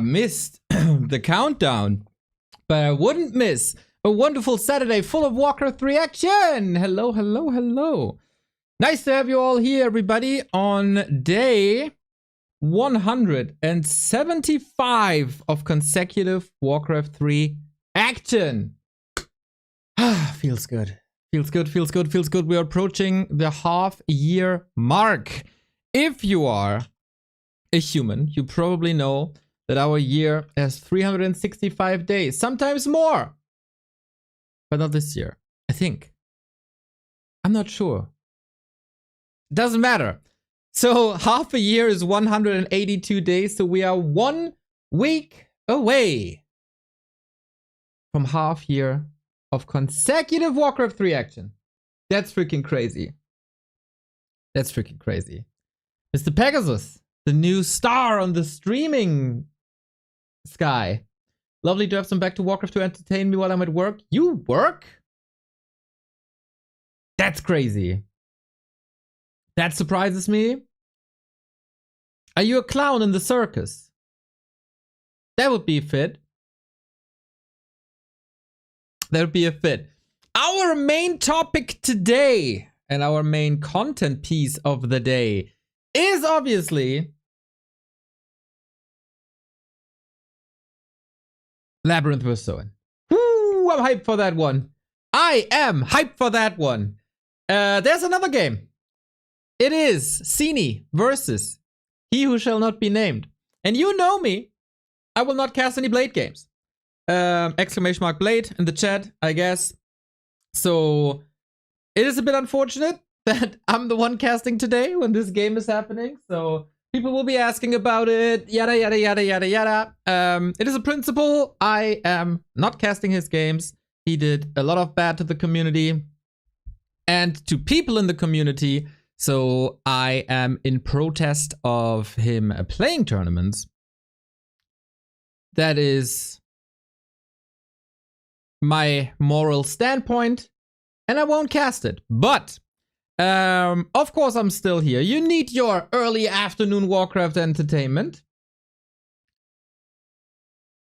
missed the countdown, but I wouldn't miss a wonderful Saturday full of Warcraft 3 action. Hello, hello, hello. Nice to have you all here, everybody, on day 175 of consecutive Warcraft 3 action. Feels good. Feels good, feels good, feels good. We are approaching the half-year mark. If you are a human, you probably know that our year has 365 days, sometimes more. But not this year, I think. I'm not sure. Doesn't matter. So half a year is 182 days, so we are 1 week away from half year of consecutive Warcraft 3 action. That's freaking crazy. That's freaking crazy. Mr. Pegasus, the new star on the streaming sky. Lovely to have some back to Warcraft to entertain me while I'm at work. You work? That's crazy. That surprises me. Are you a clown in the circus? That would be a fit. That would be a fit. Our main topic today and our main content piece of the day is obviously Labyrinth vs. Soin. Woo, I'm hyped for that one. I am hyped for that one. There's another game. It is Sini versus He Who Shall Not Be Named. And you know me. I will not cast any Blade games. Exclamation mark Blade in the chat, I guess. So it is a bit unfortunate that I'm the one casting today when this game is happening. So people will be asking about it, yada, yada, yada, yada, yada. It is a principle. I am not casting his games. He did a lot of bad to the community and to people in the community. So I am in protest of him playing tournaments. That is my moral standpoint, and I won't cast it. But of course I'm still here. You need your early afternoon Warcraft entertainment.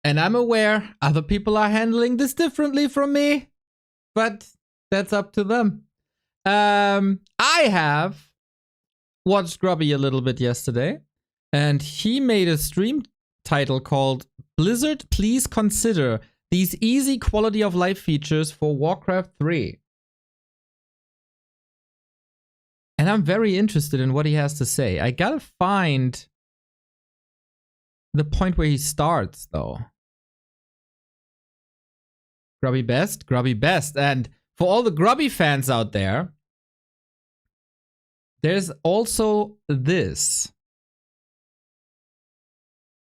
And I'm aware other people are handling this differently from me, but that's up to them. I have watched Grubby a little bit yesterday, and he made a stream title called Blizzard, Please Consider These Easy Quality of Life Features for Warcraft 3. And I'm very interested in what he has to say. I gotta find the point where he starts, though. Grubby best, Grubby best. And for all the Grubby fans out there, there's also this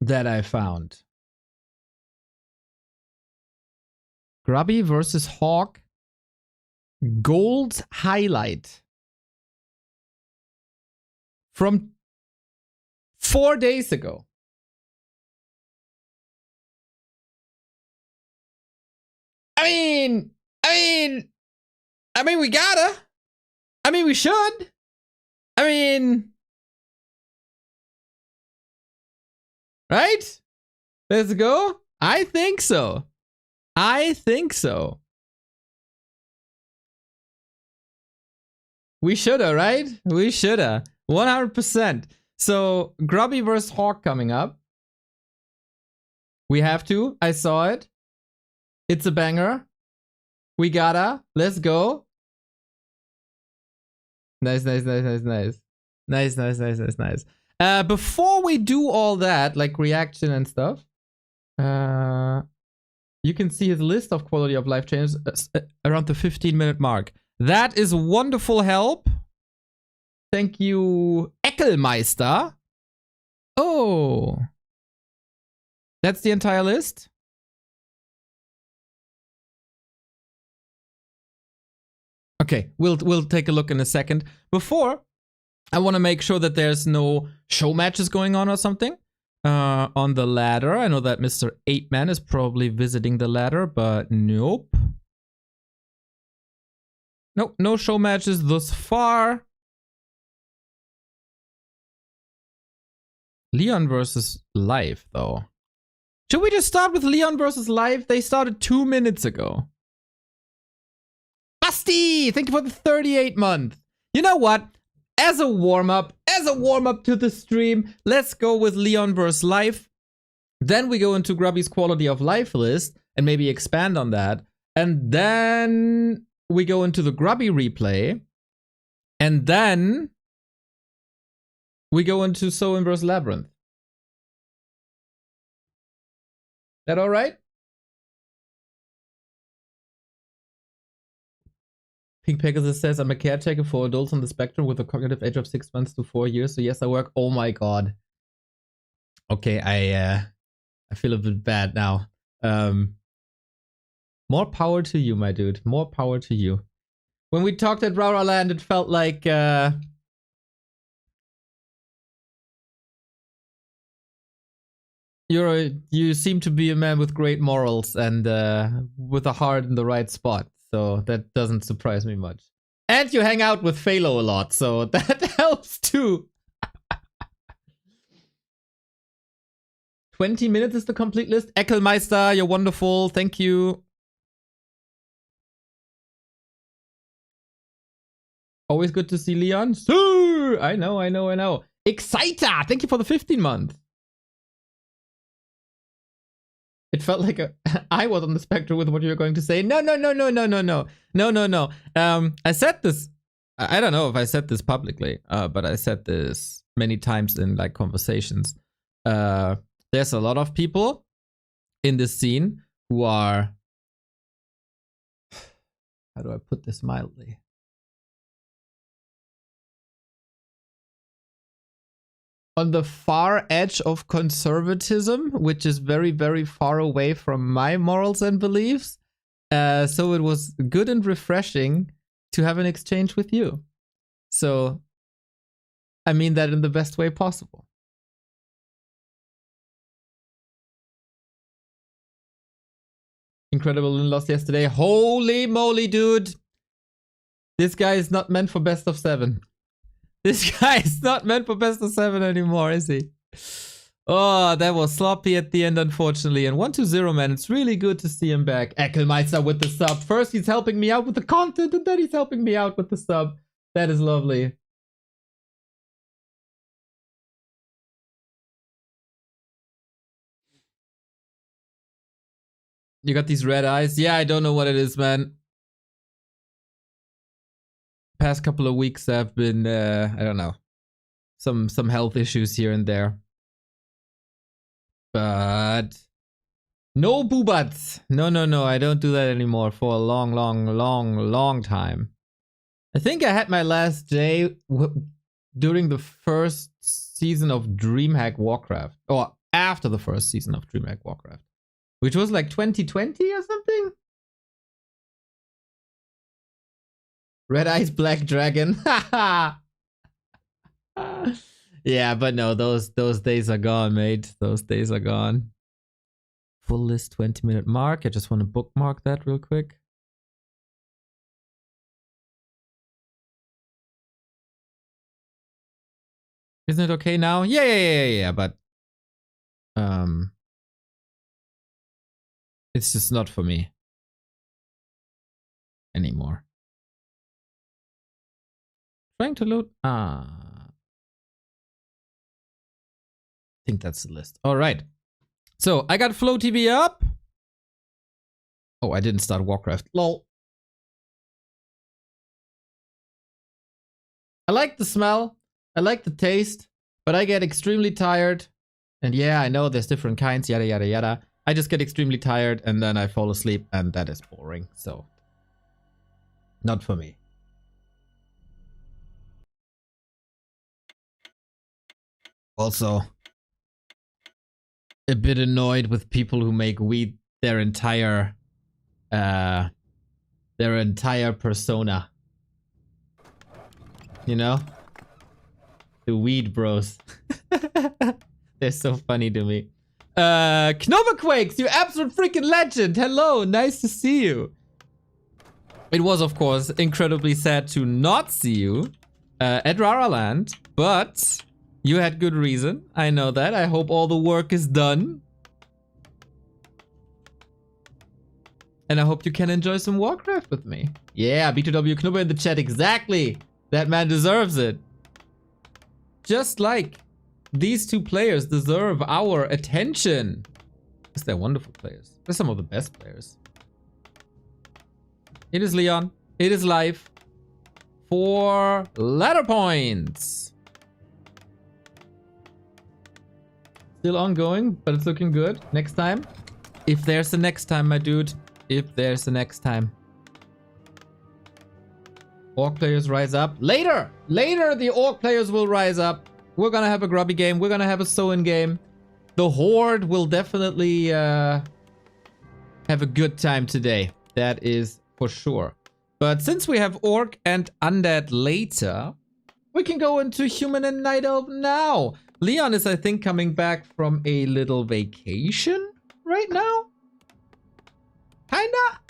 that I found. Grubby versus Hawk Gold highlight from 4 days ago. I mean, we gotta. I mean, we should. I mean, right? Let's go. I think so. I think so. We shoulda, right? We shoulda. 100%. So, Grubby vs. Hawk coming up. We have to. I saw it. It's a banger. We gotta. Let's go. Nice, nice, nice, nice, nice. Nice, nice, nice, nice, nice. Before we do all that, like reaction and stuff, you can see his list of quality of life changes around the 15-minute mark. That is wonderful help. Thank you, Eckelmeister. Oh. That's the entire list? Okay, we'll take a look in a second. Before, I want to make sure that there's no show matches going on or something on the ladder. I know that Mr. 8-Man is probably visiting the ladder, but nope. Nope, no show matches thus far. Leon versus Life, though. Should we just start with Leon versus Live? They started 2 minutes ago. Basti! Thank you for the 38 month. You know what? As a warm-up to the stream, let's go with Leon versus Live. Then we go into Grubby's quality of life list and maybe expand on that. And then we go into the Grubby replay. And then we go into Soin versus Labyrinth. That all right? Pink Pegasus says, I'm a caretaker for adults on the spectrum with a cognitive age of 6 months to 4 years. So yes, I work. Oh my god. Okay, I feel a bit bad now. More power to you, my dude. More power to you. When we talked at Rara Land, it felt like you seem to be a man with great morals and with a heart in the right spot. So that doesn't surprise me much. And you hang out with Phalo a lot, so that helps too. 20 minutes is the complete list. Eckelmeister, you're wonderful. Thank you. Always good to see Leon. Sir! I know. Exciter! Thank you for the 15 month. It felt like I was on the spectrum with what you were going to say. No. I said this. I don't know if I said this publicly, but I said this many times in like conversations. There's a lot of people in this scene who are, how do I put this mildly? On the far edge of conservatism, which is very, very far away from my morals and beliefs. So it was good and refreshing to have an exchange with you. So I mean that in the best way possible. Incredible win lost yesterday. Holy moly, dude. This guy is not meant for best of 7. This guy is not meant for best of 7 anymore, is he? Oh, that was sloppy at the end, unfortunately. And 1-0, man. It's really good to see him back. Eckelmeister with the sub. First, he's helping me out with the content, and then he's helping me out with the sub. That is lovely. You got these red eyes? Yeah, I don't know what it is, man. Past couple of weeks have been, I don't know, some health issues here and there. But no boobats. No, I don't do that anymore for a long time. I think I had my last day during the first season of DreamHack Warcraft, or after the first season of DreamHack Warcraft, which was like 2020 or something. Red Eyes Black Dragon. Yeah, but no, those days are gone, mate. Those days are gone. Full list 20-minute mark. I just want to bookmark that real quick. Isn't it okay now? Yeah, but it's just not for me anymore. Trying to load. I think that's the list. All right. So I got Flow TV up. Oh, I didn't start Warcraft. Lol. I like the smell. I like the taste, but I get extremely tired. And yeah, I know there's different kinds, yada, yada, yada. I just get extremely tired and then I fall asleep and that is boring. So not for me. Also, a bit annoyed with people who make weed their entire persona. You know? The weed bros. They're so funny to me. Knoberquakes, you absolute freaking legend. Hello, nice to see you. It was, of course, incredibly sad to not see you at Rara Land, but you had good reason. I know that. I hope all the work is done. And I hope you can enjoy some Warcraft with me. Yeah, B2W Knubber in the chat. Exactly. That man deserves it. Just like these two players deserve our attention. Because they're wonderful players. They're some of the best players. It is Leon. It is live. 4 ladder points. Still ongoing, but it's looking good. Next time. If there's a next time, my dude. If there's a next time. Orc players rise up. Later! Later the Orc players will rise up. We're gonna have a Grubby game. We're gonna have a Soin game. The Horde will definitely have a good time today. That is for sure. But since we have Orc and Undead later, we can go into Human and Night Elf now. Leon is, I think, coming back from a little vacation right now. Kinda.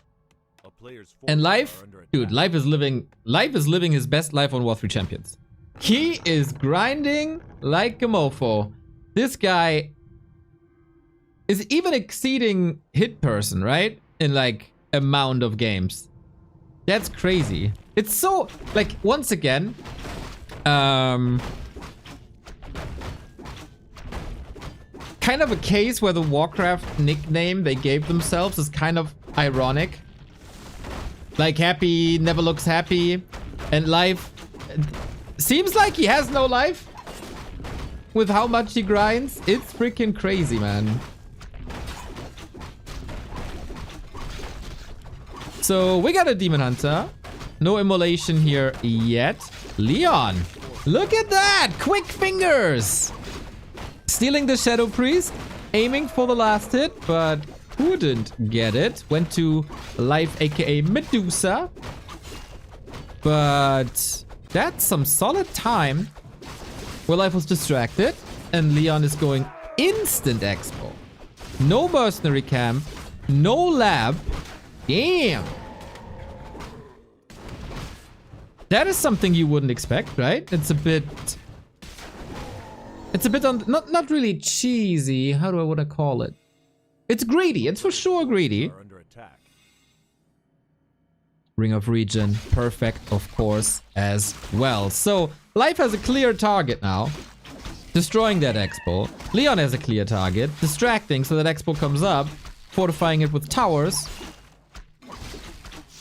And Life, dude, Life is living his best life on War 3 Champions. He is grinding like a mofo. This guy is even exceeding hit person, right? In like amount of games. That's crazy. It's so, like, once again, kind of a case where the Warcraft nickname they gave themselves is kind of ironic. Like, happy never looks happy, and life seems like he has no life with how much he grinds. It's freaking crazy, man. So we got a Demon Hunter. No immolation here yet. Leon, look at that! Quick fingers! Stealing the Shadow Priest, aiming for the last hit, but couldn't get it. Went to Life, aka Medusa. But that's some solid time where Life was distracted, and Leon is going instant expo. No mercenary camp, no lab. Damn. That is something you wouldn't expect, right? It's a bit on, not really cheesy. How do I want to call it? It's greedy. It's for sure greedy. Ring of Regen, perfect, of course, as well. So Life has a clear target now, destroying that expo. Leon has a clear target, distracting so that expo comes up, fortifying it with towers.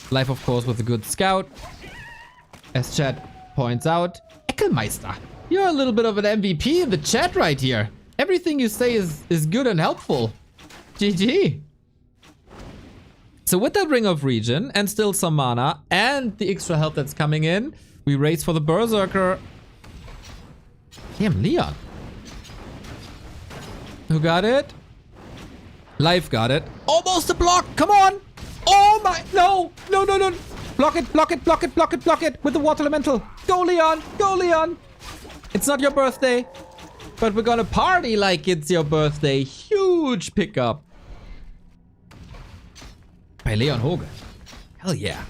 Life, of course, with a good scout. As chat points out, Eckelmeister, you're a little bit of an MVP in the chat right here. Everything you say is good and helpful. GG. So with that Ring of Regen and still some mana and the extra health that's coming in, we race for the Berserker. Damn, Leon. Who got it? Life got it. Almost a block. Come on. Oh my. No. No, no, no. Block it, block it, block it, block it, block it with the Water Elemental. Go, Leon. Go, Leon. It's not your birthday, but we're gonna party like it's your birthday. Huge pickup by Leon Hoge. Hell yeah.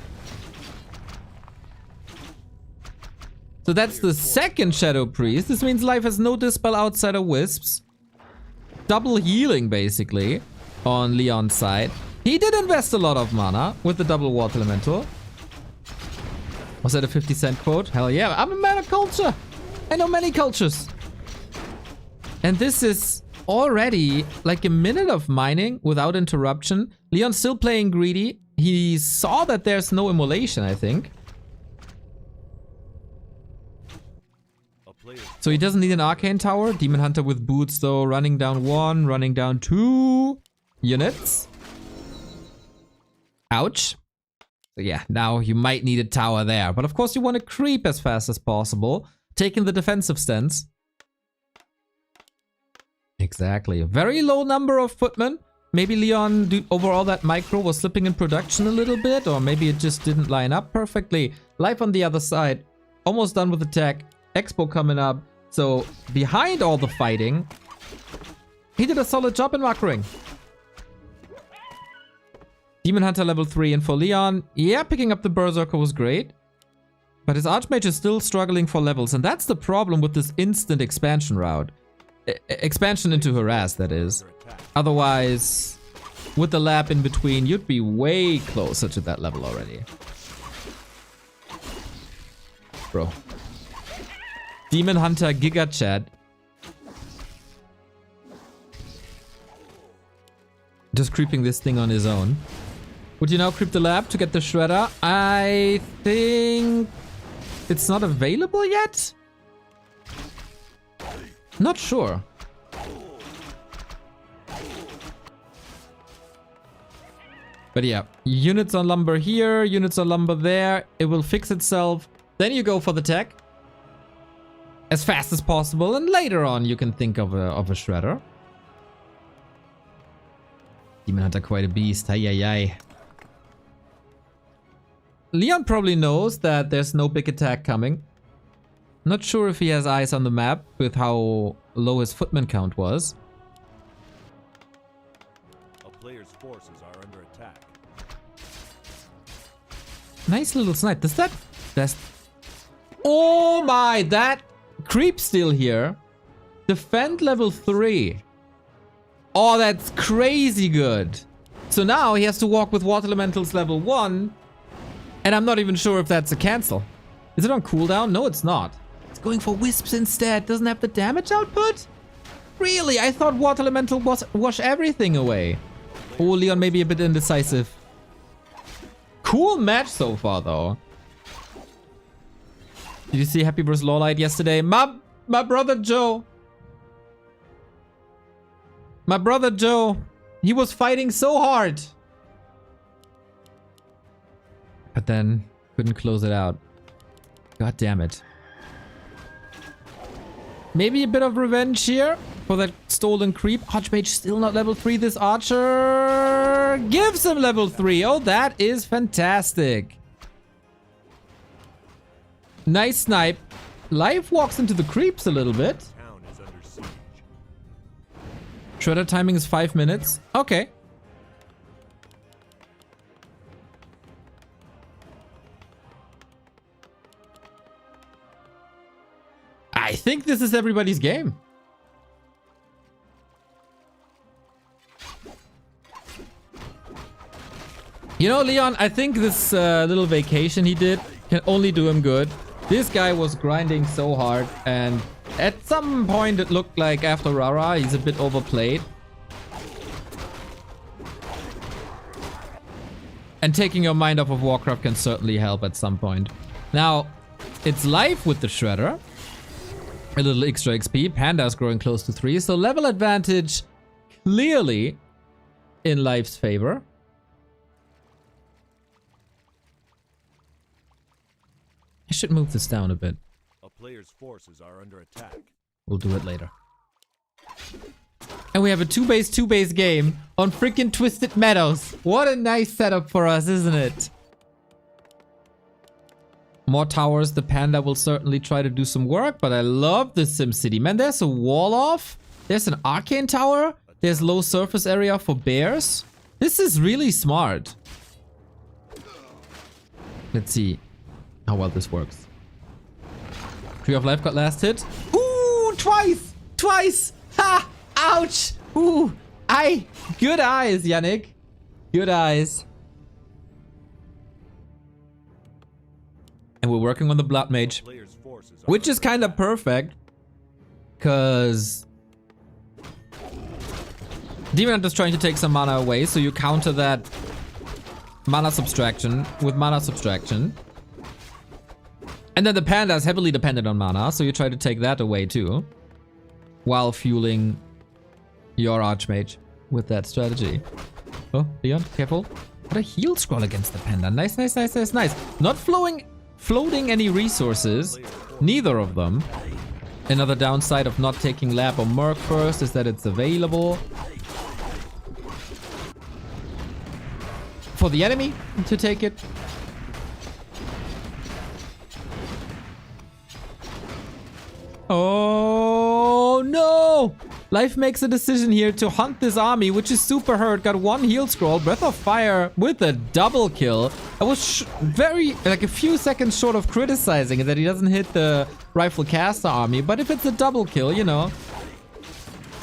So that's the second Shadow Priest. This means Life has no Dispel outside of Wisps. Double healing, basically, on Leon's side. He did invest a lot of mana with the double Water Elemental. Was that a 50-cent quote? Hell yeah. I'm a man of culture. I know many cultures. And this is already like a minute of mining without interruption. Leon's still playing greedy. He saw that there's no immolation, I think. So he doesn't need an Arcane Tower. Demon Hunter with boots, though. Running down 1, running down 2 units. Ouch. So yeah, now you might need a tower there. But of course you want to creep as fast as possible. Taking the defensive stance. Exactly. A very low number of footmen. Maybe Leon, overall that micro was slipping in production a little bit. Or maybe it just didn't line up perfectly. Life on the other side. Almost done with the tech. Expo coming up. So behind all the fighting, he did a solid job in macroing. Demon Hunter level 3, and for Leon, yeah, picking up the Berserker was great. But his Archmage is still struggling for levels, and that's the problem with this instant expansion route. Expansion into Harass, that is. Otherwise, with the lab in between, you'd be way closer to that level already. Bro. Demon Hunter Giga Chat. Just creeping this thing on his own. Would you now creep the lab to get the shredder? I think it's not available yet? Not sure. But yeah, units on lumber here, units on lumber there. It will fix itself. Then you go for the tech as fast as possible, and later on you can think of a shredder. Demon Hunter quite a beast. Ay, ay, ay. Leon probably knows that there's no big attack coming. Not sure if he has eyes on the map with how low his footman count was. A player's forces are under attack. Nice little snipe. Does that... That's... Oh my, that creep still here. Defend level 3. Oh, that's crazy good. So now he has to walk with Water Elementals level 1. And I'm not even sure if that's a cancel. Is it on cooldown? No, it's not. It's going for Wisps instead. Doesn't have the damage output? Really? I thought Water Elemental wash everything away. Oh, Leon may be a bit indecisive. Cool match so far, though. Did you see Happy vs. Lawlight yesterday? My brother Joe. My brother Joe. He was fighting so hard. But then couldn't close it out. God damn it. Maybe a bit of revenge here for that stolen creep. Archmage still not level 3. This archer gives him level 3. Oh, that is fantastic. Nice snipe. Life walks into the creeps a little bit. Shredder timing is 5 minutes. Okay. I think this is everybody's game. You know, Leon, I think this little vacation he did can only do him good. This guy was grinding so hard, and at some point it looked like after Rara, he's a bit overplayed. And taking your mind off of Warcraft can certainly help at some point. Now, it's live with the Shredder. A little extra XP. Panda's growing close to 3. So level advantage clearly in Life's favor. I should move this down a bit. A player's forces are under attack. We'll do it later. And we have a 2-base game on freaking Twisted Meadows. What a nice setup for us, isn't it? More towers. The Panda will certainly try to do some work, but I love the SimCity. Man, there's a wall off. There's an arcane tower. There's low surface area for bears. This is really smart. Let's see how well this works. Tree of Life got last hit. Ooh, twice! Twice! Ha! Ouch! Ooh! Good eyes, Yannick. Good eyes. And we're working on the Blood Mage, which is kind of perfect, because Demon Hunter's trying to take some mana away, so you counter that mana subtraction with mana subtraction. And then the Panda is heavily dependent on mana, so you try to take that away too, while fueling your Archmage with that strategy. Oh, Leon, careful. What a heal scroll against the Panda. Nice, nice, nice, nice, nice. Not floating any resources, neither of them. Another downside of not taking Lab or Merc first is that it's available for the enemy to take it. Oh no! Life makes a decision here to hunt this army, which is super hurt. Got one heal scroll. Breath of Fire with a double kill. I was like a few seconds short of criticizing that he doesn't hit the Rifle Caster army. But if it's a double kill, you know,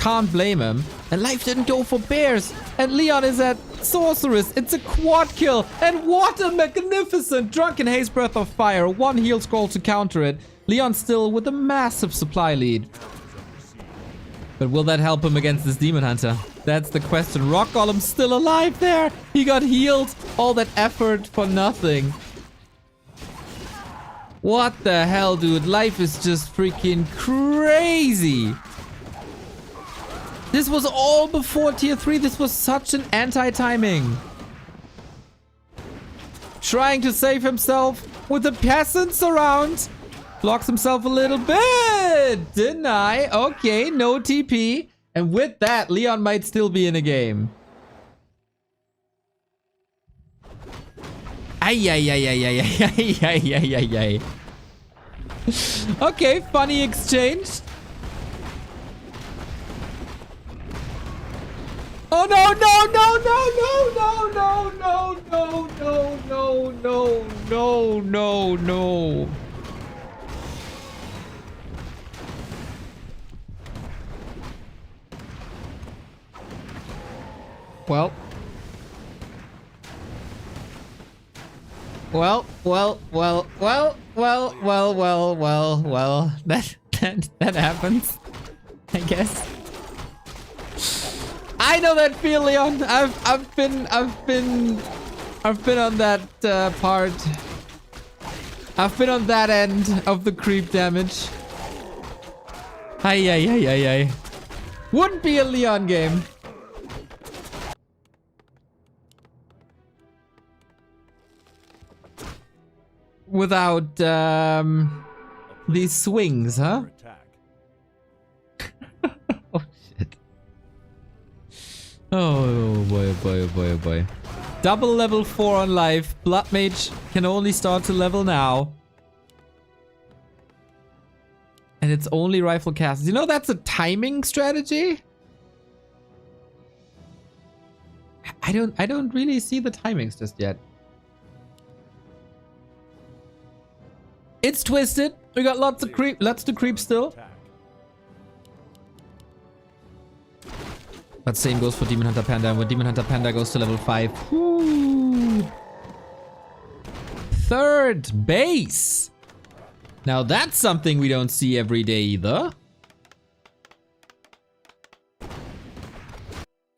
Can't blame him. And Life didn't go for bears. And Leon is at sorceress. It's a quad kill. And what a magnificent Drunken Haze Breath of Fire. 1 heal scroll to counter it. Leon still with a massive supply lead. But will that help him against this Demon Hunter? That's the question. Rock Golem's still alive there. He got healed. All that effort for nothing. What the hell, dude? Life is just freaking crazy. This was all before tier 3. This was such an anti-timing. Trying to save himself with the peasants around. Blocks himself a little bit. Deny. Okay, no TP. And with that, Leon might still be in a game. Ay. Okay, funny exchange. Oh no, no. Well. That happens, I guess. I know that feel, Leon. I've been on that part. I've been on that end of the creep damage. Ay. Wouldn't be a Leon game. Without these swings, huh? Oh shit. Oh boy. Double level 4 on Life. Blood Mage can only start to level now. And it's only rifle casts. You know that's a timing strategy? I don't really see the timings just yet. It's twisted. We got lots to creep still. But same goes for Demon Hunter Panda. And when Demon Hunter Panda goes to level 5. Woo. 3rd base. Now that's something we don't see every day either.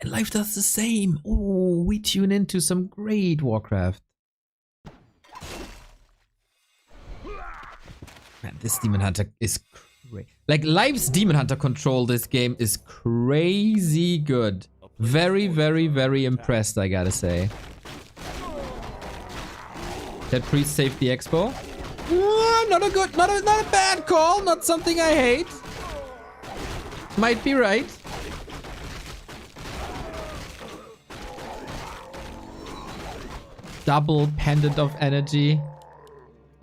And Life does the same. Oh, we tune into some great Warcraft. Man, this Demon Hunter is crazy. Like, Life's Demon Hunter control this game is crazy good. Very impressed, I gotta say. That priest saved the expo. Not a bad call. Not something I hate. Might be right. Double pendant of energy.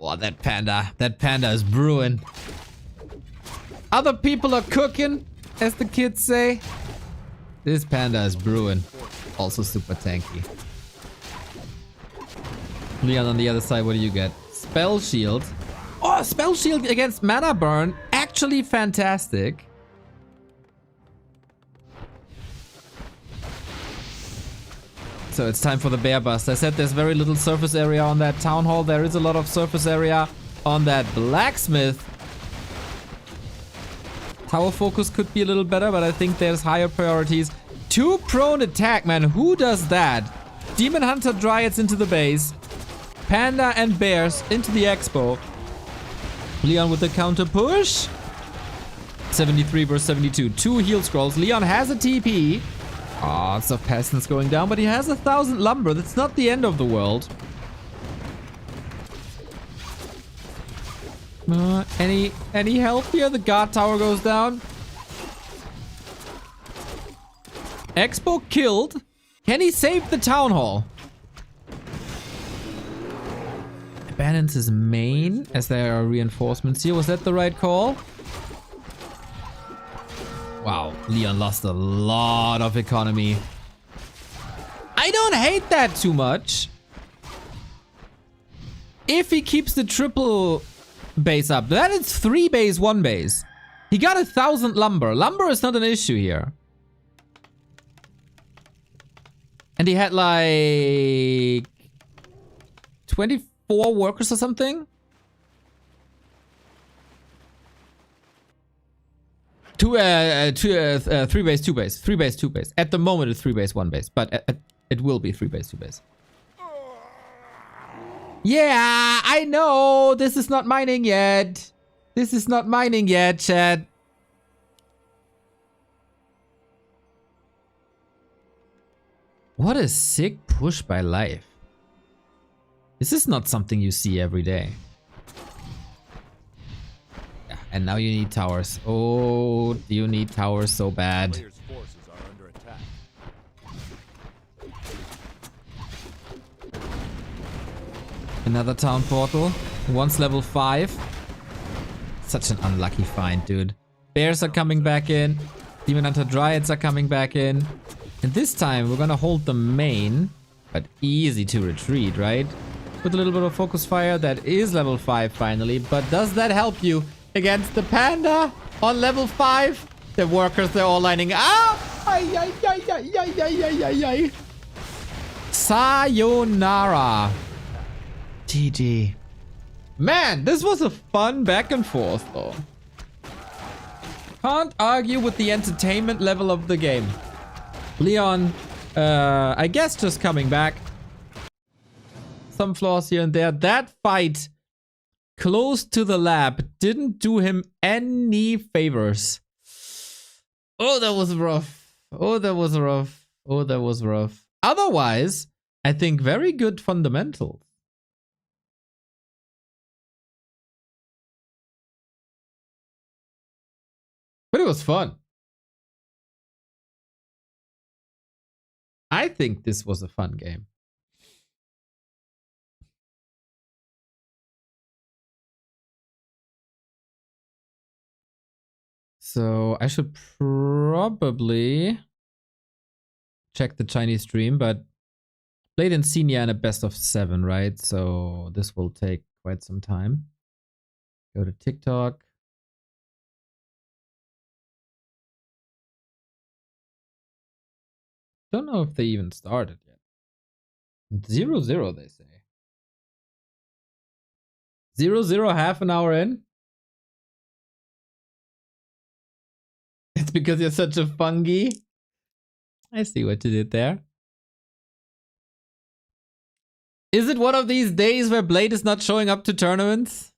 Oh, that panda is brewing. Other people are cooking, as the kids say. This panda is brewing. Also super tanky. Leon on the other side, what do you get? Spell Shield. Oh, Spell Shield against Mana Burn. Actually fantastic. So it's time for the Bear Bust. I said there's very little surface area on that Town Hall. There is a lot of surface area on that Blacksmith. Tower focus could be a little better, but I think there's higher priorities. 2 prone attack, man. Who does that? Demon Hunter Dryads into the base. Panda and Bears into the expo. Leon with the counter push. 73 versus 72. 2 heal scrolls. Leon has a TP. Lots of peasants going down, but he has 1,000 lumber. That's not the end of the world. Any help here? The guard tower goes down. Expo killed. Can he save the town hall? Abandons his main as there are reinforcements here. Was that the right call? Wow, Leon lost a lot of economy. I don't hate that too much. If he keeps the triple base up. That is 3 base, 1 base. He got 1,000 lumber. Lumber is not an issue here. And he had like 24 workers or something. Three base, two base. Three base, two base. At the moment it's 3 base, 1 base. But it will be 3 base, 2 base. Yeah, I know. This is not mining yet. This is not mining yet, chat. What a sick push by life. This is not something you see every day. Yeah, and now you need towers. Oh, you need towers so bad. Players' forces are under attack. Another town portal. One's level 5. Such an unlucky find, dude. Bears are coming back in. Demon Hunter Dryads are coming back in. And this time we're gonna hold the main, but easy to retreat, right? With a little bit of focus fire, that is level 5 finally. But does that help you against the panda on level 5? The workers, they're all lining up. Ay, ay, ay, ay, ay, ay, ay, ay, ay. Sayonara. GG. Man, this was a fun back and forth though. Can't argue with the entertainment level of the game. Leon, I guess just coming back. Some flaws here and there. That fight close to the lab didn't do him any favors. Oh, that was rough. Oh, that was rough. Oh, that was rough. Otherwise, I think very good fundamentals. But it was fun. I think this was a fun game. So I should probably check the Chinese stream, but played in Senior in a best of 7, right? So this will take quite some time. Go to TikTok. Don't know if they even started yet. 0-0, they say. 0-0, half an hour in. It's because you're such a fungi. I see what you did there. Is it one of these days where Blade is not showing up to tournaments?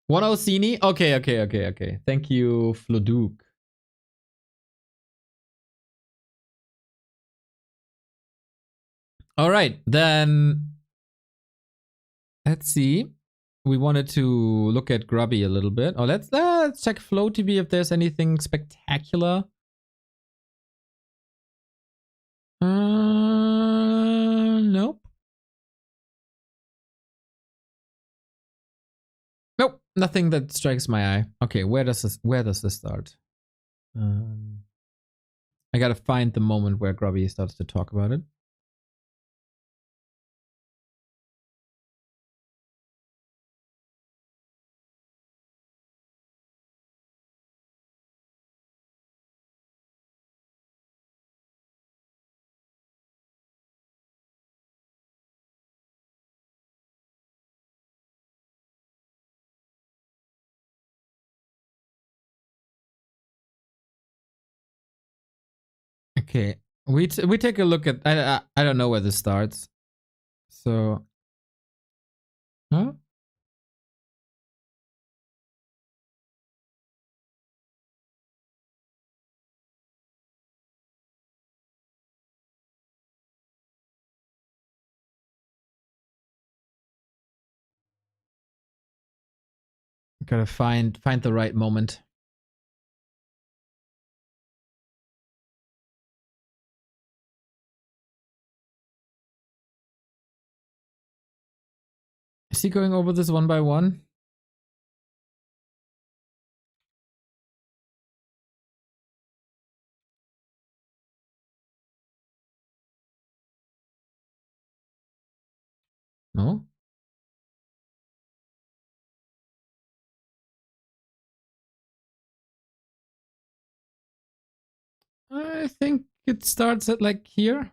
1-0 Sini? Okay. Thank you, Floduke. All right, then let's see. We wanted to look at Grubby a little bit. Oh, let's check Flow TV if there's anything spectacular. Nope. Nope, nothing that strikes my eye. Okay, where does this start? I gotta find the moment where Grubby starts to talk about it. Okay, we take a look at. I don't know where this starts. So, huh? Gotta find the right moment. Is he going over this one by one? No? I think it starts at like here.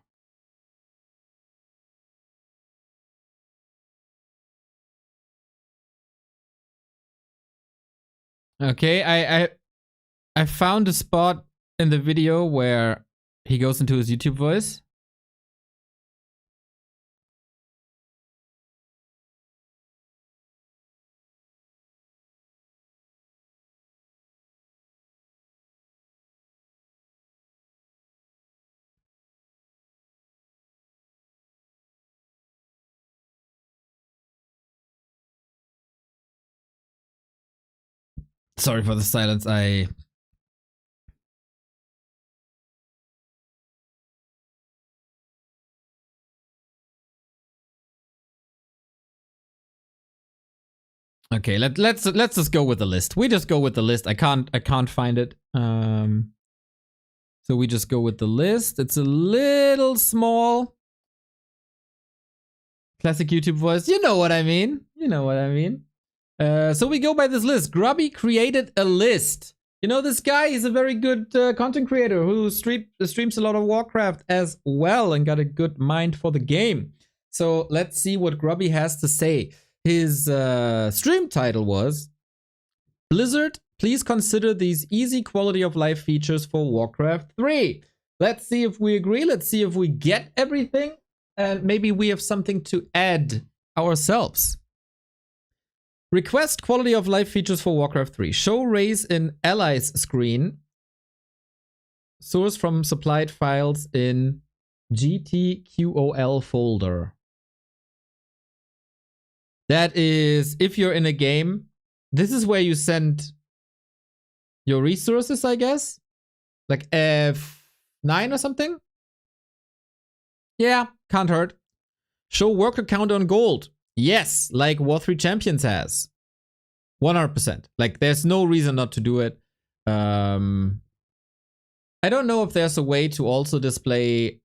Okay, I found a spot in the video where he goes into his YouTube voice. Sorry for the silence. Okay, let's just go with the list. We just go with the list. I can't find it. So we just go with the list. It's a little small. Classic YouTube voice. You know what I mean. You know what I mean. So we go by this list. Grubby created a list. You know this guy? He's a very good content creator who streams a lot of Warcraft as well and got a good mind for the game. So let's see what Grubby has to say. His stream title was Blizzard, please consider these easy quality of life features for Warcraft 3. Let's see if we agree. Let's see if we get everything. And maybe we have something to add ourselves. Request quality of life features for Warcraft 3. Show raise in allies screen. Source from supplied files in GTQOL folder. That is, if you're in a game, this is where you send your resources, I guess. Like F9 or something. Yeah, can't hurt. Show worker count on gold. Yes, like War 3 Champions has. 100%. Like, there's no reason not to do it. I don't know if there's a way to also display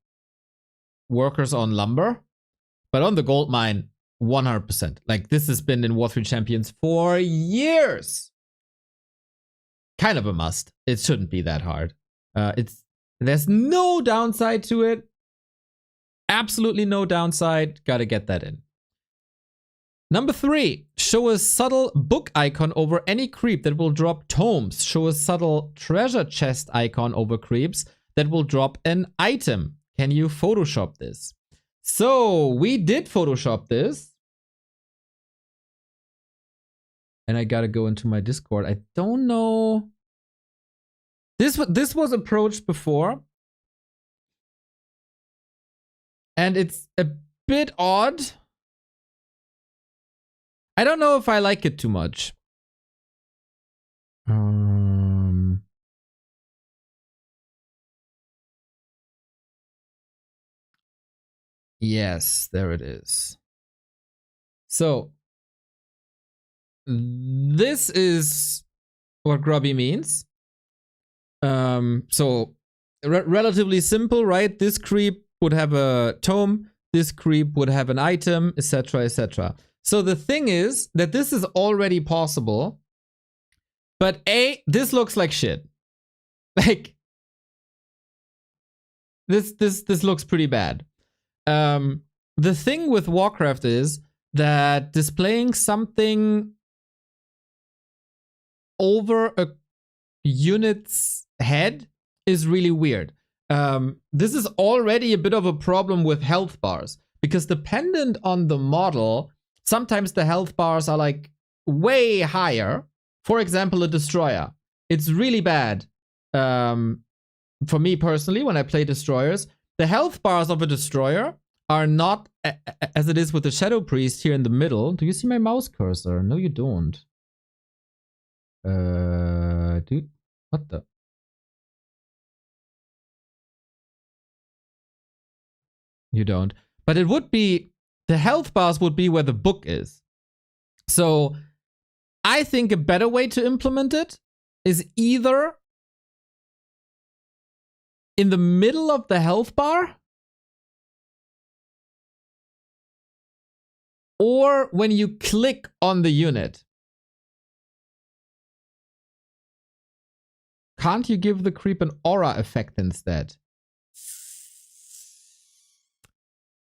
workers on lumber, but on the gold mine, 100%. Like, this has been in War 3 Champions for years. Kind of a must. It shouldn't be that hard. There's no downside to it. Absolutely no downside. Gotta get that in. Number 3, show a subtle book icon over any creep that will drop tomes. Show a subtle treasure chest icon over creeps that will drop an item. Can you Photoshop this? So we did Photoshop this. And I gotta go into my Discord. I don't know. This was approached before. And it's a bit odd. I don't know if I like it too much. Yes, there it is. So, this is what Grubby means. So, relatively simple, right? This creep would have a tome. This creep would have an item, etc., etc. So the thing is that this is already possible, but this looks like shit. Like, this looks pretty bad. The thing with Warcraft is that displaying something over a unit's head is really weird. This is already a bit of a problem with health bars, because dependent on the model, sometimes the health bars are like way higher. For example, a destroyer. It's really bad. For me personally, when I play destroyers, the health bars of a destroyer are not as it is with the Shadow Priest here in the middle. Do you see my mouse cursor? No, you don't. Dude, what the? You don't. But it would be, the health bars would be where the book is. So I think a better way to implement it is either in the middle of the health bar, or when you click on the unit. Can't you give the creep an aura effect instead?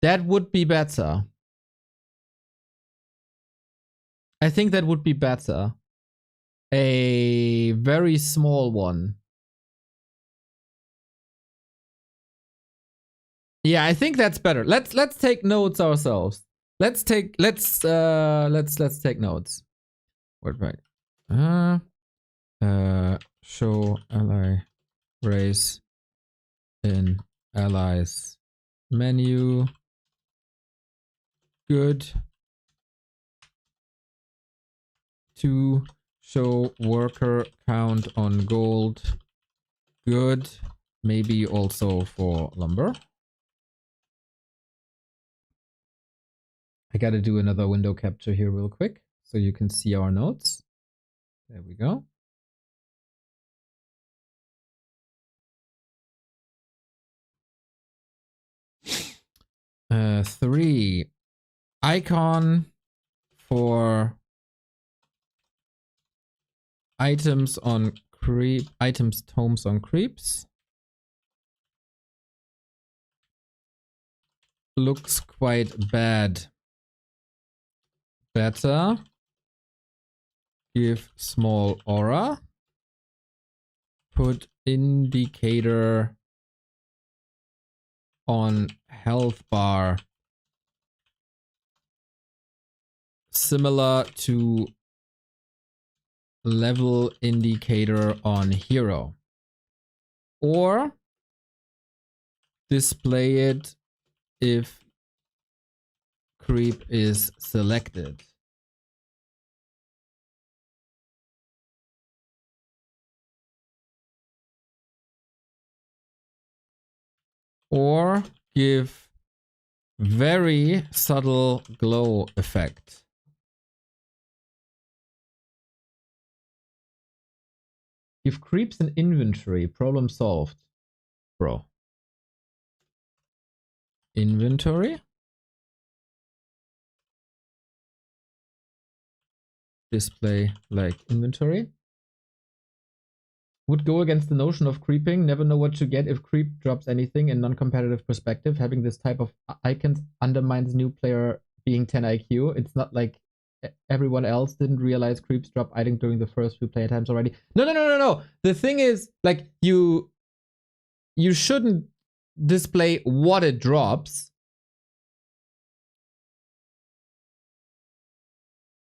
That would be better. I think that would be better. A very small one. Yeah, I think that's better. Let's take notes ourselves. Let's take notes. Wait, right. Show ally race in allies menu. Good. To show worker count on gold. Good. Maybe also for lumber. I gotta do another window capture here real quick so you can see our notes. There we go. Three. Icon for items on tomes on creeps. Looks quite bad. Better. Give small aura. Put indicator on health bar. Similar to level indicator on hero. Or display it if creep is selected. Or give very subtle glow effect. Give creeps an inventory. Problem solved. Bro. Inventory. Display like inventory. Would go against the notion of creeping. Never know what to get if creep drops anything in non-competitive perspective. Having this type of icons undermines new player being 10 IQ. It's not like everyone else didn't realize creeps drop items during the first few play times already. No. The thing is, like, you shouldn't display what it drops.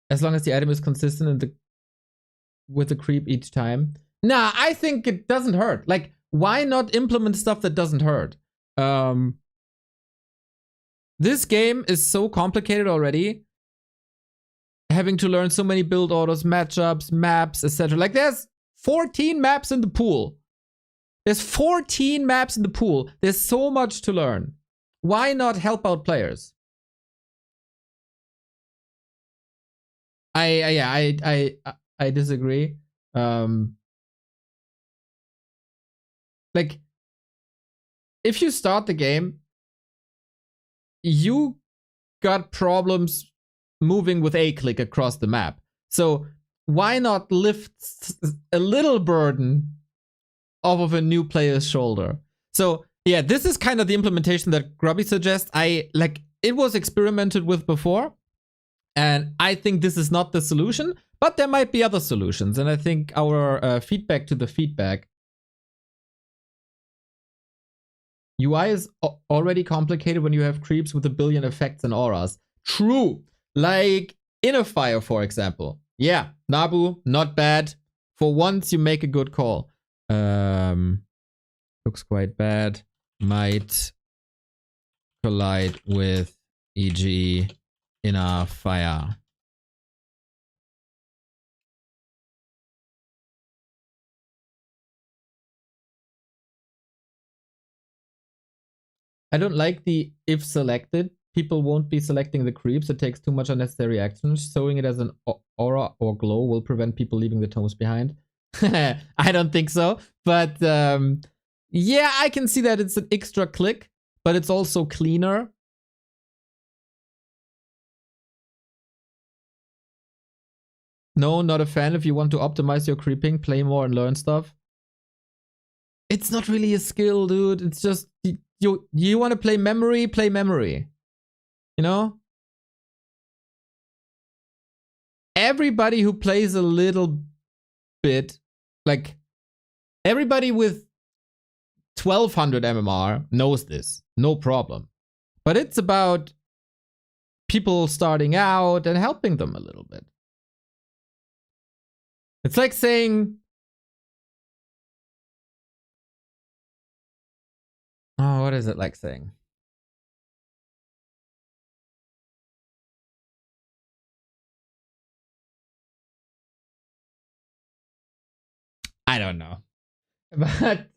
As long as the item is consistent with the creep each time. Nah, I think it doesn't hurt. Like, why not implement stuff that doesn't hurt? This game is so complicated already. Having to learn so many build orders, matchups, maps, etc. Like, there's 14 maps in the pool. There's 14 maps in the pool. There's so much to learn. Why not help out players? I disagree. Like, if you start the game, you got problems moving with a click across the map. So why not lift a little burden off of a new player's shoulder? So yeah, this is kind of the implementation that Grubby suggests. It was experimented with before, and I think this is not the solution, but there might be other solutions. And I think our feedback to the feedback. UI is already complicated when you have creeps with a billion effects and auras. True. Like Inner Fire, for example. Yeah, Nabu, not bad. For once, you make a good call. Looks quite bad. Might collide with e.g. Inner Fire. I don't like the if selected. People won't be selecting the creeps. It takes too much unnecessary action. Showing it as an aura or glow will prevent people leaving the tomes behind. I don't think so. But yeah, I can see that it's an extra click, but it's also cleaner. No, not a fan. If you want to optimize your creeping, play more and learn stuff. It's not really a skill, dude. It's just you want to play memory, play memory. You know? Everybody who plays a little bit, like everybody with 1200 MMR knows this. No problem. But it's about people starting out and helping them a little bit. It's like saying, oh, what is it like saying? I don't know. But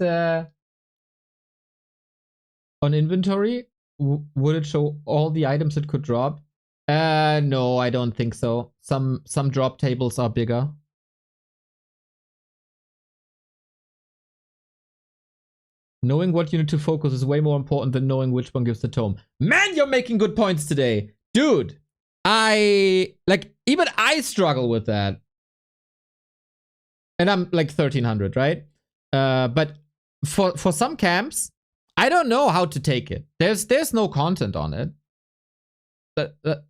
on inventory, would it show all the items it could drop? No, I don't think so. Some drop tables are bigger. Knowing what unit to focus is way more important than knowing which one gives the tome. Man, you're making good points today. Dude, even I struggle with that. And I'm like 1300, right? But for some camps, I don't know how to take it. There's no content on it.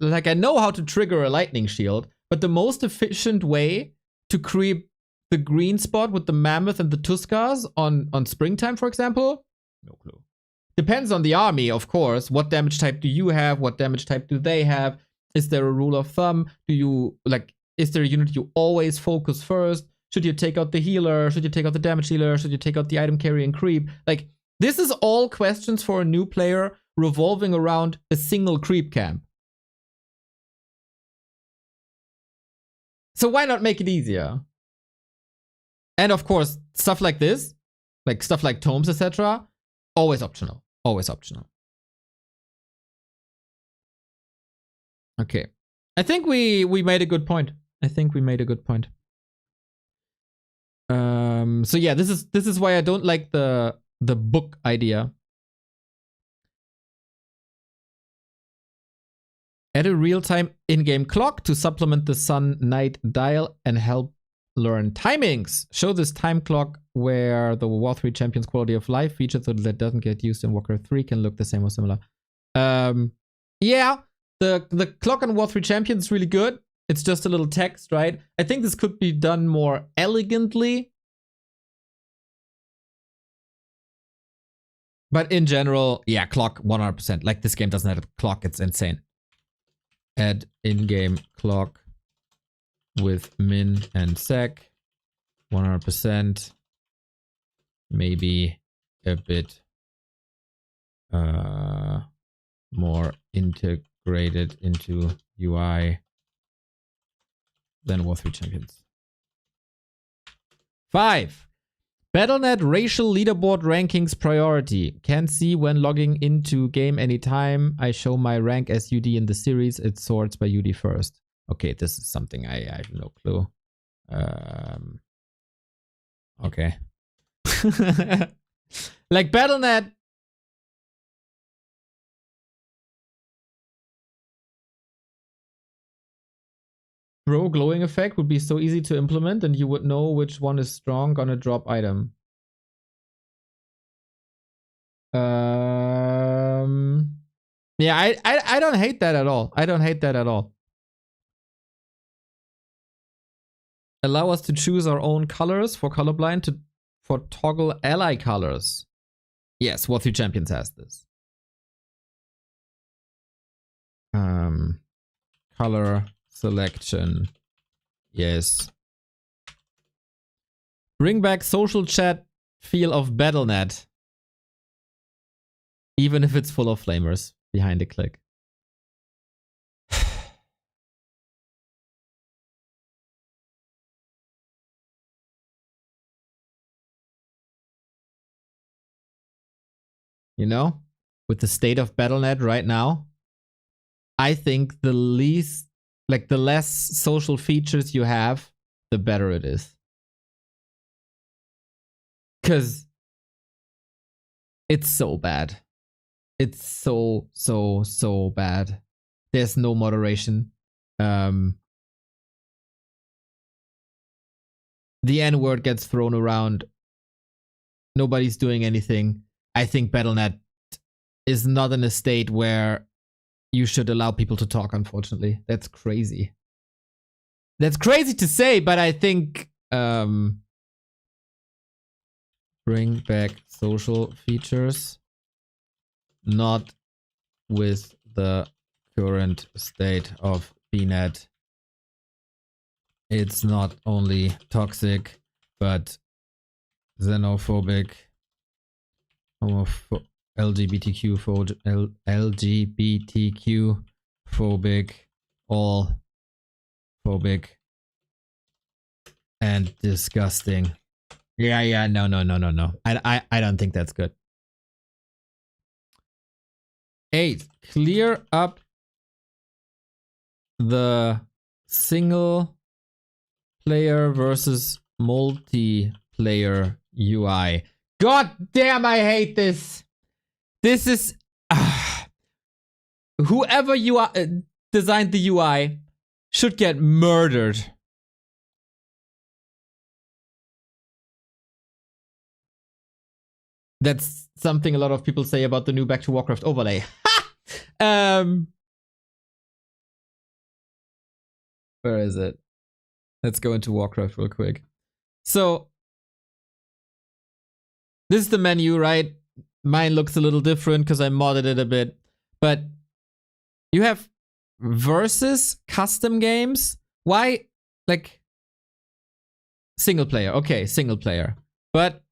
Like I know how to trigger a lightning shield, but the most efficient way to creep the green spot with the mammoth and the Tuskars on springtime, for example, no clue. Depends on the army, of course. What damage type do you have? What damage type do they have? Is there a rule of thumb? Is there a unit you always focus first? Should you take out the healer? Should you take out the damage healer? Should you take out the item carrying creep? Like, this is all questions for a new player revolving around a single creep camp. So why not make it easier? And of course, stuff like this, like stuff like tomes, etc., always optional. Always optional. Okay. I think we made a good point. So yeah, this is why I don't like the book idea. Add a real-time in-game clock to supplement the sun-night dial and help learn timings. Show this time clock where the War 3 Champion's quality of life feature so that doesn't get used in Warcraft 3 can look the same or similar. Yeah, the clock on War 3 Champion is really good. It's just a little text, right? I think this could be done more elegantly. But in general, yeah, clock 100%. Like, this game doesn't have a clock. It's insane. Add in-game clock with min and sec. 100%. Maybe a bit more integrated into UI than War 3 Champions. 5. Battle.net racial leaderboard rankings priority. Can see when logging into game anytime I show my rank as UD in the series. It sorts by UD first. Okay, this is something I have no clue. Okay. Like Battle.net. Throw glowing effect would be so easy to implement and you would know which one is strong on a drop item. Yeah, I don't hate that at all. I don't hate that at all. Allow us to choose our own colors for colorblind for toggle ally colors. Yes, War 3 Champions has this. Color selection. Yes. Bring back social chat feel of Battle.net. Even if it's full of flamers behind a click. You know, with the state of Battle.net right now, I think the less social features you have, the better it is. Because it's so bad. It's so bad. There's no moderation. The N-word gets thrown around nobody's doing anything. I think Battle.net is not in a state where you should allow people to talk, unfortunately. That's crazy. That's crazy to say, but I think bring back social features, not with the current state of BNet. It's not only toxic, but xenophobic, LGBTQ phobic, all phobic, and disgusting. Yeah, no. I don't think that's good. 8. Clear up the single player versus multiplayer UI. God damn, I hate this. This is whoever designed the UI should get murdered. That's something a lot of people say about the new Back to Warcraft overlay. Where is it? Let's go into Warcraft real quick. So, this is the menu, right? Mine looks a little different because I modded it a bit. But you have versus custom games. Why? Like, single player. Okay, single player. But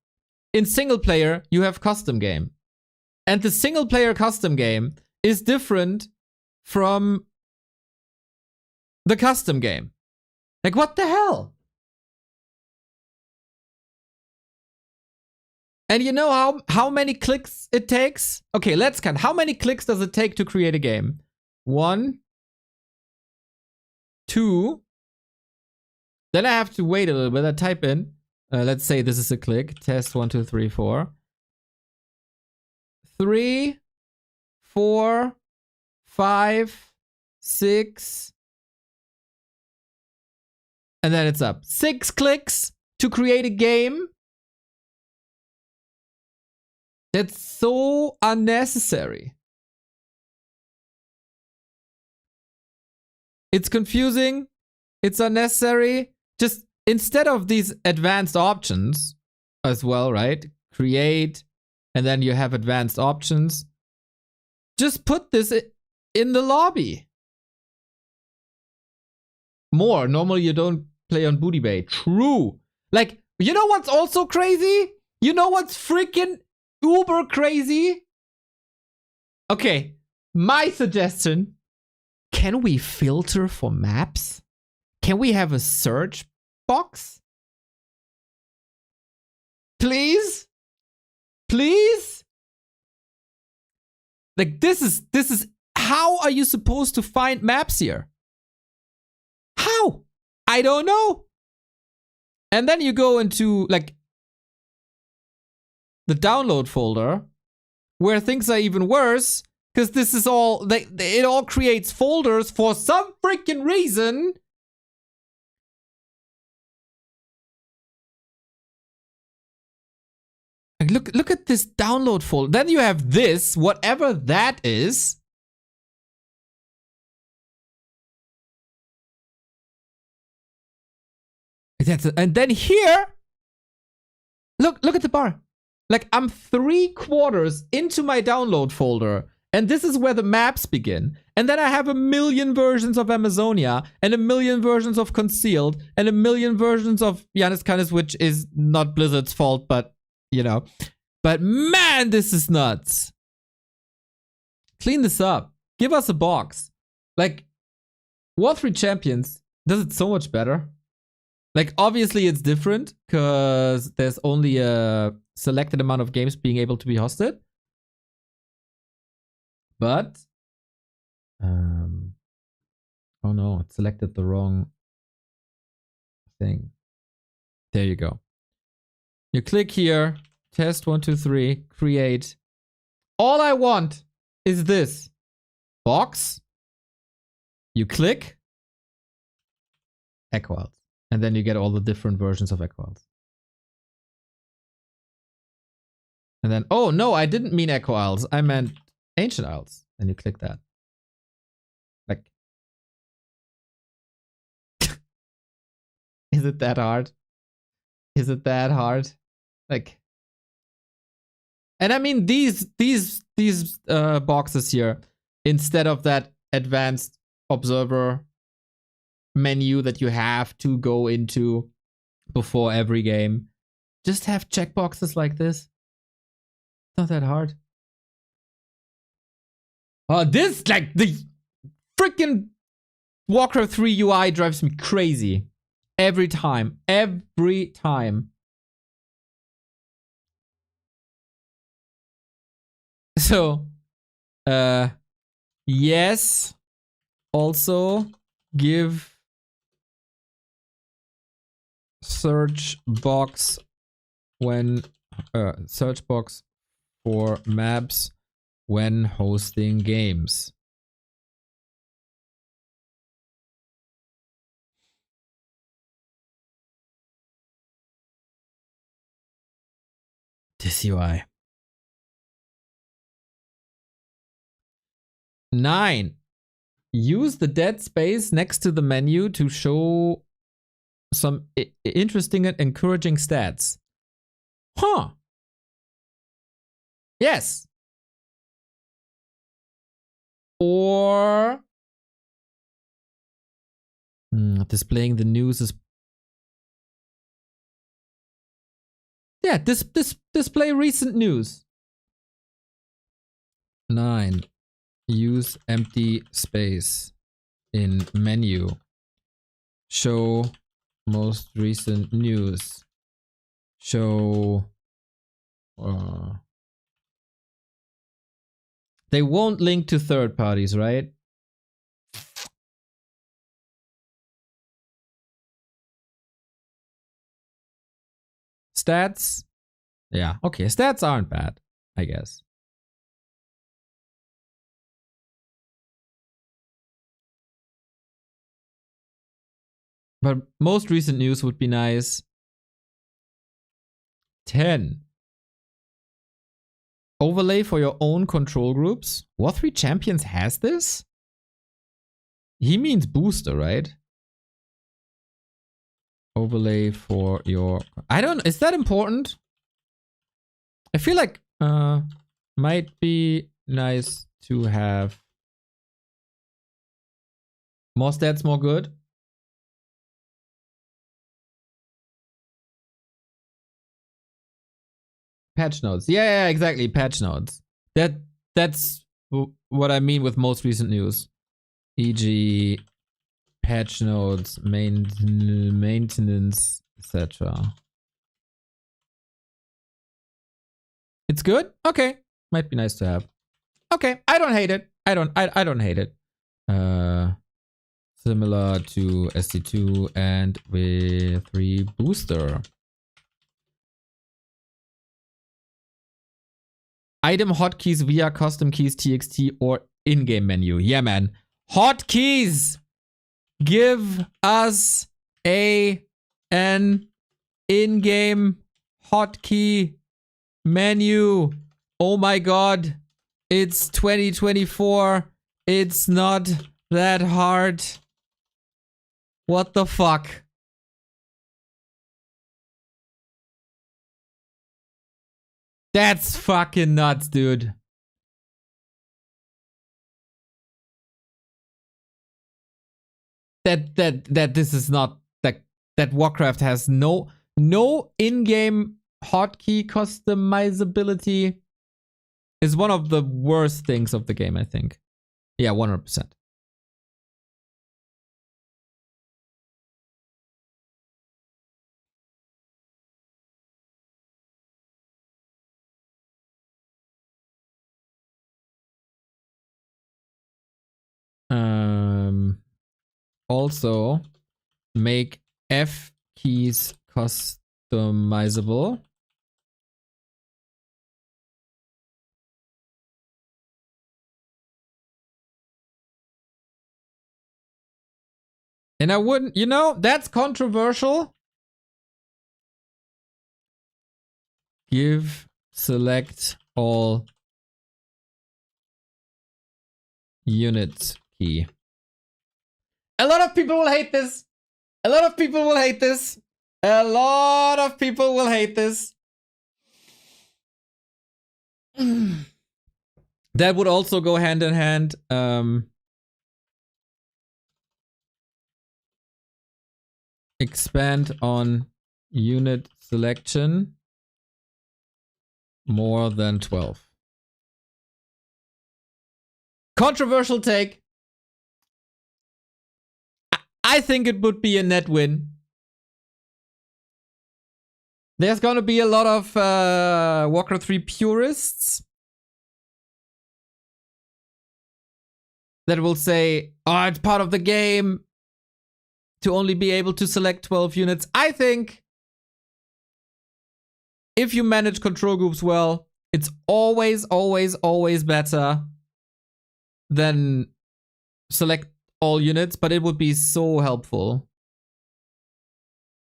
in single player, you have custom game. And the single player custom game is different from the custom game. Like, what the hell? And you know how many clicks it takes? Okay, let's count. How many clicks does it take to create a game? 1, 2. Then I have to wait a little bit. I type in. Let's say this is a click. Test 1, 2, 3, 4. 3, 4, 5, 6. And then it's up. 6 clicks to create a game. That's so unnecessary. It's confusing. It's unnecessary. Just instead of these advanced options as well, right? Create, and then you have advanced options. Just put this in the lobby. More. Normally you don't play on Booty Bay. True. Like, you know what's also crazy? You know what's freaking uber crazy? Okay, my suggestion. Can we filter for maps? Can we have a search box? Please? Please? Like, this is how are you supposed to find maps here? How? I don't know. And then you go into like the download folder where things are even worse because this is all it all creates folders for some freaking reason. Like, look at this download folder. Then you have this, whatever that is. And then here, look at the bar. Like, I'm 3/4 into my download folder, and this is where the maps begin. And then I have a million versions of Amazonia, and a million versions of Concealed, and a million versions of Yanis Canis, which is not Blizzard's fault, but, you know. But man, this is nuts. Clean this up. Give us a box. Like, War 3 Champions does it so much better. Like, obviously it's different because there's only a selected amount of games being able to be hosted. But, oh no, it selected the wrong thing. There you go. You click here, test 1, 2, 3, create. All I want is this box. You click, Echoals. And then you get all the different versions of Echoals. And then, oh no, I didn't mean Echo Isles. I meant Ancient Isles. And you click that. Like, is it that hard? Is it that hard? Like, and I mean these boxes here, instead of that advanced observer menu that you have to go into before every game, just have checkboxes like this. It's not that hard. Oh, this, like, the freaking Warcraft 3 UI drives me crazy. Every time. Every time. So, yes. Also, give search box when search box for maps when hosting games. This UI. 9. Use the dead space next to the menu to show some interesting and encouraging stats. Huh. Yes. Or displaying the news is, yeah, display recent news. 9. Use empty space in menu. Show most recent news. Show they won't link to third parties, right? Stats? Yeah, okay. Stats aren't bad, I guess. But most recent news would be nice. 10. Overlay for your own control groups. War 3 Champions has this? He means booster, right? Overlay for your... I don't... Is that important? I feel like might be nice to have more stats, more good. Patch notes. Yeah, exactly. Patch notes. That's what I mean with most recent news. E.g. patch notes, maintenance, etc. It's good? Okay. Might be nice to have. Okay, I don't hate it. I don't hate it. Similar to SD2 and with 3 booster. Item hotkeys via custom keys txt or in-game menu. Yeah, man. Hotkeys! Give us an in-game hotkey menu. Oh my god. It's 2024. It's not that hard. What the fuck? That's fucking nuts, dude. That this is not that Warcraft has no in-game hotkey customizability is one of the worst things of the game, I think. Yeah, 100%. Also, make F keys customizable. And I wouldn't, you know, that's controversial. Give select all unit key. A lot of people will hate this. A lot of people will hate this. A lot of people will hate this. That would also go hand in hand. Expand on unit selection more than 12. Controversial take. I think it would be a net win. There's gonna be a lot of Warcraft 3 purists that will say, oh, it's part of the game to only be able to select 12 units. I think if you manage control groups well, it's always, always, always better than select all units, but it would be so helpful.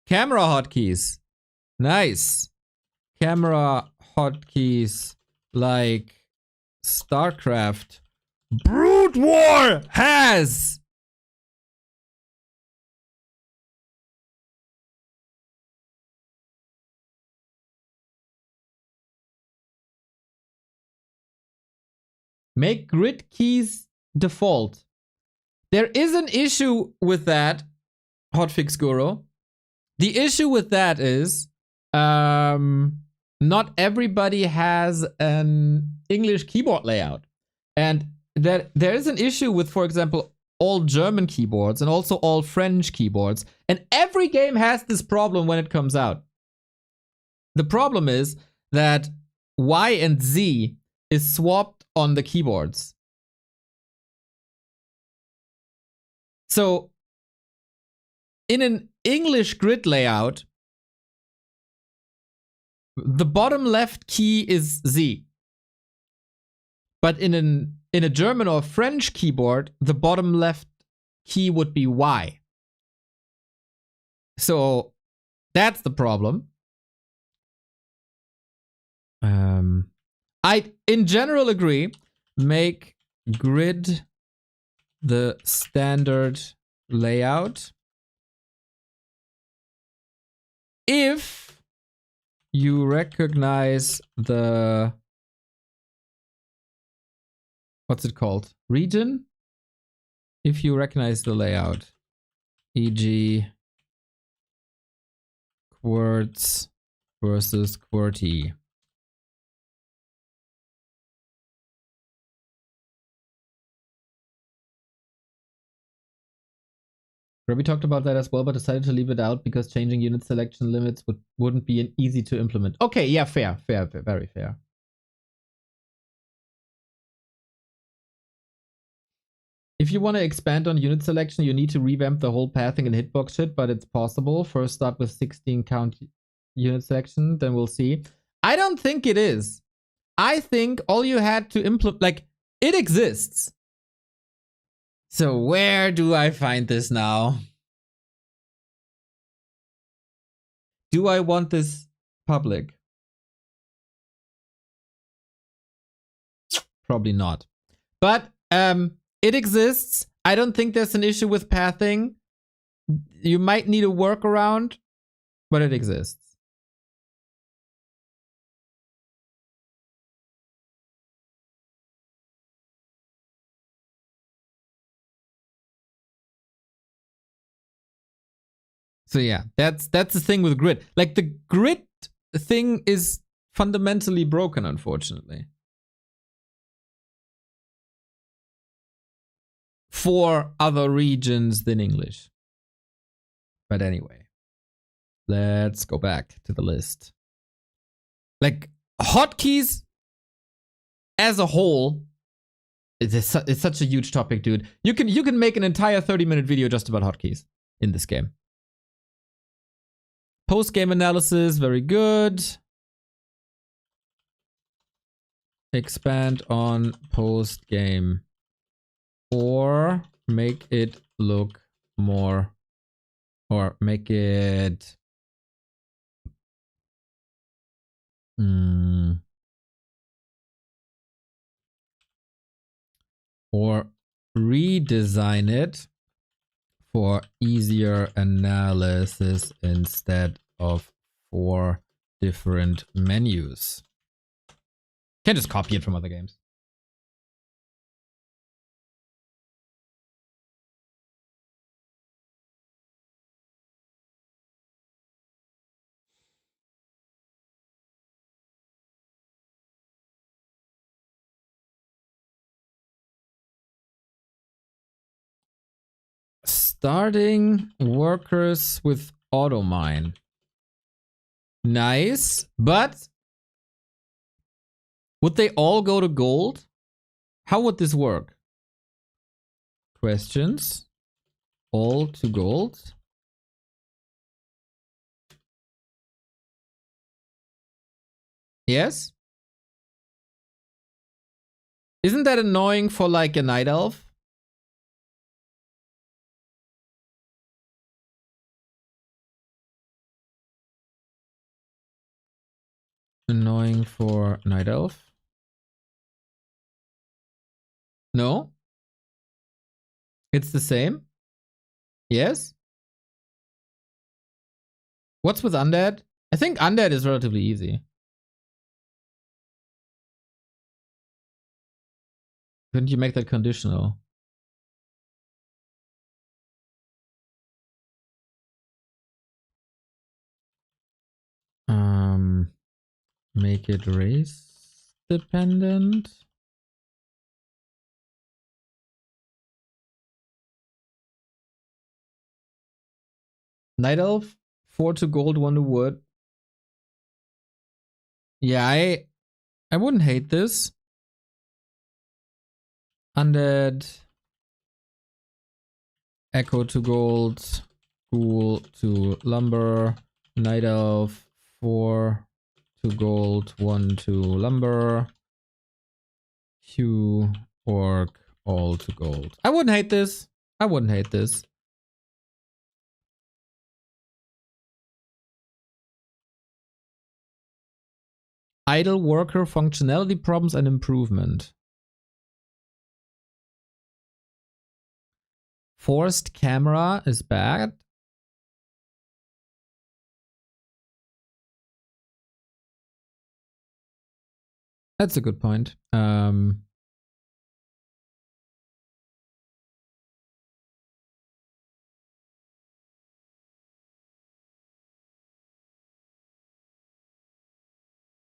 Camera hotkeys. Nice. Camera hotkeys like StarCraft. Brood War has. Make grid keys default. There is an issue with that, Hotfix Guru. The issue with that is not everybody has an English keyboard layout. And that there is an issue with, for example, all German keyboards and also all French keyboards. And every game has this problem when it comes out. The problem is that Y and Z is swapped on the keyboards. So in an English grid layout, the bottom left key is Z. But in a German or French keyboard, the bottom left key would be Y. So that's the problem. I, in general, agree. Make grid the standard layout if you recognize the, what's it called? Region? If you recognize the layout, e.g. QWERTZ versus QWERTY. Grubby talked about that as well, but decided to leave it out because changing unit selection limits wouldn't be an easy to implement. Okay, yeah, fair, very fair. If you want to expand on unit selection, you need to revamp the whole pathing and hitbox shit, but it's possible. First start with 16 count unit selection, then we'll see. I don't think it is. I think all you had to implement, like, it exists. So where do I find this now? Do I want this public? Probably not. But it exists. I don't think there's an issue with pathing. You might need a workaround, but it exists. So yeah, that's the thing with grid. Like, the grid thing is fundamentally broken, unfortunately. For other regions than English. But anyway, let's go back to the list. Like, hotkeys as a whole, it's such a huge topic, dude. You can make an entire 30-minute video just about hotkeys in this game. Post-game analysis, very good. Expand on post-game. Or make it look more, or make it or redesign it for easier analysis instead of 4 different menus. Can't just copy it from other games. Starting workers with auto mine. Nice, but would they all go to gold? How would this work? Questions. All to gold. Yes? Isn't that annoying for like a night elf? Annoying for night elf? No? It's the same? Yes? What's with undead? I think undead is relatively easy. Couldn't you make that conditional? Make it race dependent. Night elf, 4 to gold, 1 to wood. Yeah, I wouldn't hate this. Undead, echo to gold, ghoul to lumber, night elf, 4 to gold, 1 to lumber, hue, orc, all to gold. I wouldn't hate this. I wouldn't hate this. Idle worker functionality problems and improvement. Forced camera is bad. That's a good point.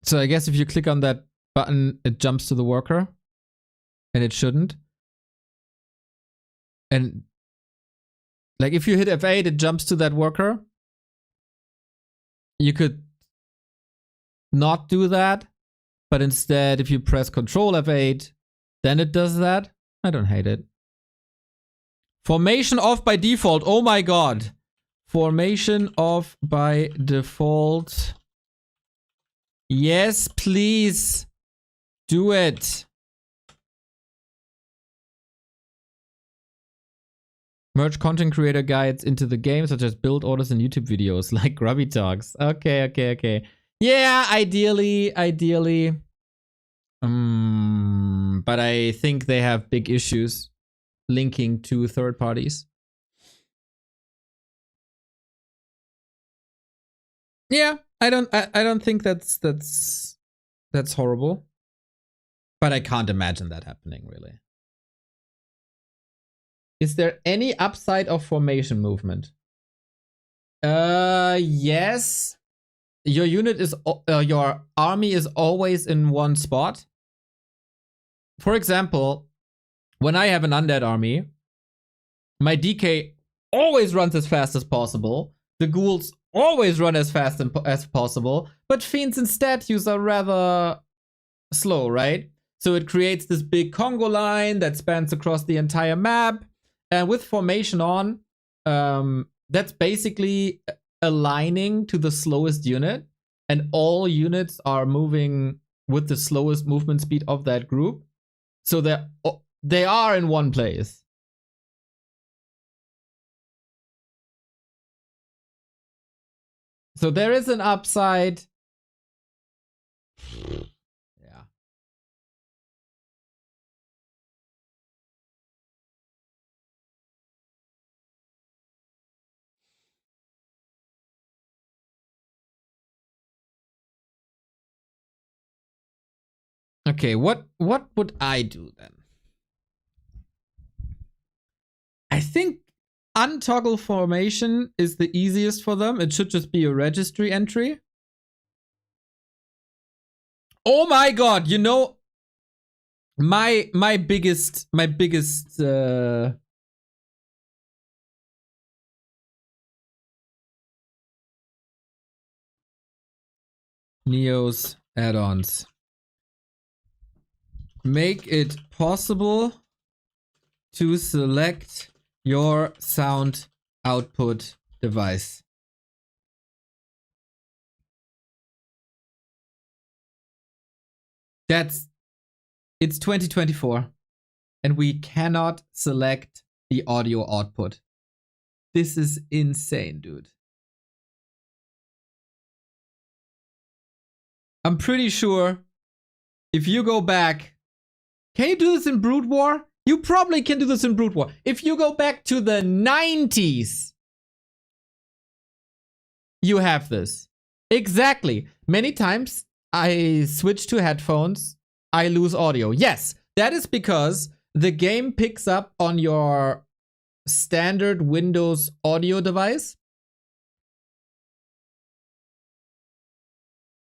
So I guess if you click on that button, it jumps to the worker. And it shouldn't. And like if you hit F8, it jumps to that worker. You could not do that. But instead, if you press Control F8, then it does that. I don't hate it. Formation off by default. Oh my god. Formation off by default. Yes, please. Do it. Merge content creator guides into the game, such as build orders and YouTube videos, like Grubby talks. Okay. Yeah, ideally. But I think they have big issues linking to third parties. Yeah, I don't think that's horrible. But I can't imagine that happening, really. Is there any upside of formation movement? Yes. Your unit is your army is always in one spot. For example, when I have an undead army, my DK always runs as fast as possible. The ghouls always run as fast as possible, but fiends and statues are rather slow, right? So it creates this big Congo line that spans across the entire map. And with formation on, that's basically aligning to the slowest unit. And all units are moving with the slowest movement speed of that group. So they are in one place. So there is an upside. Yeah. Okay, what would I do then? I think untoggle formation is the easiest for them. It should just be a registry entry. Oh my god, you know, my biggest Neo's add-ons. Make it possible to select your sound output device. It's 2024 and we cannot select the audio output. This is insane, dude. I'm pretty sure if you go back, can you do this in Brood War? You probably can do this in Brood War. If you go back to the 90s, you have this. Exactly. Many times I switch to headphones, I lose audio. Yes, that is because the game picks up on your standard Windows audio device.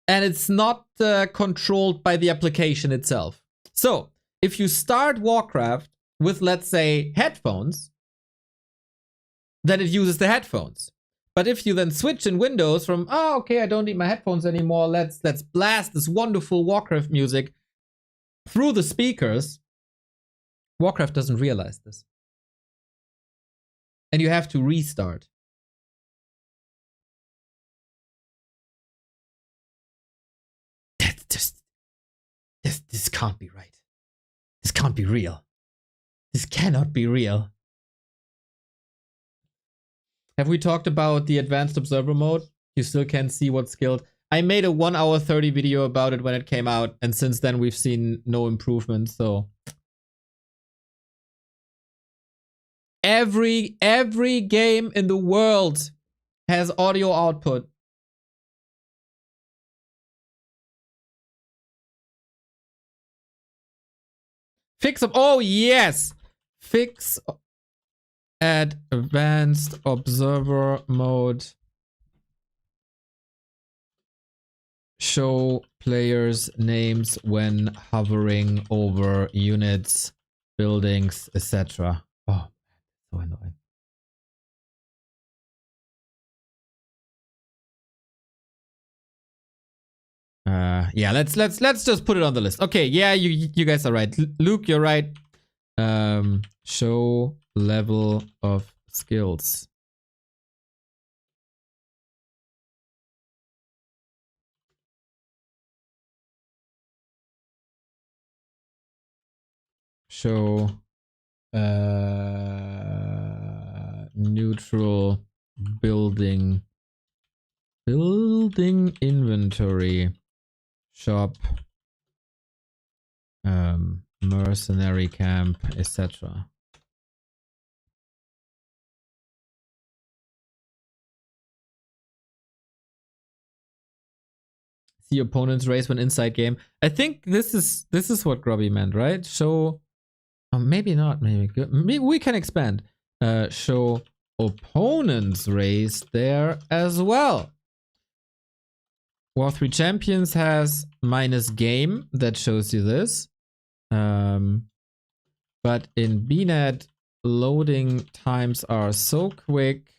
And it's not controlled by the application itself. So, if you start Warcraft with, let's say, headphones, then it uses the headphones. But if you then switch in Windows from, oh, okay, I don't need my headphones anymore, let's blast this wonderful Warcraft music through the speakers, Warcraft doesn't realize this. And you have to restart. That's just, this can't be right. This can't be real. This cannot be real. Have we talked about the advanced observer mode? You still can't see what's skilled. I made a 1 hour 30 video about it when it came out, and since then we've seen no improvement, so. Every game in the world has audio output. Fix up. Oh, yes. Fix advanced observer mode. Show players' names when hovering over units, buildings, etc. Oh, so annoying. Yeah, let's just put it on the list. Okay, yeah, you guys are right. Luke, you're right. Show level of skills. Show neutral building inventory shop mercenary camp, etc. See opponents raise when inside game. I think this is what Grubby meant, right? Show, maybe not. Maybe we can expand. Show opponents raise there as well. War 3 Champions has minus game that shows you this. But in BNet, loading times are so quick,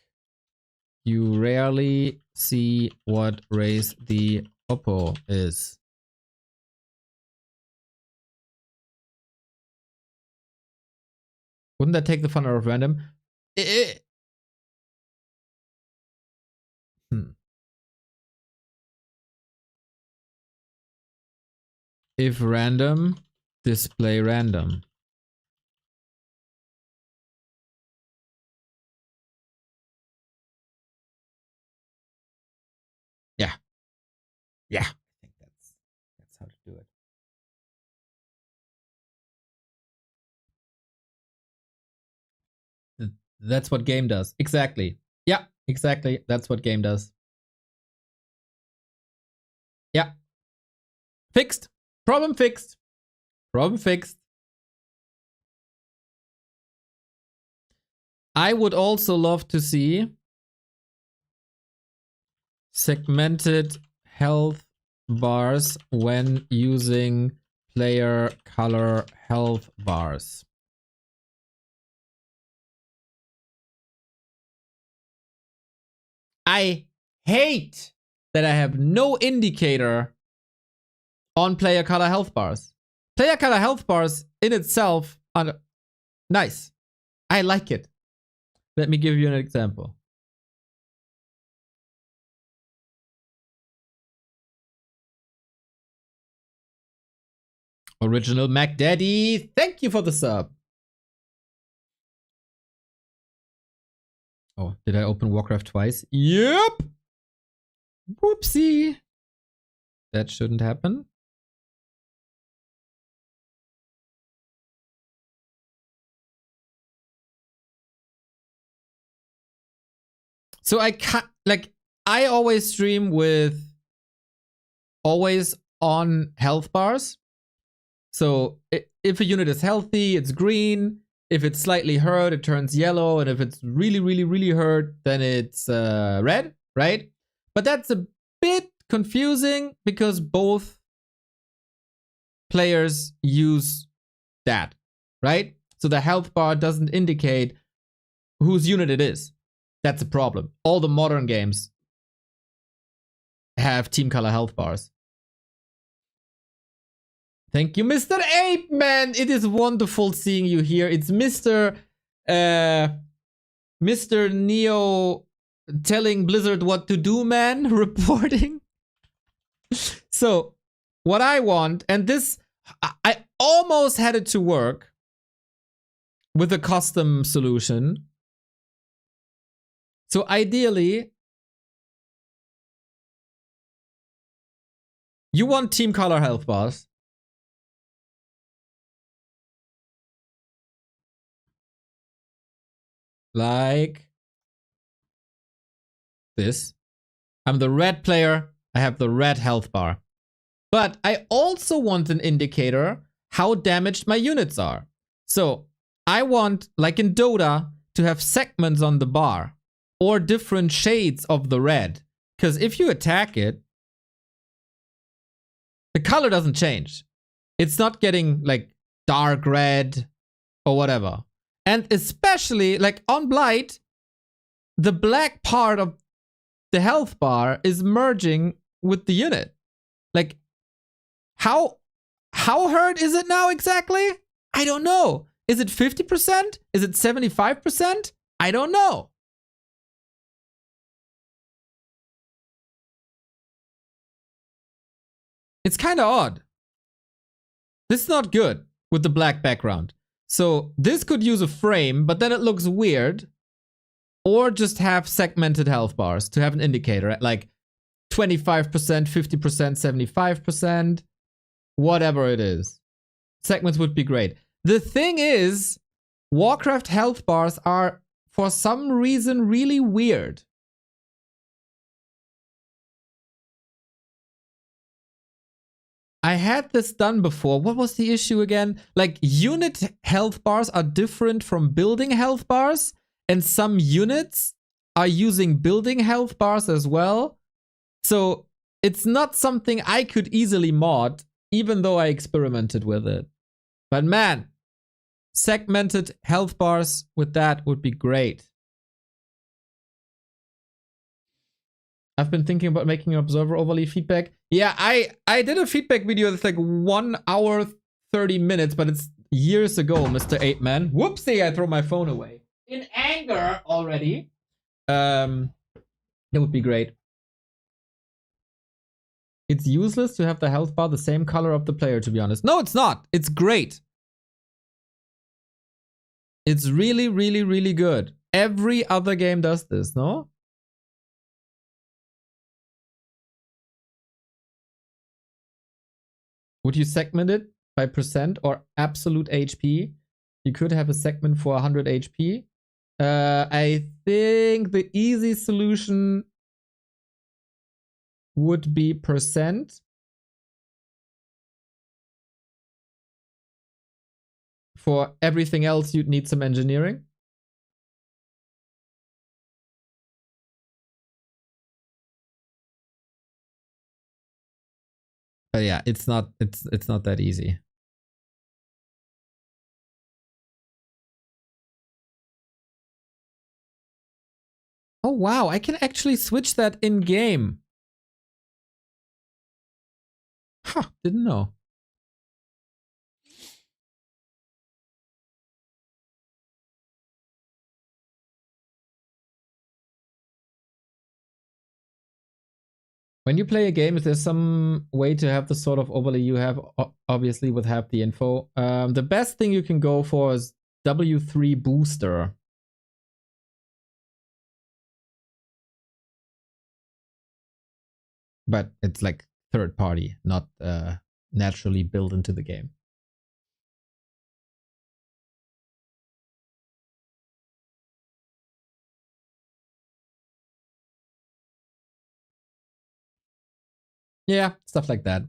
you rarely see what raise the oppo is. Wouldn't that take the fun out of random? If random, display random. Yeah. Yeah. I think that's how to do it. That's what game does. Exactly. Yeah, exactly. That's what game does. Yeah. Fixed. Problem fixed. Problem fixed. I would also love to see segmented health bars when using player color health bars. I hate that I have no indicator on player color health bars. Player color health bars in itself are nice. I like it. Let me give you an example. Original Mac Daddy, thank you for the sub. Oh, did I open Warcraft twice? Yep. Whoopsie. That shouldn't happen. So I can't, like, I always stream with always on health bars. So if a unit is healthy, it's green. If it's slightly hurt, it turns yellow. And if it's really, really, really hurt, then it's red, right? But that's a bit confusing because both players use that, right? So the health bar doesn't indicate whose unit it is. That's a problem. All the modern games have team color health bars. Thank you, Mr. Ape Man. It is wonderful seeing you here. It's Mr. Neo telling Blizzard what to do, man, reporting. So, what I want, and this, I almost had it to work with a custom solution. So, ideally, you want team color health bars. Like this. I'm the red player. I have the red health bar. But I also want an indicator how damaged my units are. So I want, like in Dota, to have segments on the bar or different shades of the red. Because if you attack it, the color doesn't change. It's not getting like dark red or whatever. And especially like on Blight, the black part of the health bar is merging with the unit. Like, how hurt is it now exactly? I don't know. Is it 50%? Is it 75%? I don't know. It's kind of odd. This is not good with the black background. So this could use a frame, but then it looks weird. Or just have segmented health bars to have an indicator at like 25%, 50%, 75%, whatever it is. Segments would be great. The thing is, Warcraft health bars are, for some reason, really weird. I had this done before. What was the issue again? Like, unit health bars are different from building health bars, and some units are using building health bars as well. So it's not something I could easily mod, even though I experimented with it. But man, segmented health bars with that would be great. I've been thinking about making an observer overlay feedback. Yeah, I did a feedback video that's like 1 hour, 30 minutes, but it's years ago, Mr. 8-Man. Whoopsie, I throw my phone away. In anger already. That would be great. It's useless to have the health bar the same color of the player, to be honest. No, it's not. It's great. It's really, really, really good. Every other game does this, no? Would you segment it by percent or absolute HP? You could have a segment for 100 HP. I think the easy solution would be percent. For everything else, you'd need some engineering. But yeah, it's not that easy. Oh wow, I can actually switch that in game. Huh, didn't know. When you play a game, is there some way to have the sort of overlay you have, obviously, with have the info? The best thing you can go for is W3 Booster. But it's like third party, not naturally built into the game. Yeah, stuff like that.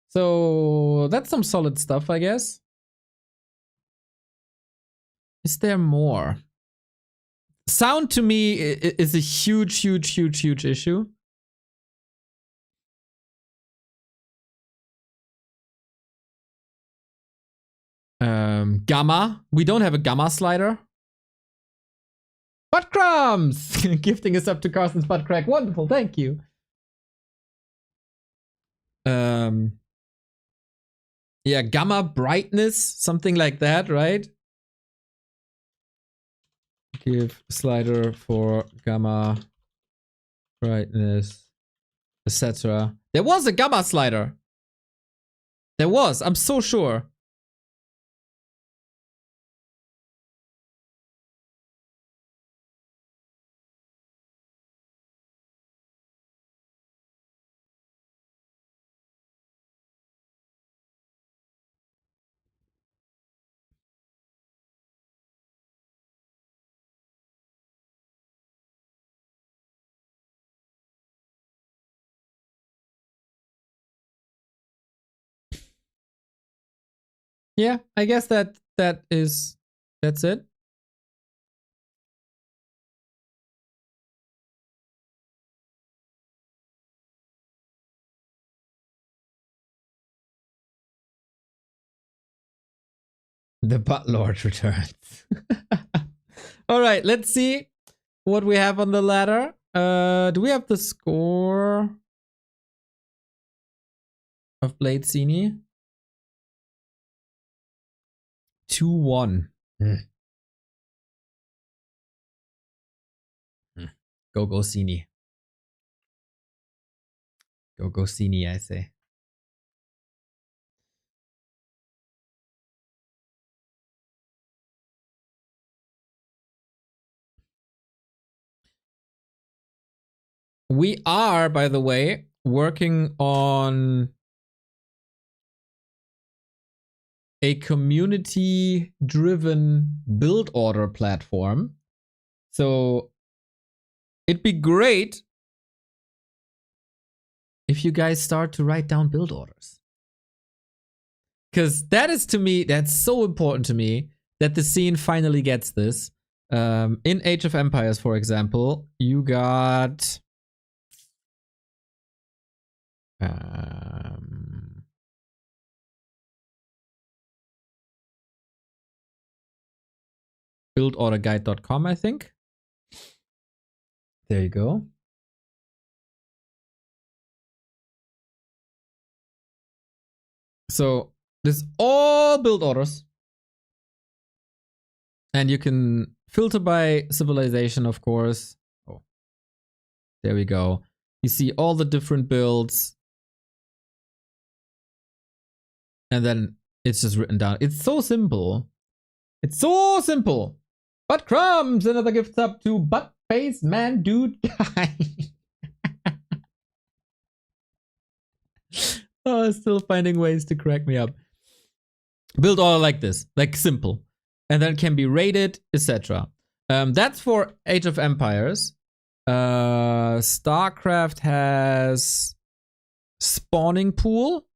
So that's some solid stuff, I guess. Is there more? Sound to me is a huge issue. Gamma. We don't have a gamma slider. Butt crumbs! Gifting us up to Carson's butt crack. Wonderful, thank you. Yeah, gamma brightness, something like that, right? Give slider for gamma brightness, etc. There was a gamma slider. There was, I'm so sure. Yeah, I guess that's it. The butt lord returns. All right, let's see what we have on the ladder. Do we have the score of Blade Sini? 2-1. Go Sini. Go Sini, I say. We are, by the way, working on a community-driven build order platform. So it'd be great if you guys start to write down build orders. Because that is, to me, that's so important to me that the scene finally gets this. In Age of Empires, for example, you got buildorderguide.com, I think. There you go. So this is all build orders. And you can filter by civilization, of course. Oh, there we go. You see all the different builds. And then it's just written down. It's so simple. It's so simple. But crumbs, another gift up to butt face man dude guy. Oh, still finding ways to crack me up. Build order like this, like simple. And then it can be rated, etc. That's for Age of Empires. StarCraft has spawning pool.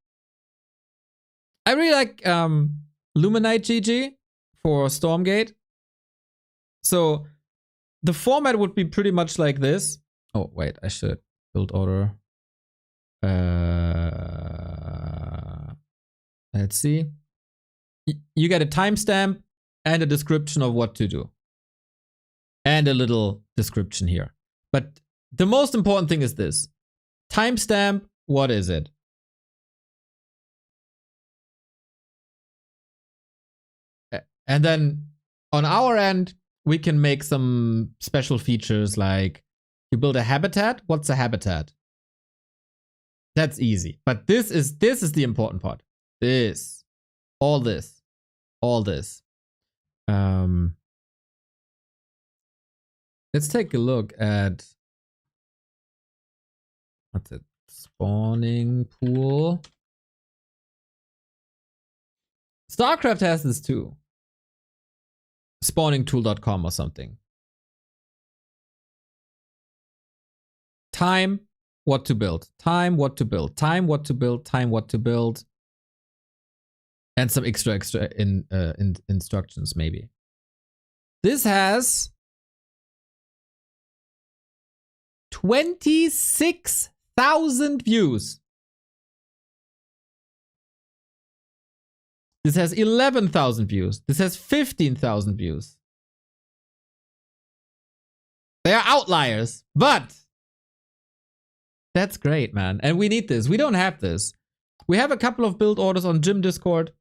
I really like Luminite GG for Stormgate. So the format would be pretty much like this. Oh, wait, I should build order. Let's see. You get a timestamp and a description of what to do. And a little description here. But the most important thing is this. Timestamp, what is it? And then on our end, we can make some special features like you build a habitat. What's a habitat? That's easy. But this is the important part. All this. Let's take a look at what's it? Spawning pool. StarCraft has this too. Spawningtool.com or something. Time, what to build. Time, what to build. Time, what to build. Time, what to build. And some extra instructions, maybe. This has 26,000 views. This has 11,000 views. This has 15,000 views. They are outliers, but that's great, man. And we need this. We don't have this. We have a couple of build orders on Gym Discord.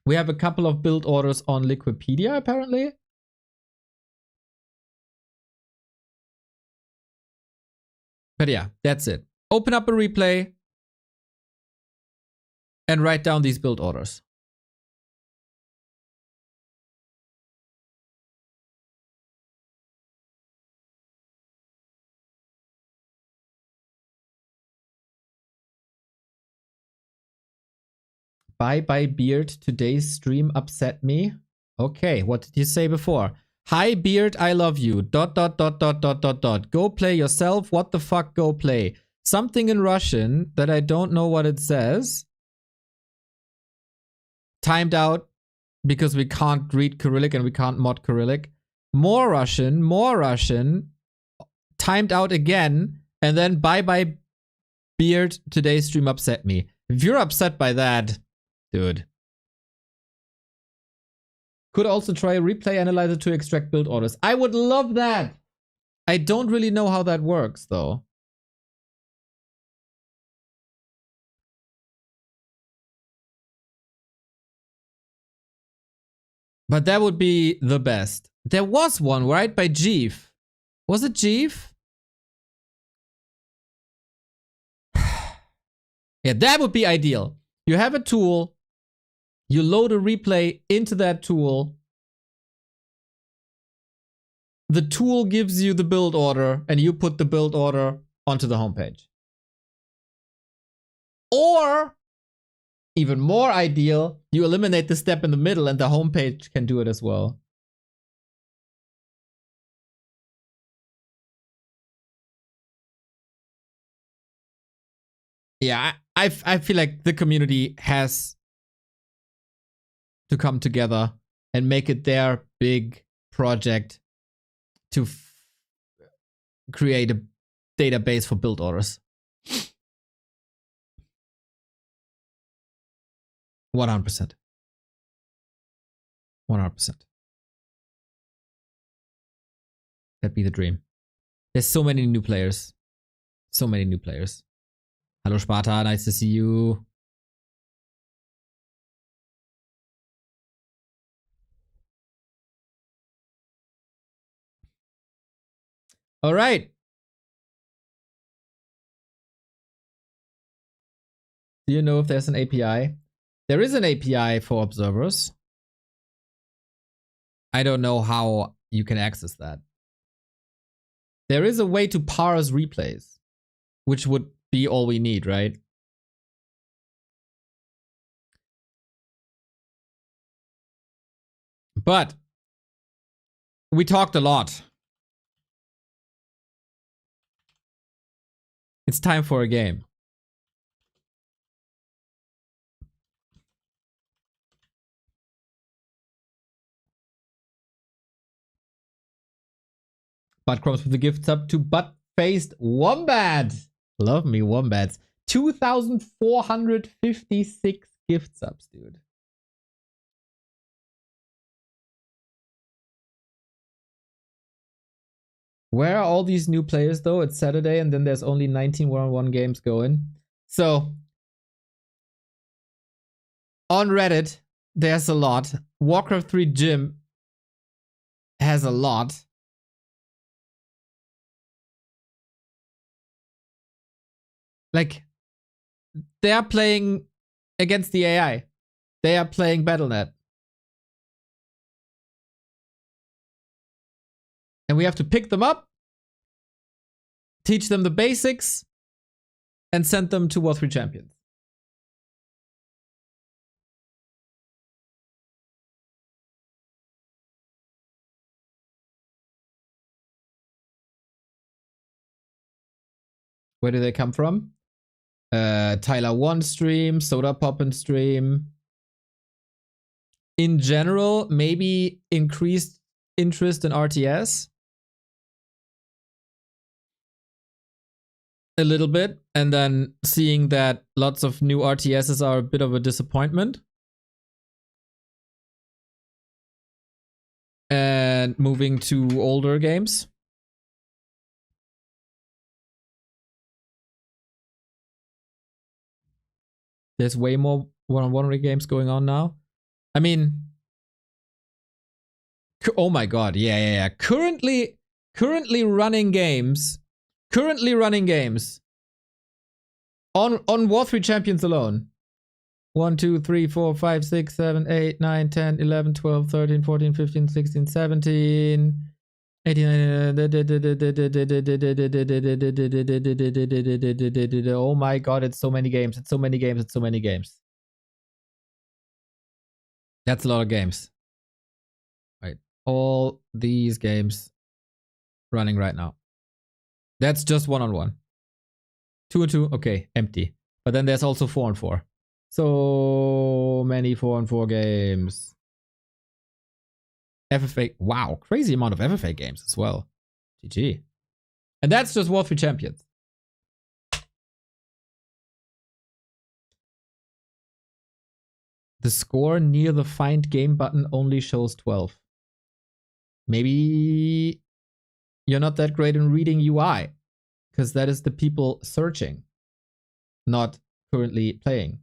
We have a couple of build orders on Liquipedia, apparently. But yeah, that's it. Open up a replay and write down these build orders. Bye Beard, today's stream upset me. Okay, what did you say before? Hi Beard, I love you. ... Go play yourself. What the fuck, go play. Something in Russian that I don't know what it says. Timed out because we can't read Cyrillic and we can't mod Cyrillic. More Russian. Timed out again. And then bye Beard, today's stream upset me. If you're upset by that, dude. Could also try a replay analyzer to extract build orders. I would love that. I don't really know how that works, though. But that would be the best. There was one, right? By Jeef. Was it Jeef? Yeah, that would be ideal. You have a tool. You load a replay into that tool. The tool gives you the build order, and you put the build order onto the homepage. Or, even more ideal, you eliminate the step in the middle and the homepage can do it as well. Yeah, I feel like the community has to come together and make it their big project to create a database for build orders. 100%. 100%. That'd be the dream. There's so many new players. So many new players. Hello Sparta, nice to see you. All right. Do you know if there's an API? There is an API for observers. I don't know how you can access that. There is a way to parse replays, which would be all we need, right? But we talked a lot. It's time for a game. Butt crumbs with the gift sub to butt-faced wombat. Love me wombats. 2,456 gift subs, dude. Where are all these new players though? It's Saturday and then there's only 19 one-on-one games going. So on Reddit, there's a lot. Warcraft 3 Gym has a lot. Like, they are playing against the AI. They are playing Battle.net. And we have to pick them up, teach them the basics, and send them to War 3 Champions. Where do they come from? Tyler 1 stream, Soda Poppin stream. In general, maybe increased interest in RTS. A little bit. And then seeing that lots of new RTSs are a bit of a disappointment. And moving to older games. There's way more one-on-one games going on now. I mean, oh my god, yeah. Currently running games. On War 3 Champions alone. 1, 2, 3, 4, 5, 6, 7, 8, 9, 10, 11, 12, 13, 14, 15, 16, 17, 18, oh my god, it's so many games. It's so many games. That's a lot of games. Right. All these games running right now. That's just one-on-one. 2 and 2, okay, empty. But then there's also 4 and 4. So many 4 and 4 games. FFA, wow, crazy amount of FFA games as well. GG. And that's just War 3 Champions. The score near the find game button only shows 12. Maybe you're not that great in reading UI, because that is the people searching, not currently playing.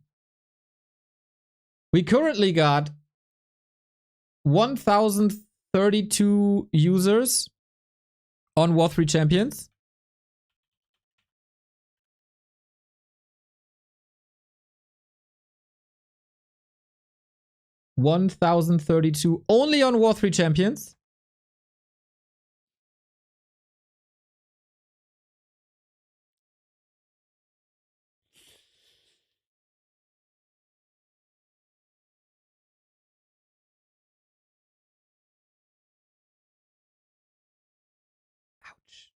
We currently got 1,032 users on War 3 Champions. $1,032 only on War 3 Champions. Ouch.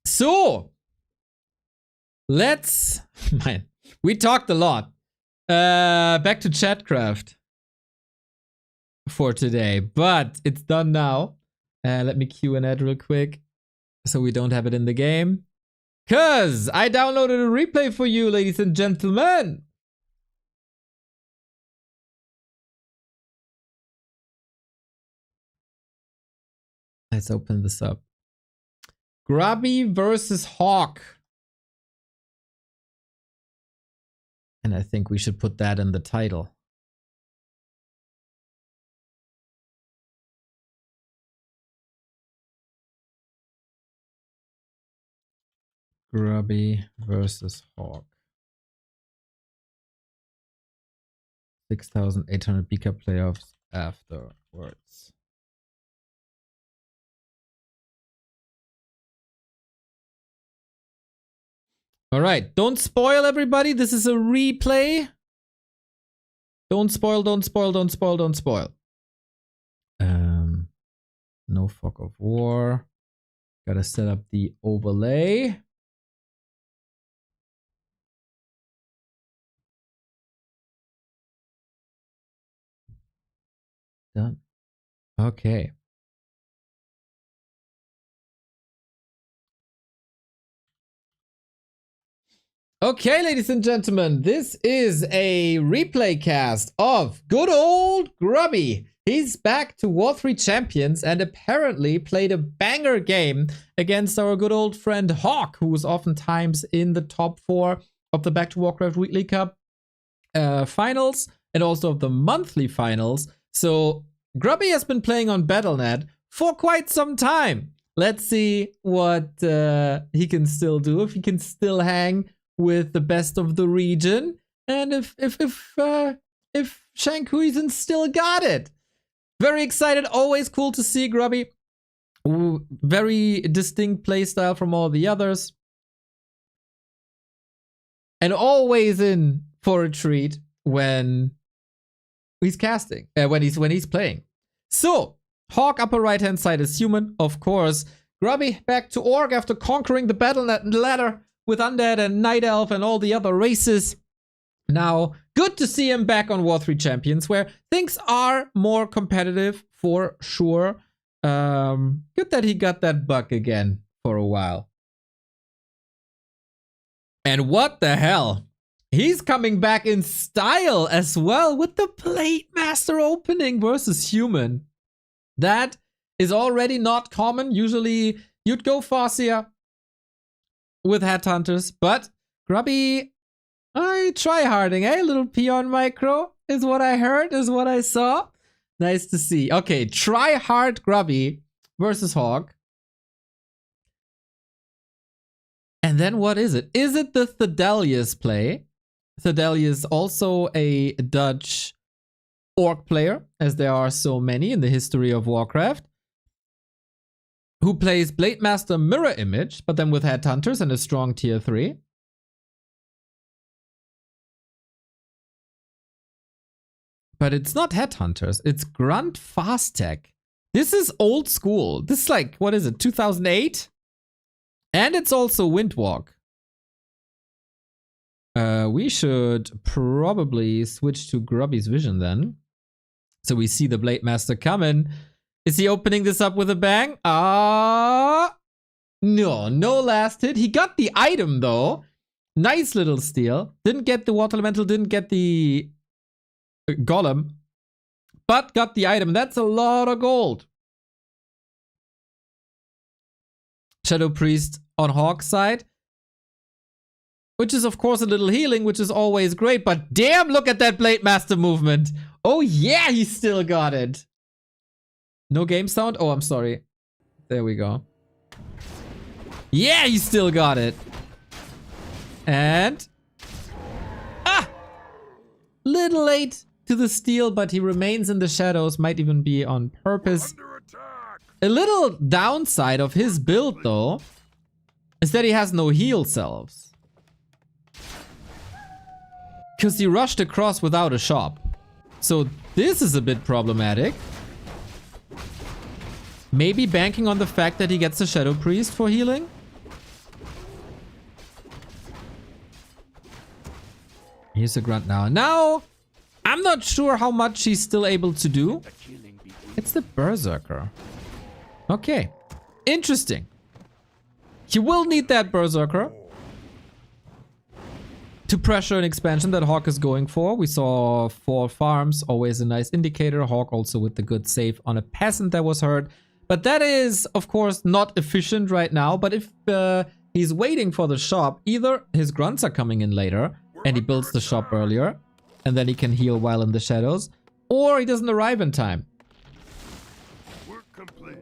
So, let's, man, we talked a lot. Back to Chatcraft for today, but it's done now. Let me cue an ad real quick so we don't have it in the game. Cause I downloaded a replay for you, ladies and gentlemen. Let's open this up. Grubby versus Hawk. And I think we should put that in the title. Grubby versus Hawk. 6,800 BK playoffs afterwards. Alright, don't spoil everybody. This is a replay. Don't spoil, don't spoil, don't spoil, don't spoil. No fog of war. Gotta set up the overlay. Done. Okay. Okay, ladies and gentlemen, this is a replay cast of good old Grubby. He's back to War 3 Champions and apparently played a banger game against our good old friend Hawk, who was oftentimes in the top 4 of the Back to Warcraft Weekly Cup finals and also of the monthly finals. So Grubby has been playing on Battle.net for quite some time. Let's see what he can still do, if he can still hang with the best of the region, and if Shankuizen still got it. Very excited, always cool to see Grubby. Ooh, very distinct playstyle from all the others. And always in for a treat when he's casting, when he's playing. So, Hawk upper right hand side is human, of course. Grubby back to Orc after conquering the Battle.net ladder with Undead and Night Elf and all the other races. Now, good to see him back on War 3 Champions, where things are more competitive for sure. Good that he got that buck again for a while. And what the hell? He's coming back in style as well with the Blade Master opening versus human. That is already not common. Usually you'd go Farseer with Headhunters, but Grubby, I try harding, eh? Little peon micro is what I heard, is what I saw. Nice to see. Okay, try hard Grubby versus Hawk. And then what is it? Is it the Thedelius play? Thedelius also a Dutch Orc player, as there are so many in the history of Warcraft, who plays Blade Master Mirror Image, but then with Headhunters and a strong tier 3. But it's not Headhunters, it's Grunt Fast Tech. This is old school. This is like, what is it, 2008? And it's also Windwalk. We should probably switch to Grubby's vision then. So we see the Blade Master coming. Is he opening this up with a bang? No last hit. He got the item though. Nice little steal. Didn't get the Water Elemental, didn't get the Golem, but got the item. That's a lot of gold. Shadow Priest on Hawk's side, which is of course a little healing, which is always great, but damn, look at that Blade Master movement. Oh yeah, he still got it. No game sound? Oh, I'm sorry. There we go. Yeah, he still got it. And... little late to the steal, but he remains in the shadows. Might even be on purpose. A little downside of his build, though, is that he has no heal selves. Because he rushed across without a shop. So this is a bit problematic. Maybe banking on the fact that he gets a Shadow Priest for healing? Here's a grunt now. Now, I'm not sure how much he's still able to do. It's the Berserker. Okay. Interesting. He will need that Berserker to pressure an expansion that Hawk is going for. We saw 4 farms, always a nice indicator. Hawk also with the good save on a peasant that was hurt. But that is, of course, not efficient right now. But if he's waiting for the shop, either his grunts are coming in later and he builds the shop earlier, and then he can heal while in the shadows, or he doesn't arrive in time. Work complete.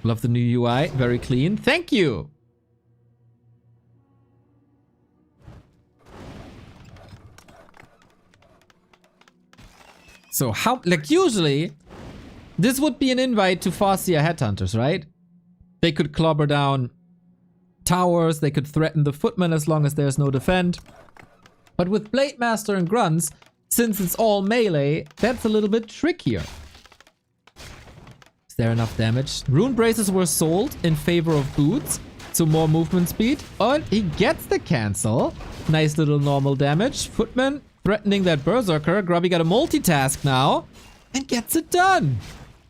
Love the new UI, very clean. Thank you. So how, like usually, this would be an invite to Farseer Headhunters, right? They could clobber down towers, they could threaten the footmen as long as there's no defend. But with Blade Master and Grunts, since it's all melee, that's a little bit trickier. Is there enough damage? Rune Braces were sold in favor of boots, so more movement speed. Oh, he gets the cancel. Nice little normal damage. Footman threatening that Berserker. Grubby got a multitask now and gets it done.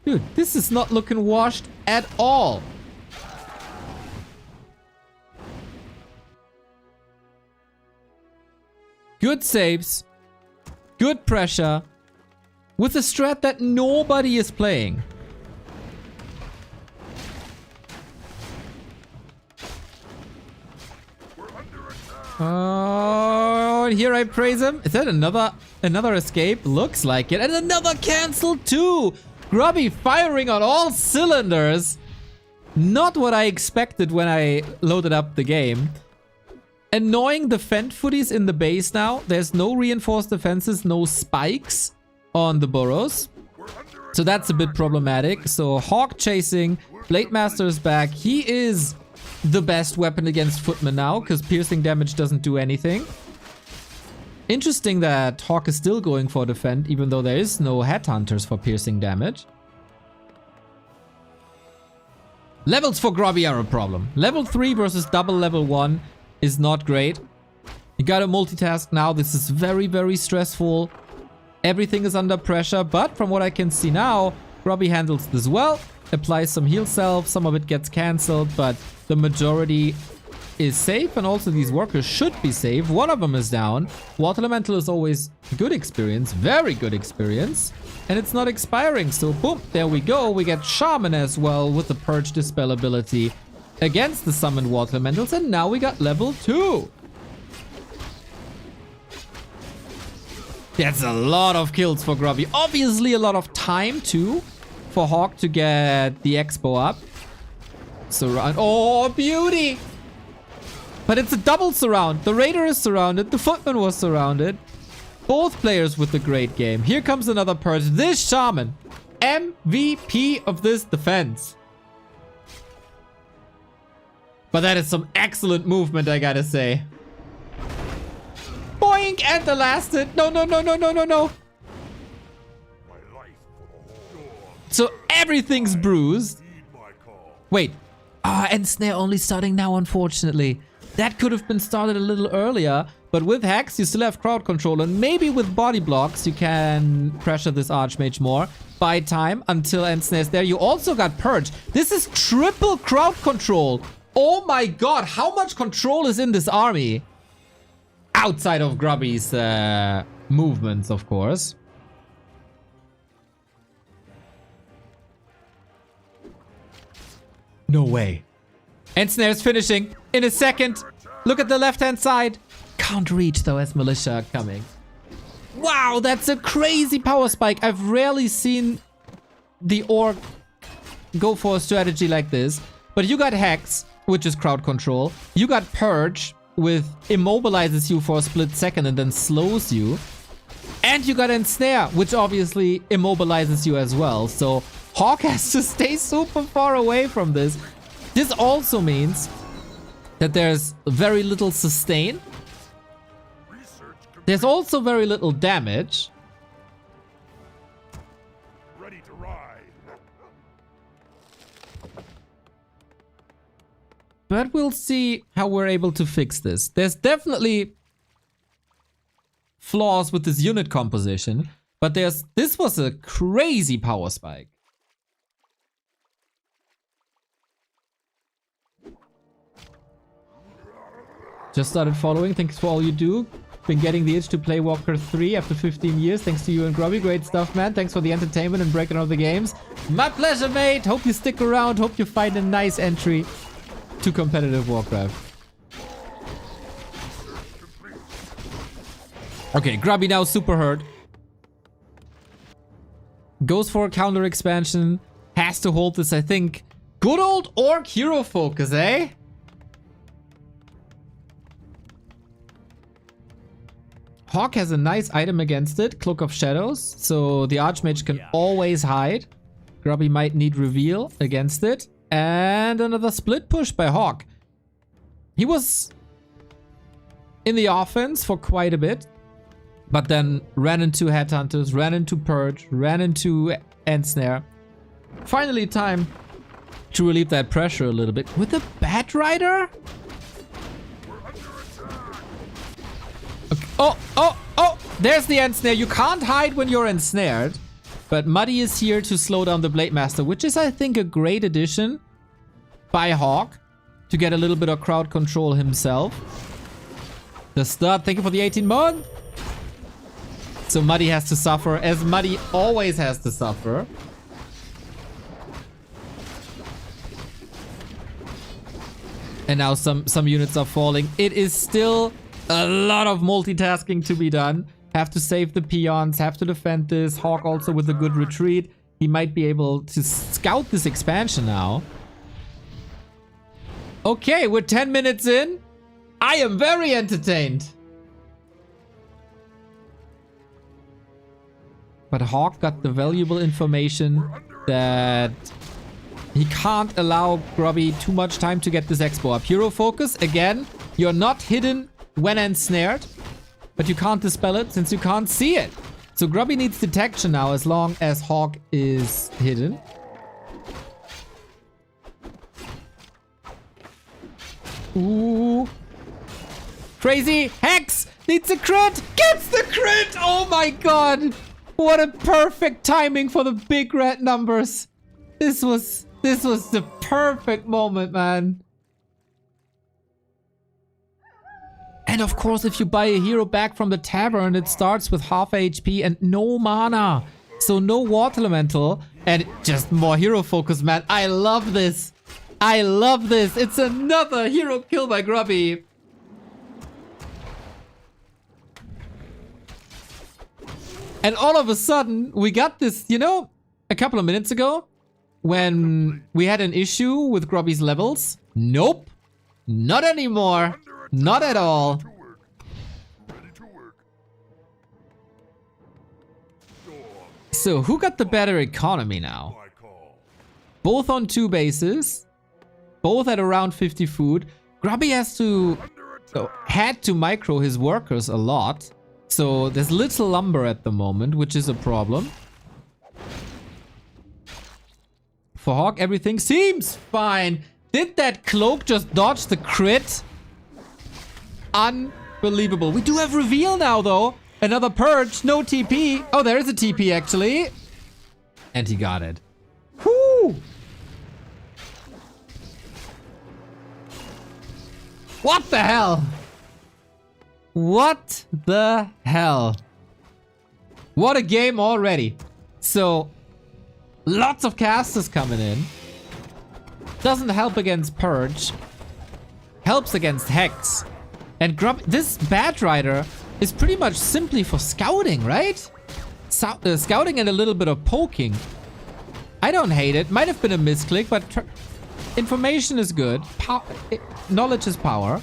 Dude, this is not looking washed at all. Good saves, good pressure, with a strat that nobody is playing. Oh, and here I praise him. Is that another escape? Looks like it. And another cancel too. Grubby firing on all cylinders. Not what I expected when I loaded up the game. Annoying defend footies in the base now. There's no reinforced defenses, no spikes on the burrows. So that's a bit problematic. So Hawk chasing, Blade Master is back. He is the best weapon against footmen now, because piercing damage doesn't do anything. Interesting that Hawk is still going for defend, even though there is no headhunters for piercing damage. Levels for Grubby are a problem. Level 3 versus double level 1 is not great. You gotta multitask now. This is very, very stressful. Everything is under pressure, but from what I can see now, Grubby handles this well. Applies some heal self, some of it gets cancelled, but the majority is safe, and also these workers should be safe. One of them is down. Water Elemental is always good experience, very good experience, and it's not expiring, so boom, there we go. We get Shaman as well with the Purge Dispel ability against the summoned Water Elementals, and now we got level 2. That's a lot of kills for Grubby. Obviously a lot of time too for Hawk to get the Expo up. Surround. Oh, beauty! But it's a double surround. The Raider is surrounded. The Footman was surrounded. Both players with a great game. Here comes another Purge. This Shaman. MVP of this defense. But that is some excellent movement, I gotta say. Boink! And the last hit. No, no, no, no, no, no, no. So everything's bruised. Wait. And Snare only starting now, unfortunately. That could have been started a little earlier. But with Hex, you still have crowd control. And maybe with body blocks, you can pressure this Archmage more. Buy time until End Snare's there. You also got Purge. This is triple crowd control. Oh my god, how much control is in this army? Outside of Grubby's movements, of course. No way. And Snare's finishing in a second. Look at the left-hand side. Can't reach though as Militia are coming. Wow, that's a crazy power spike. I've rarely seen the Orc go for a strategy like this. But you got Hex, which is crowd control. You got Purge, with immobilizes you for a split second and then slows you. And you got Ensnare, which obviously immobilizes you as well. So Hawk has to stay super far away from this. This also means that there's very little sustain. There's also very little damage. Ready to ride. But we'll see how we're able to fix this. There's definitely flaws with this unit composition, but this was a crazy power spike. Just started following. Thanks for all you do. Been getting the itch to play Warcraft 3 after 15 years. Thanks to you and Grubby. Great stuff, man. Thanks for the entertainment and breaking all the games. My pleasure, mate. Hope you stick around. Hope you find a nice entry to competitive Warcraft. Okay, Grubby now super hurt. Goes for a counter expansion. Has to hold this, I think. Good old Orc hero focus, eh? Hawk has a nice item against it, Cloak of Shadows, so the Archmage can always hide. Grubby might need reveal against it. And another split push by Hawk. He was in the offense for quite a bit, but then ran into Headhunters, ran into Purge, ran into Ensnare. Finally time to relieve that pressure a little bit with a Bat Rider. Okay. Oh, there's the Ensnare. You can't hide when you're ensnared. But Muddy is here to slow down the Blade Master, which is, I think, a great addition by Hawk to get a little bit of crowd control himself. The stud, thank you for the 18 month. So Muddy has to suffer, as Muddy always has to suffer. And now some units are falling. It is still a lot of multitasking to be done. Have to save the peons, have to defend this. Hawk also with a good retreat. He might be able to scout this expansion now. Okay, we're 10 minutes in. I am very entertained. But Hawk got the valuable information that he can't allow Grubby too much time to get this expo up. Hero focus, again, you're not hidden when ensnared. But you can't dispel it since you can't see it. So Grubby needs detection now as long as Hawk is hidden. Ooh. Crazy. Hex needs a crit. Gets the crit. Oh my god. What a perfect timing for the big red numbers. This was the perfect moment, man. And of course, if you buy a hero back from the tavern, it starts with half HP and no mana. So no water elemental and just more hero focus, man. I love this. I love this. It's another hero kill by Grubby. And all of a sudden, we got this, you know, a couple of minutes ago when we had an issue with Grubby's levels. Nope. Not anymore. Not at all. So, who got the better economy now? Both on 2 bases. Both at around 50 food. Grubby had to micro his workers a lot. So, there's little lumber at the moment, which is a problem. For Hawk, everything seems fine. Did that cloak just dodge the crit? Unbelievable. We do have reveal now, though. Another purge. No TP. Oh, there is a TP, actually. And he got it. Whoo! What the hell? What the hell? What a game already. So, lots of casters coming in. Doesn't help against Purge. Helps against Hex. And this Bat Rider is pretty much simply for scouting, right? Scouting and a little bit of poking. I don't hate it. Might have been a misclick, but information is good. Knowledge is power.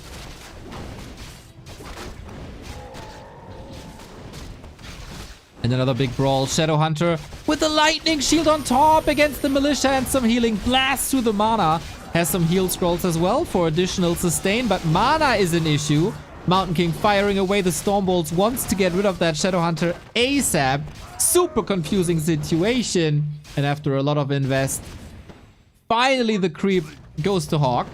And another big brawl. Shadowhunter with the lightning shield on top against the militia and some healing. Blast through the mana. Has some heal scrolls as well for additional sustain, but mana is an issue. Mountain King firing away the Stormbolts, wants to get rid of that Shadowhunter ASAP. Super confusing situation. And after a lot of invest, finally the creep goes to Hawk.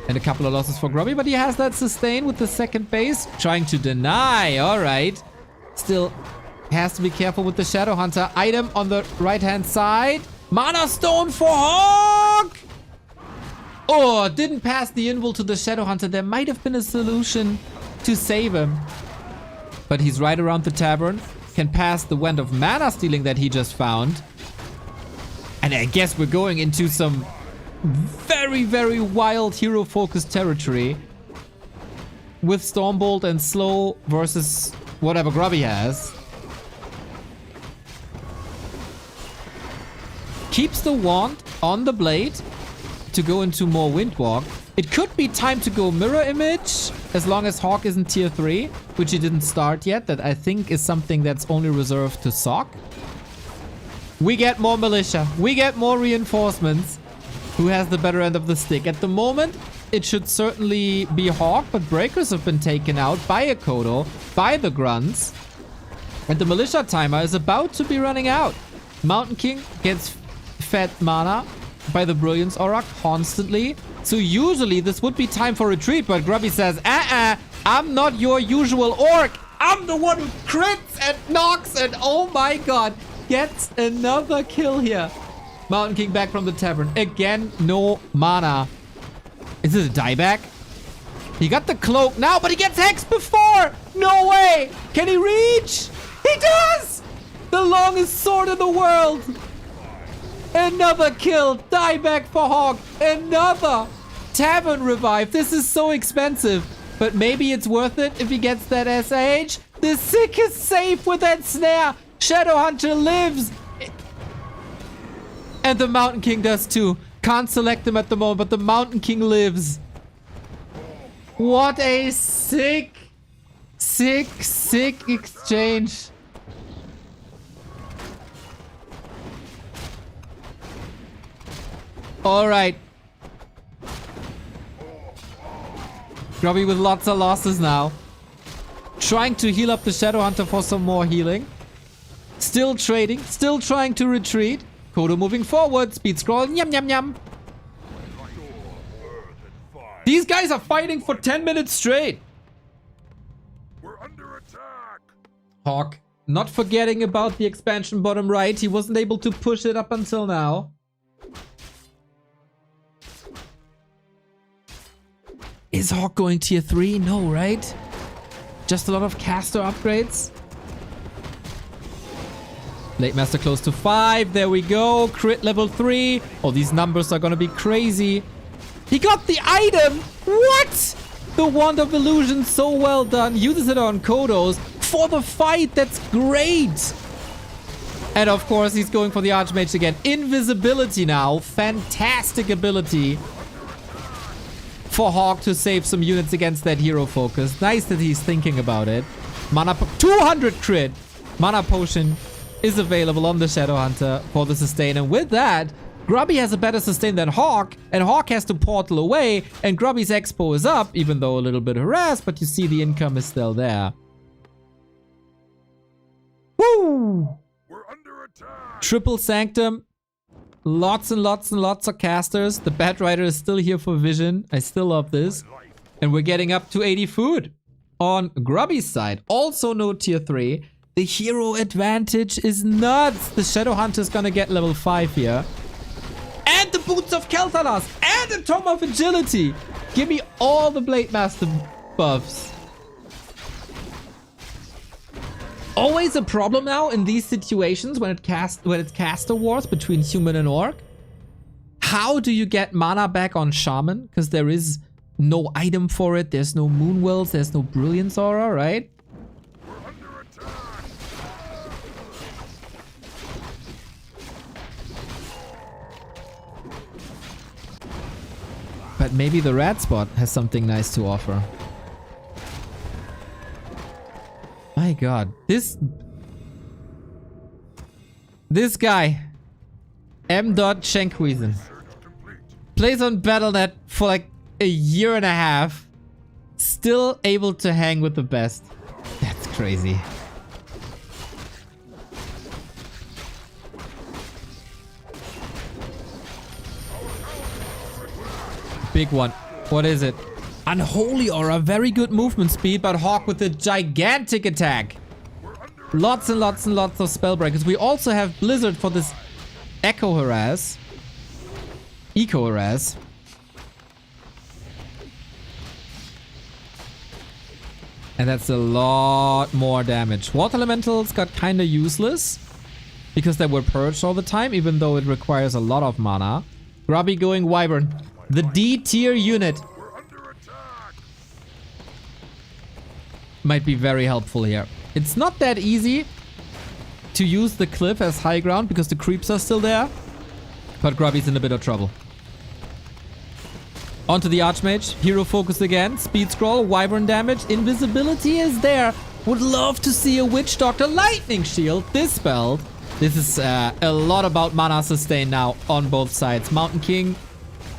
And a couple of losses for Grubby, but he has that sustain with the second base. Trying to deny, alright. Still has to be careful with the Shadowhunter. Item on the right-hand side. Mana Stone for Hawk! Oh, didn't pass the invul to the Shadowhunter. There might have been a solution to save him. But he's right around the tavern. Can pass the Wand of Mana Stealing that he just found. And I guess we're going into some very, very wild hero-focused territory. With Stormbolt and Slow versus whatever Grubby has. Keeps the wand on the blade to go into more Windwalk. It could be time to go Mirror Image as long as Hawk isn't tier 3, which he didn't start yet. That I think is something that's only reserved to Sock. We get more militia. We get more reinforcements. Who has the better end of the stick? At the moment, it should certainly be Hawk, but breakers have been taken out by a Kodo, by the grunts. And the militia timer is about to be running out. Mountain King gets fed mana by the Brilliance Aura constantly. So usually this would be time for retreat, but Grubby says, I'm not your usual orc. I'm the one who crits and knocks and oh my god, gets another kill here. Mountain King back from the tavern. Again, no mana. Is it a dieback? He got the cloak now, but he gets hexed before. No way. Can he reach? He does. The longest sword in the world. Another kill. Dieback for Hawk. Another tavern revive. This is so expensive, but maybe it's worth it if he gets that SH. The sick is safe with that snare. Shadowhunter lives. And the Mountain King does too. Can't select him at the moment, but the Mountain King lives. What a sick exchange. All right. Grubby with lots of losses now. Trying to heal up the Shadowhunter for some more healing. Still trading. Still trying to retreat. Kodo moving forward. Speed scroll. Yum, yum, yum. These guys are fighting for 10 minutes straight. We're under attack. Hawk, not forgetting about the expansion bottom right. He wasn't able to push it up until now. Is Hawk going tier 3? No, right? Just a lot of caster upgrades. Late Master close to 5. There we go. Crit level 3. Oh, these numbers are gonna be crazy. He got the item! What? The Wand of Illusion, so well done. Uses it on Kodos for the fight. That's great. And of course, he's going for the Archmage again. Invisibility now. Fantastic ability for Hawk to save some units against that hero focus. Nice that he's thinking about it. Mana 200 crit. Mana Potion is available on the Shadowhunter for the sustain. And with that, Grubby has a better sustain than Hawk, and Hawk has to portal away, and Grubby's expo is up, even though a little bit harassed, but you see the income is still there. Woo! We're under attack. Triple Sanctum. Lots and lots and lots of casters. The Bat Rider is still here for vision. I still love this. And we're getting up to 80 food on Grubby's side. Also no tier 3. The hero advantage is nuts. The Shadowhunter is gonna get level 5 here. And the Boots of Kel'Thuzad. And the Tome of Agility. Give me all the Blade Master buffs. Always a problem now in these situations when it's caster wars between human and orc. How do you get mana back on Shaman? Because there is no item for it. There's no Moonwells. There's no Brilliance Aura, right? We're under attack. But maybe the rat spot has something nice to offer. My god. This guy, M. Schenkhuizen, plays on Battle.net for like a year and a half. Still able to hang with the best. That's crazy. Big one. What is it? Unholy Aura. Very good movement speed, but Hawk with a gigantic attack. Lots and lots and lots of spell breakers. We also have Blizzard for this Echo Harass. Eco Harass. And that's a lot more damage. Water Elementals got kinda useless because they were purged all the time, even though it requires a lot of mana. Grubby going Wyvern. The D tier unit might be very helpful here. It's not that easy to use the cliff as high ground because the creeps are still there. But Grubby's in a bit of trouble. Onto the Archmage. Hero focus again. Speed scroll. Wyvern damage. Invisibility is there. Would love to see a Witch Doctor Lightning Shield dispelled. This is a lot about mana sustain now on both sides. Mountain King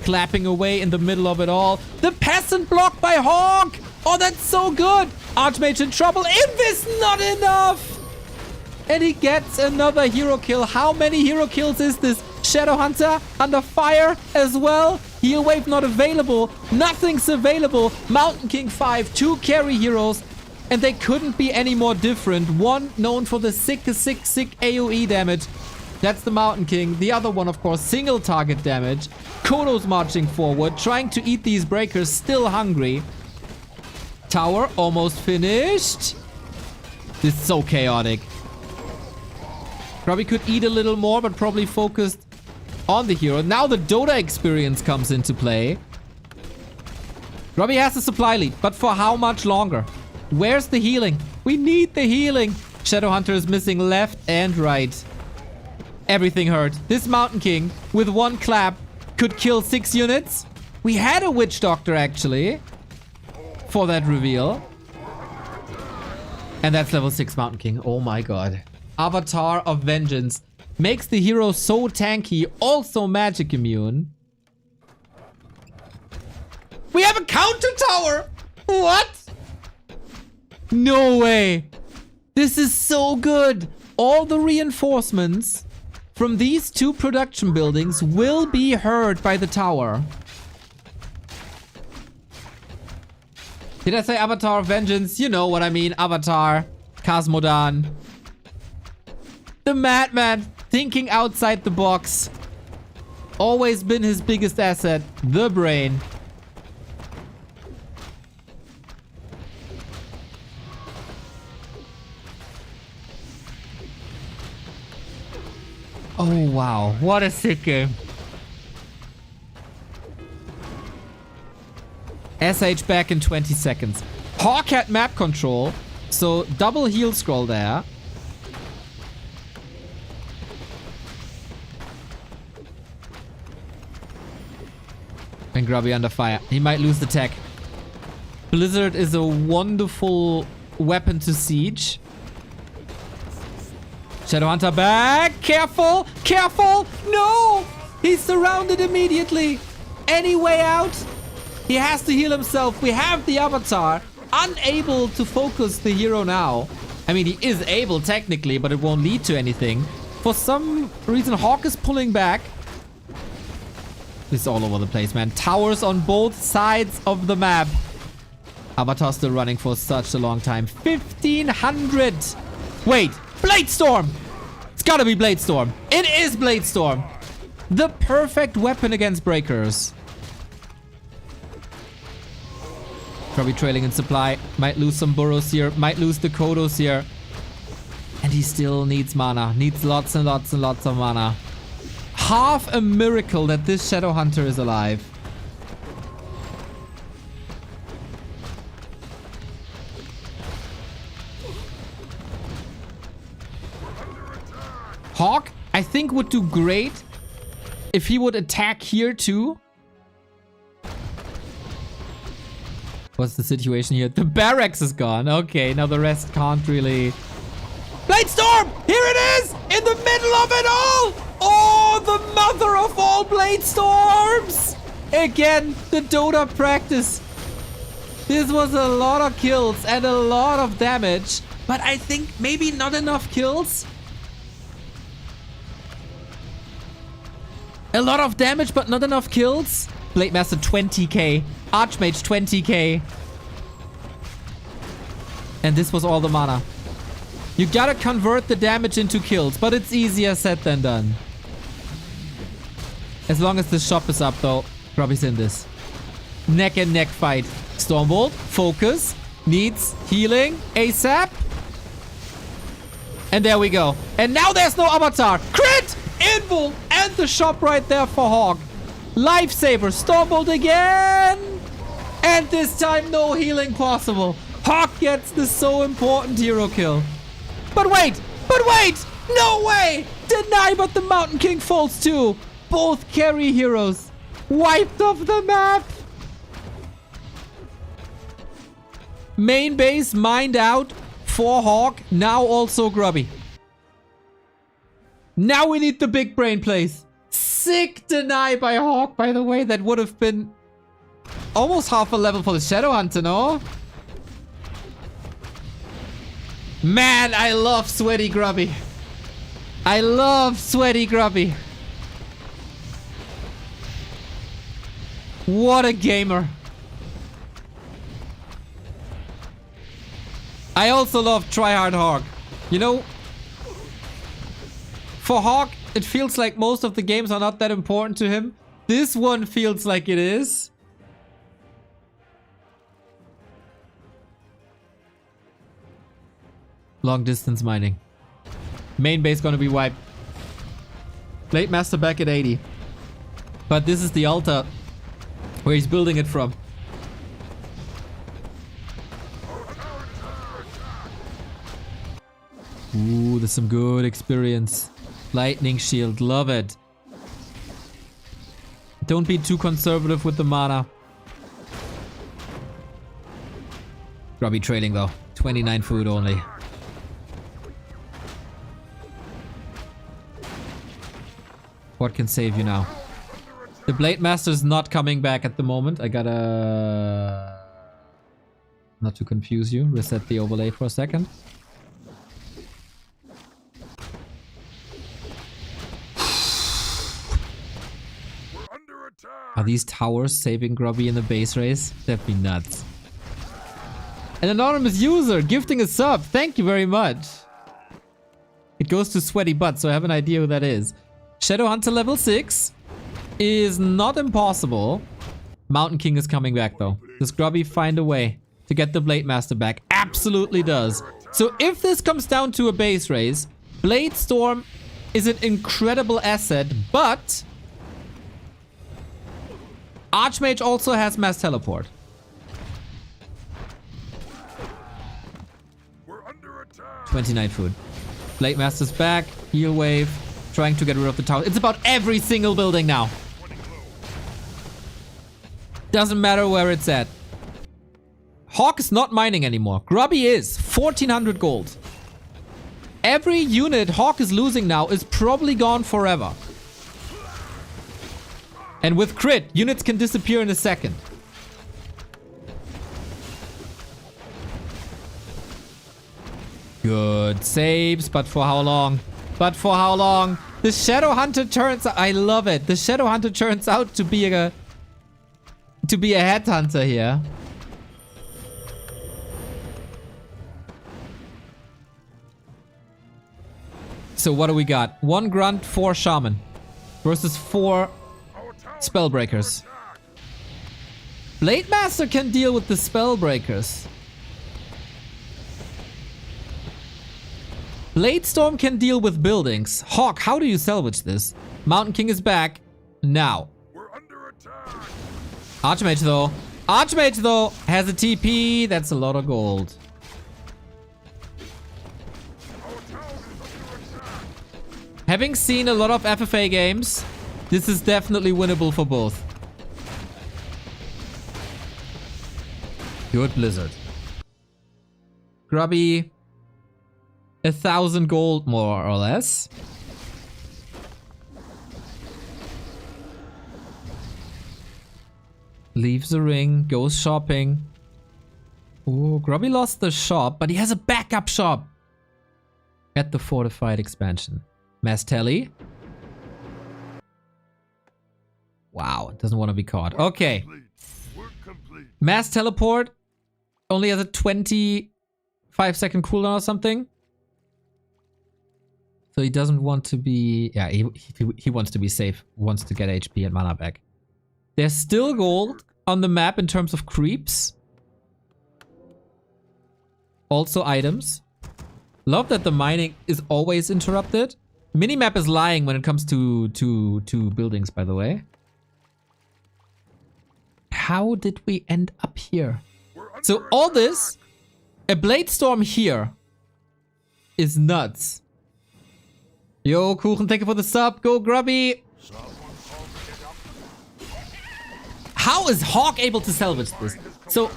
clapping away in the middle of it all. The peasant blocked by Hawk. Oh, that's so good. Archmage in trouble. Invis not enough. And he gets another hero kill. How many hero kills is this? Shadowhunter under fire as well. Heal wave not available. Nothing's available. Mountain King 5, 2 carry heroes. And they couldn't be any more different. One known for the sick AoE damage. That's the Mountain King. The other one, of course, single target damage. Kodo's marching forward, trying to eat these breakers, still hungry. Tower almost finished. This is so chaotic. Probably could eat a little more, but probably focused on the hero. Now the Dota experience comes into play. Grubby has a supply lead, but for how much longer? Where's the healing? We need the healing. Shadowhunter is missing left and right. Everything hurt. This Mountain King, with one clap, could kill 6 units. We had a Witch Doctor, actually, for that reveal. And that's level 6 Mountain King. Oh my god. Avatar of Vengeance. Makes the hero so tanky, also magic immune. We have a counter tower! What? No way. This is so good. All the reinforcements from these 2 production buildings will be heard by the tower. Did I say Avatar of Vengeance? You know what I mean. Avatar. Cosmodan. The madman. Thinking outside the box. Always been his biggest asset. The brain. Oh, wow. What a sick game. SH back in 20 seconds. Hawk had map control, so double heal scroll there. And Grubby under fire. He might lose the tech. Blizzard is a wonderful weapon to siege. Shadowhunter back. Careful. Careful. No. He's surrounded immediately. Any way out? He has to heal himself. We have the Avatar. Unable to focus the hero now. I mean, he is able technically, but it won't lead to anything. For some reason, Hawk is pulling back. This is all over the place, man. Towers on both sides of the map. Avatar still running for such a long time. 1500. Wait. Bladestorm! It's gotta be Bladestorm. It is Bladestorm. The perfect weapon against breakers. Probably trailing in supply. Might lose some burrows here. Might lose the Kodos here. And he still needs mana. Needs lots and lots and lots of mana. Half a miracle that this Shadowhunter is alive. Hawk, I think, would do great if he would attack here too. What's the situation here? The barracks is gone. Okay, now the rest can't really... Bladestorm! Here it is! In the middle of it all! Oh, the mother of all Bladestorms! Again, the Dota practice. This was a lot of kills and a lot of damage. But I think maybe not enough kills. A lot of damage, but not enough kills. Blade Master 20k. Archmage 20k. And this was all the mana. You gotta convert the damage into kills, but it's easier said than done. As long as the shop is up, though, Grubby's in this. Neck and neck fight. Stormbolt, focus, needs healing ASAP. And there we go. And now there's no Avatar. Crit! Invul! And the shop right there for Hawk. Lifesaver. Stormbolt again! And this time no healing possible. Hawk gets the so important hero kill. But wait! But wait! No way! Deny, but the Mountain King falls too. Both carry heroes. Wiped off the map. Main base mined out for Hawk. Now also Grubby. Now we need the big brain plays. Sick deny by Hawk, by the way. That would have been almost half a level for the Shadow Hunter, no? Man, I love Sweaty Grubby. I love Sweaty Grubby. What a gamer. I also love Tryhard Hawk. You know, for Hawk, it feels like most of the games are not that important to him. This one feels like it is. Long distance mining. Main base gonna be wiped. Blade Master back at 80. But this is the altar where he's building it from. Ooh, there's some good experience. Lightning shield, love it. Don't be too conservative with the mana. Grubby trailing though. 29 food only. What can save you now? The Blade Master's not coming back at the moment. I gotta... Not to confuse you. Reset the overlay for a second. Are these towers saving Grubby in the base race? That'd be nuts. An anonymous user gifting a sub. Thank you very much. It goes to Sweaty Butt, so I have an idea who that is. Shadow Hunter level 6 is not impossible. Mountain King is coming back though. Does Grubby find a way to get the Blade Master back? Absolutely does. So if this comes down to a base race, Blade Storm is an incredible asset, but Archmage also has Mass Teleport. We're under attack. 29 food. Blade Master's back. Heal wave. Trying to get rid of the tower. It's about every single building now. Doesn't matter where it's at. Hawk is not mining anymore. Grubby is. 1400 gold. Every unit Hawk is losing now is probably gone forever. And with crit, units can disappear in a second. Good saves, but for how long? But for how long? The Shadow Hunter turns... I love it. The Shadow Hunter turns out to be a headhunter here. So what do we got? 1 Grunt, 4 Shaman. Versus 4 Spellbreakers. Blade Master can deal with the Spellbreakers. Blade Storm can deal with buildings. Hawk, how do you salvage this? Mountain King is back. Now. We're under attack. Archmage though. Archmage though has a TP. That's a lot of gold. Having seen a lot of FFA games, this is definitely winnable for both. Good Blizzard. Grubby. 1,000 gold more or less. Leaves the ring, goes shopping. Oh, Grubby lost the shop, but he has a backup shop at the fortified expansion. Mass Telly. Wow, doesn't want to be caught. Okay. Mass Teleport only has a 25-second cooldown or something. So he doesn't want to be... Yeah, he wants to be safe. Wants to get HP and mana back. There's still gold on the map in terms of creeps. Also items. Love that the mining is always interrupted. Minimap is lying when it comes to buildings, by the way. How did we end up here? So all this, a Blade Storm here, is nuts. Yo, Kuchen, thank you for the sub. Go, Grubby. How is Hawk able to salvage this? So,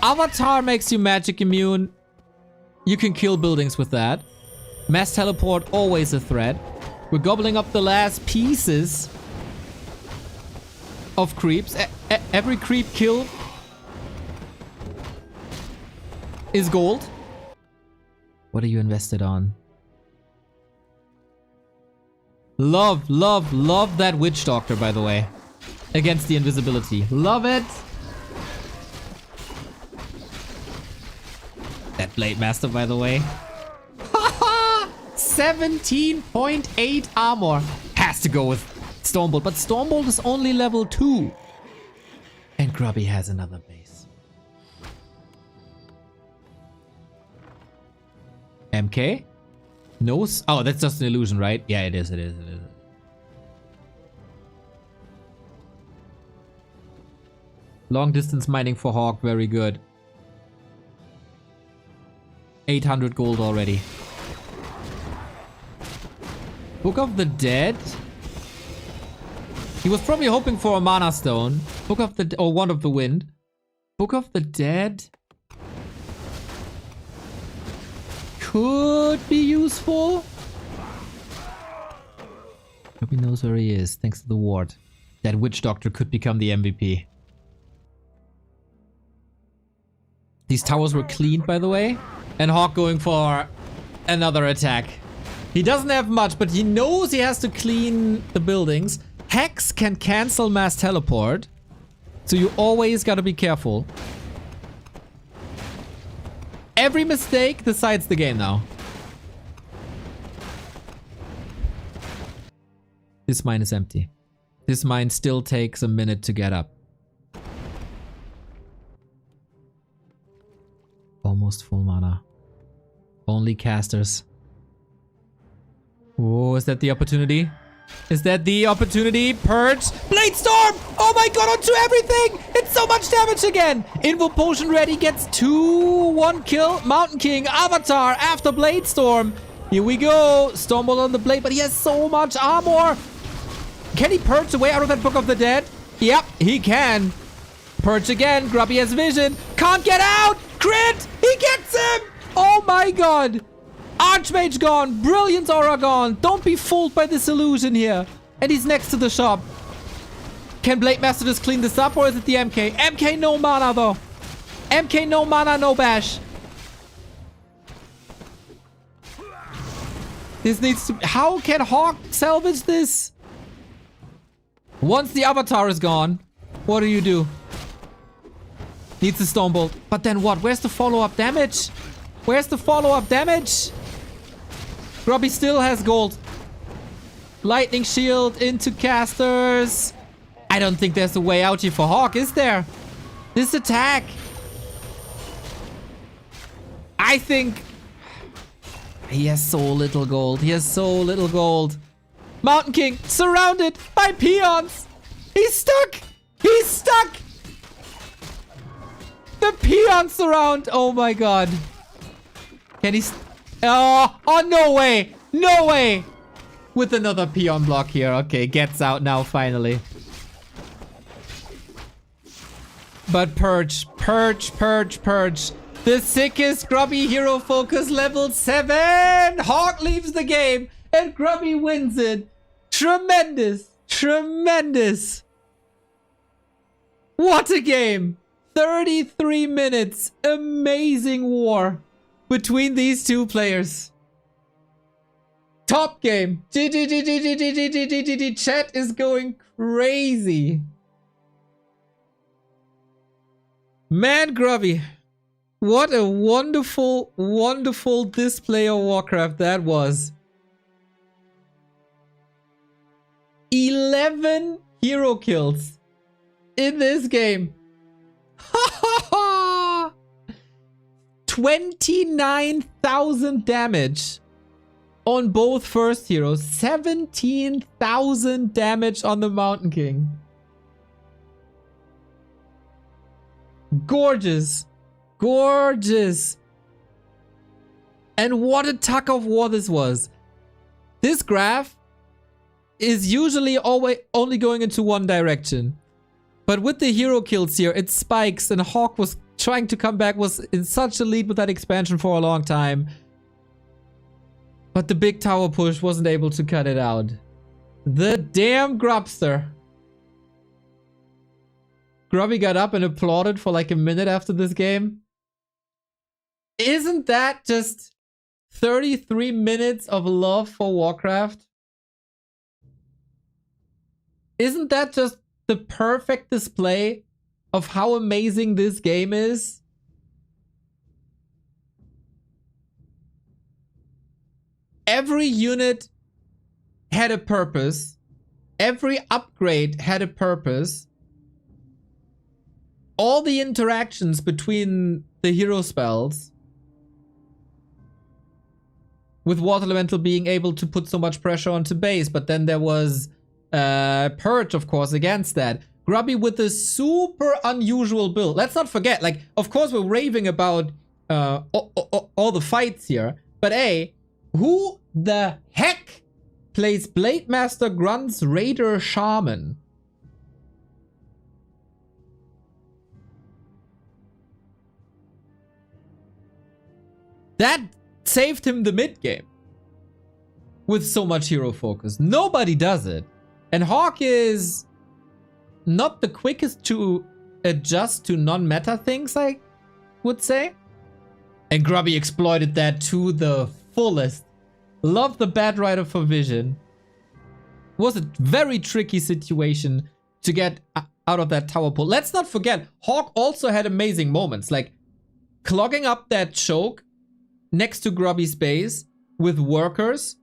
Avatar makes you magic immune. You can kill buildings with that. Mass Teleport, always a threat. We're gobbling up the last pieces of creeps. Every creep kill is gold. What are you invested on? Love, love, love that witch doctor, by the way. Against the invisibility. Love it! That blade master, by the way. 17.8 armor. Has to go with Stormbolt, but Stormbolt is only level 2. And Grubby has another base. MK? No? Oh, that's just an illusion, right? Yeah, it is, it is, it is. Long distance mining for Hawk, very good. 800 gold already. Book of the Dead? He was probably hoping for a mana stone. Book of the... or Wand of the Wind. Book of the Dead? Could be useful. Nobody knows where he is, thanks to the ward. That witch doctor could become the MVP. These towers were cleaned, by the way. And Hawk going for another attack. He doesn't have much, but he knows he has to clean the buildings. Hex can cancel mass teleport. So you always gotta be careful. Every mistake decides the game now. This mine is empty. This mine still takes a minute to get up. Almost full mana. Only casters. Oh, is that the opportunity? Is that the opportunity? Purge. Blade Storm! Oh my god, onto everything! It's so much damage again! Invo Potion ready, gets 2-1 kill. Mountain King, Avatar after Blade Storm. Here we go. Stormbolt on the blade, but he has so much armor. Can he purge away out of that Book of the Dead? Yep, he can. Purge again. Grubby has vision. Can't get out! Crit! He gets him! Oh my god! Archmage gone! Brilliance aura gone! Don't be fooled by this illusion here. And he's next to the shop. Can Blade Master just clean this up, or is it the MK? MK no mana though. MK no mana, no bash. This needs to... How can Hawk salvage this? Once the Avatar is gone, what do you do? Needs the Stormbolt. But then what? Where's the follow-up damage? Where's the follow-up damage? Grubby still has gold. Lightning shield into casters. I don't think there's a way out here for Hawk, is there? This attack. I think... He has so little gold. He has so little gold. Mountain King surrounded by peons. He's stuck. He's stuck. The peons surround. Oh my god. Can he... Oh, no way. No way. With another peon block here. Okay, gets out now finally. But Purge. Purge, Purge, Purge. The sickest Grubby hero focus, level 7. Hawk leaves the game and Grubby wins it. Tremendous. Tremendous. What a game. 33 minutes. Amazing war between these two players. Top game. Chat is going crazy. Man, Grubby. What a wonderful, wonderful display of Warcraft that was. 11 hero kills in this game. 29,000 damage on both first heroes. 17,000 damage on the Mountain King. Gorgeous. Gorgeous. And what a tug of war this was. This graph is usually always only going into one direction. But with the hero kills here, it spikes, and Hawk was trying to come back, was in such a lead with that expansion for a long time. But the big tower push wasn't able to cut it out. The damn Grubster. Grubby got up and applauded for like a minute after this game. Isn't that just 33 minutes of love for Warcraft? Isn't that just the perfect display of how amazing this game is? Every unit had a purpose. Every upgrade had a purpose. All the interactions between the hero spells, with Water Elemental being able to put so much pressure onto base, but then there was Purge, of course, against that. Grubby with a super unusual build. Let's not forget, like, of course we're raving about all the fights here, but who the heck plays Blade Master Grunt's Raider Shaman? That saved him the mid game with so much hero focus. Nobody does it. And Hawk is not the quickest to adjust to non-meta things, I would say. And Grubby exploited that to the fullest. Love the Bad Rider for Vision. Was a very tricky situation to get out of that tower pull. Let's not forget, Hawk also had amazing moments, like clogging up that choke next to Grubby's base with workers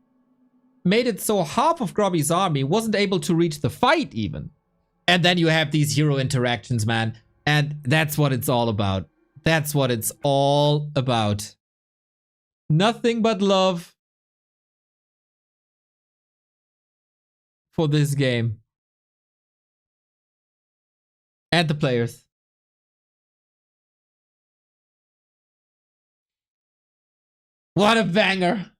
made it so half of Grubby's army wasn't able to reach the fight even. And then you have these hero interactions, man. And that's what it's all about. That's what it's all about. Nothing but love for this game. And the players. What a banger.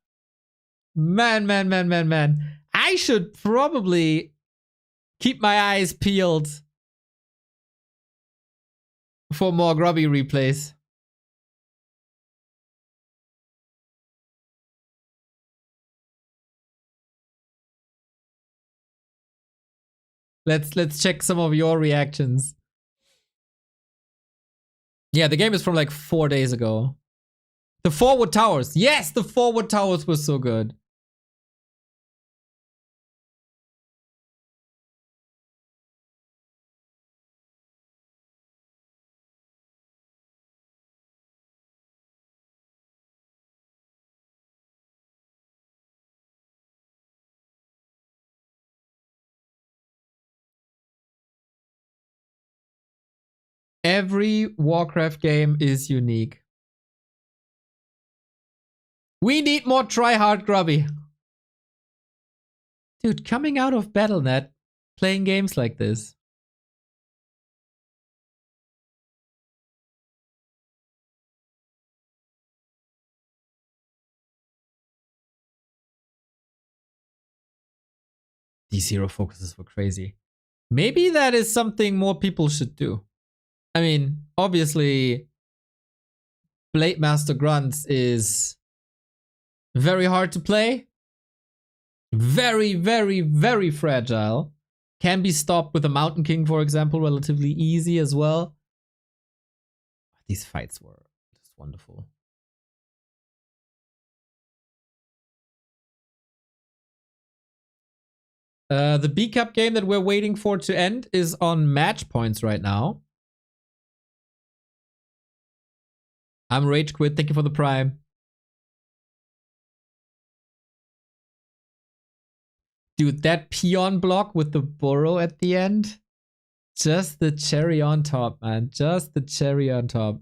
Man, man, man, man, man. I should probably keep my eyes peeled for more Grubby replays. Let's check some of your reactions. Yeah, the game is from like 4 days ago. The forward towers. Yes, the forward towers were so good. Every Warcraft game is unique. We need more tryhard Grubby. Dude, coming out of Battle.net, playing games like this. These hero focuses were crazy. Maybe that is something more people should do. I mean, obviously, Blade Master Grunts is very hard to play. Very, very, very fragile. Can be stopped with a Mountain King, for example, relatively easy as well. These fights were just wonderful. The B-Cup game that we're waiting for to end is on match points right now. I'm Rage Quit. Thank you for the Prime. Dude, that peon block with the burrow at the end. Just the cherry on top, man. Just the cherry on top.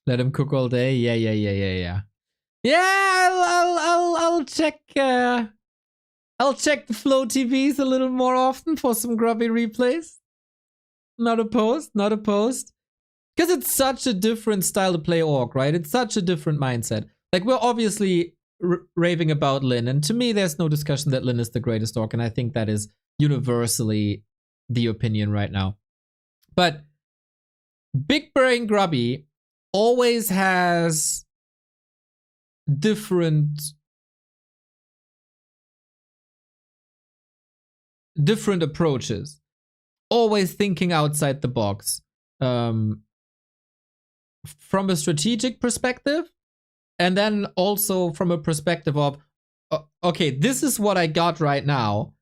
Let him cook all day. Yeah. Yeah, I'll check. I'll check the Flow TVs a little more often for some Grubby replays. Not opposed. Not opposed. Because it's such a different style to play Orc, right? It's such a different mindset. Like, we're obviously raving about Lynn, and to me, there's no discussion that Lynn is the greatest orc, and I think that is universally the opinion right now. But Big Brain Grubby always has different approaches, always thinking outside the box, from a strategic perspective, and then also from a perspective of, okay, this is what I got right now.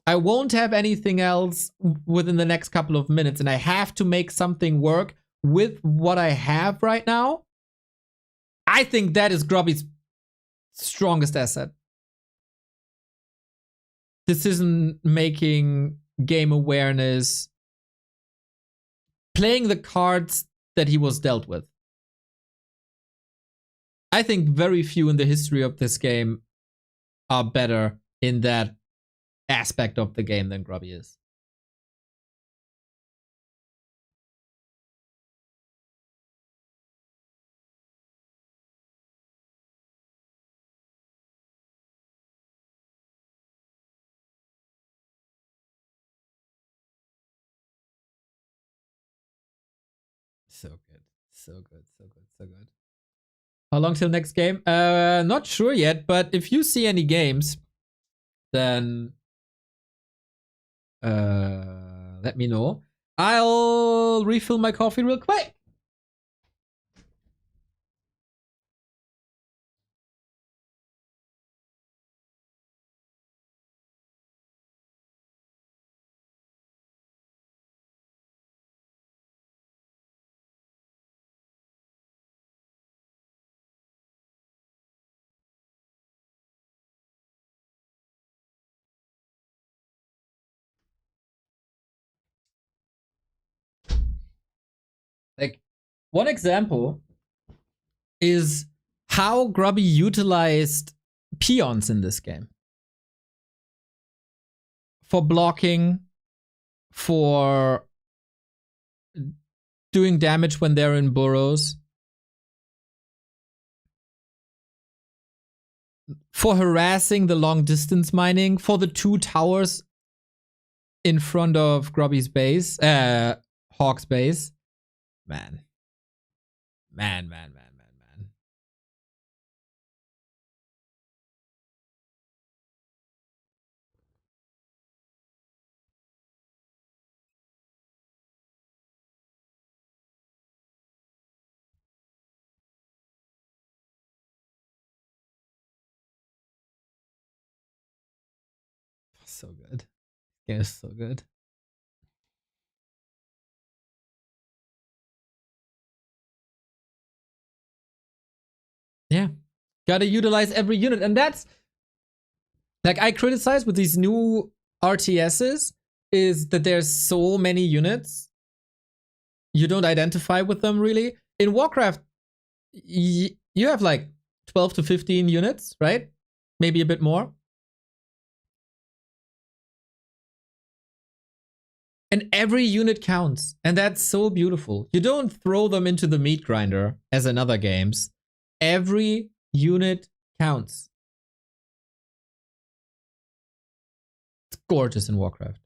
I won't have anything else within the next couple of minutes, and I have to make something work with what I have right now. I think that is Grubby's strongest asset. Decision making, game awareness, playing the cards that he was dealt with. I think very few in the history of this game are better in that aspect of the game than Grubby is. So good. So good. So good. So good. How long till next game? Not sure yet, but if you see any games, then let me know. I'll refill my coffee real quick. Like, one example is how Grubby utilized peons in this game. For blocking, for doing damage when they're in burrows, for harassing the long distance mining, for the 2 towers in front of Grubby's base, Hawk's base. Man. So good. Yeah, so good. Yeah. Gotta utilize every unit. And that's, like, I criticize with these new RTSs is that there's so many units. You don't identify with them really. In Warcraft, you have like 12 to 15 units, right? Maybe a bit more. And every unit counts. And that's so beautiful. You don't throw them into the meat grinder as in other games. Every unit counts. It's gorgeous in Warcraft.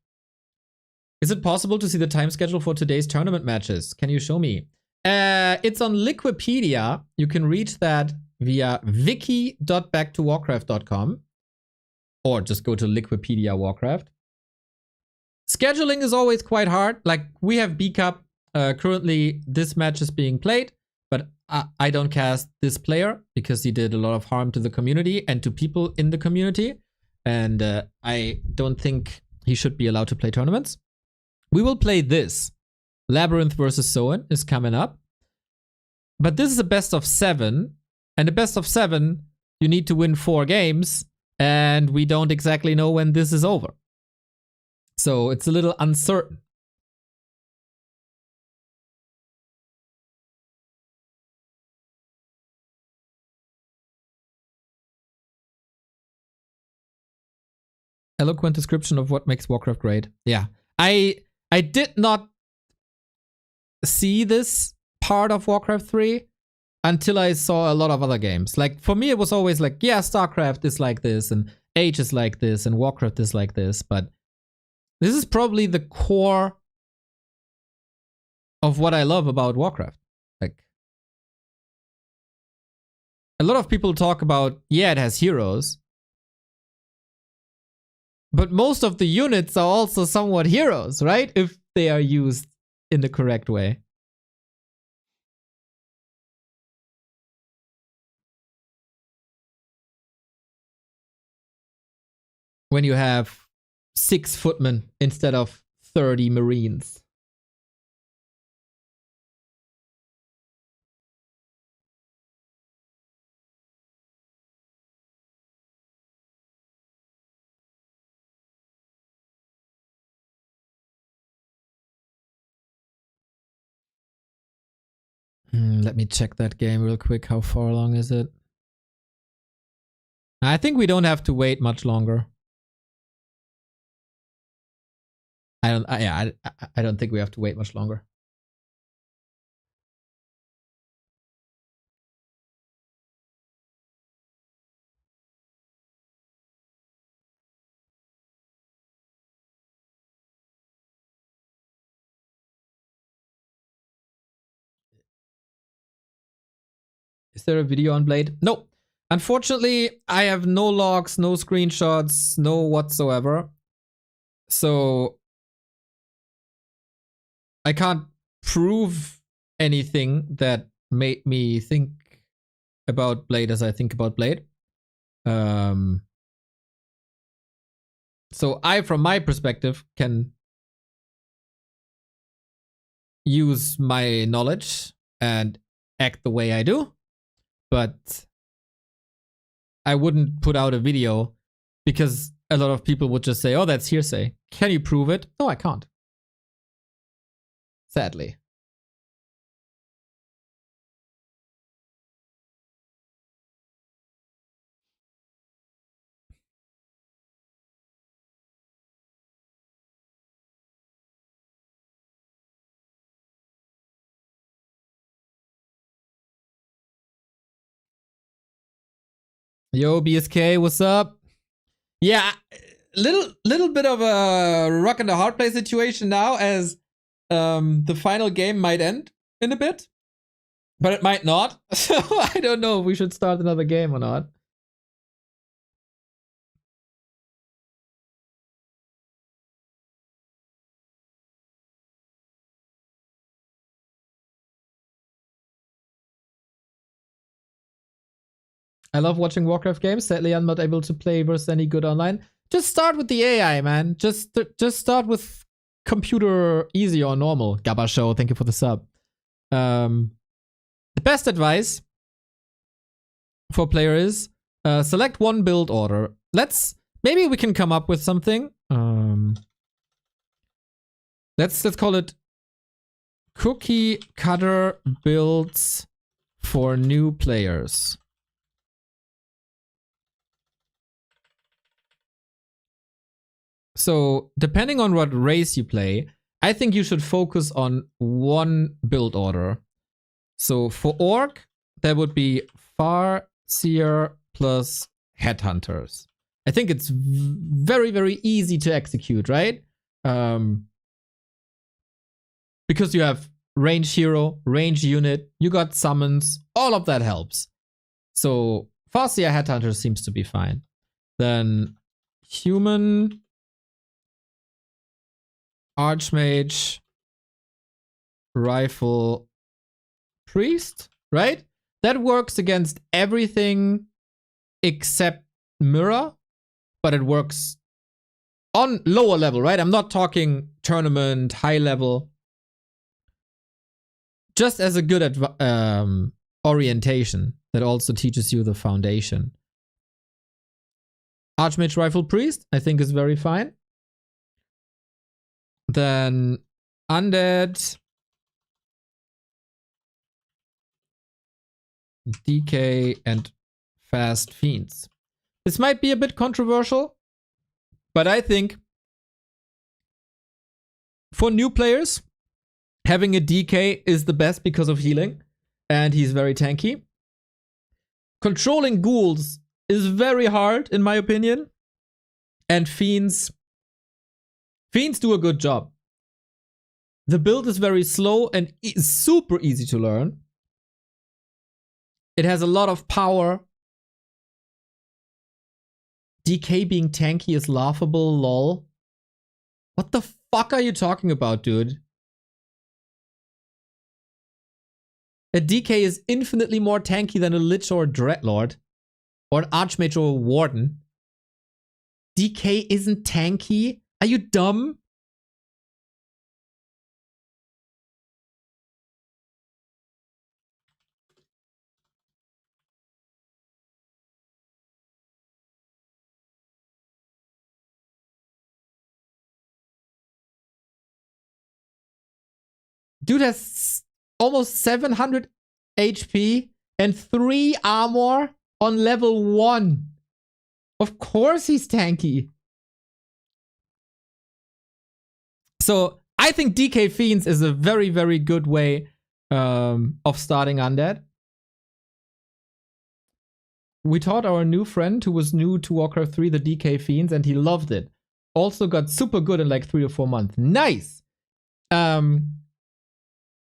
Is it possible to see the time schedule for today's tournament matches? Can you show me? It's on Liquipedia. You can reach that via wiki.backtowarcraft.com or just go to Liquipedia Warcraft. Scheduling is always quite hard. Like, we have B Cup. Currently, this match is being played, but I don't cast this player because he did a lot of harm to the community and to people in the community. And I don't think he should be allowed to play tournaments. We will play this. Labyrinth versus Soin is coming up. But this is a best of 7. And a best of 7, you need to win 4 games. And we don't exactly know when this is over. So it's a little uncertain. Eloquent description of what makes Warcraft great. Yeah. I did not see this part of Warcraft 3. until I saw a lot of other games. Like, for me, it was always like, yeah, StarCraft is like this, and Age is like this, and Warcraft is like this, but this is probably the core of what I love about Warcraft. Like, a lot of people talk about, yeah, it has heroes, but most of the units are also somewhat heroes, right? If they are used in the correct way. When you have 6 footmen instead of 30 marines. Let me check that game real quick. How far along is it? I think we don't have to wait much longer. I don't think we have to wait much longer. Is there a video on Blade? No. Unfortunately, I have no logs, no screenshots, no whatsoever. So I can't prove anything that made me think about Blade as I think about Blade. So I, from my perspective, can use my knowledge and act the way I do, but I wouldn't put out a video because a lot of people would just say, oh, that's hearsay. Can you prove it? No, I can't. Sadly. Yo, BSK, what's up? Yeah, little bit of a rock and a hard play situation now, as the final game might end in a bit, but it might not. So I don't know if we should start another game or not. I love watching Warcraft games. Sadly, I'm not able to play versus any good online. Just start with the AI, man. Just start with computer easy or normal. Gabba Show, thank you for the sub. The best advice for player is select one build order. Maybe we can come up with something. Let's call it cookie cutter builds for new players. So, depending on what race you play, I think you should focus on one build order. So, for Orc, that would be Farseer plus Headhunters. I think it's very, very easy to execute, right? Because you have range hero, range unit, you got summons, all of that helps. So, Farseer Headhunter seems to be fine. Then, human, Archmage, Rifle, Priest, right? That works against everything except Mirror, but it works on lower level, right? I'm not talking tournament, high level. Just as a good orientation that also teaches you the foundation. Archmage, Rifle, Priest, I think is very fine. Then Undead, DK, and Fast Fiends. This might be a bit controversial, but I think for new players, having a DK is the best because of healing. and he's very tanky. Controlling ghouls is very hard, in my opinion. And fiends do a good job. The build is very slow and super easy to learn. It has a lot of power. DK being tanky is laughable, lol. What the fuck are you talking about, dude? A DK is infinitely more tanky than a Lich or a Dreadlord. Or an Archmage or a Warden. DK isn't tanky? Are you dumb? Dude has almost 700 HP and 3 armor on level 1. Of course he's tanky. So I think DK Fiends is a very, very good way of starting Undead. We taught our new friend who was new to Warcraft 3 the DK Fiends and he loved it. Also got super good in like 3 or 4 months. Nice!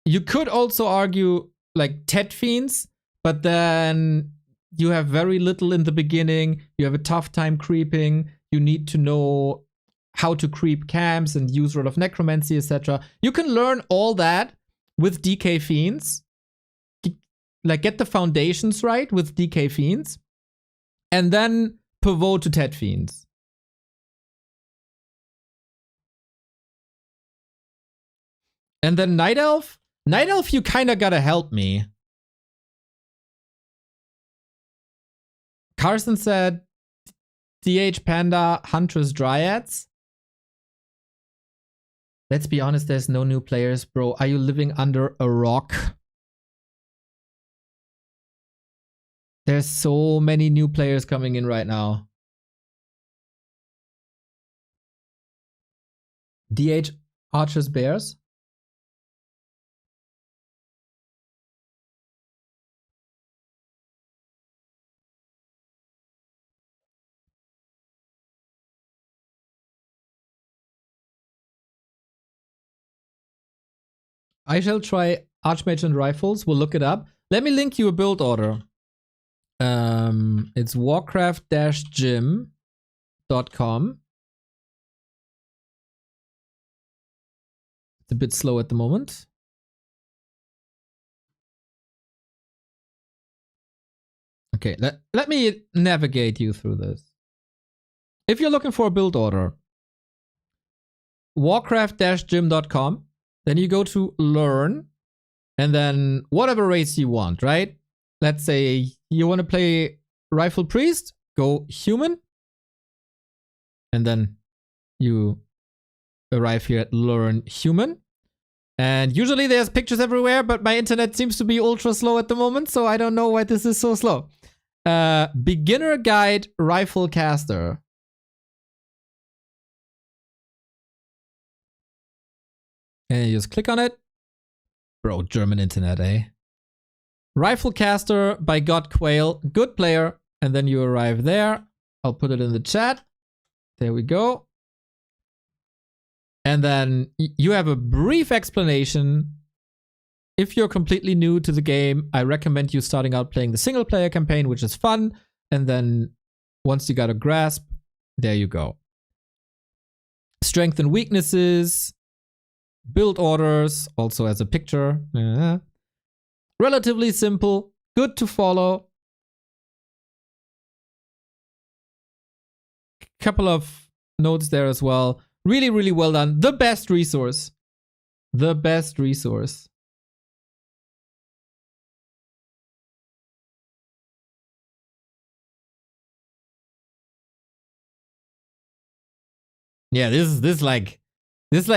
You could also argue like Tet Fiends, but then you have very little in the beginning. You have a tough time creeping. You need to know how to creep camps and use Rod of Necromancy, etc. You can learn all that with DK Fiends. Like get the foundations right with DK Fiends. And then pivot to Tet Fiends. And then Night Elf? Night Elf, you kinda gotta help me. Carson said, DH Panda, Huntress Dryads. Let's be honest, there's no new players, bro. Are you living under a rock? There's so many new players coming in right now. DH Archers Bears. I shall try Archmage and Rifles. We'll look it up. Let me link you a build order. It's warcraft-gym.com. It's a bit slow at the moment. Okay, let me navigate you through this. If you're looking for a build order, warcraft-gym.com, then you go to learn, and then whatever race you want, right? Let's say you want to play Rifle Priest, go human, and then you arrive here at learn human. And usually there's pictures everywhere, but my internet seems to be ultra slow at the moment, so I don't know why this is so slow. Beginner guide rifle caster. And you just click on it. Bro, German internet, eh? Rifle caster by God Quail. Good player. And then you arrive there. I'll put it in the chat. There we go. And then you have a brief explanation. If you're completely new to the game, I recommend you starting out playing the single player campaign, which is fun. And then once you got a grasp, there you go. Strength and weaknesses. Build orders, also as a picture. Relatively simple. Good to follow. Couple of notes there as well. Really, really well done. The best resource. The best resource. Yeah, this is like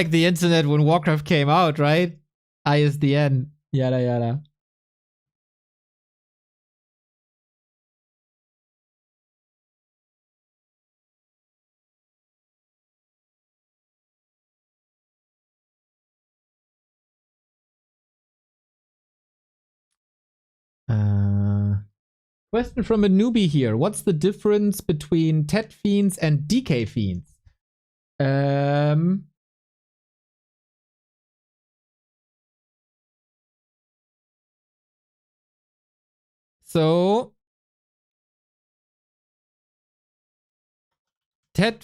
the internet when Warcraft came out, right? ISDN, yada yada. Question from a newbie here. What's the difference between Tet Fiends and DK Fiends? So Tet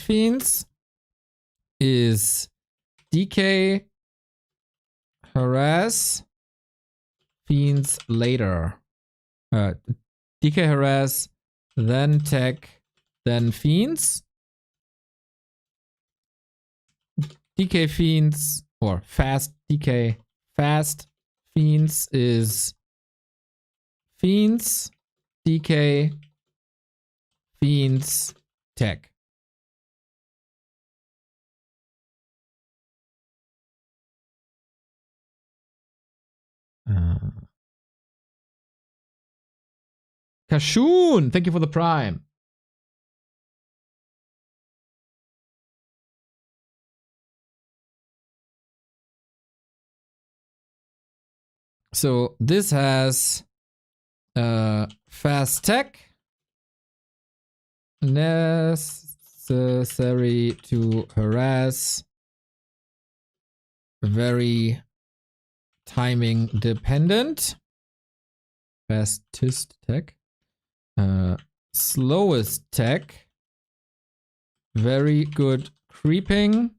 Fiends is DK harass Fiends later. DK harass, then tech, then Fiends. DK Fiends, or fast DK, fast Fiends is Fiends, DK, Fiends, tech. Kashoon, thank you for the prime. So this has fast tech, necessary to harass, very timing dependent, fastest tech, slowest tech, very good creeping,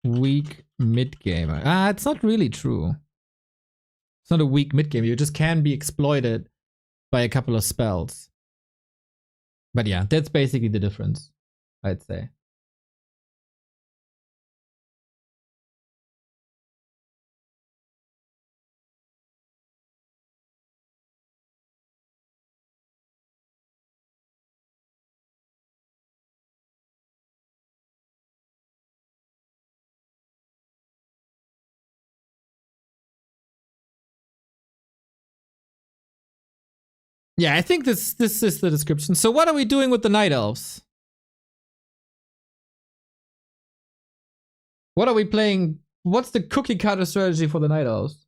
weak mid gamer. It's not really true. It's not a weak mid gamer. You just can be exploited by a couple of spells. But yeah, that's basically the difference, I'd say. Yeah, I think this is the description. So what are we doing with the Night Elves? What are we playing? What's the cookie cutter strategy for the Night Elves?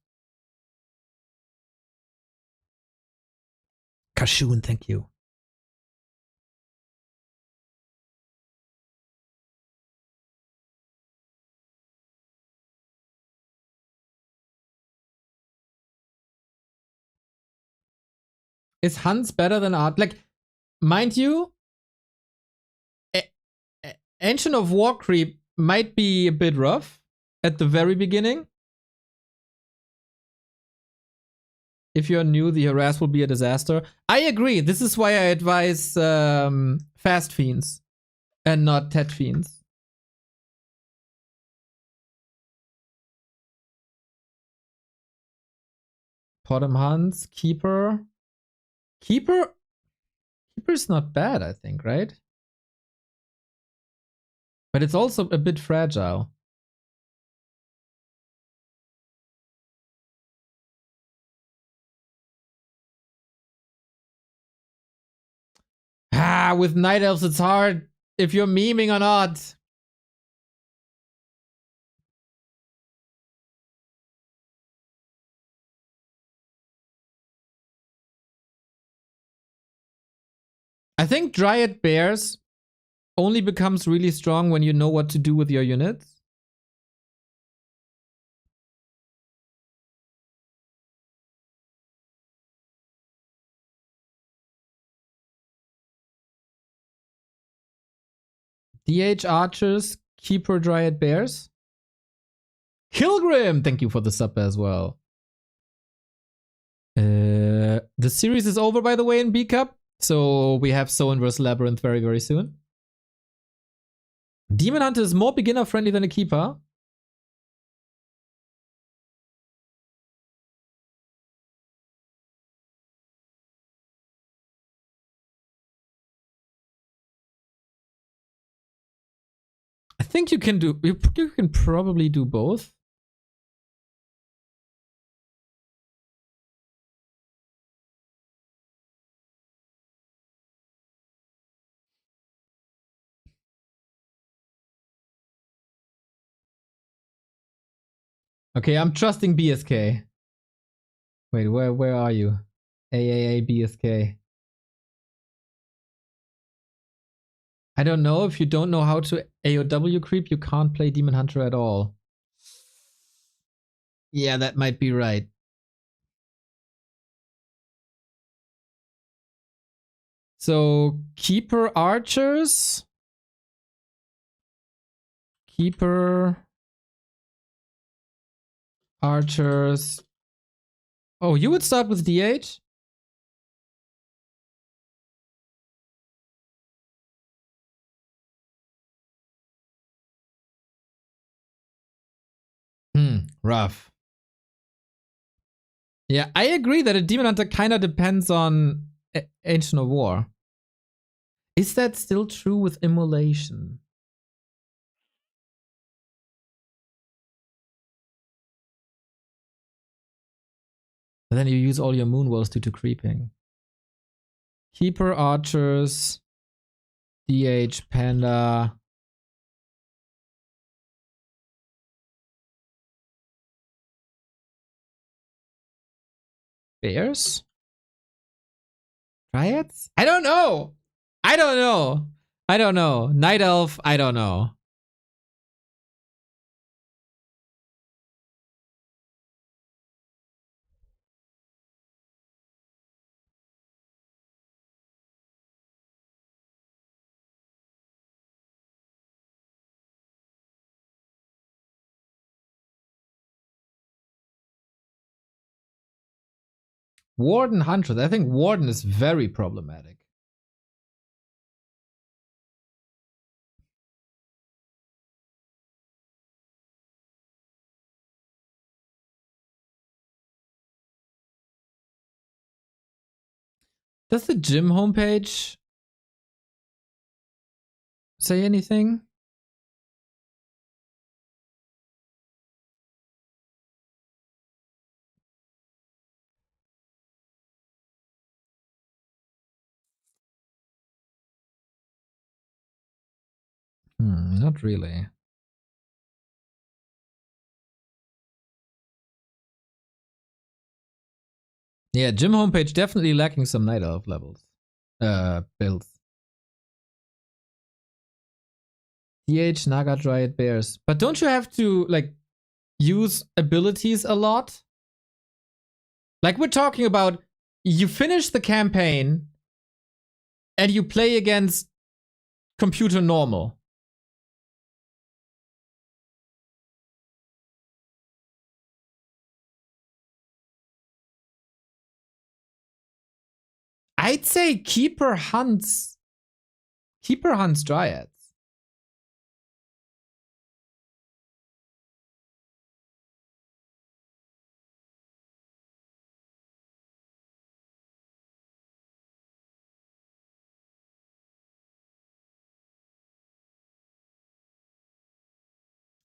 Kashoon, thank you. Is Hans better than Art? Like, mind you, Ancient of War Creep might be a bit rough at the very beginning. If you're new, the harass will be a disaster. I agree. This is why I advise Fast Fiends and not Tet Fiends. Potom Hans, Keeper. Keeper's not bad, I think, right? But it's also a bit fragile. With Night Elves, it's hard if you're memeing or not. I think Dryad Bears only becomes really strong when you know what to do with your units. DH Archers, Keeper Dryad Bears. Kilgrim, thank you for the sub as well. The series is over, by the way, in B Cup. So we have Soin vs Labyrinth very, very soon. Demon Hunter is more beginner friendly than a Keeper. I think you can do. You can probably do both. Okay, I'm trusting BSK. Wait, where are you? AAA BSK. I don't know. If you don't know how to AOW creep, you can't play Demon Hunter at all. Yeah, that might be right. So, Keeper Archers. Keeper Archers. Oh, you would start with DH? Rough. Yeah, I agree that a Demon Hunter kind of depends on Ancient of War. Is that still true with Immolation? And then you use all your moon walls due to creeping. Keeper Archers, DH Panda. Bears? Dryads? I don't know. I don't know. I don't know. Night Elf, I don't know. Warden Huntress. I think Warden is very problematic. Does the gym homepage say anything? Not really. Yeah, gym homepage definitely lacking some Night Elf levels. Builds. DH, Naga, Dryad, Bears. But don't you have to, like, use abilities a lot? Like, we're talking about you finish the campaign and you play against computer normal. I'd say Keeper hunts Dryads.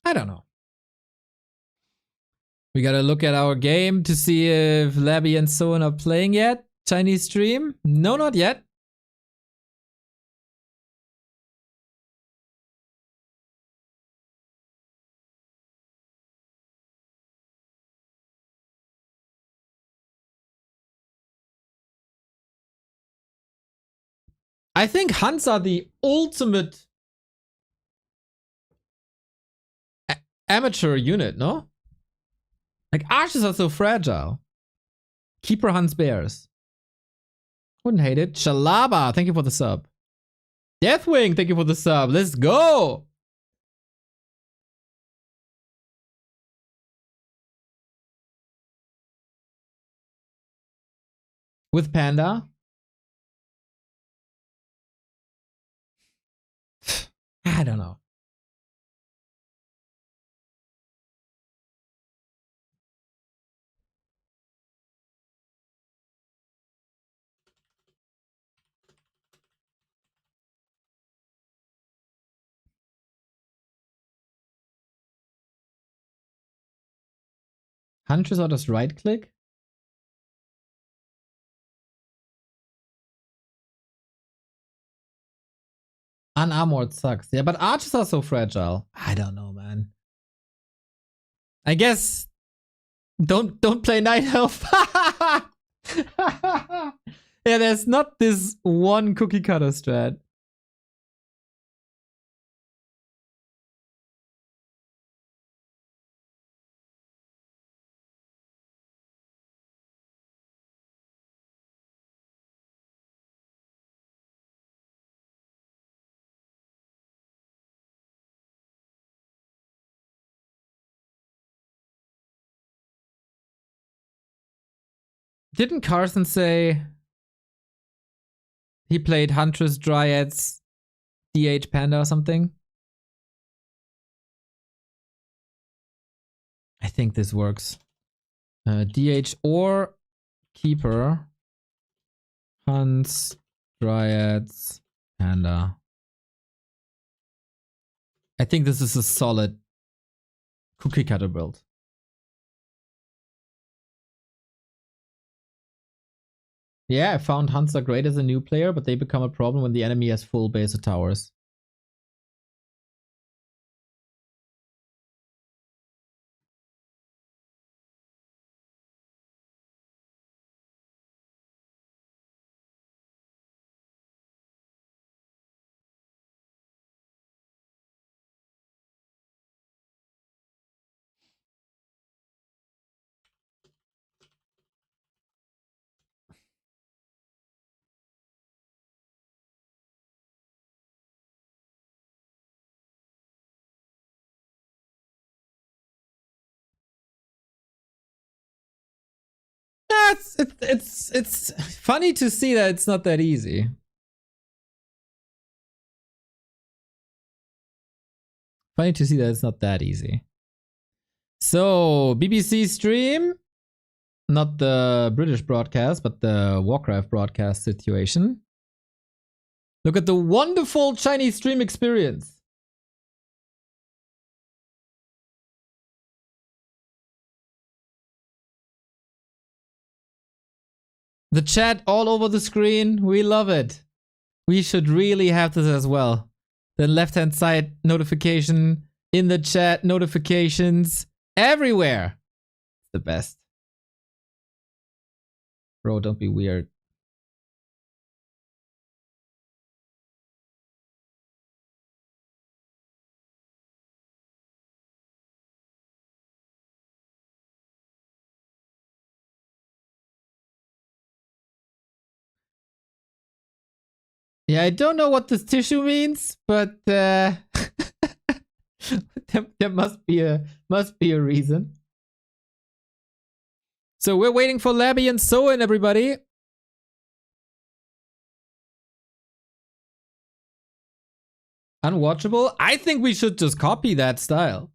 I don't know. We gotta look at our game to see if Labby and Soin are playing yet. Chinese stream? No, not yet. I think hunts are the ultimate amateur unit, no? Like, archers are so fragile. Keeper hunts bears. Wouldn't hate it. Shalaba, thank you for the sub. Deathwing, thank you for the sub. Let's go. With Panda. I don't know. Huntress or just right click? Unarmored sucks. Yeah, but archers are so fragile. I don't know, man. I guess Don't play Night Elf. Yeah, there's not this one cookie cutter strat. Didn't Carson say he played Huntress, Dryads, DH Panda or something? I think this works. DH or Keeper, Hunts, Dryads, Panda. I think this is a solid cookie cutter build. Yeah, I found Hunts are great as a new player, but they become a problem when the enemy has full base of towers. Yeah, it's funny to see that it's not that easy. Funny to see that it's not that easy. So, BBC stream, not the British broadcast, but the Warcraft broadcast situation. Look at the wonderful Chinese stream experience. The chat all over the screen. We love it. We should really have this as well. The left-hand side notification, in the chat notifications, everywhere. It's the best. Bro, don't be weird. Yeah, I don't know what this tissue means, but there must be a reason. So we're waiting for Labby and Soin, everybody. Unwatchable? I think we should just copy that style.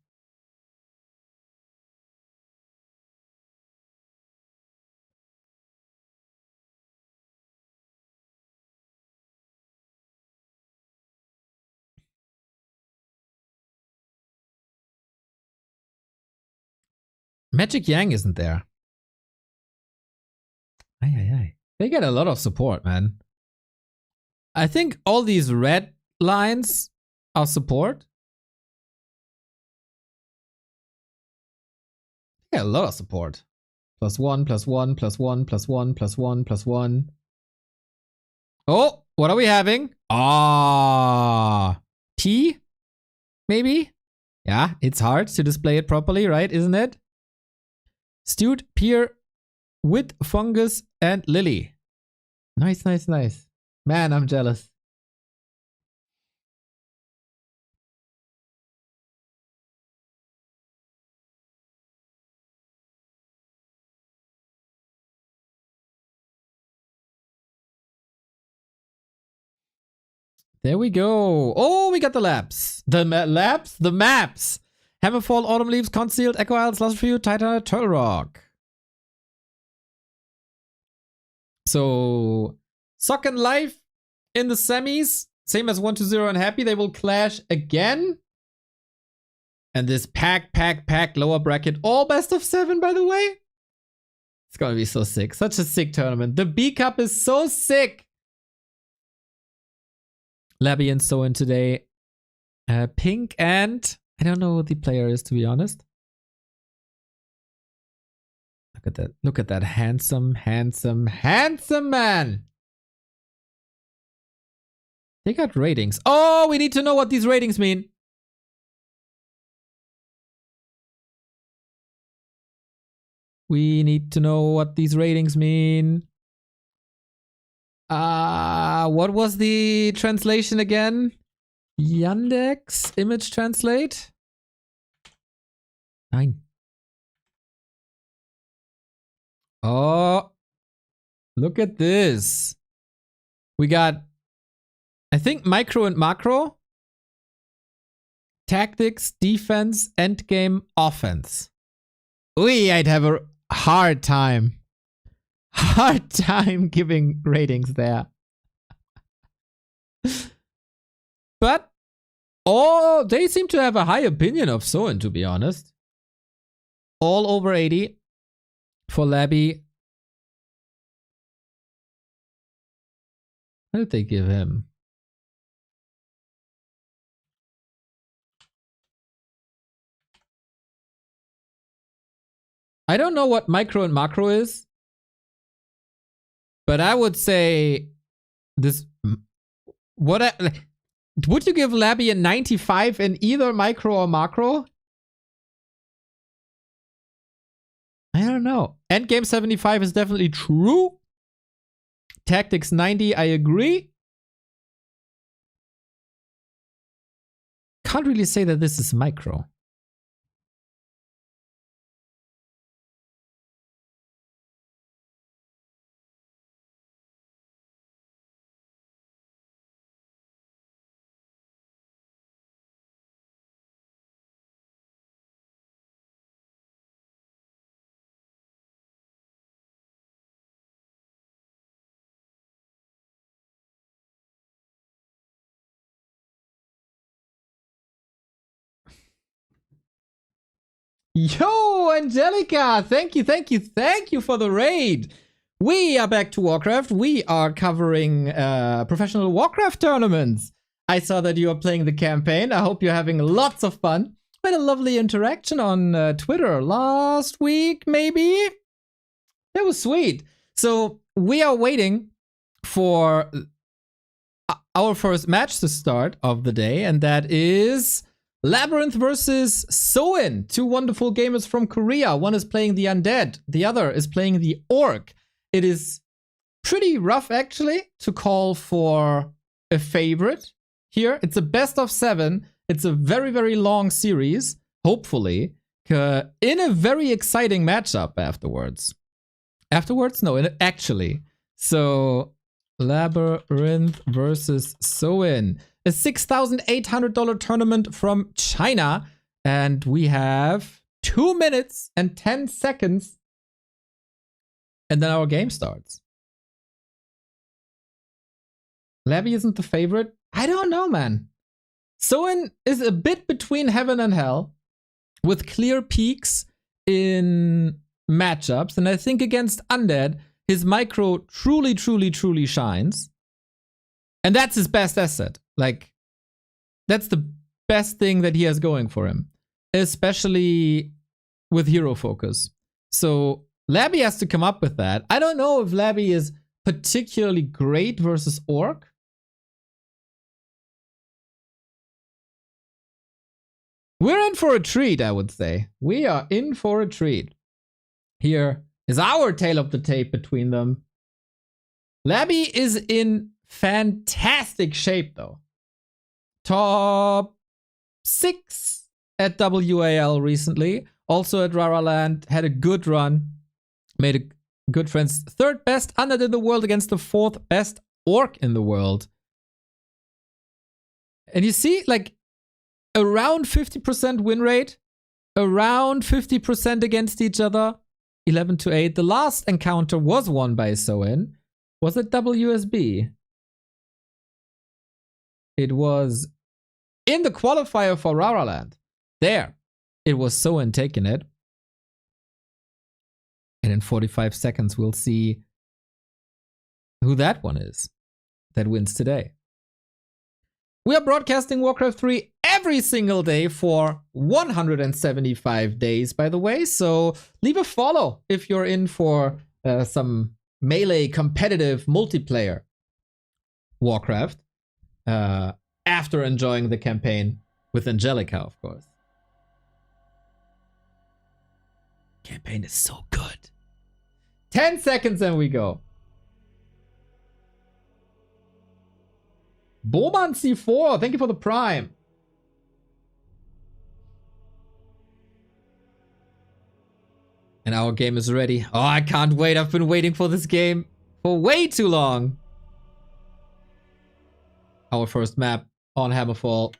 Magic Yang isn't there. Aye. They get a lot of support, man. I think all these red lines are support. They get a lot of support. +1, +1, +1, +1, +1, +1. Oh, what are we having? Ah, T? Maybe? Yeah, it's hard to display it properly, right? Isn't it? Stewed pear with fungus and lily. Nice. Man, I'm jealous. There we go. Oh, we got the labs. The labs? The maps. Hammerfall, Autumn Leaves, Concealed, Echo Isles, Last Few, Titan, Turtle Rock. So, Sock and Life in the semis. Same as 1-0 and Happy. They will clash again. And this pack, lower bracket. All best of 7, by the way. It's gonna be so sick. Such a sick tournament. The B Cup is so sick. Labby and Soin today. Pink and I don't know what the player is, to be honest. Look at that. Look at that handsome, handsome, handsome man. They got ratings. Oh, we need to know what these ratings mean. We need to know what these ratings mean. What was the translation again? Yandex image translate? 9. Oh, look at this. We got, I think, micro and macro. Tactics, defense, endgame, offense. I'd have a hard time giving ratings there. But they seem to have a high opinion of Soin, to be honest. All over 80 for Labby. What did they give him? I don't know what micro and macro is, but I would say this. Would you give Labby a 95 in either micro or macro? I don't know. Endgame 75 is definitely true. Tactics 90, I agree. Can't really say that this is micro. Yo, Angelica! Thank you for the raid! We are back to Warcraft. We are covering professional Warcraft tournaments. I saw that you are playing the campaign. I hope you're having lots of fun. We had a lovely interaction on Twitter last week, maybe? That was sweet. So we are waiting for our first match to start of the day, and that is Labyrinth versus Soin. Two wonderful gamers from Korea. One is playing the undead. The other is playing the orc. It is pretty rough, actually, to call for a favorite here. It's a best of 7. It's a very, very long series, hopefully, in a very exciting matchup afterwards. No, actually. So, Labyrinth versus Soin. A $6,800 tournament from China. And we have 2 minutes and 10 seconds. And then our game starts. Labby isn't the favorite. I don't know, man. Soin is a bit between heaven and hell, with clear peaks in matchups. And I think against Undead, his micro truly, truly, truly shines. And that's his best asset. Like, that's the best thing that he has going for him, especially with hero focus. So Labby has to come up with that. I don't know if Labby is particularly great versus Orc. We're in for a treat, I would say. We are in for a treat. Here is our tail of the tape between them. Labby is in fantastic shape, though. Top 6 at WAL recently. Also at Raraland. Had a good run. Made a good friends. 3rd best Undead in the world against the 4th best Orc in the world. And you see, like, around 50% win rate. Around 50% against each other. 11-8. The last encounter was won by Soin. Was it WSB? It was in the qualifier for Raraland. There. It was Soin taking it. And in 45 seconds, we'll see who that one is that wins today. We are broadcasting Warcraft 3 every single day for 175 days, by the way. So leave a follow if you're in for some melee competitive multiplayer Warcraft after enjoying the campaign with Angelica, of course. Campaign is so good. 10 seconds and we go. Boman C4, thank you for the prime. And our game is ready. Oh, I can't wait. I've been waiting for this game for way too long. Our first map on Hammerfall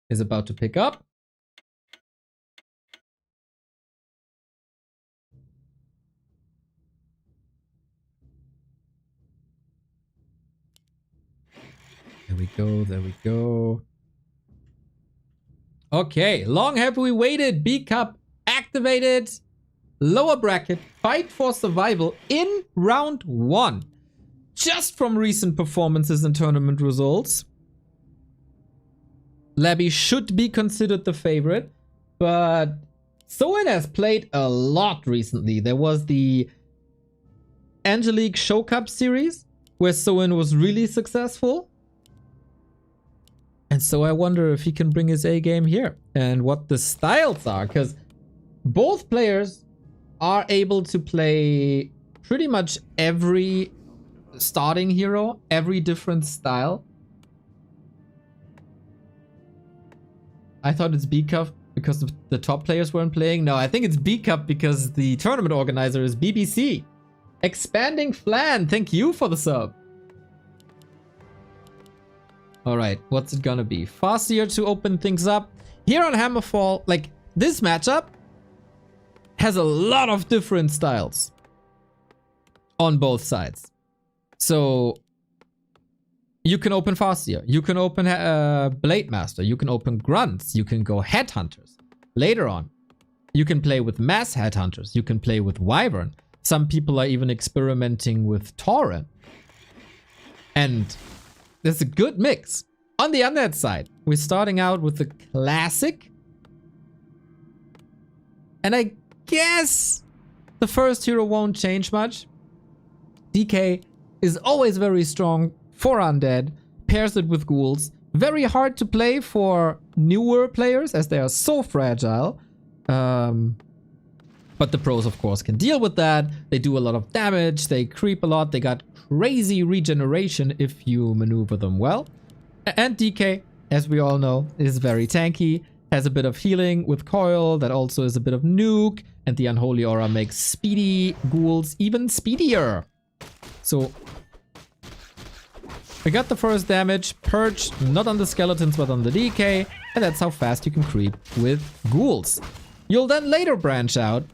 is about to pick up. There we go, there we go. Okay, long have we waited. B Cup activated. Lower bracket, fight for survival in round 1. Just from recent performances and tournament results, Labby should be considered the favorite, but Soin has played a lot recently. There was the Angelique Show Cup series where Soin was really successful. And so I wonder if he can bring his A game here and what the styles are, because both players are able to play pretty much every starting hero, every different style. I thought it's B Cup because the top players weren't playing. No, I think it's B Cup because the tournament organizer is BBC. Expanding Flan, thank you for the sub. Alright, what's it gonna be? Faster to open things up. Here on Hammerfall, like, this matchup has a lot of different styles on both sides. So, you can open Farseer, you can open Blade Master, you can open Grunts, you can go Headhunters. Later on, you can play with Mass Headhunters, you can play with Wyvern. Some people are even experimenting with Tauren. And there's a good mix. On the Undead side, we're starting out with the classic. And I guess the first hero won't change much. DK is always very strong for Undead, pairs it with Ghouls. Very hard to play for newer players as they are so fragile. But the pros, of course, can deal with that. They do a lot of damage, they creep a lot, they got crazy regeneration if you maneuver them well. And DK, as we all know, is very tanky, has a bit of healing with Coil, that also is a bit of nuke, and the Unholy Aura makes speedy ghouls even speedier. So, we got the first damage, Purge, not on the skeletons but on the DK, and that's how fast you can creep with ghouls. You'll then later branch out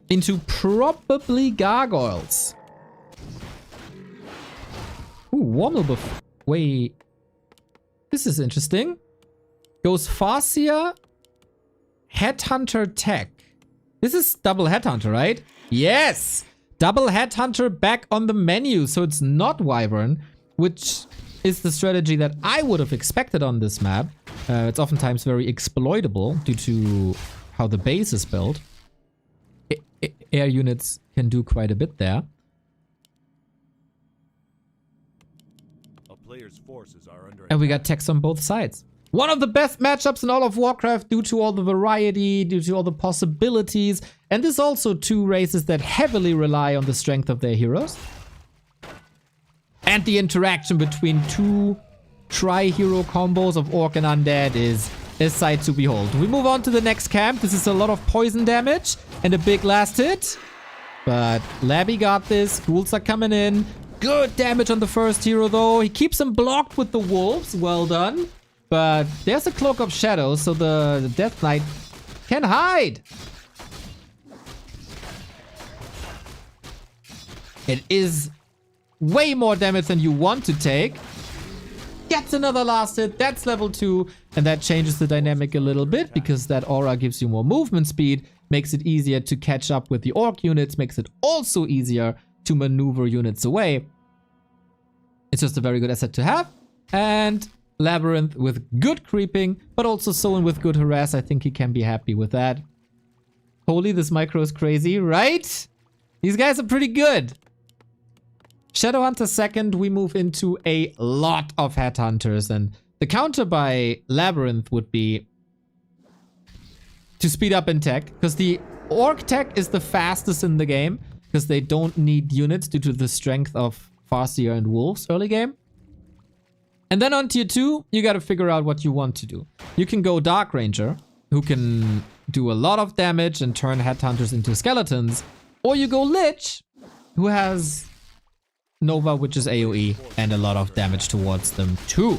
into probably gargoyles. Ooh, Warmup buff. Wait. This is interesting. Goes Farseer, Headhunter Tech. This is double Headhunter, right? Yes! Double Headhunter back on the menu. So it's not Wyvern, which is the strategy that I would have expected on this map. It's oftentimes very exploitable due to how the base is built. Air units can do quite a bit there. And we got techs on both sides. One of the best matchups in all of Warcraft due to all the variety, due to all the possibilities. And this also two races that heavily rely on the strength of their heroes. And the interaction between two tri-hero combos of Orc and Undead is a sight to behold. We move on to the next camp. This is a lot of poison damage and a big last hit. But Labby got this. Ghouls are coming in. Good damage on the first hero though. He keeps him blocked with the wolves. Well done. But there's a Cloak of Shadows, so the Death Knight can hide. It is way more damage than you want to take. Gets another last hit. That's level 2. And that changes the dynamic a little bit because that aura gives you more movement speed. Makes it easier to catch up with the Orc units. Makes it also easier to maneuver units away. It's just a very good asset to have. And Labyrinth with good creeping, but also Soin with good harass. I think he can be happy with that. Holy, this micro is crazy, right? These guys are pretty good. Shadowhunter second, we move into a lot of headhunters, and the counter by Labyrinth would be to speed up in tech, because the orc tech is the fastest in the game, because they don't need units due to the strength of Farseer and Wolves early game. And then on tier 2, you gotta figure out what you want to do. You can go Dark Ranger, who can do a lot of damage and turn headhunters into skeletons, or you go Lich, who has Nova, which is AoE, and a lot of damage towards them too.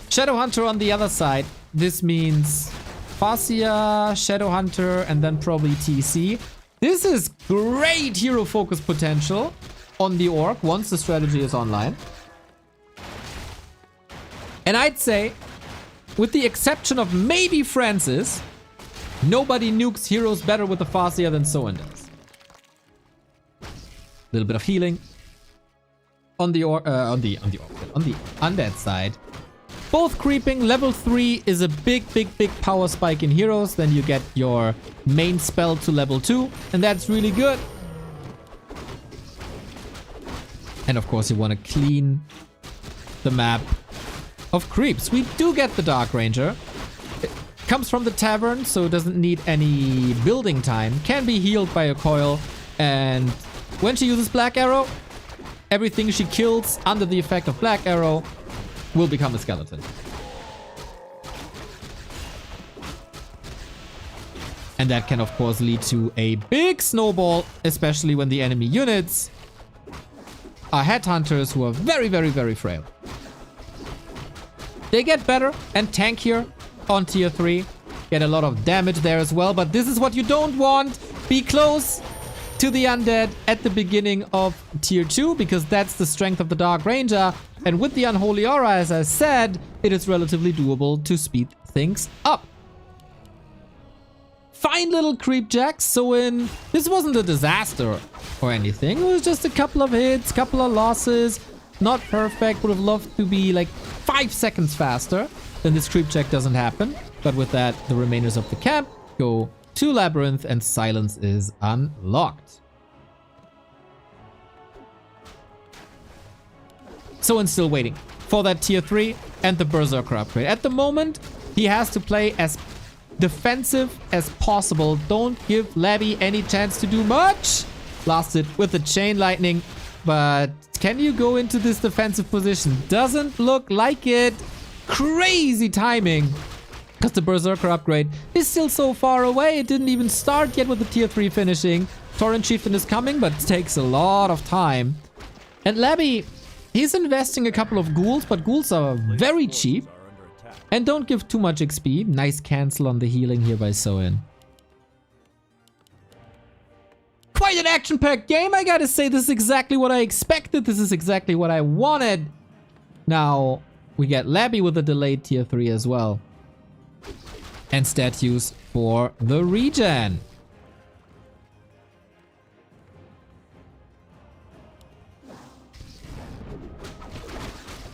Shadowhunter on the other side, this means Farseer, Shadowhunter, and then probably TC. This is great hero focus potential on the orc once the strategy is online. And I'd say, with the exception of maybe Francis, nobody nukes heroes better with the Farseer than Soin does. Little bit of healing on the undead side. Both creeping. Level 3 is a big power spike in heroes. Then you get your main spell to level 2, and that's really good. And of course, you want to clean the map of creeps. We do get the Dark Ranger. It comes from the tavern, so it doesn't need any building time. Can be healed by a coil, and when she uses Black Arrow, everything she kills under the effect of Black Arrow will become a skeleton. And that can of course lead to a big snowball, especially when the enemy units are headhunters who are very frail. They get better and tankier on tier 3. Get a lot of damage there as well, but this is what you don't want. Be close to the undead at the beginning of tier 2, because that's the strength of the Dark Ranger. And with the Unholy Aura, as I said, it is relatively doable to speed things up. Fine little creep jacks. Soin, this wasn't a disaster or anything. It was just a couple of hits, couple of losses. Not perfect. Would have loved to be like 5 seconds faster. Then this creep check doesn't happen. But with that, the remainders of the camp go to Labyrinth and silence is unlocked. Soin's still waiting for that tier 3 and the Berserker upgrade. At the moment, he has to play as defensive as possible. Don't give Labby any chance to do much. Blasted with the Chain Lightning. But can you go into this defensive position? Doesn't look like it. Crazy timing. Because the Berserker upgrade is still so far away. It didn't even start yet with the tier 3 finishing. Torrent Chieftain is coming, but it takes a lot of time. And Labby, he's investing a couple of ghouls, but ghouls are very cheap. And don't give too much XP. Nice cancel on the healing here by Soin. Quite an action-packed game, I gotta say. This is exactly what I expected. This is exactly what I wanted. Now, we get Labby with a delayed tier 3 as well. And statues for the regen.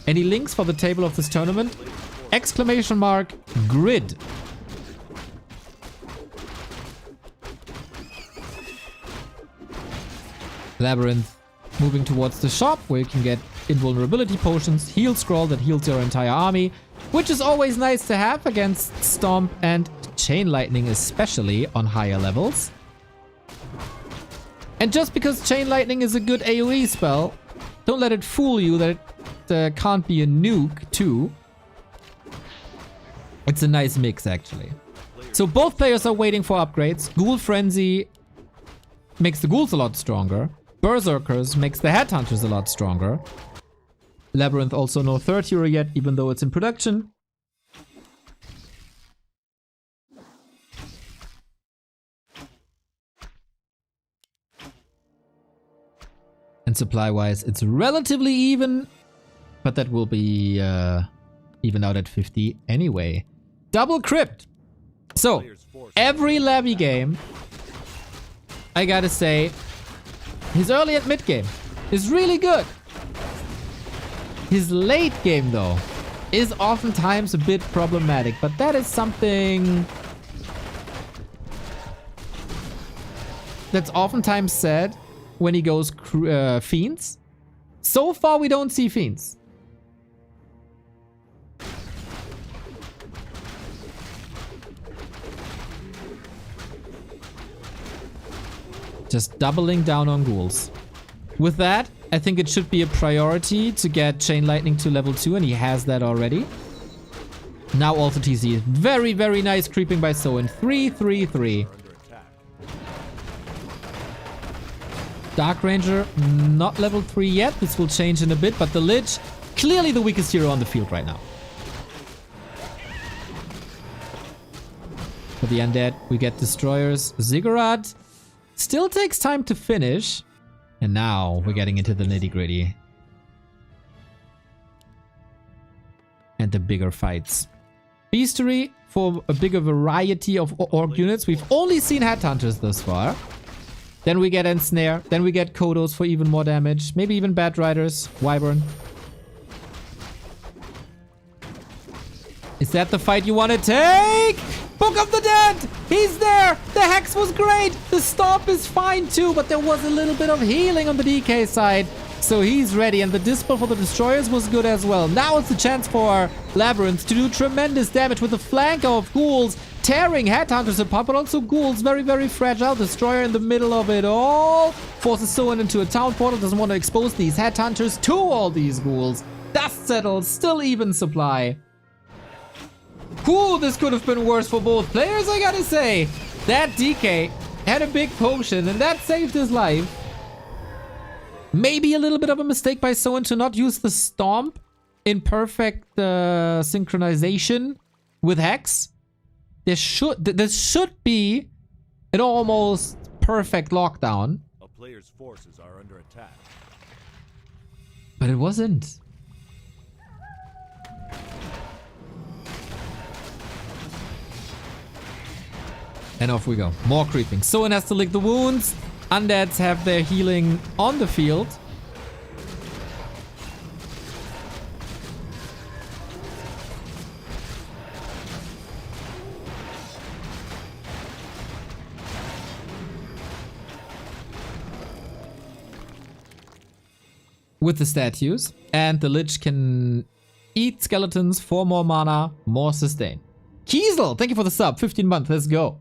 Any links for the table of this tournament? Exclamation mark grid. Labyrinth moving towards the shop where you can get invulnerability potions, heal scroll that heals your entire army, which is always nice to have against Stomp and Chain Lightning, especially on higher levels. And just because Chain Lightning is a good AoE spell, don't let it fool you that it can't be a nuke too. It's a nice mix actually. So both players are waiting for upgrades. Ghoul Frenzy makes the ghouls a lot stronger. Berserkers makes the headhunters a lot stronger. Labyrinth also no third hero yet, even though it's in production. And supply-wise, it's relatively even, but that will be even out at 50 anyway. Double crypt. So, every Labby game, I gotta say, his early and mid game is really good. His late game, though, is oftentimes a bit problematic, but that is something that's oftentimes said when he goes Fiends. So far, we don't see Fiends. Just doubling down on ghouls. With that, I think it should be a priority to get Chain Lightning to level 2, and he has that already. Now also TC. Very, very nice creeping by Soin. 3-3-3. Dark Ranger, not level 3 yet. This will change in a bit, but the Lich, clearly the weakest hero on the field right now. For the Undead, we get Destroyers. Ziggurat still takes time to finish. And now we're getting into the nitty-gritty. And the bigger fights. Beastery for a bigger variety of orc units. We've only seen Headhunters thus far. Then we get Ensnare. Then we get Kodos for even more damage. Maybe even Bad Riders. Wyvern. Is that the fight you want to take? Book of the Dead! He's there! The Hex was great! The Stomp is fine too, but there was a little bit of healing on the DK side. So he's ready, and the Dispel for the Destroyers was good as well. Now it's a chance for Labyrinth to do tremendous damage with the flank of ghouls, tearing Headhunters apart, but also ghouls, very, very fragile. Destroyer in the middle of it all. Forces Soin into a town portal, doesn't want to expose these Headhunters to all these ghouls. Dust settles, still even supply. Ooh, this could have been worse for both players, I gotta say. That DK had a big potion, and that saved his life. Maybe a little bit of a mistake by Soin to not use the Stomp in perfect synchronization with Hex. This should be an almost perfect lockdown. A player's forces are under attack. But it wasn't. And off we go. More creeping. Soin has to lick the wounds. Undeads have their healing on the field. With the statues. And the Lich can eat skeletons for more mana, more sustain. Kiesel, thank you for the sub. 15 months. Let's go.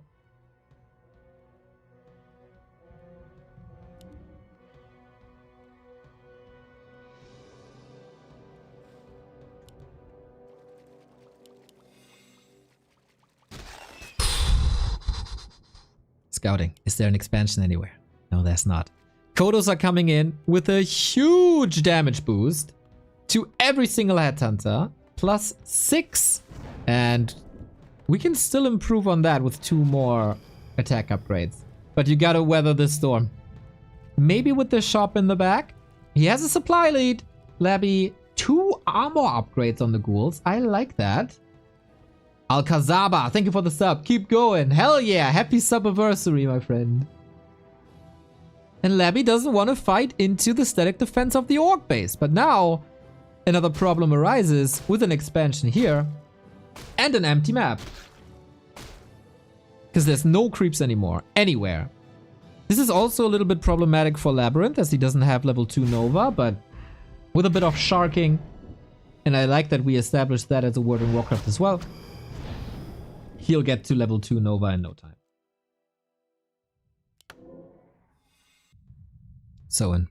Scouting. Is there an expansion anywhere? No, there's not. Kodos are coming in with a huge damage boost to every single Headhunter. +6. And we can still improve on that with 2 more attack upgrades. But you gotta weather the storm. Maybe with the shop in the back. He has a supply lead. Labby, 2 armor upgrades on the ghouls. I like that. Alcazaba, thank you for the sub. Keep going. Hell yeah. Happy sub-anniversary, my friend. And Labby doesn't want to fight into the static defense of the orc base. But now, another problem arises with an expansion here. And an empty map. Because there's no creeps anymore. Anywhere. This is also a little bit problematic for Labyrinth, as he doesn't have level 2 Nova. But with a bit of sharking. And I like that we established that as a word in Warcraft as well. He'll get to level 2 Nova in no time. Soin.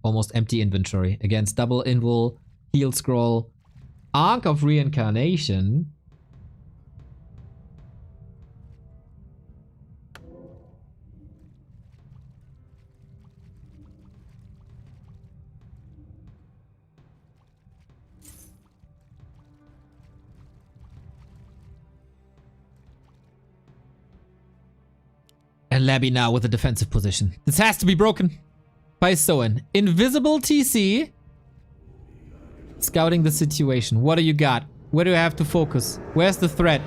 Almost empty inventory. Against double invul, heal scroll, Arc of Reincarnation. And Labby now with a defensive position. This has to be broken by Soin. Invisible TC. Scouting the situation. What do you got? Where do I have to focus? Where's the threat?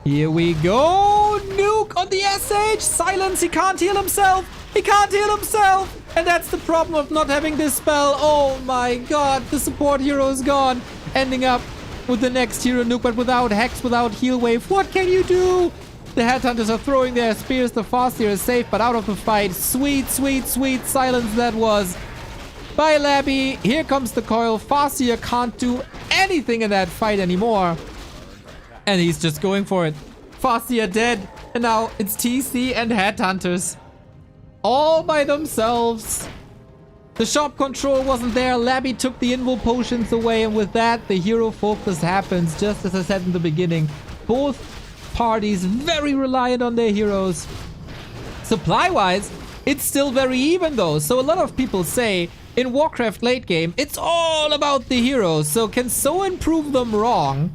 Here we go. Nuke on the SH. Silence. He can't heal himself. He can't heal himself. And that's the problem of not having this spell. Oh my god. The support hero is gone. Ending up with the next hero nuke, but without Hex, without heal wave. What can you do? The Headhunters are throwing their spears. The Farseer is safe, but out of the fight. Sweet, sweet, sweet silence that was by Labby. Here comes the coil. Farseer can't do anything in that fight anymore. And he's just going for it. Farseer dead. And now it's TC and Headhunters. All by themselves. The shop control wasn't there. Labby took the invul potions away. And with that, the hero focus happens. Just as I said in the beginning. Both parties very reliant on their heroes. Supply-wise, it's still very even though. So a lot of people say in Warcraft late game, it's all about the heroes. So can Soin prove them wrong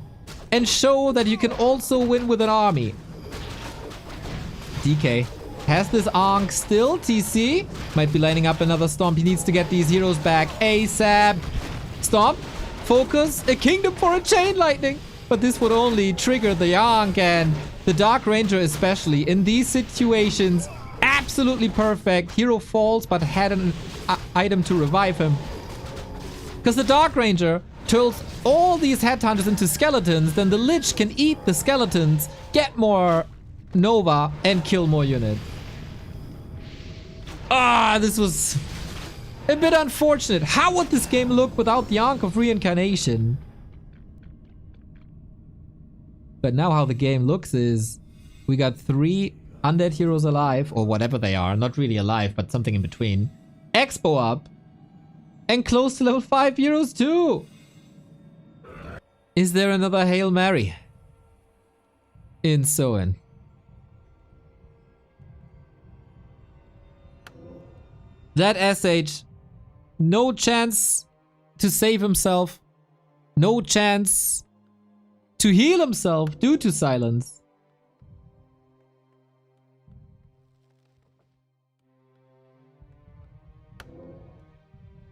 and show that you can also win with an army? DK has this Ankh still. TC might be lining up another Stomp. He needs to get these heroes back ASAP. Stomp. Focus. A kingdom for a chain lightning. But this would only trigger the Ankh and the Dark Ranger especially. In these situations, absolutely perfect. Hero falls but had an item to revive him. Because the Dark Ranger turns all these Headhunters into skeletons, then the Lich can eat the skeletons, get more Nova, and kill more units. This was a bit unfortunate. How would this game look without the Ankh of Reincarnation? But now how the game looks is we got 3 undead heroes alive, or whatever they are. Not really alive, but something in between. Expo up. And close to level 5 heroes too. Is there another Hail Mary in Soin? That SH, no chance to save himself. No chance to heal himself due to silence.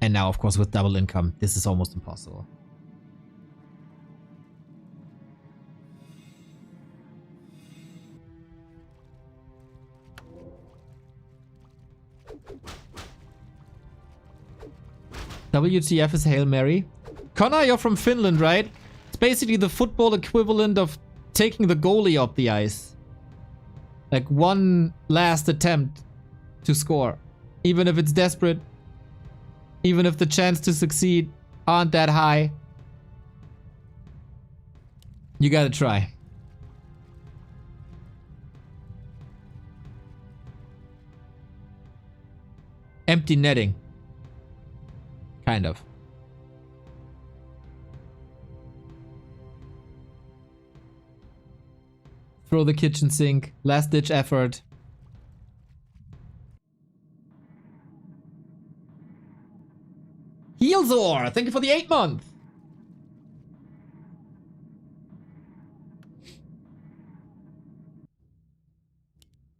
And now, of course, with double income, this is almost impossible. WTF is Hail Mary. Connor, you're from Finland, right? It's basically the football equivalent of taking the goalie off the ice. Like one last attempt to score. Even if it's desperate. Even if the chance to succeed aren't that high. You gotta try. Empty netting. Kind of. Throw the kitchen sink. Last ditch effort. Healzor! Thank you for the 8 month!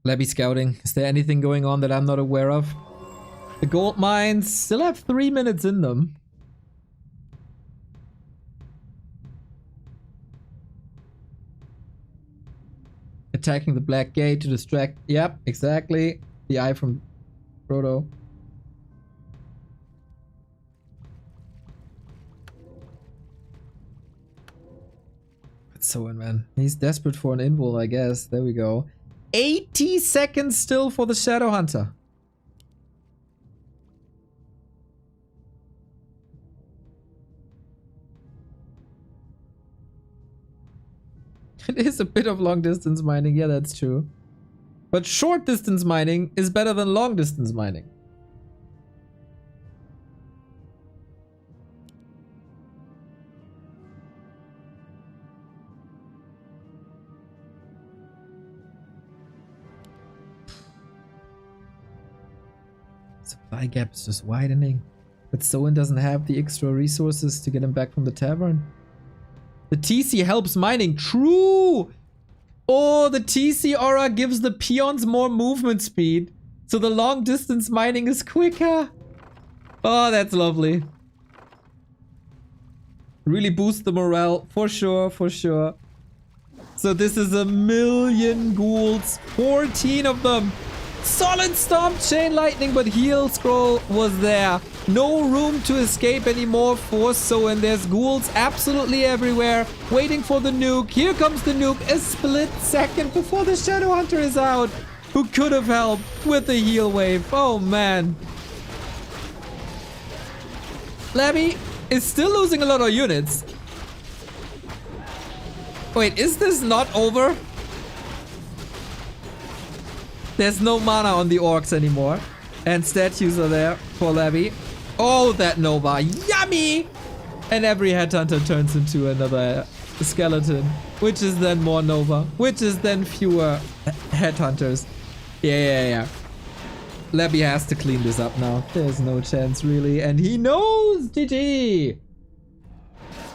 Labby scouting. Is there anything going on that I'm not aware of? The gold mines still have 3 minutes in them. Attacking the black gate to distract. Yep, exactly. The eye from Frodo. It's Soin, man. He's desperate for an invul, I guess. There we go. 80 seconds still for the Shadow Hunter. It is a bit of long distance mining, yeah, that's true. But short distance mining is better than long distance mining. Supply gap is just widening. But Soin doesn't have the extra resources to get him back from the tavern. The TC helps mining. True! Oh, the TC aura gives the peons more movement speed. So the long distance mining is quicker. Oh, that's lovely. Really boost the morale. For sure, for sure. So this is 1,000,000 ghouls. 14 of them. Solid Stomp, Chain Lightning, but Heal Scroll was there. No room to escape anymore for Soin. There's ghouls absolutely everywhere, waiting for the nuke. Here comes the nuke, a split second before the Shadow Hunter is out. Who could have helped with the heal wave? Oh man. Labby is still losing a lot of units. Wait, is this not over? There's no mana on the orcs anymore. And statues are there for Labby. Oh, that Nova. Yummy! And every headhunter turns into another skeleton. Which is then more Nova. Which is then fewer headhunters. Yeah. Labby has to clean this up now. There's no chance, really. And he knows! GG!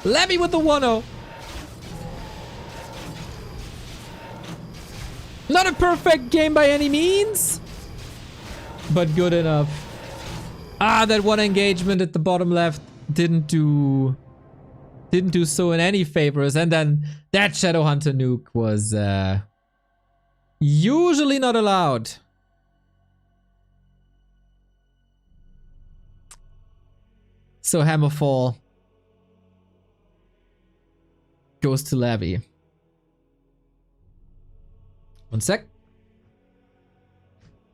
Labby with the 1-0. Not a perfect game by any means, but good enough. Ah, that one engagement at the bottom left didn't do so in any favors. And then that Shadowhunter nuke was usually not allowed. So Hammerfall goes to Labby. One sec.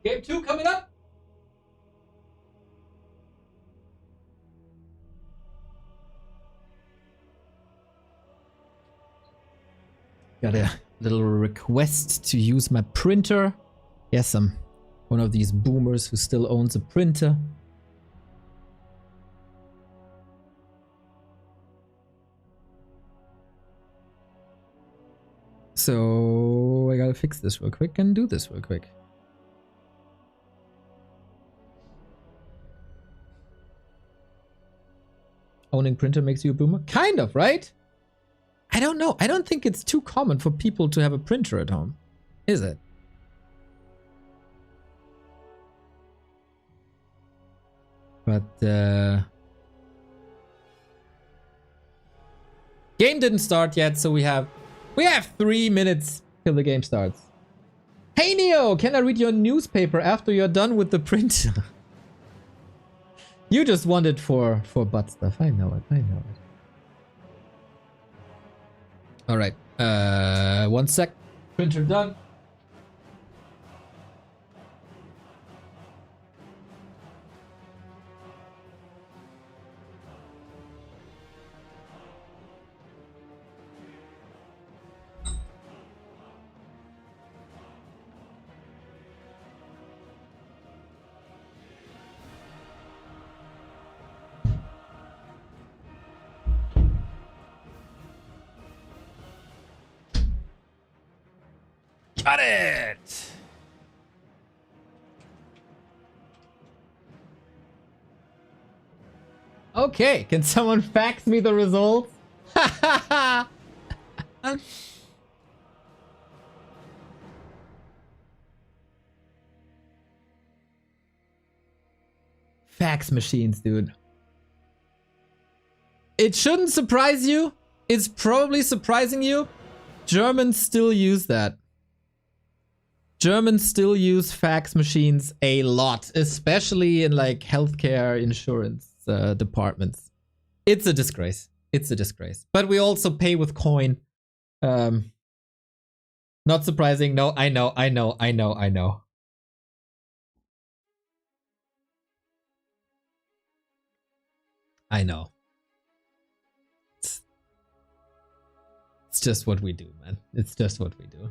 Game 2 coming up. Got a little request to use my printer. Yes, I'm one of these boomers who still owns a printer. So I gotta fix this real quick and do this real quick. Owning printer makes you a boomer? Kind of, right? I don't know. I don't think it's too common for people to have a printer at home. Is it? But game didn't start yet, so we have 3 minutes till the game starts. Hey Neo, can I read your newspaper after you're done with the printer? You just want it for butt stuff. I know it. Alright. 1 sec. Printer done. Got it! Okay, can someone fax me the results? Fax machines, dude. It shouldn't surprise you. It's probably surprising you. Germans still use that. Germans still use fax machines a lot, especially in like healthcare insurance departments. It's a disgrace. It's a disgrace. But we also pay with coin. Not surprising. No, I know. I know. It's just what we do, man. It's just what we do.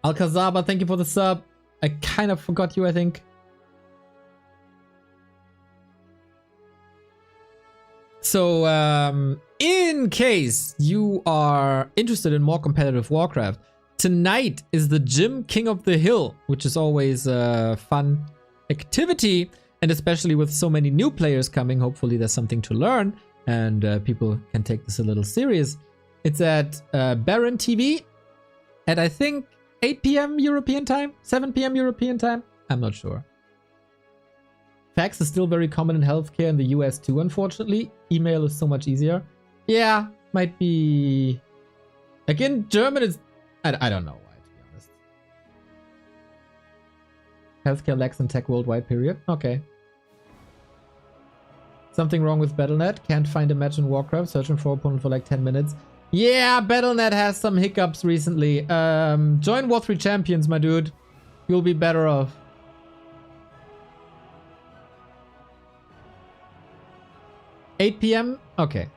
Alcazaba, thank you for the sub. I kind of forgot you, I think. So, in case you are interested in more competitive Warcraft, tonight is the Gym King of the Hill, which is always a fun activity. And especially with so many new players coming, hopefully there's something to learn and people can take this a little serious. It's at Baron TV at, I think, 8 p.m. European time? 7 p.m. European time? I'm not sure. Fax is still very common in healthcare in the US too, unfortunately. Email is so much easier. Yeah, might be... Again, German is... I don't know why, to be honest. Healthcare lacks in tech worldwide, period. Okay. Something wrong with Battle.net. Can't find a match in Warcraft. Searching for opponent for like 10 minutes. Yeah, Battle.net has some hiccups recently. Join War 3 Champions, my dude. You'll be better off. $8 p.m.? Okay.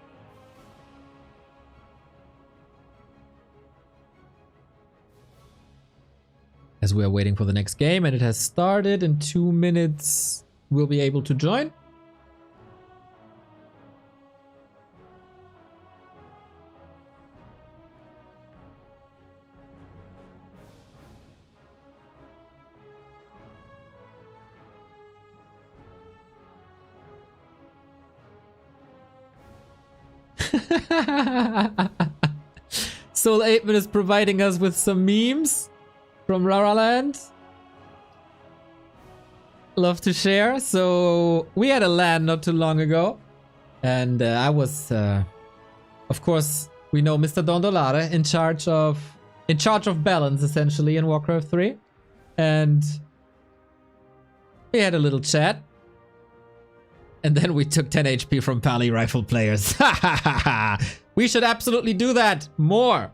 As we are waiting for the next game, and it has started. In 2 minutes, we'll be able to join. Soul 8-Man is providing us with some memes from Raraland. Love to share. So we had a LAN not too long ago, and I was, of course, we know Mr. Dondolare in charge of balance essentially in Warcraft 3, and we had a little chat. And then we took 10 HP from Pally rifle players. We should absolutely do that more.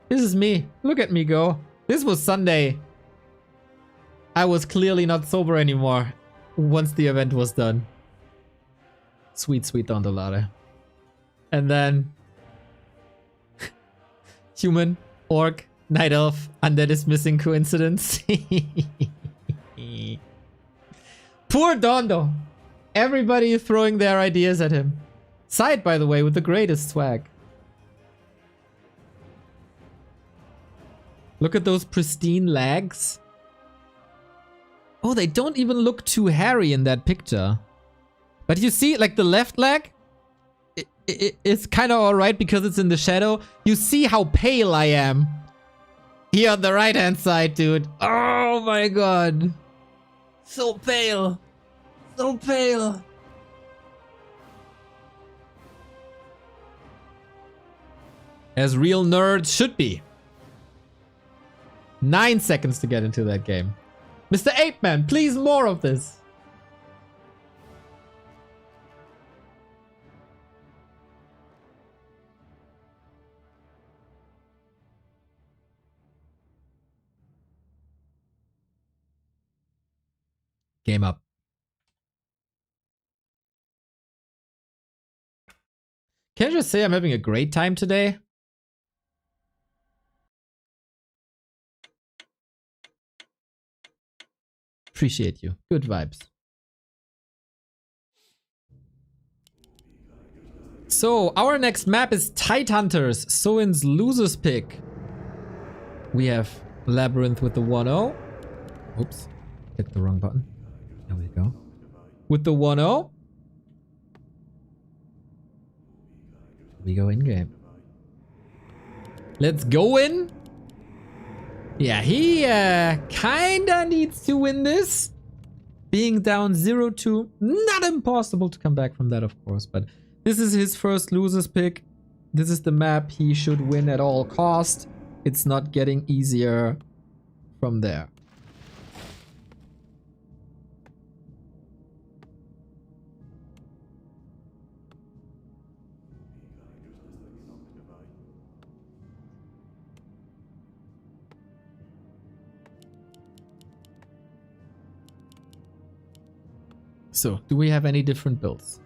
This is me. Look at me go. This was Sunday. I was clearly not sober anymore once the event was done. Sweet, sweet Dondolare. And then human, orc, night elf, undead is missing coincidence. Poor Dondo. Everybody is throwing their ideas at him. Side, by the way, with the greatest swag. Look at those pristine legs. Oh, they don't even look too hairy in that picture. But you see, like the left leg, it's kind of alright because it's in the shadow. You see how pale I am. Here on the right hand side, dude. Oh my god. So pale. So pale. As real nerds should be. 9 seconds to get into that game. Mr. 8-Man, please more of this. Game up. Can I just say I'm having a great time today? Appreciate you. Good vibes. So, our next map is Tidehunters, Soin's loser's pick. We have Labyrinth with the 1-0. Oops. Hit the wrong button. There we go. With the 1-0. We go in game. Let's go in. Yeah, he kinda needs to win this. Being down 0-2. Not impossible to come back from that, of course. But this is his first loser's pick. This is the map he should win at all cost. It's not getting easier from there. So, do we have any different builds?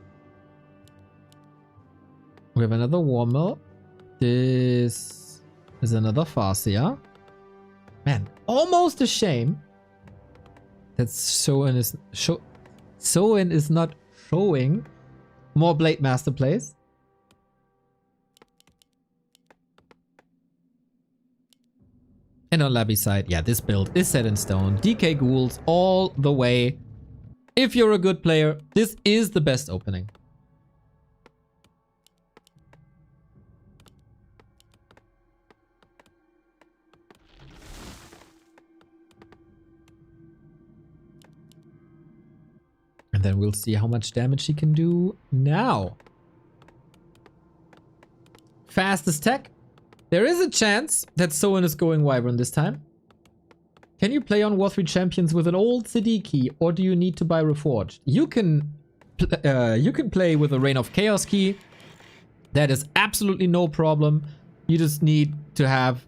We have another warmup. This is another Farseer. Man, almost a shame that Soin is not showing more Blade Master plays. And on Labby's side, yeah, this build is set in stone. DK ghouls all the way. If you're a good player, this is the best opening. And then we'll see how much damage he can do now. Fastest tech. There is a chance that Soin is going Wyvern this time. Can you play on War 3 Champions with an old CD key, or do you need to buy Reforged? You can play with a Reign of Chaos key. That is absolutely no problem. You just need to have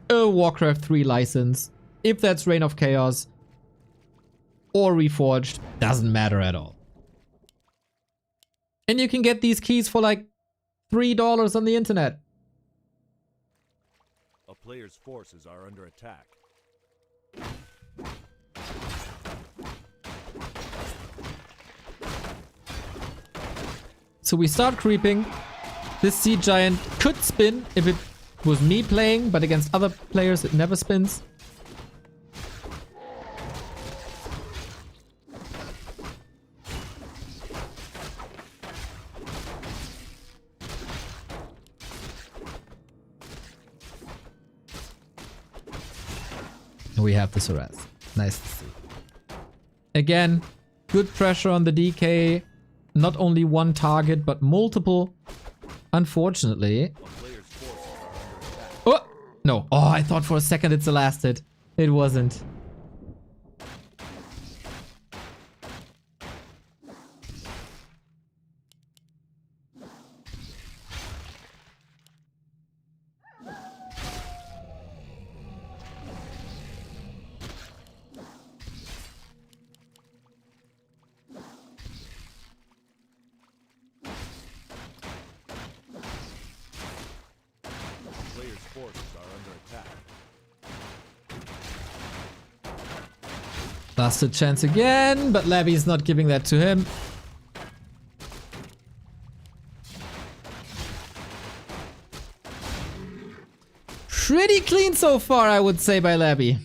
a Warcraft 3 license. If that's Reign of Chaos or Reforged, doesn't matter at all. And you can get these keys for like $3 on the internet. A player's forces are under attack. So we start creeping. This Sea Giant could spin if it was me playing, but against other players it never spins. We have this arrest. Nice to see. Again, good pressure on the DK. Not only one target, but multiple. Unfortunately. Oh! No. Oh, I thought for a second it's the last hit. It wasn't. Busted chance again, but Labby's not giving that to him. Pretty clean so far, I would say, by Labby.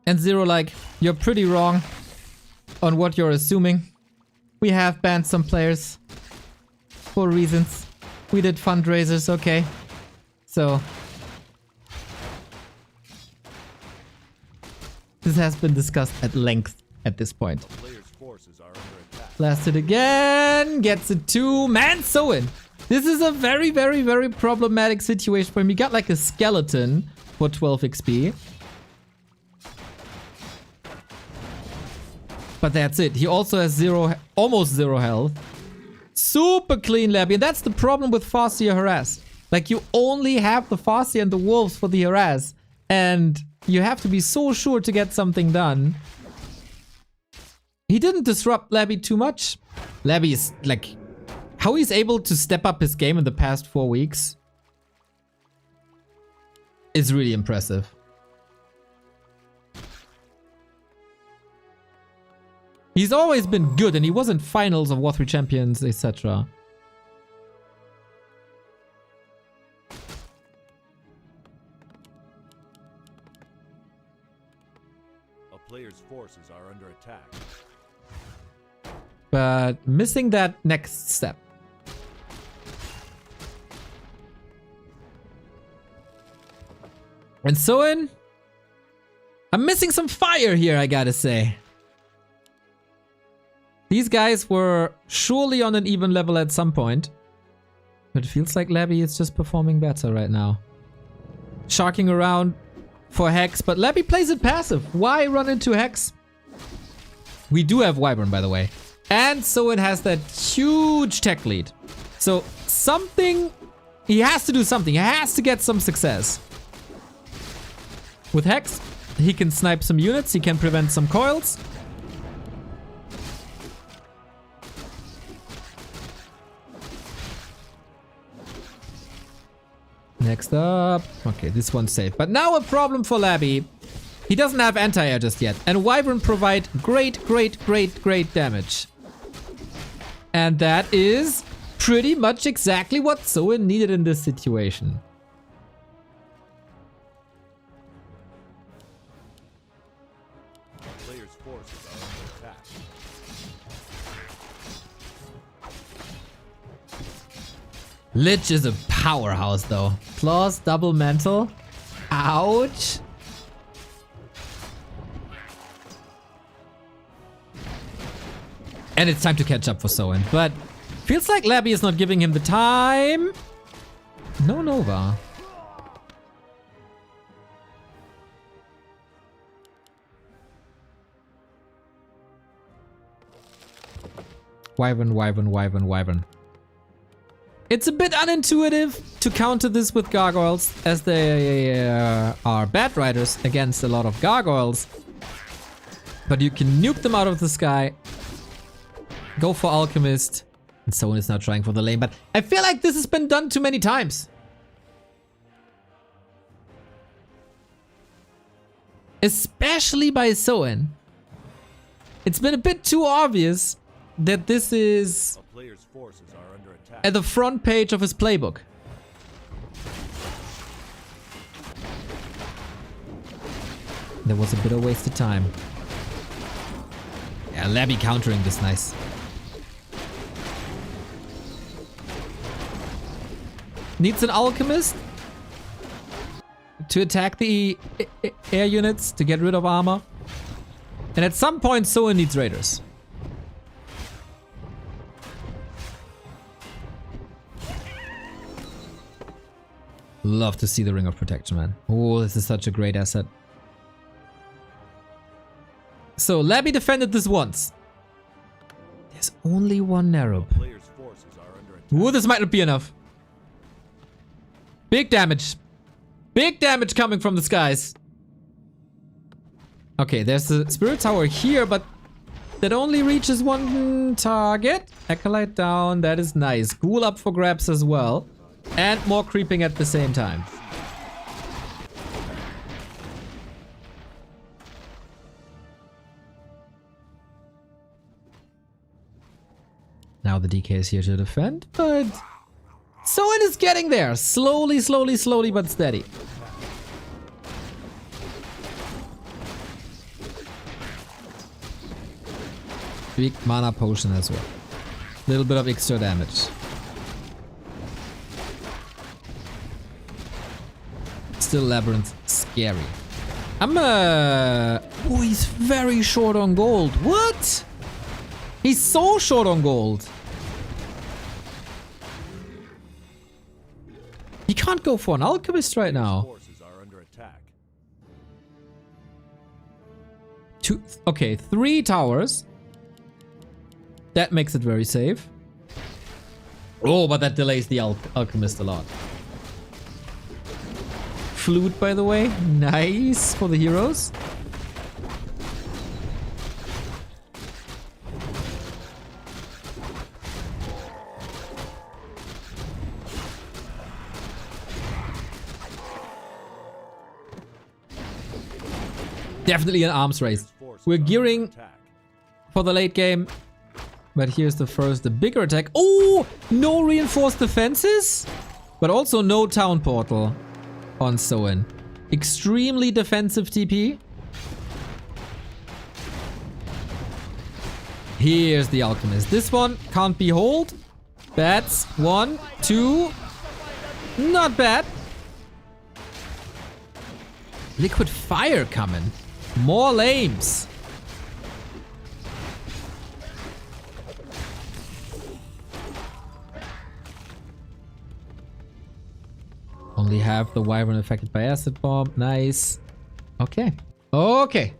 And Zero, like, you're pretty wrong on what you're assuming. We have banned some players for reasons. We did fundraisers, okay. So this has been discussed at length at this point. Blast it again. Gets it too. Man, Soin. This is a very, very, very problematic situation for him. He got like a skeleton for 12 XP. But that's it. He also has almost zero health. Super clean Labby. And that's the problem with Farseer Harass. Like, you only have the Farseer and the Wolves for the Harass. And you have to be so sure to get something done. He didn't disrupt Labby too much. Labby is, like... How he's able to step up his game in the past 4 weeks is really impressive. He's always been good, and he was in finals of War 3 Champions, etc. A player's forces are under attack. But missing that next step. And Soin, I'm missing some fire here, I gotta say. These guys were surely on an even level at some point. But it feels like Labby is just performing better right now. Sharking around for Hex, but Labby plays it passive. Why run into Hex? We do have Wyvern, by the way. And Soin has that huge tech lead. So something... He has to do something. He has to get some success. With Hex, he can snipe some units. He can prevent some coils. Next up. Okay, this one's safe. But now a problem for Labby. He doesn't have anti-air just yet. And Wyvern provide great damage. And that is pretty much exactly what Soin needed in this situation. Player's forces are under attack. Lich is a powerhouse though. Claws, double mantle. Ouch. And it's time to catch up for Soin. But feels like Labby is not giving him the time. No Nova. Wyvern, Wyvern, Wyvern, Wyvern. It's a bit unintuitive to counter this with gargoyles, as they are bad riders against a lot of gargoyles. But you can nuke them out of the sky. Go for Alchemist. And Soin is now trying for the lane, but I feel like this has been done too many times. Especially by Soin. It's been a bit too obvious that this is A player's forces are under attack. at the front page of his playbook. There was a bit of wasted time. Yeah, Labby countering this nice. Needs an alchemist to attack the air units to get rid of armor. And at some point, Soin needs raiders. Love to see the Ring of Protection, man. Oh, this is such a great asset. So, Labby defended this once. There's only one Narrow. Player's forces are under attack. Ooh, this might not be enough. Big damage. Big damage coming from the skies. Okay, there's the Spirit Tower here, but that only reaches one target. Acolyte down, that is nice. Ghoul up for grabs as well. And more creeping at the same time. Now the DK is here to defend, but Soin is getting there. Slowly, slowly, slowly, but steady. Big mana potion as well. Little bit of extra damage. Still Labyrinth, scary. Oh, he's very short on gold. What? He's so short on gold. He can't go for an alchemist right now. Forces are under attack. Okay, 3 towers. That makes it very safe. Oh, but that delays the alchemist a lot. Flute, by the way. Nice for the heroes. Definitely an arms race. We're gearing for the late game. But here's the bigger attack. Oh, no reinforced defenses, but also no town portal on Soin. Extremely defensive TP. Here's the alchemist. This one can't be hold. Bats. 1, 2. Not bad. Liquid fire coming. More lames. Only have the wyvern affected by acid bomb. Nice. Okay. Okay.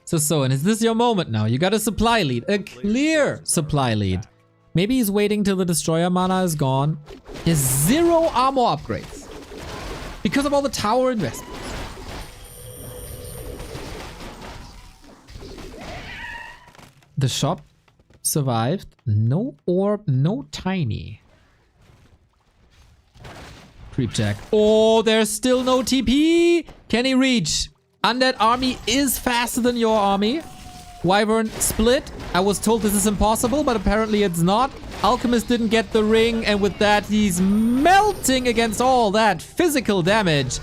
So Soin, is this your moment now? You got a supply lead. A clear supply lead. Maybe he's waiting till the destroyer mana is gone. He has 0 armor upgrades. Because of all the tower investments. The shop survived. No orb, no tiny. Creep jack. Oh, there's still no TP. Can he reach? Undead army is faster than your army. Wyvern split. I was told this is impossible, but apparently it's not. Alchemist didn't get the ring, and with that, he's melting against all that physical damage.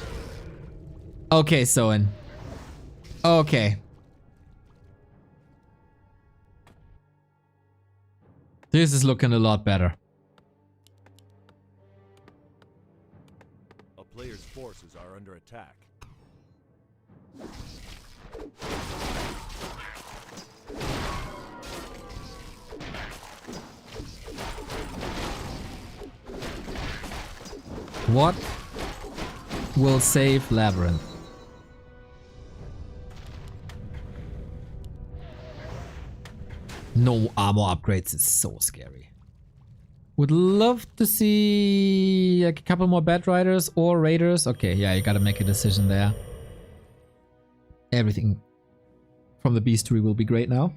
Okay, Soin. Okay. This is looking a lot better. A player's forces are under attack. What will save Labyrinth? No armor upgrades is so scary. Would love to see like a couple more Bat Riders or Raiders. Okay, yeah, you gotta make a decision there. Everything from the Beastery will be great now.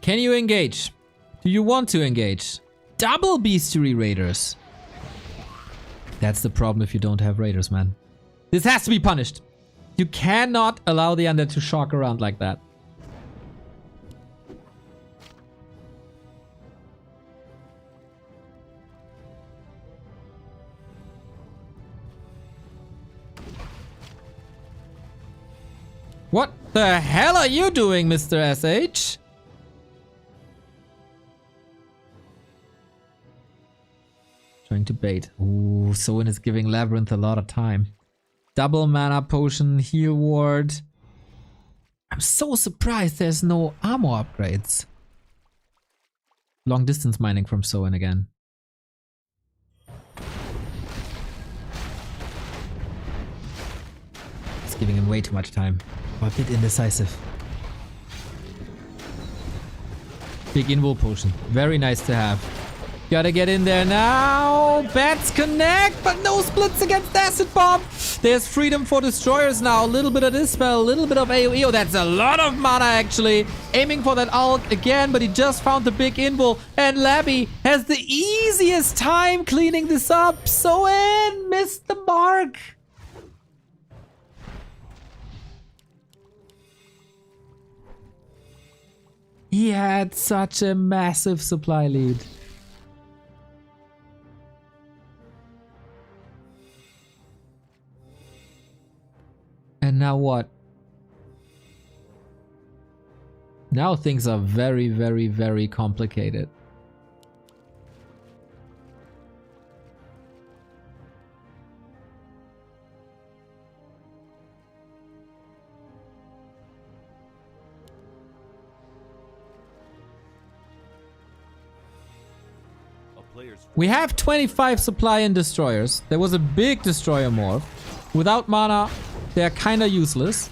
Can you engage? Do you want to engage? Double Beastery Raiders. That's the problem if you don't have Raiders, man. This has to be punished. You cannot allow the undead to shock around like that. What the hell are you doing, Mr. SH? Trying to bait. Ooh, Soin is giving Labyrinth a lot of time. Double mana potion, heal ward. I'm so surprised there's no armor upgrades. Long distance mining from Soin again. It's giving him way too much time. A bit indecisive. Big invul potion. Very nice to have. Gotta get in there now. Bats connect, but no splits against Acid Bomb. There's freedom for destroyers now. A little bit of Dispel, a little bit of AoE. Oh, that's a lot of mana actually. Aiming for that ult again, but he just found the big invul. And Labby has the easiest time cleaning this up. Soin missed the mark. He had such a massive supply lead. And now what? Now things are very, very, very complicated. We have 25 supply and destroyers. There was a big destroyer morph. Without mana, they're kinda useless.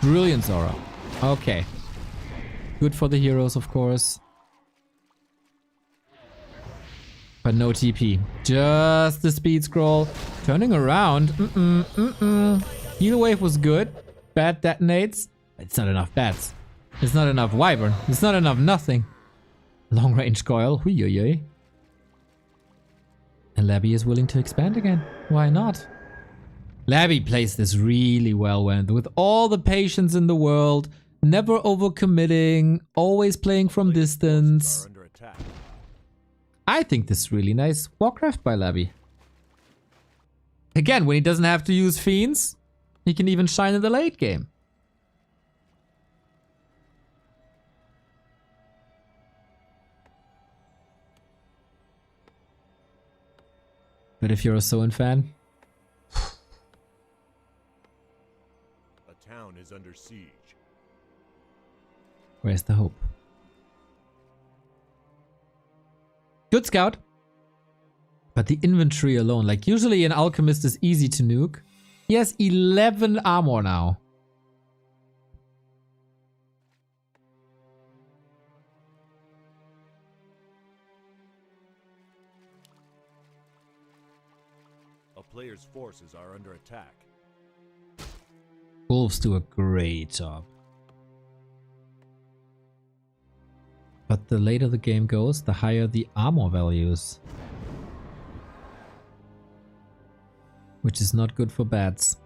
Brilliant Zora. Okay. Good for the heroes, of course. But no TP. Just the speed scroll. Turning around. Heal wave was good. Bat detonates. It's not enough bats. It's not enough wyvern. It's not enough nothing. Long range coil. Hui. And Labby is willing to expand again. Why not? Labby plays this really well with all the patience in the world. Never overcommitting. Always playing from distance. I think this is really nice Warcraft by Labby. Again, when he doesn't have to use fiends, he can even shine in the late game. But if you're a Soin fan, a town is under siege. Where's the hope? Good scout. But the inventory alone, like usually an alchemist is easy to nuke. He has 11 armor now. A player's forces are under attack. Wolves do a great job. But the later the game goes, the higher the armor values. Which is not good for bats.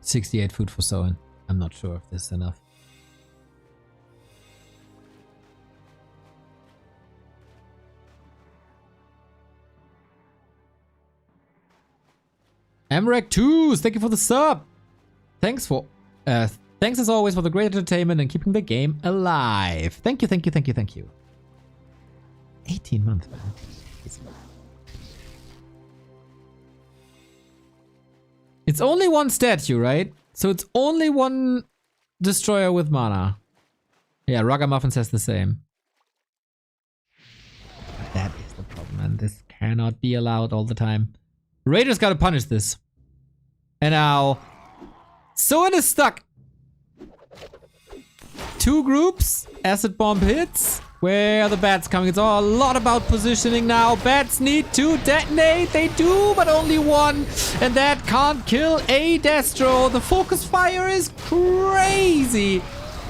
68 food for Soin. I'm not sure if this is enough. Amrek 2s, thank you for the sub. Thanks for Thanks as always for the great entertainment and keeping the game alive. Thank you, thank you, thank you, thank you. 18 months, man. It's only one statue, right? So it's only one destroyer with mana. Yeah, Ragamuffin says the same. But that is the problem, man. This cannot be allowed all the time. Raiders gotta punish this. And now... Soin is stuck. 2 groups. Acid bomb hits. Where are the bats coming? It's all a lot about positioning now. Bats need to detonate. They do, but only one. And that can't kill a Destro. The focus fire is crazy.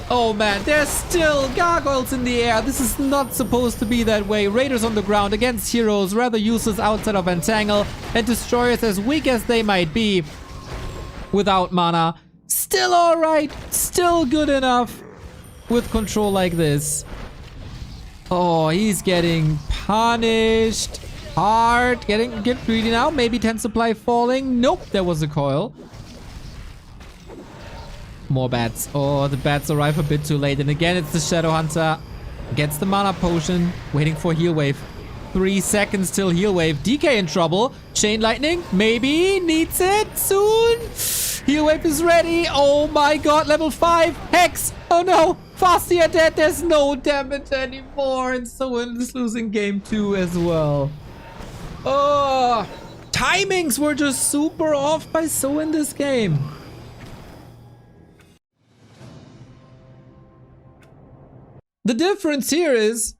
Oh man, there's still gargoyles in the air. This is not supposed to be that way. Raiders on the ground against heroes rather useless outside of Entangle. And destroyers as weak as they might be without mana. Still alright. Still good enough with control like this. Oh, he's getting punished hard. Get greedy now. Maybe 10 supply falling. Nope, there was a coil. More bats. Oh, the bats arrive a bit too late. And again, it's the Shadow Hunter. Gets the mana potion. Waiting for heal wave. 3 seconds till heal wave. DK in trouble. Chain lightning. Maybe. Needs it soon. Heal wave is ready. Oh my god. Level 5. Hex. Oh no. Fastia dead. There's no damage anymore. And Soin is losing game 2 as well. Oh. Timings were just super off by Soin this game. The difference here is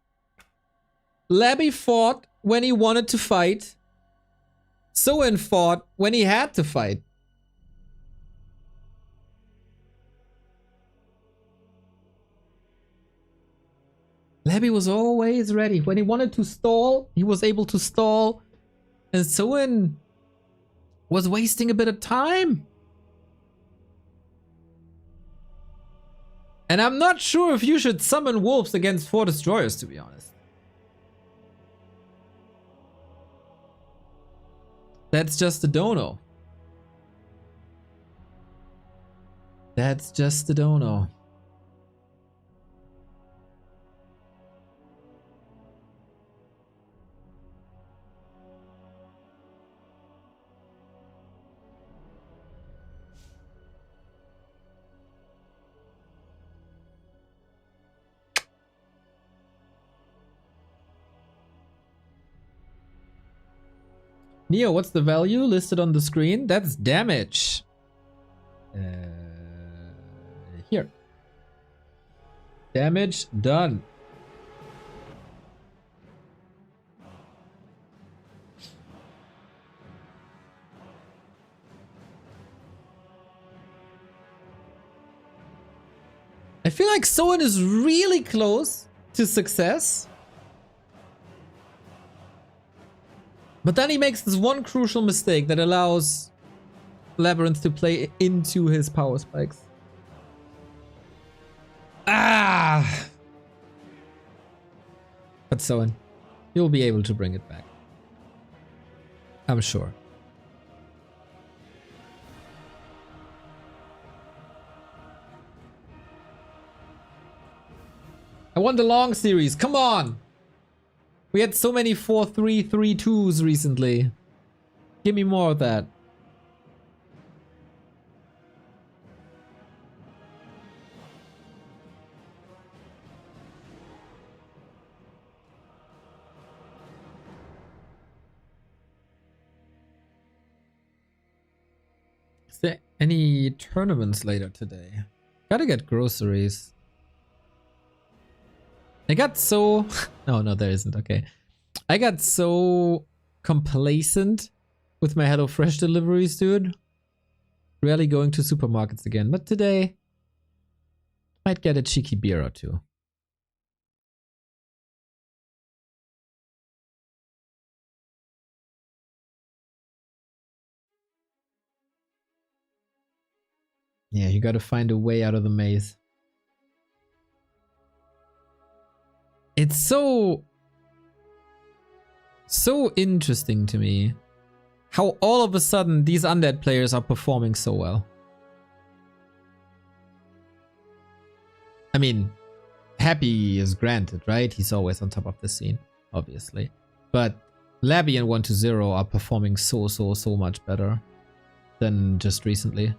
Labby fought when he wanted to fight. Soin fought when he had to fight. Labby was always ready. When he wanted to stall, he was able to stall. And Soin was wasting a bit of time. And I'm not sure if you should summon wolves against 4 destroyers, to be honest. That's just a dono. That's just a dono. Neo, what's the value listed on the screen? That's damage. Here. Damage done. I feel like Soin is really close to success. But then he makes this one crucial mistake that allows Labyrinth to play into his power spikes. Ah! But Soin, you'll be able to bring it back. I'm sure. I want the long series, come on! We had so many 4-3-3-2s recently. Give me more of that. Is there any tournaments later today? Gotta get groceries. I got so... no, there isn't. Okay. I got so complacent with my HelloFresh deliveries, dude. Rarely going to supermarkets again. But today, might get a cheeky beer or two. Yeah, you gotta find a way out of the maze. It's so interesting to me how all of a sudden these undead players are performing so well. I mean, Happy is granted, right? He's always on top of the scene, obviously. But Labby and 120 are performing so much better than just recently.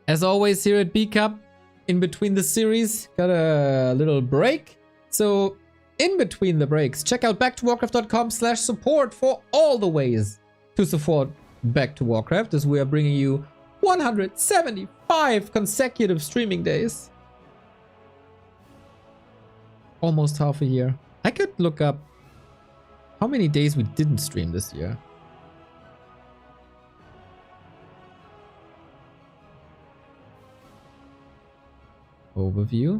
As always here at B-Cup, in between the series, got a little break. So in between the breaks, check out backtowarcraft.com/support for all the ways to support Back to Warcraft, as we are bringing you 175 consecutive streaming days. Almost half a year. I could look up how many days we didn't stream this year. Overview.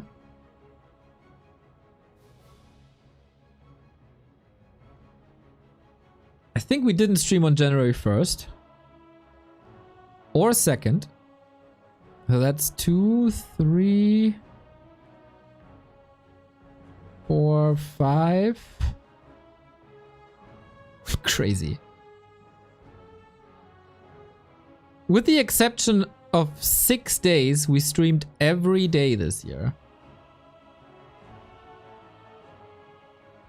I think we didn't stream on January 1st or 2nd. So that's 2, 3, 4, 5. Crazy. With the exception of 6 days, we streamed every day this year.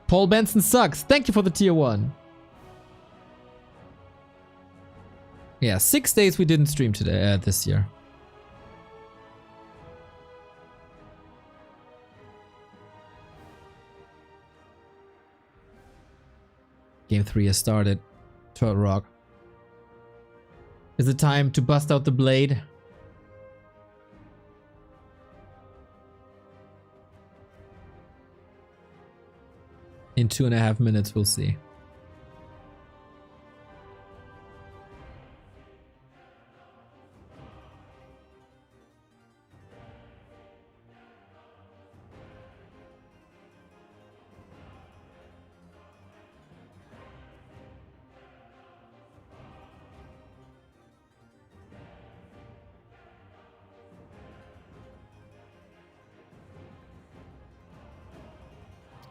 Paul Benson sucks. Thank you for the tier 1. Yeah, 6 days we didn't stream today this year. Game 3 has started. Turtle Rock. Is it time to bust out the blade? In 2.5 minutes, we'll see.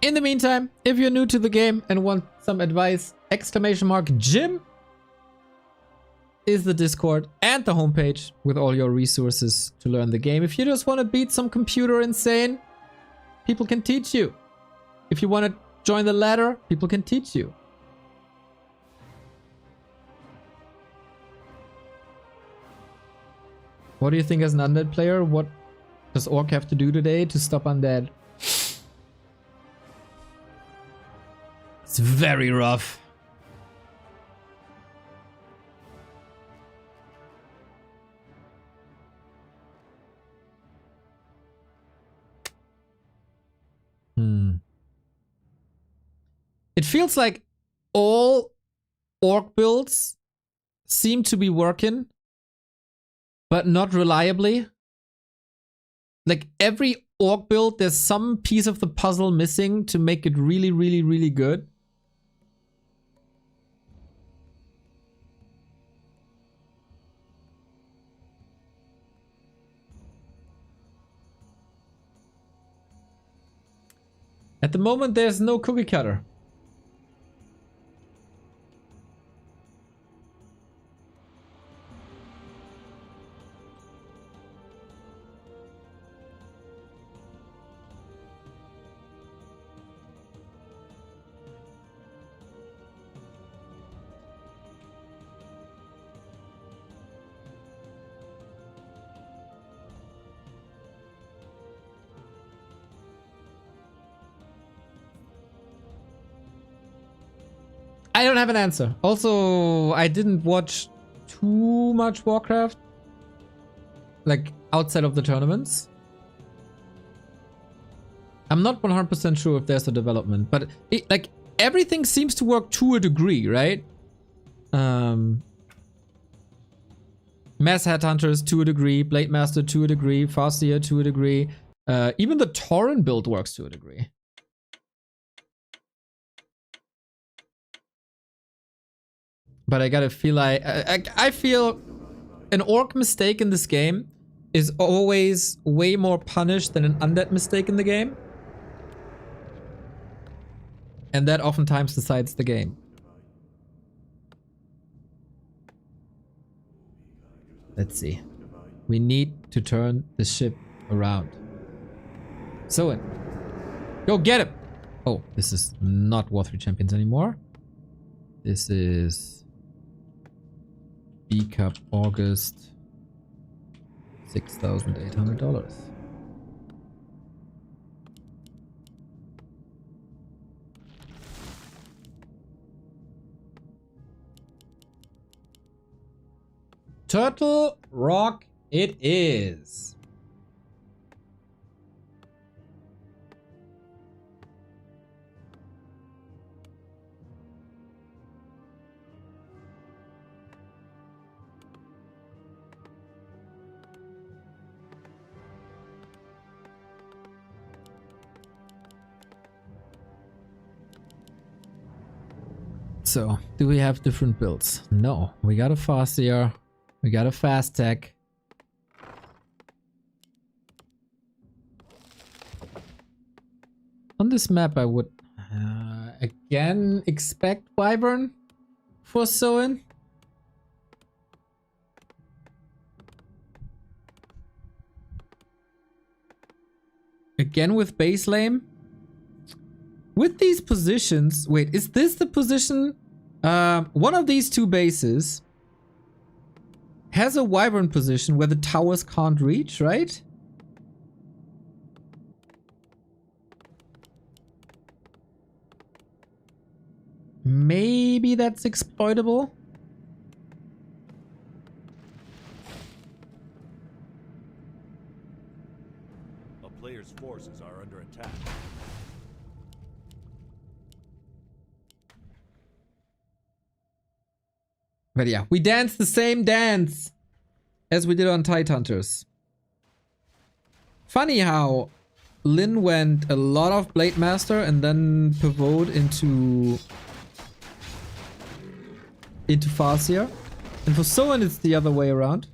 In the meantime, if you're new to the game and want some advice, !Jim is the Discord and the homepage with all your resources to learn the game. If you just want to beat some computer insane, people can teach you. If you want to join the ladder, people can teach you. What do you think as an undead player? What does Orc have to do today to stop undead? It's very rough. It feels like all Orc builds seem to be working, but not reliably. Like every Orc build, there's some piece of the puzzle missing to make it really good. At the moment, there's no cookie cutter. I don't have an answer. Also, I didn't watch too much Warcraft, like outside of the tournaments. I'm not 100% sure if there's a development, but like everything seems to work to a degree, right? Mass Headhunters to a degree, Blade Master to a degree, Farseer to a degree. Even the Tauren build works to a degree. But I gotta feel like I feel an orc mistake in this game is always way more punished than an undead mistake in the game. And that oftentimes decides the game. Let's see. We need to turn the ship around. Soin, go get him! Oh, this is not War 3 Champions anymore. This is B Cup August. $6,800. Turtle Rock it is. So, do we have different builds? No, we got a Farseer, we got a Fast Tech. On this map, I would again expect Wyvern for Soin. Again with base lane. With these positions, wait, is this the position? One of these two bases has a Wyvern position where the towers can't reach, right? Maybe that's exploitable. A player's forces are under attack. But yeah, we danced the same dance as we did on Tidehunters. Funny how Lin went a lot of Blade Master and then pivoted into Farseer. And for Soin it's the other way around.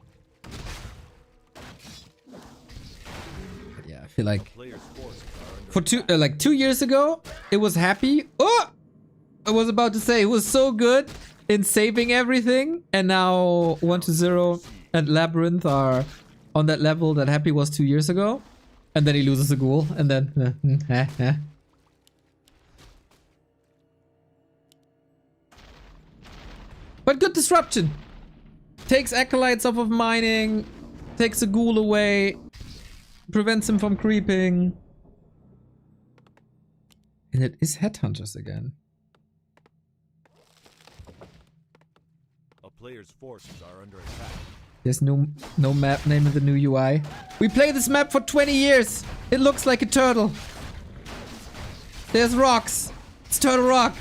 But yeah, I feel like for 2 years ago it was happy. Oh! I was about to say it was so good in saving everything, and now 1-0 and Labyrinth are on that level that Happy was 2 years ago. And then he loses a ghoul, and then... But good disruption! Takes acolytes off of mining, takes a ghoul away, prevents him from creeping. And it is Headhunters again. Players' forces are under attack. There's no map name in the new UI. We play this map for 20 years. It looks like a turtle. There's rocks. It's Turtle Rock.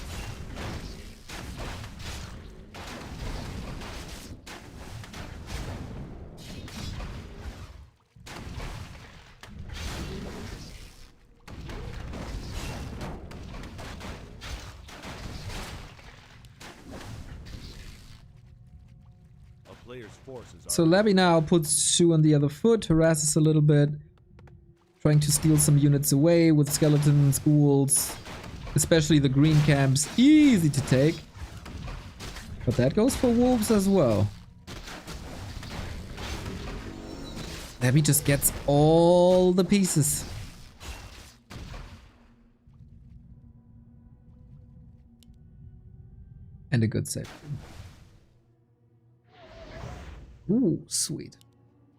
So Labby now puts Shu on the other foot, harasses a little bit, trying to steal some units away with skeletons, ghouls, especially the green camps, easy to take. But that goes for wolves as well. Labby just gets all the pieces. And a good save. Ooh, sweet.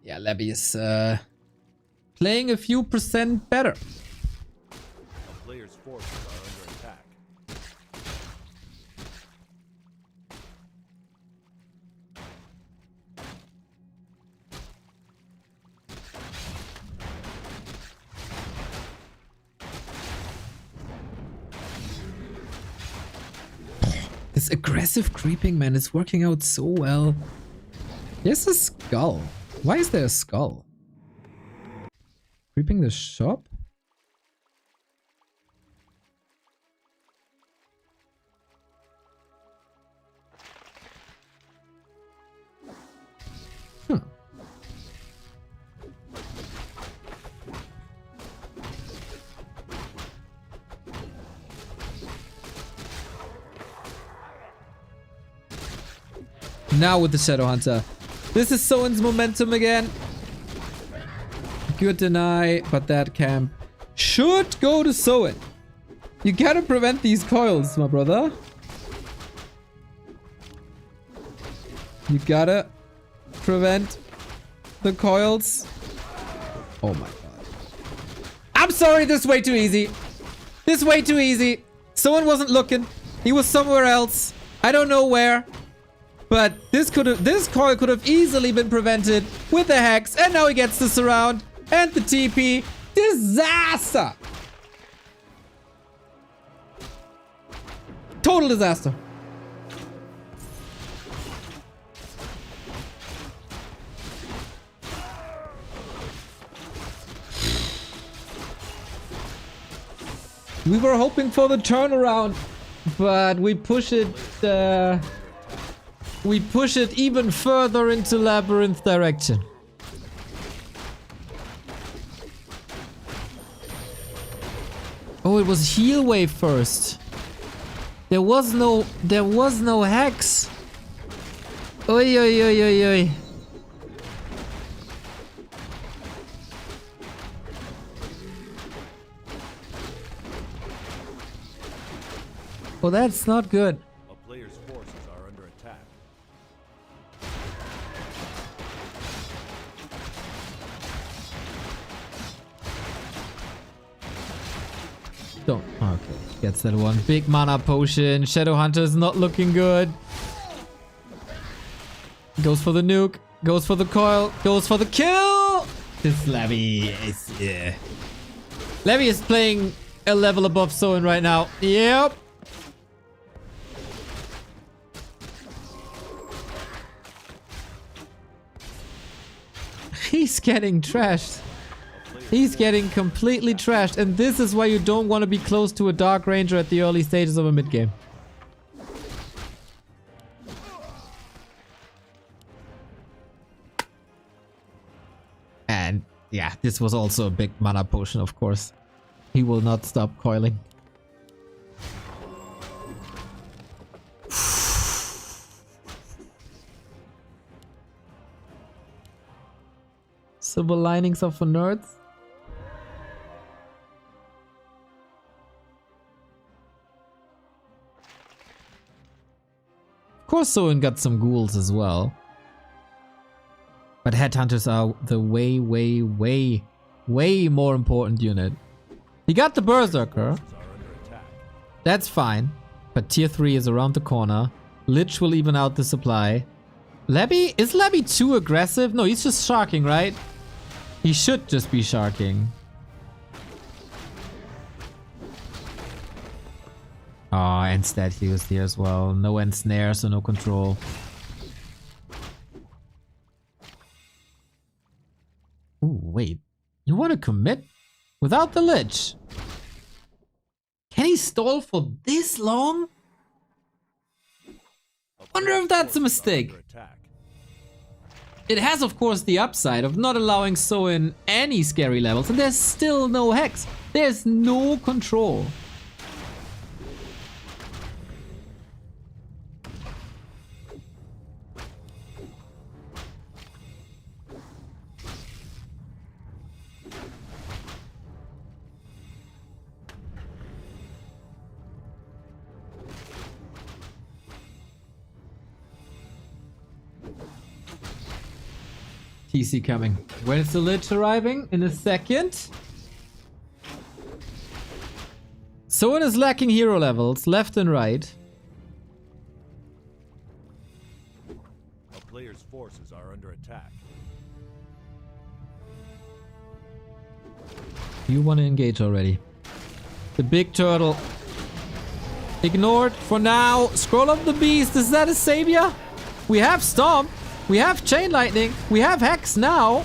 Yeah, Labby is playing a few percent better. A player's forces are under attack. This aggressive creeping, man, is working out so well. Here's a skull. Why is there a skull? Creeping the shop? Hmm. Now with the Shadow Hunter. This is Soin's momentum again. Good deny, but that camp should go to Soin. You gotta prevent these coils, my brother. You gotta prevent the coils. Oh my god. I'm sorry, this is way too easy. This is way too easy. Someone wasn't looking. He was somewhere else. I don't know where. But this coil could have easily been prevented with the hex. And now he gets the surround and the TP. Disaster. Total disaster. We were hoping for the turnaround, but we push it even further into Labyrinth direction. Oh, it was heal wave first. There was no hex. Oi oi oi oi oi. Well, that's not good. A player's forces are under attack. Don't. Okay. Gets that one. Big mana potion. Shadow Hunter's not looking good. Goes for the nuke. Goes for the coil. Goes for the kill. This Labby is... yeah. Labby is playing a level above Soin right now. Yep. He's getting trashed. He's getting completely trashed. And this is why you don't want to be close to a Dark Ranger at the early stages of a mid-game. And yeah, this was also a big mana potion, of course. He will not stop coiling. Silver linings are for nerds. Of course, Soin got some ghouls as well. But headhunters are the way more important unit. He got the berserker. That's fine. But tier 3 is around the corner. Lich will even out the supply. Labby? Is Labby too aggressive? No, he's just sharking, right? He should just be sharking. Oh, and stat he was here as well. No end snare, so no control. Ooh, wait. You want to commit? Without the Lich? Can he stall for this long? Wonder if that's a mistake. It has, of course, the upside of not allowing Soin any scary levels, and there's still no hex. There's no control. TC coming. When is the Lich arriving? In a second. Soin is lacking hero levels left and right. A player's forces are under attack. You want to engage already. The big turtle. Ignored for now. Scroll of the Beast. Is that a savior? We have Stomp. We have Chain Lightning. We have Hex now.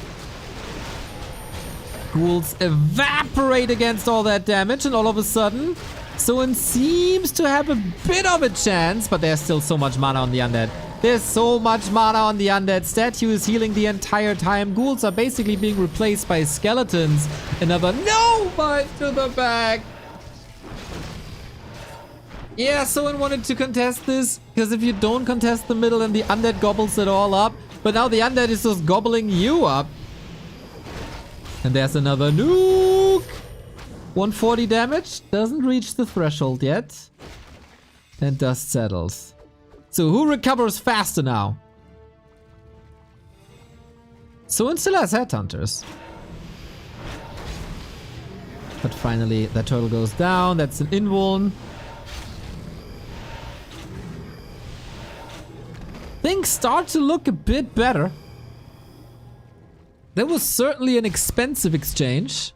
Ghouls evaporate against all that damage, and all of a sudden, Soin seems to have a bit of a chance, but there's still so much mana on the undead. There's so much mana on the undead. Statue is healing the entire time. Ghouls are basically being replaced by skeletons. Another no bite to the back. Yeah, someone wanted to contest this, because if you don't contest the middle and the undead gobbles it all up, but now the undead is just gobbling you up. And there's another nuke! 140 damage, doesn't reach the threshold yet. And dust settles. So who recovers faster now? Soin still has headhunters. But finally, that turtle goes down. That's an invuln. Things start to look a bit better. That was certainly an expensive exchange.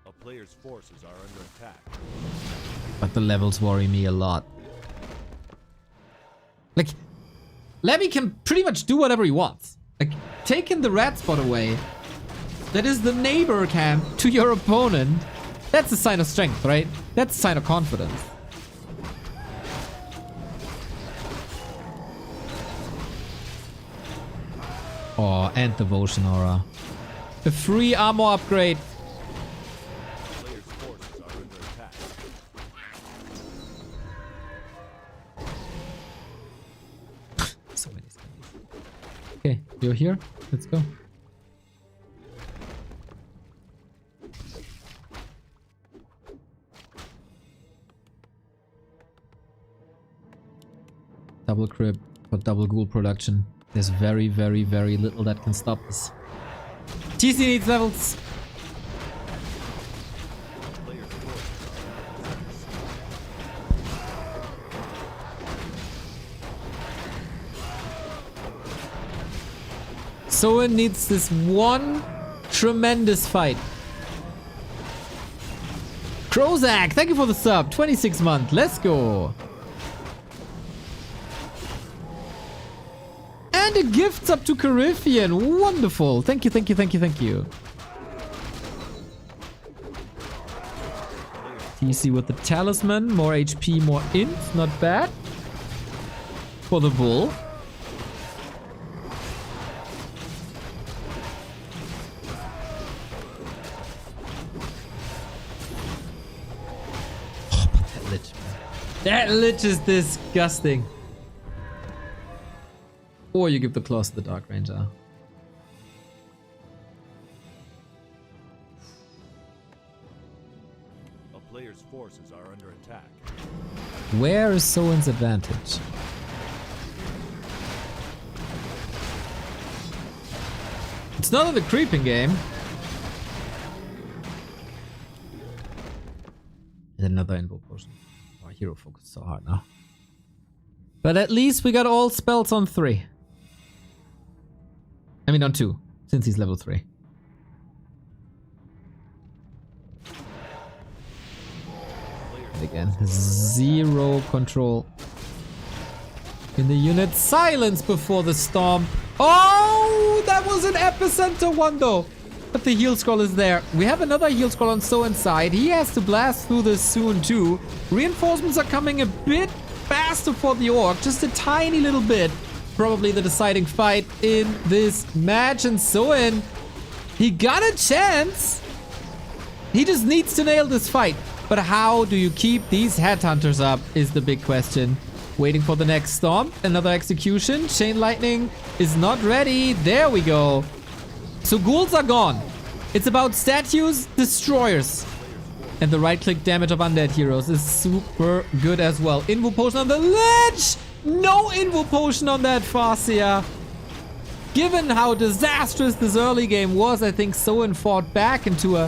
A player's forces are under attack. But the levels worry me a lot. Like, Labby can pretty much do whatever he wants. Like, taking the red spot away, that is the neighbor camp to your opponent. That's a sign of strength, right? That's a sign of confidence. Oh, and Devotion Aura. A free armor upgrade. Player's forces are under attack. So many zombies. Okay, you're here. Let's go. Double crib for double ghoul production. There's very, very, very little that can stop this. TC needs levels. Player's forces are Soin needs this one tremendous fight. Krozak, thank you for the sub. 26 month. Let's go. And a gift up to Carithian. Wonderful. Thank you, thank you, thank you, thank you. TC with the talisman. More HP, more int. Not bad. For the bull. Oh, but that lich. That lich is disgusting. Or you give the claws to the Dark Ranger. a player's forces are under attack. Where is Soin's advantage? It's not in the creeping game. And another invo potion. Our hero focused so hard now. But at least we got all spells on 3. I mean on 2, since he's level 3. And again, 0 control in the unit. Silence before the storm. Oh, that was an epicenter one though. But the heal scroll is there. We have another heal scroll on Soin's side. He has to blast through this soon too. Reinforcements are coming a bit faster for the orc, just a tiny little bit. Probably the deciding fight in this match. And Soin, he got a chance. He just needs to nail this fight. But how do you keep these headhunters up is the big question. Waiting for the next stomp. Another execution. Chain lightning is not ready. There we go. So ghouls are gone. It's about statues, destroyers. And the right-click damage of undead heroes is super good as well. Invo potion on the ledge! No invo potion on that Farseer. Given how disastrous this early game was, I think Soin fought back into a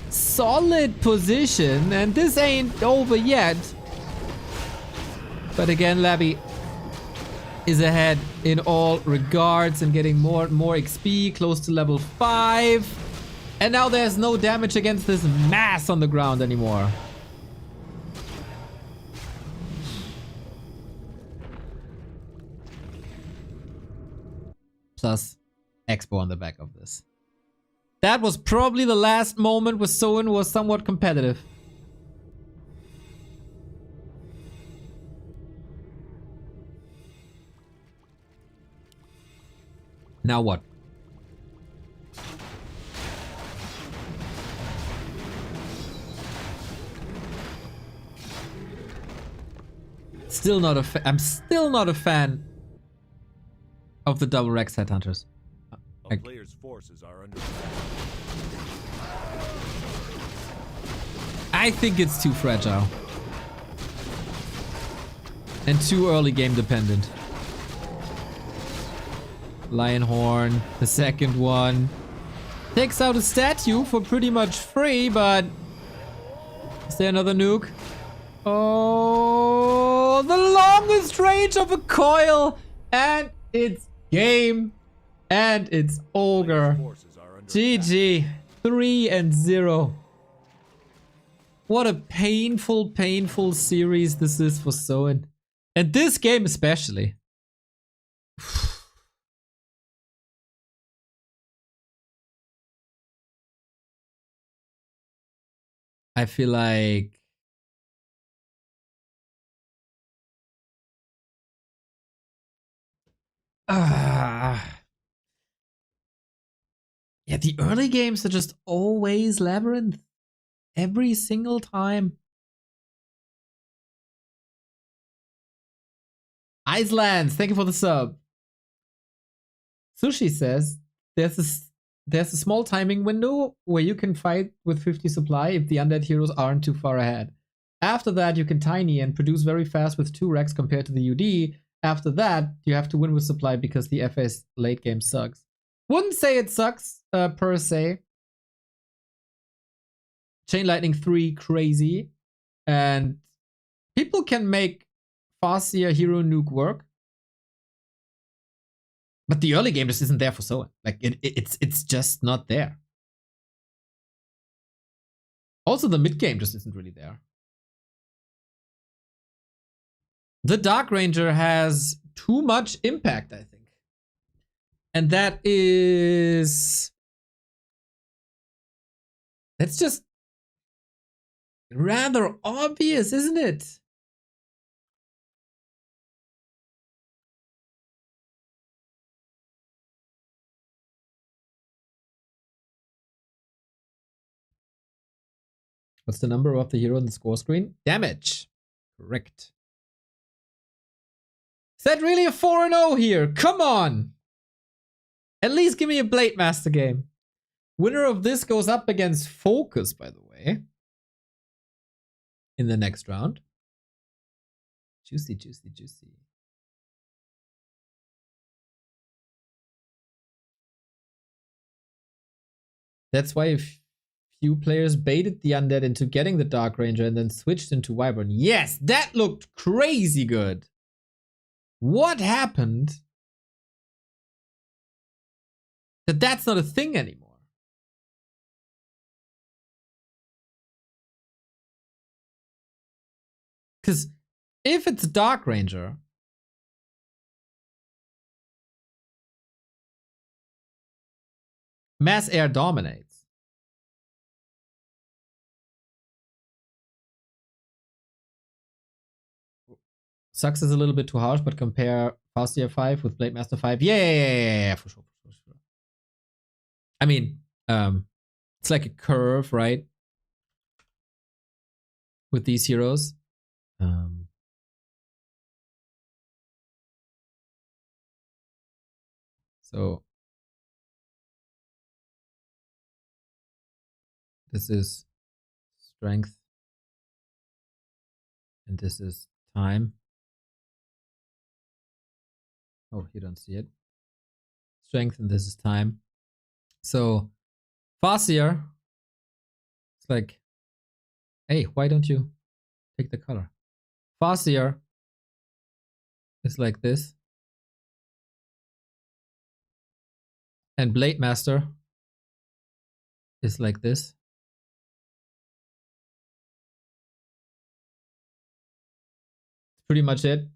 solid position. And this ain't over yet. But again, Labby is ahead in all regards and getting more and more XP, close to level 5. And now there's no damage against this mass on the ground anymore. Plus Expo on the back of this. That was probably the last moment where Soin was somewhat competitive. Now what? Still not a I'm still not a fan of the double Rex headhunters. A player's forces are under attack. I think it's too fragile. And too early game dependent. Lionhorn, the second one. Takes out a statue for pretty much free, but... Is there another nuke? Oh, the longest range of a coil! And it's game. And it's ogre. GG. 3-0. What a painful, painful series this is for Soin. And this game especially. I feel like... Yeah, the early games are just always Labyrinth. Every single time. Icelands, thank you for the sub. Sushi says there's a small timing window where you can fight with 50 supply if the undead heroes aren't too far ahead. After that, you can tiny and produce very fast with 2 Rex compared to the UD. After that, you have to win with supply because the FA's late game sucks. Wouldn't say it sucks, per se. Chain Lightning 3, crazy. And people can make Farseer Hero Nuke work. But the early game just isn't there for Soin. Like, it's just not there. Also, the mid game just isn't really there. The Dark Ranger has too much impact, I think. And that is... That's just rather obvious, isn't it? What's the number of the hero on the score screen? Damage. Correct. Is that really a 4-0 here? Come on! At least give me a Blade Master game. Winner of this goes up against Focus, by the way. In the next round. Juicy, juicy, juicy. That's why a few players baited the undead into getting the Dark Ranger and then switched into Wyvern. Yes, that looked crazy good. What happened? That's not a thing anymore. Because if it's Dark Ranger, mass air dominates. Sucks is a little bit too harsh, but compare Farseer 5 with Blade Master 5. Yeah, for sure, for sure. I mean, it's like a curve, right? With these heroes. So this is strength. And this is time. Oh, you don't see it. Strength, and this is time. So Farseer, it's like, hey, why don't you take the color? Farseer is like this. And Blade Master is like this. Pretty much it.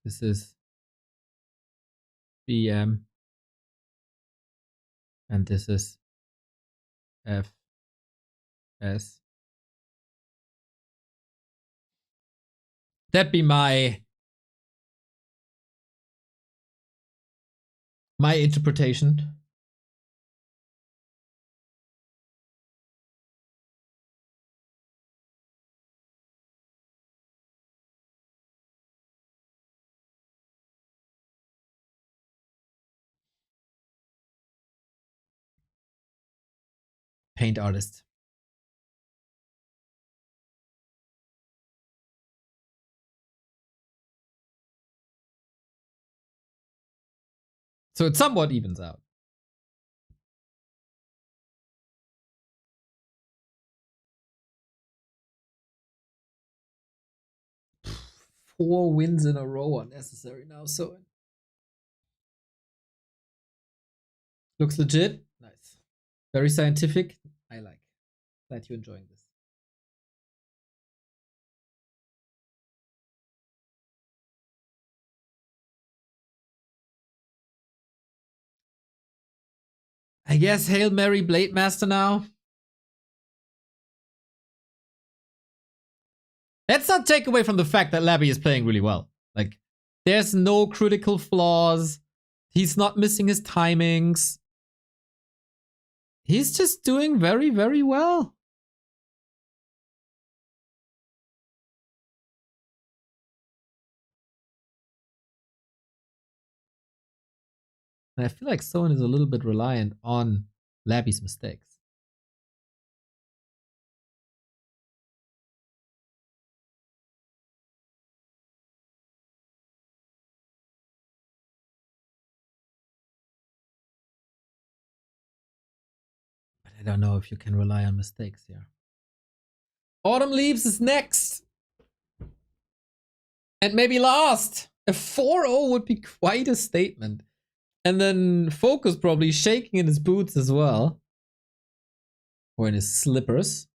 This is BM. And this is FS. That'd be my My interpretation. Paint artist. So it somewhat evens out. Four wins in a row are necessary now, so looks legit. Nice. Very scientific. I like. Glad you're enjoying this. I guess Hail Mary Blade Master now. Let's not take away from the fact that Labby is playing really well. Like, there's no critical flaws. He's not missing his timings. He's just doing very, very well. And I feel like Soin is a little bit reliant on Labby's mistakes. But I don't know if you can rely on mistakes here. Autumn Leaves is next. And maybe last. A 4-0 would be quite a statement. And then Focus probably shaking in his boots as well. Or in his slippers.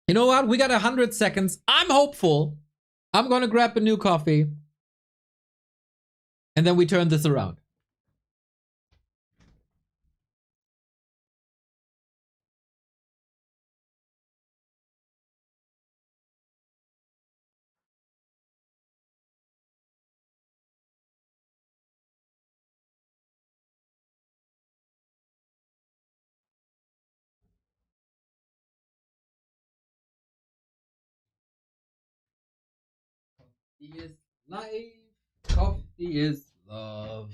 You know what? We got 100 seconds. I'm hopeful. I'm gonna grab a new coffee. And then we turn this around. Coffee is life. Coffee is love.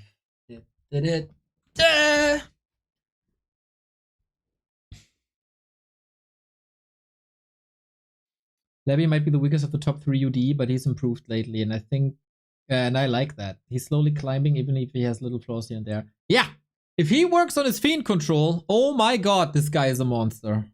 Levy might be the weakest of the top 3 UD, but he's improved lately, and I think, and I like that. He's slowly climbing, even if he has little flaws here and there. Yeah! If he works on his fiend control, oh my god, this guy is a monster.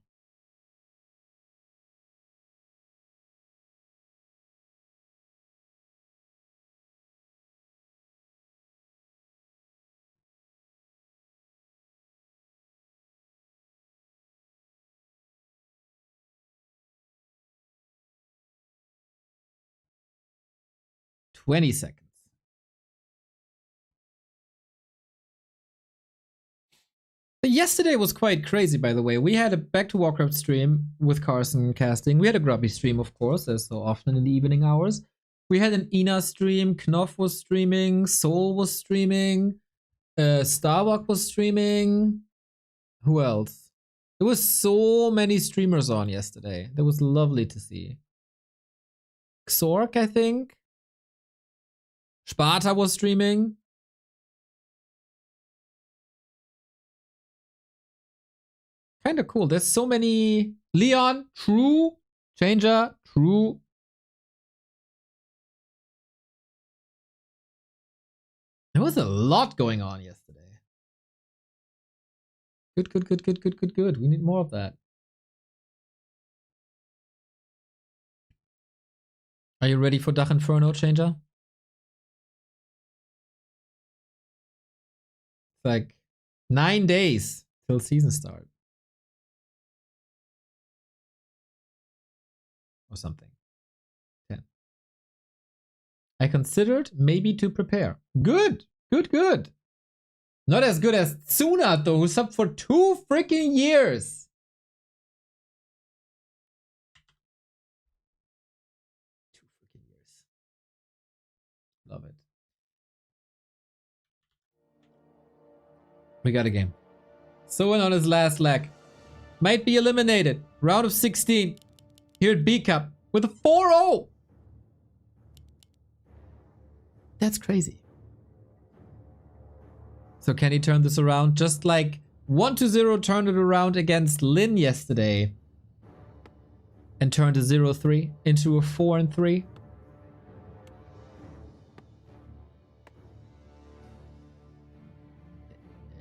"20 seconds. Yesterday was quite crazy, by the way. We had a Back to Warcraft stream with Carson casting. We had a Grubby stream, of course, as so often in the evening hours. We had an Ina stream. Knopf was streaming. Soul was streaming. Starbuck was streaming. Who else? There was so many streamers on yesterday. That was lovely to see. Xork, I think. Sparta was streaming. Kind of cool. There's so many. Leon, true. Changer, true. There was a lot going on yesterday. Good, good, good, good, good, good, good. We need more of that. Are you ready for Dach Inferno, Changer? It's like 9 days till season start. Or something. 10. I considered maybe to prepare. Good, good, good. Not as good as Tsunat though, who's up for 2 freaking years. 2 freaking years. Love it. We got a game. Soin on his last leg. Might be eliminated. Round of 16. Here at B Cup with a 4-0. That's crazy. So can he turn this around? Just like 1-0 turned it around against Lin yesterday. And turned a 0-3 into a 4-3.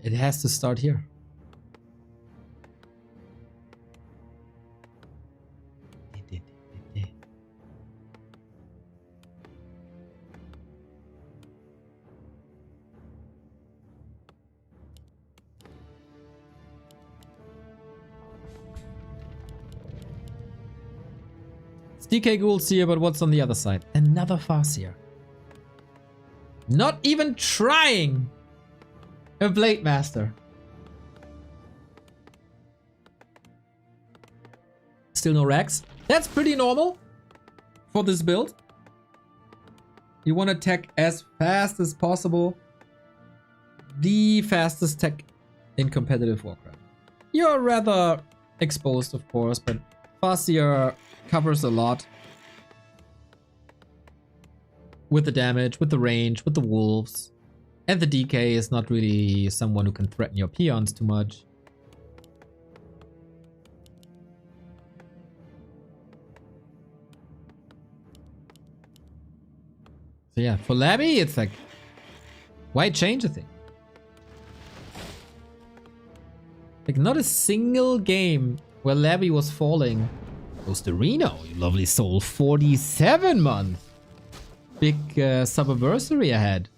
It has to start here. DK Ghoul's here, but what's on the other side? Another Farseer. Not even trying! A Blade Master. Still no Rex. That's pretty normal for this build. You want to tech as fast as possible. The fastest tech in competitive Warcraft. You're rather exposed, of course, but Farseer covers a lot. With the damage, with the range, with the wolves. And the DK is not really someone who can threaten your peons too much. So yeah, for Labby, it's like, why change a thing? Like, not a single game where Labby was falling. Goes to Reno, you lovely soul. 47 month. Big sub-anniversary ahead.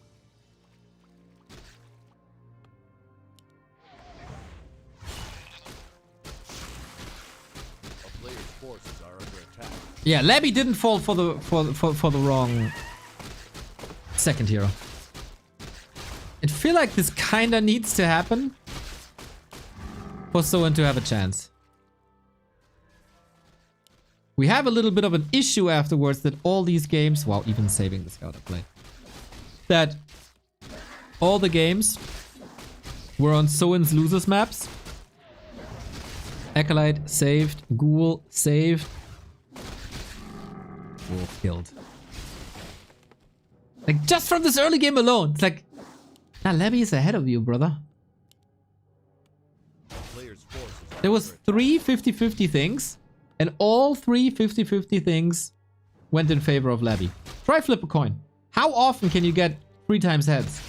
Yeah, Labby didn't fall for the wrong second hero. I feel like this kinda needs to happen for Soin to have a chance. We have a little bit of an issue afterwards that all these games, wow, even saving the scout play, that all the games were on Soin's losers maps. Acolyte saved, Ghoul saved, Wolf killed. Like, just from this early game alone, it's like, nah, Labby is ahead of you, brother. There was 3 50-50 things, and all 3 50-50 things went in favor of Labby. Try flip a coin. How often can you get 3 times heads?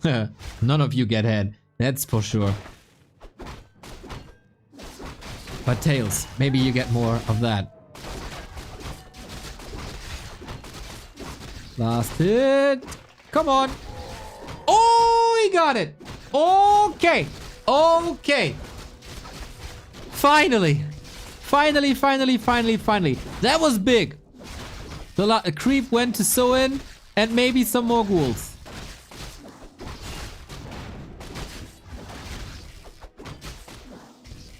None of you get head, that's for sure. But tails, maybe you get more of that. Last hit. Come on. Oh, he got it. Okay. Okay. Finally. Finally. That was big. The creep went to Soin and maybe some more ghouls.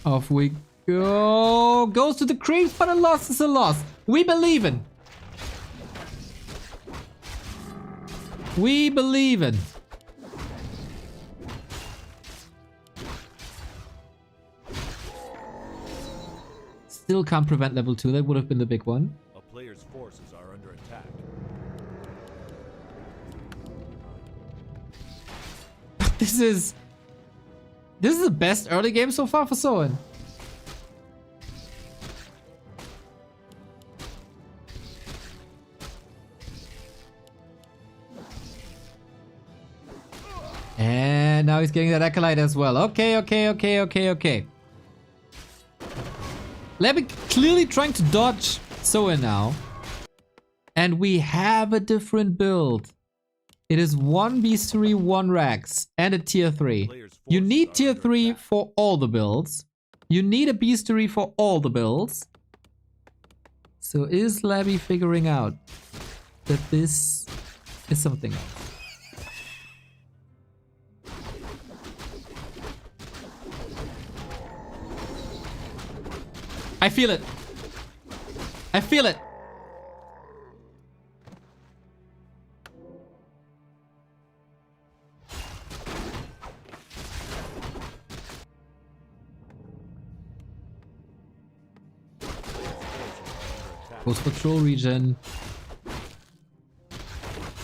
Off we go. Goes to the creeps, but a loss is a loss. We believe in. We believe in. Still can't prevent level 2. That would have been the big one. A player's forces are under attack. This is the best early game so far for Soin. And now he's getting that Acolyte as well. Okay. Labby clearly trying to dodge Soin now. And we have a different build. It is 1 Beastery, 1 Rax, and a tier 3. You need tier 3 for all the builds. You need a Beastery for all the builds. So is Labby figuring out that this is something else. I feel it. I feel it. Post patrol region.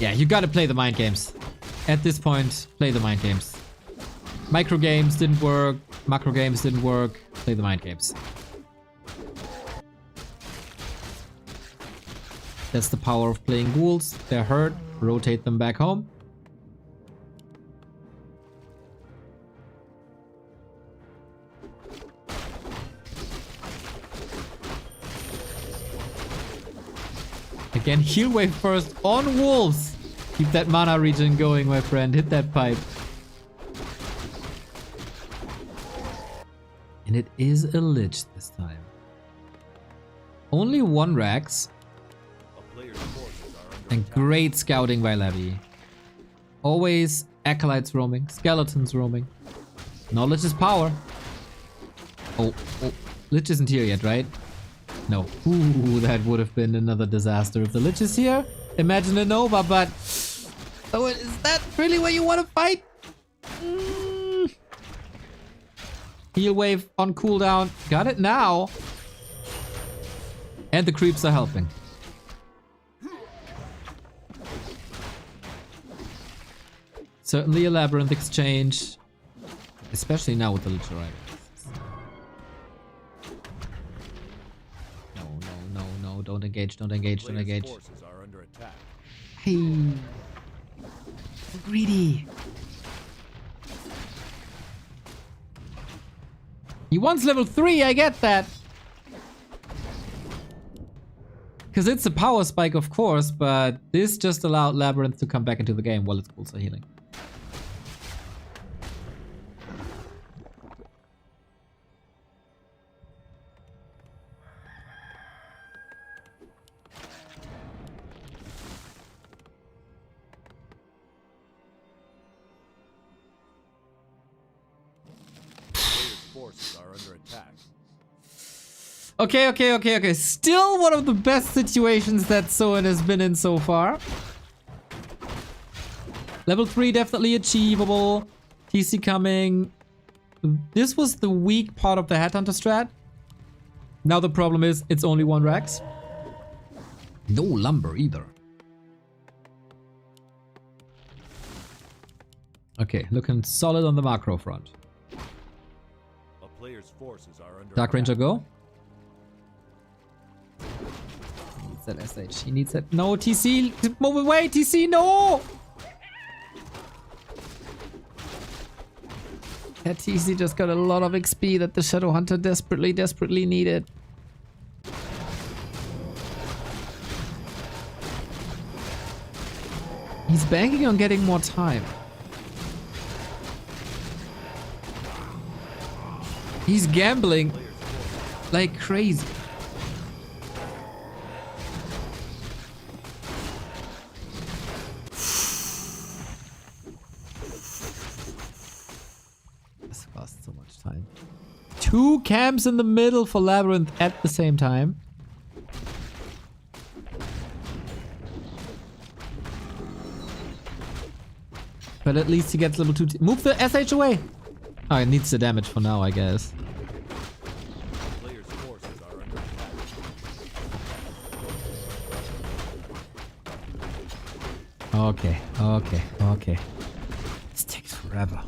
Yeah, you gotta play the mind games. At this point, play the mind games. Micro games didn't work. Macro games didn't work. Play the mind games. That's the power of playing ghouls. They're hurt. Rotate them back home. Again, heal wave first on wolves. Keep that mana regen going, my friend. Hit that pipe. And it is a lich this time. Only 1 Rax. And great scouting by Labby. Always acolytes roaming, skeletons roaming. Knowledge is power. Oh, Lich isn't here yet, right? No. Ooh, that would have been another disaster if the Lich is here. Imagine a Nova, but... Oh, is that really where you want to fight? Heal wave on cooldown. Got it now. And the creeps are helping. Certainly a Labyrinth exchange. Especially now with the Lich arriving. No, don't engage, don't engage, don't engage. Hey. So greedy. He wants level 3, I get that. Because it's a power spike, of course, but this just allowed Labyrinth to come back into the game while its ghouls are healing. Okay. Still one of the best situations that Soin has been in so far. Level 3 definitely achievable. TC coming. This was the weak part of the Headhunter strat. Now the problem is it's only 1 Rax. No lumber either. Okay, looking solid on the macro front. A player's forces are under Dark Ranger attack. go. He needs that SH. He needs that. No, TC. Move away, TC. No. That TC just got a lot of XP that the Shadow Hunter desperately needed. He's banking on getting more time. He's gambling like crazy. This costs so much time. 2 camps in the middle for Labyrinth at the same time. But at least he gets level 2. Move the SH away. Oh, it needs the damage for now, I guess. Player's forces are under attack. Okay. This takes forever.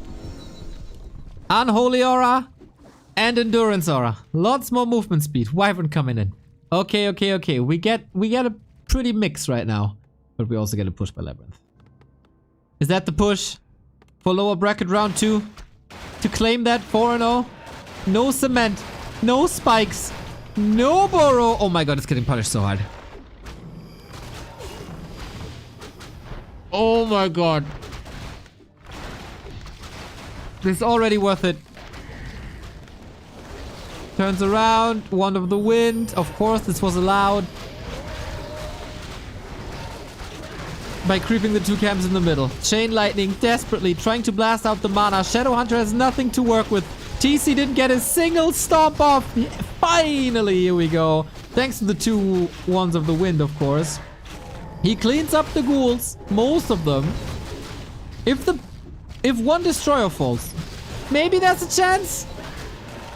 Unholy Aura and Endurance Aura. Lots more movement speed. Wyvern coming in. Okay. We get a pretty mix right now. But we also get a push by Labyrinth. Is that the push for lower bracket round 2? To claim that 4-0? No cement. No spikes. No burrow. Oh my god, it's getting punished so hard. Oh my god. This is already worth it. Turns around. Wand of the Wind. Of course, this was allowed. by creeping the 2 camps in the middle. Chain Lightning desperately trying to blast out the mana. Shadowhunter has nothing to work with. TC didn't get a single stomp off. Finally, here we go. Thanks to the 2 Wands of the Wind, of course. He cleans up the ghouls, most of them. If one destroyer falls, maybe there's a chance.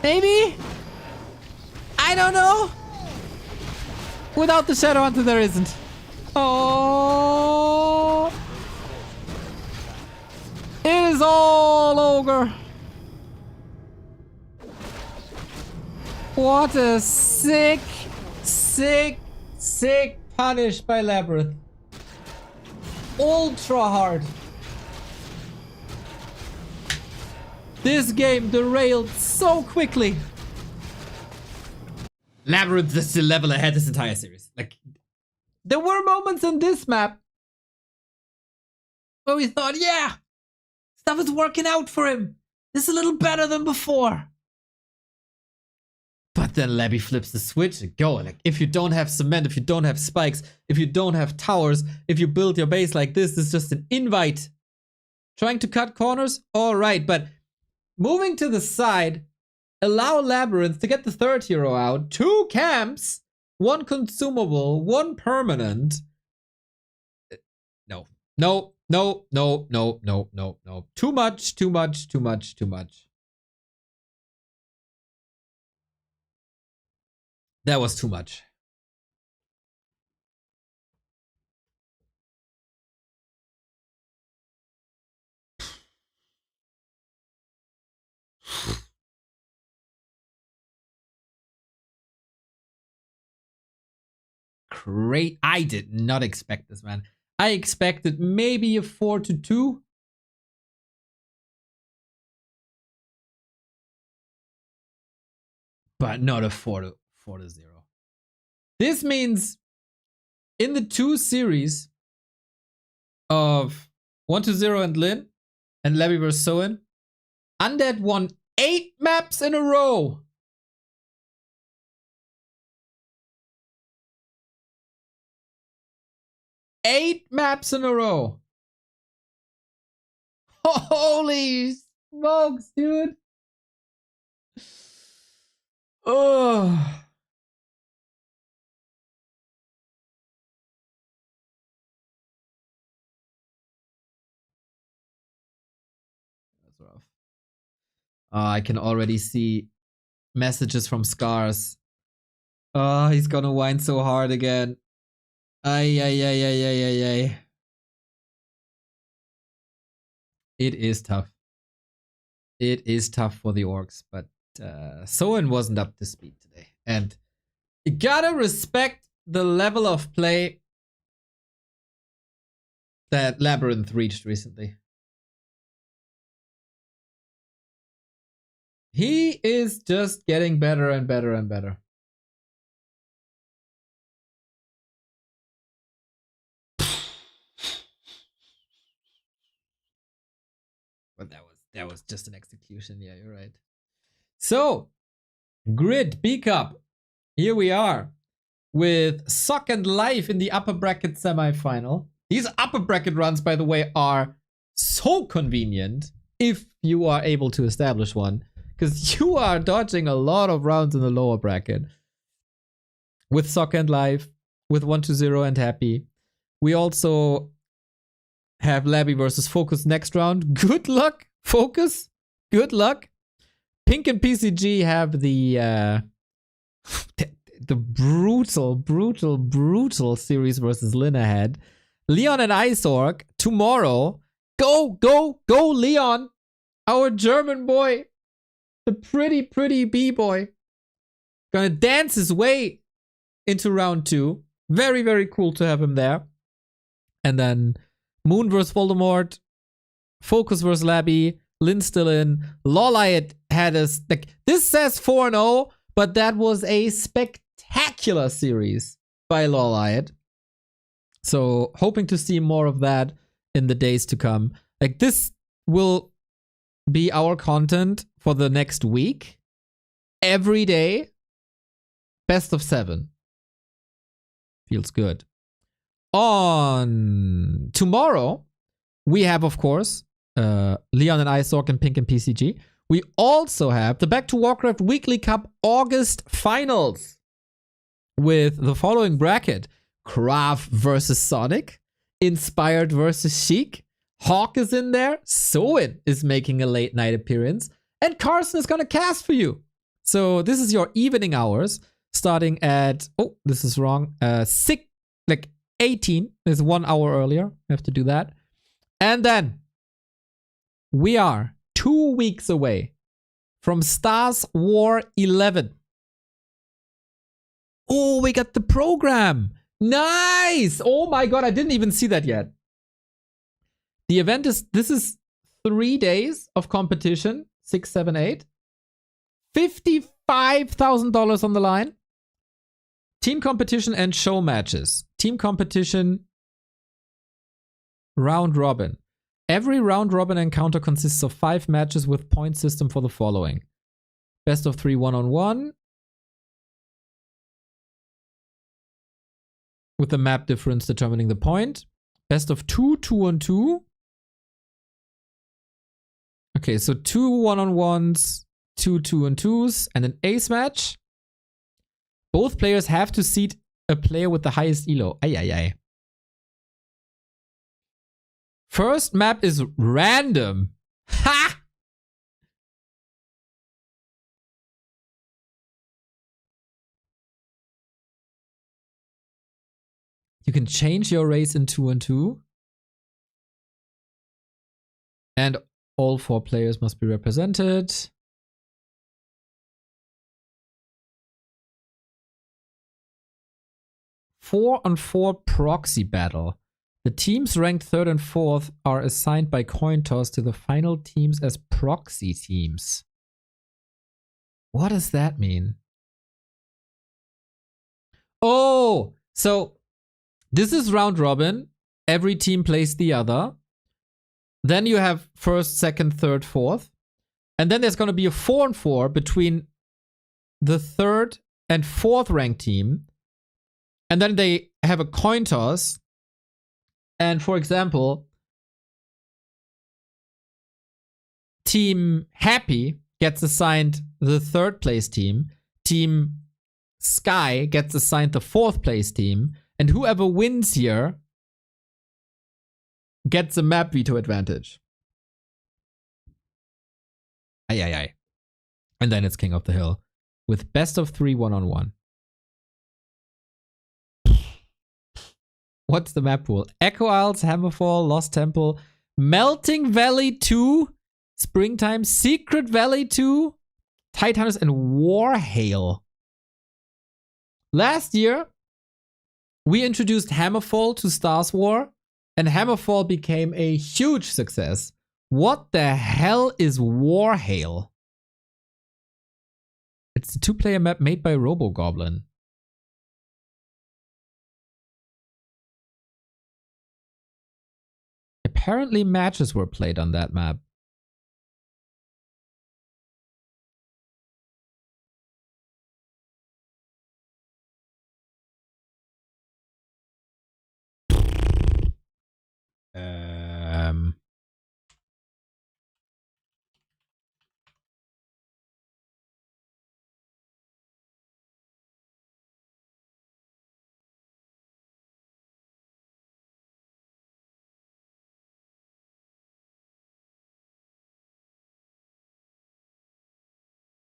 Maybe? I don't know. Without the Shadowhunter, there isn't. Oh. It is all ogre. What a sick, sick, sick punish by Labyrinth. Ultra hard. This game derailed so quickly. Labyrinth is still level ahead this entire series. Like, there were moments in this map where we thought, yeah, stuff is working out for him. This is a little better than before. But then Labby flips the switch and go. Like, if you don't have cement, if you don't have spikes, if you don't have towers, if you build your base like this is just an invite. Trying to cut corners? Alright, but moving to the side, allow Labyrinth to get the 3rd hero out. 2 camps, 1 consumable, 1 permanent. No. No, no, no, no, no, no, no. Too much, too much, too much, too much. That was too much. Great. I did not expect this, man. I expected maybe a 4-2. But not a 4-0. This means in the 2 series of 1-0 and Lin and Labby vs. Soin, Undead won 8 maps in a row. Eight maps in a row. Holy smokes, dude. Oh. That's rough. I can already see messages from Scars. Oh, he's gonna whine so hard again. Ay, ay, ay, ay, ay, ay, ay. It is tough. It is tough for the orcs, but Soin wasn't up to speed today. And you gotta respect the level of play that Labyrinth reached recently. He is just getting better and better and better. But that was just an execution. Yeah, you're right. So, Grid B Cup. Here we are with Sock and Life in the upper bracket semifinal. These upper bracket runs, by the way, are so convenient if you are able to establish one, because you are dodging a lot of rounds in the lower bracket. With Sock and Life, with 1-0 and Happy. We also have Labby versus Focus next round. Good luck, Focus. Good luck. Pink and PCG have the brutal series versus Lin ahead. Leon and Ice Orc tomorrow. Go, Leon. Our German boy. The pretty B-boy. Gonna dance his way into round 2. Very, very cool to have him there. And then Moon vs. Voldemort. Focus vs. Labby. Lin still in. Lawliot had us. Like, this says 4-0, but that was a spectacular series by Lawliot. So, hoping to see more of that in the days to come. Like, this will be our content for the next week. Every day. Best of 7. Feels good. On tomorrow, we have, of course, Leon and I, Sork and Pink and PCG. We also have the Back to Warcraft Weekly Cup August Finals with the following bracket. Krav versus Sonic, Inspired versus Sheik, Hawk is in there, Soin is making a late night appearance, and Carson is gonna cast for you. So this is your evening hours, starting at, oh, this is wrong, 18 is 1 hour earlier. I have to do that. And then we are 2 weeks away from Stars War 11. Oh, we got the program. Nice. Oh my God, I didn't even see that yet. The event is, this is 3 days of competition, 6, 7, 8. $55,000 on the line. Team competition and show matches. Team competition, round robin. Every round robin encounter consists of 5 matches with point system for the following. Best of 3 1-on-1. With the map difference determining the point. Best of 2 2-on-2. Okay, so 2 1-on-1s, 2 2-on-2s, and an ace match. Both players have to seed a player with the highest elo. Ay, ay, ay. First map is random. Ha! You can change your race in 2-on-2. And all 4 players must be represented. Four-on-4 proxy battle. The teams ranked 3rd and 4th are assigned by coin toss to the final teams as proxy teams. What does that mean? Oh, so this is round robin. Every team plays the other. Then you have 1st, 2nd, 3rd, 4th. And then there's going to be a 4-on-4 between the 3rd and 4th ranked team. And then they have a coin toss. And for example, Team Happy gets assigned the 3rd place team. Team Sky gets assigned the 4th place team. And whoever wins here gets a map veto advantage. Ay, ay, ay. And then it's King of the Hill with best of 3 1-on-1. What's the map pool? Echo Isles, Hammerfall, Lost Temple, Melting Valley 2, Springtime, Secret Valley 2, Titanus, and Warhail. Last year, we introduced Hammerfall to Stars War, and Hammerfall became a huge success. What the hell is Warhail? It's a 2-player map made by RoboGoblin. Apparently matches were played on that map.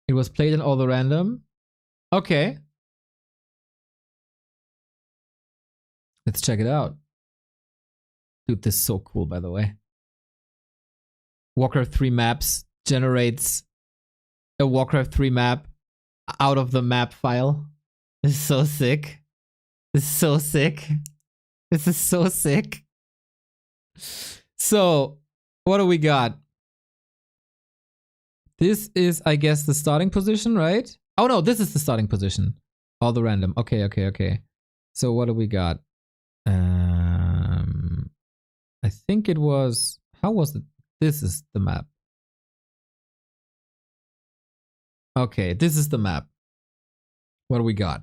It was played in all the random. Okay. Let's check it out. Dude, this is so cool, by the way. Warcraft 3 maps generates a Warcraft 3 map out of the map file. This is so sick. This is so sick. This is so sick. So, what do we got? This is, I guess, the starting position, right? Oh no, this is the starting position. All the random. Okay, okay, okay. So what do we got? I think it was... How was it? This is the map. Okay, this is the map. What do we got?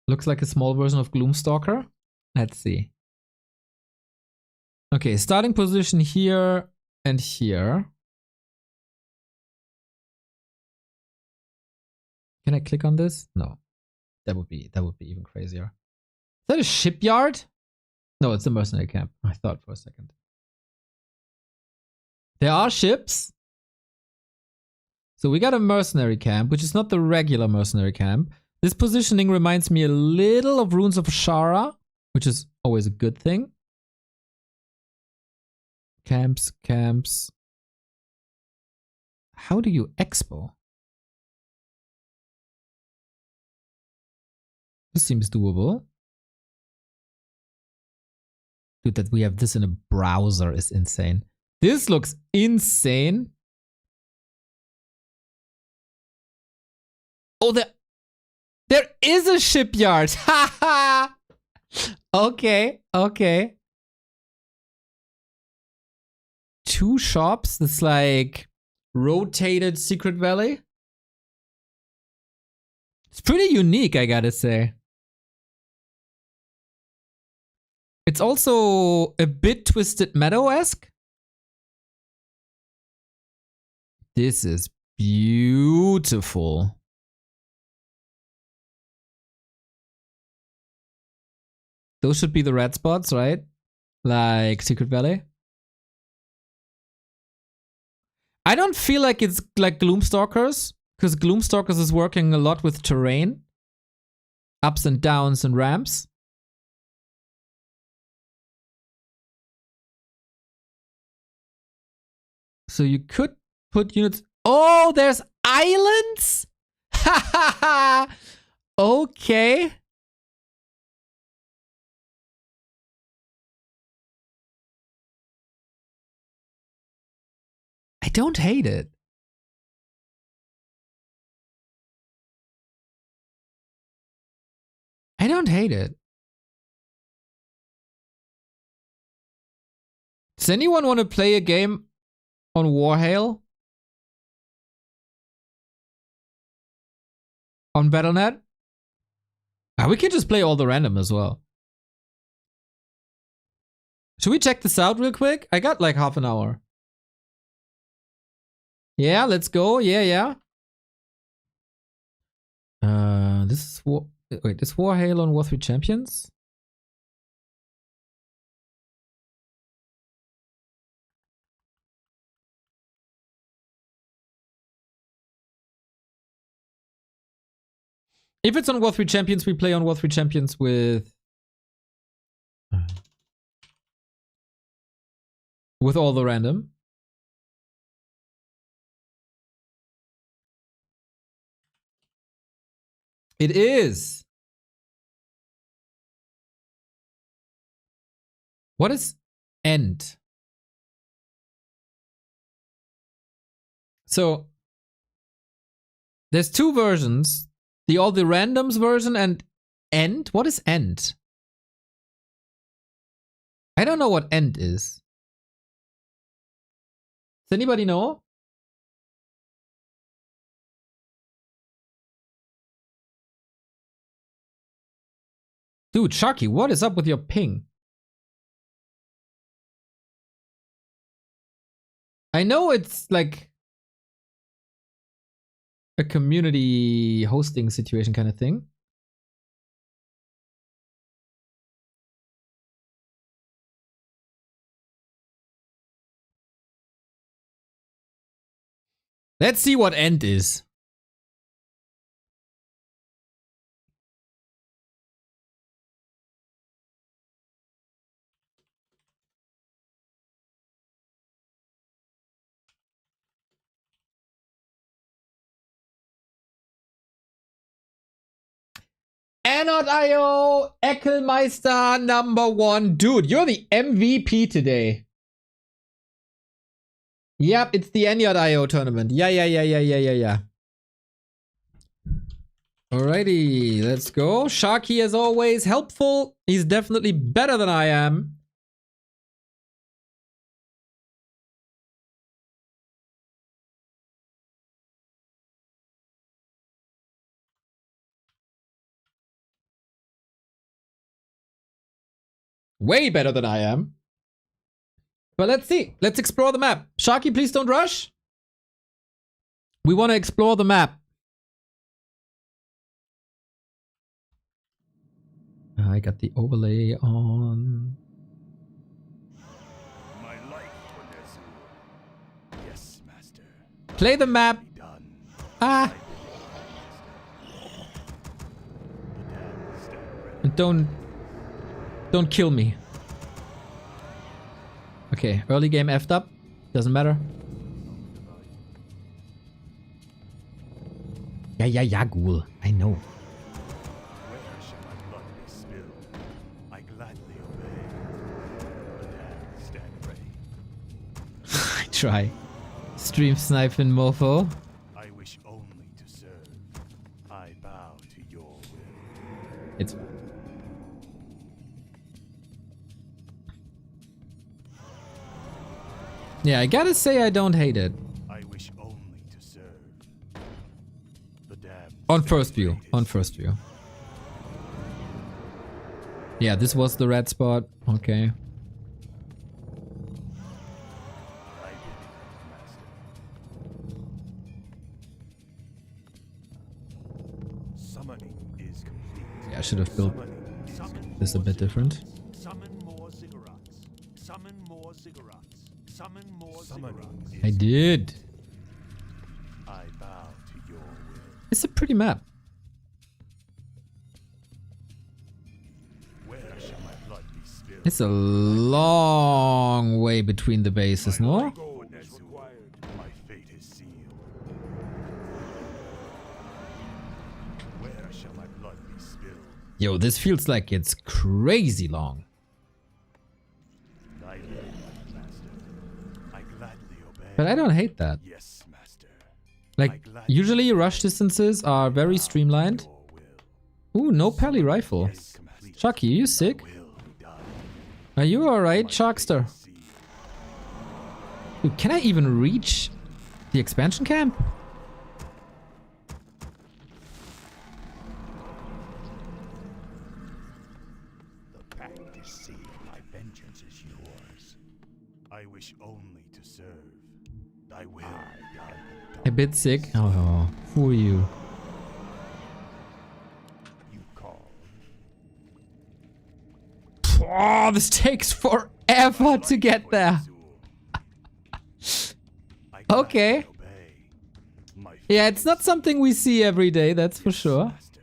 Looks like a small version of Gloomstalker. Let's see. Okay, starting position here and here. Can I click on this? No. That would be even crazier. Is that a shipyard? No, it's a mercenary camp. I thought for a second. There are ships. So we got a mercenary camp, which is not the regular mercenary camp. This positioning reminds me a little of Runes of Shara, which is always a good thing. Camps, camps. How do you expo? This seems doable. Dude, that we have this in a browser is insane. This looks insane. Oh, there is a shipyard. Haha. Okay, okay. 2 shops. That's like rotated Secret Valley. It's pretty unique, I gotta say. It's also a bit Twisted Meadow-esque. This is beautiful. Those should be the red spots, right? Like Secret Valley. I don't feel like it's like Gloomstalkers, because Gloomstalkers is working a lot with terrain. Ups and downs and ramps. So you could put units. Oh, there's islands? Ha ha ha! Okay. I don't hate it. I don't hate it. Does anyone want to play a game on Warhail? On Battle.net? We can just play all the random as well. Should we check this out real quick? I got like half an hour. Yeah, let's go. Yeah, yeah. This is wait, is Warhail on War 3 Champions? If it's on War 3 Champions, we play on War 3 Champions with all the random. It is. What is end? So there's 2 versions. All the randoms version and end. What is end? I don't know what end is. Does anybody know? Dude, Sharky, what is up with your ping? I know it's like a community hosting situation kind of thing. Let's see what end is. Anod.io, Eckelmeister #1. Dude, you're the MVP today. Yep, it's the Anod.io tournament. Yeah. Alrighty, let's go. Sharky, as always, helpful. He's definitely better than I am. Way better than I am. But let's see. Let's explore the map. Sharky, please don't rush. We want to explore the map. I got the overlay on. My life for Nezul. Yes, master. Play the map. Ah. And don't kill me. Okay, early game effed up. Doesn't matter. Yeah, ghoul. I know. Where shall my blood be spilled? I gladly obey. Stand ready. I try. Stream sniping mofo. I wish only to serve. I bow to your will. It's yeah, I gotta say I don't hate it. I wish only to serve. The damned On first view. On first view. Yeah, this was the red spot. Okay. I bid you, master. Summoning is complete. Yeah, I should have built Summon this a bit different. Summon more ziggurats. Summon more ziggurats. Summon more ziggurats. I did. I bow to your will. It's a pretty map. Where shall my blood be spilled? It's a long way between the bases, no? Go, Nezul. My fate is sealed. Where shall my blood be spilled? Yo, this feels like it's crazy long. Thy will, master. I gladly obey. But I don't hate that. Yes, master. Like, usually rush distances are very streamlined. Your will Ooh, no pally rifle. is complete. Sharky, are you sick? Will be done. Are you alright, Sharkster? See, Dude, can I even reach the expansion camp? the pact is sealed. My vengeance is yours. I wish only to serve. Thy will be done. A bit sick. Oh, who are you? You call. Oh, this takes forever to get there. I Okay. gladly obey. My Yeah, it's not something we see every day, that's for sure. master.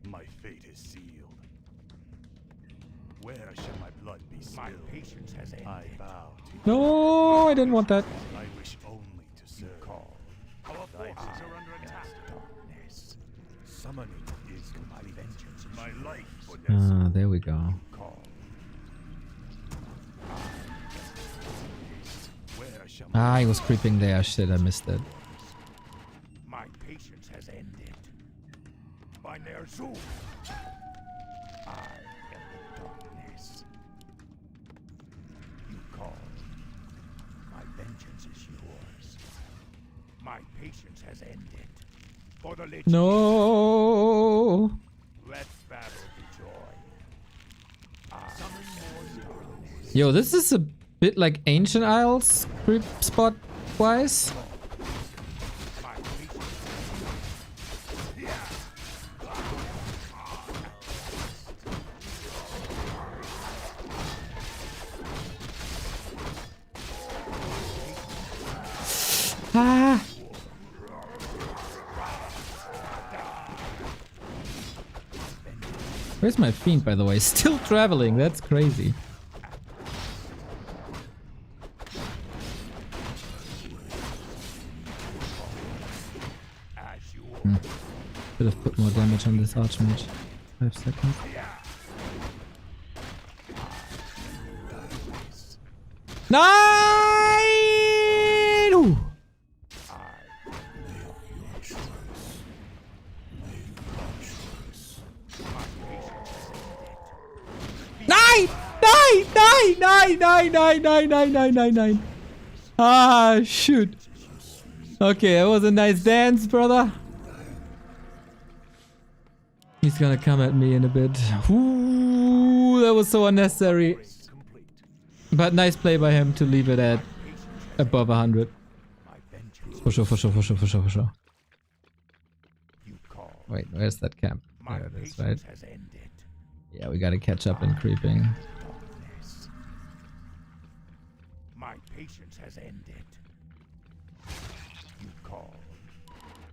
My fate is sealed. Where shall my blood be spilled? My patience has ended. I bow to you. No, I didn't want that. I wish only to serve. Call. Our forces are under attack. Darkness. Summoning is my vengeance. My life for Ah, there we go. call. Where shall Ah, he was creeping there. Shit, I missed it. my patience has ended? By Ner'zhul. I am the darkness. You call. My vengeance is yours. My patience has ended. For the Lich. No. Let's battle for joy. Summon more darkness. Yo, this is a bit like Ancient Isles creep spot wise. My patience. Ah. Where's my fiend, by the way? Still traveling. That's crazy. As you Should have put more damage on this Archmage. 5 seconds. Nine! Ooh. Nine! Nine! Nine! Nine! Nine! Nine! Nine! Nine! Nine! Nine! Nine! Ah, shoot. Okay, that was a nice dance, brother. He's gonna come at me in a bit. Ooh, that was so unnecessary. But nice play by him to leave it at above 100. For sure, for sure, for sure, for sure, for sure. Wait, where's that camp? There it is, right? Yeah, we gotta catch up in creeping. My patience has ended. You call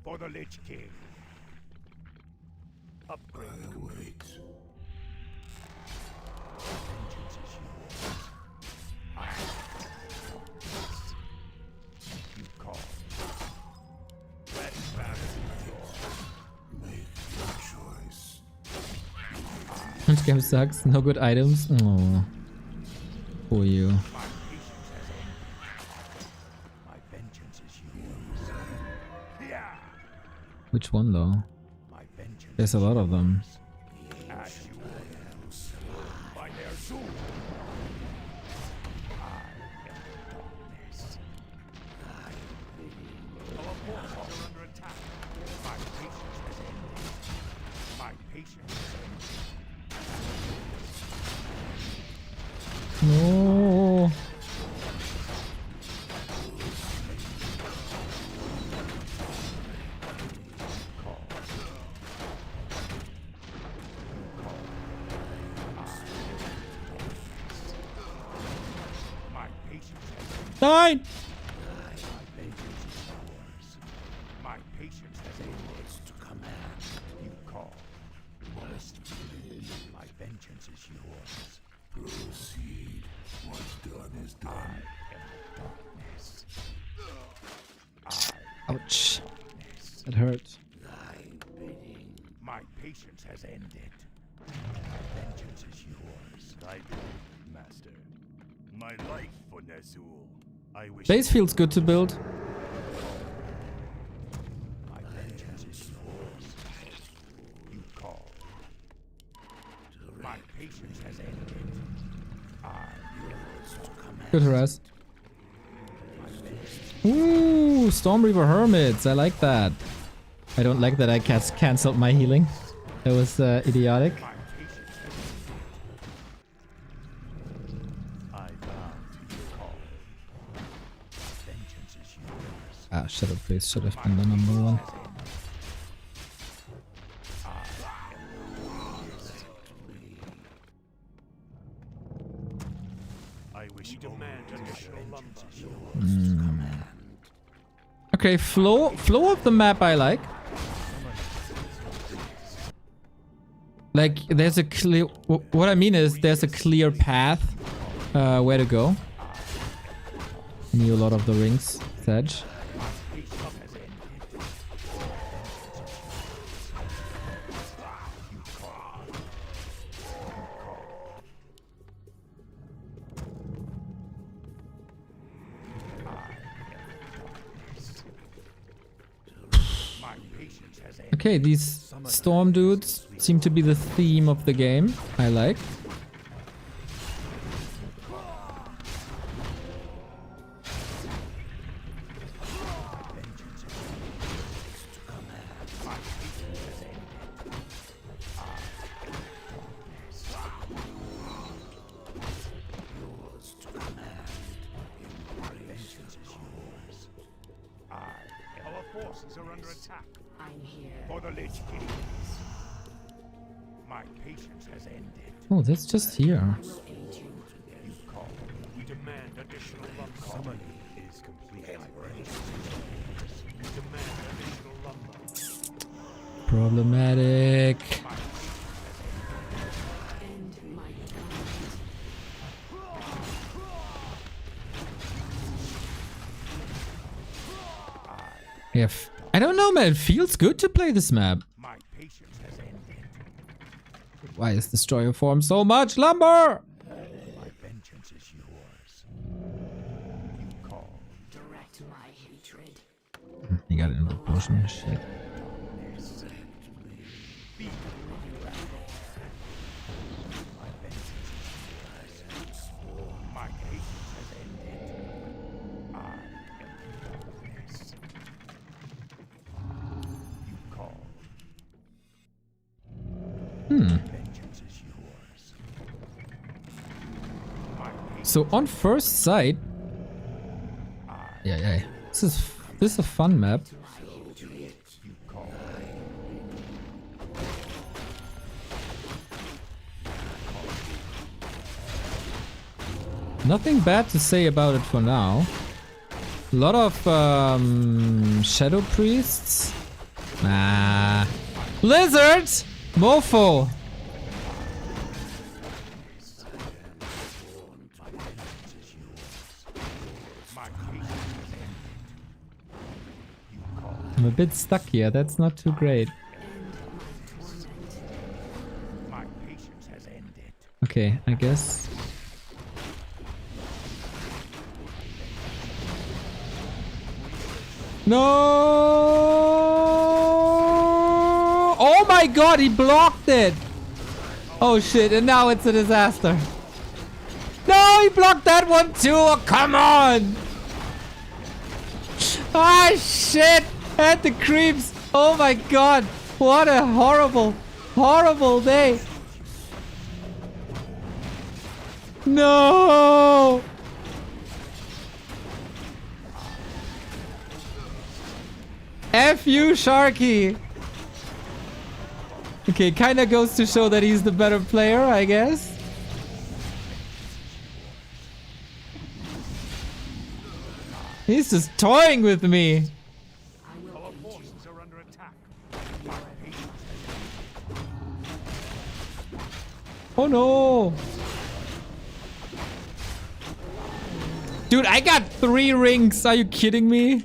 for the Lich King. Upgrade complete. Vengeance is yours. You call. Let battle be yours. Make your choice. This game sucks. No good items. Oh, for you. My vengeance is yours. Yeah. Which one though? My vengeance. There's a lot of them. As you will. By their soul. I am darkness. Our forces are under attack. My patience has ended. My patience has ended. No. My patience has ended. 9. My patience has ended. To command. You call. My vengeance is yours. Proceed. What's done is done. I am darkness. Ouch. That hurt. My patience has ended. Vengeance is yours. Thy will, master. My life for Ner'zhul. I wish. Base feels good to build. My vengeance is yours. You call. My patience has ended. I am yours to command. Good harass. Ooh, Storm Reaver Hermits. I like that. I don't like that I cancelled my healing. That was idiotic. My patience has ended. I bow to your call. Vengeance is yours. Ah, Shadow Priest should have been the number one. I wish you demand additional lumber. Okay, flow of the map I like. Like, there's a clear... What I mean is, there's a clear path where to go. Knew a lot of the rings, Sedge. Okay, these storm dudes seem to be the theme of the game. I like. Our forces are under attack. I'm here. For the Lich King. My patience has ended. Oh, that's just here. You call. We demand additional lumber. Summoning is complete. We demand additional lumber. Problematic. Yeah, I don't know, man. It feels good to play this map. My patience has ended. Why is Destroyer form so much lumber? My vengeance is yours. You call. Direct my hatred. You got it in proportion. Shit. My patience has ended. I am darkness. You call. Vengeance is yours. So on first sight, yeah, this is a fun map. Nothing bad to say about it for now. A lot of shadow priests. Nah. Lizards! Mofo! I'm a bit stuck here. That's not too great. Okay, I guess. No! Oh my god, he blocked it! Oh shit, and now it's a disaster. No, he blocked that one too! Oh, come on! Ah, shit! And the creeps! Oh my god! What a horrible, horrible day! No! F you, Sharky! Okay, kinda goes to show that he's the better player, I guess. He's just toying with me. Our forces are under attack. Oh no! Dude, I got 3 rings. Are you kidding me?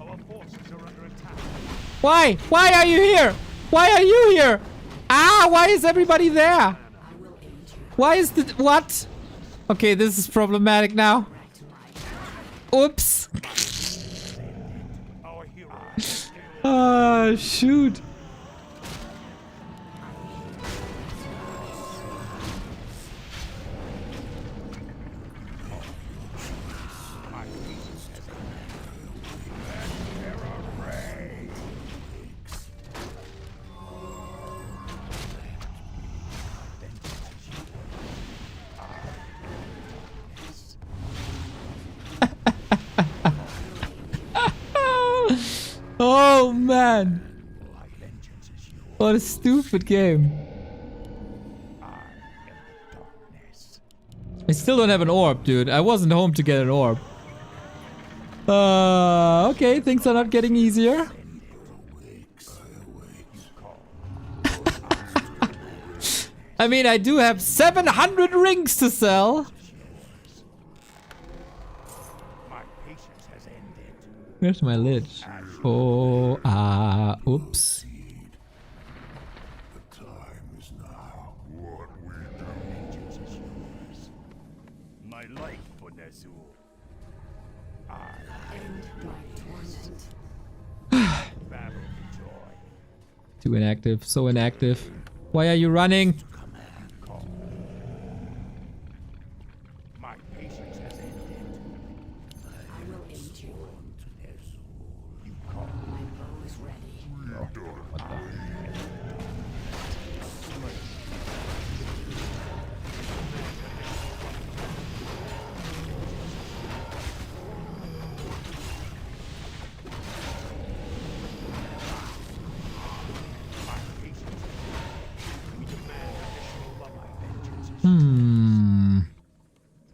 Our forces are under attack. Why? Why are you here? Why are you here? Ah, why is everybody there? Why is the... What? Okay, this is problematic now. Oops. Our hero. Ah, shoot. Oh man. What a stupid game. I still don't have an orb, dude. I wasn't home to get an orb. Okay, things are not getting easier. I mean, I do have 700 rings to sell. Where's my lich? Oh, oops. The time is now. What we do. Vengeance is yours. My life for Nezul. I end my torment. Battle for joy. Too inactive, so inactive. Why are you running? My patience has ended. I will aid you. You call. My bow is ready.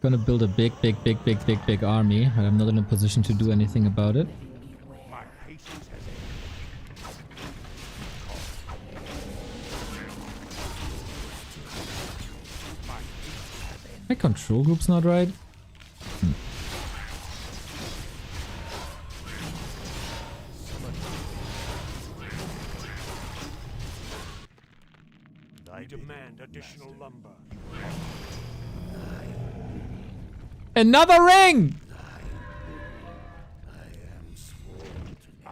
Gonna build a big army, but I'm not in a position to do anything about it. My patience has ended. My control group's not right. I demand additional lumber. Another ring!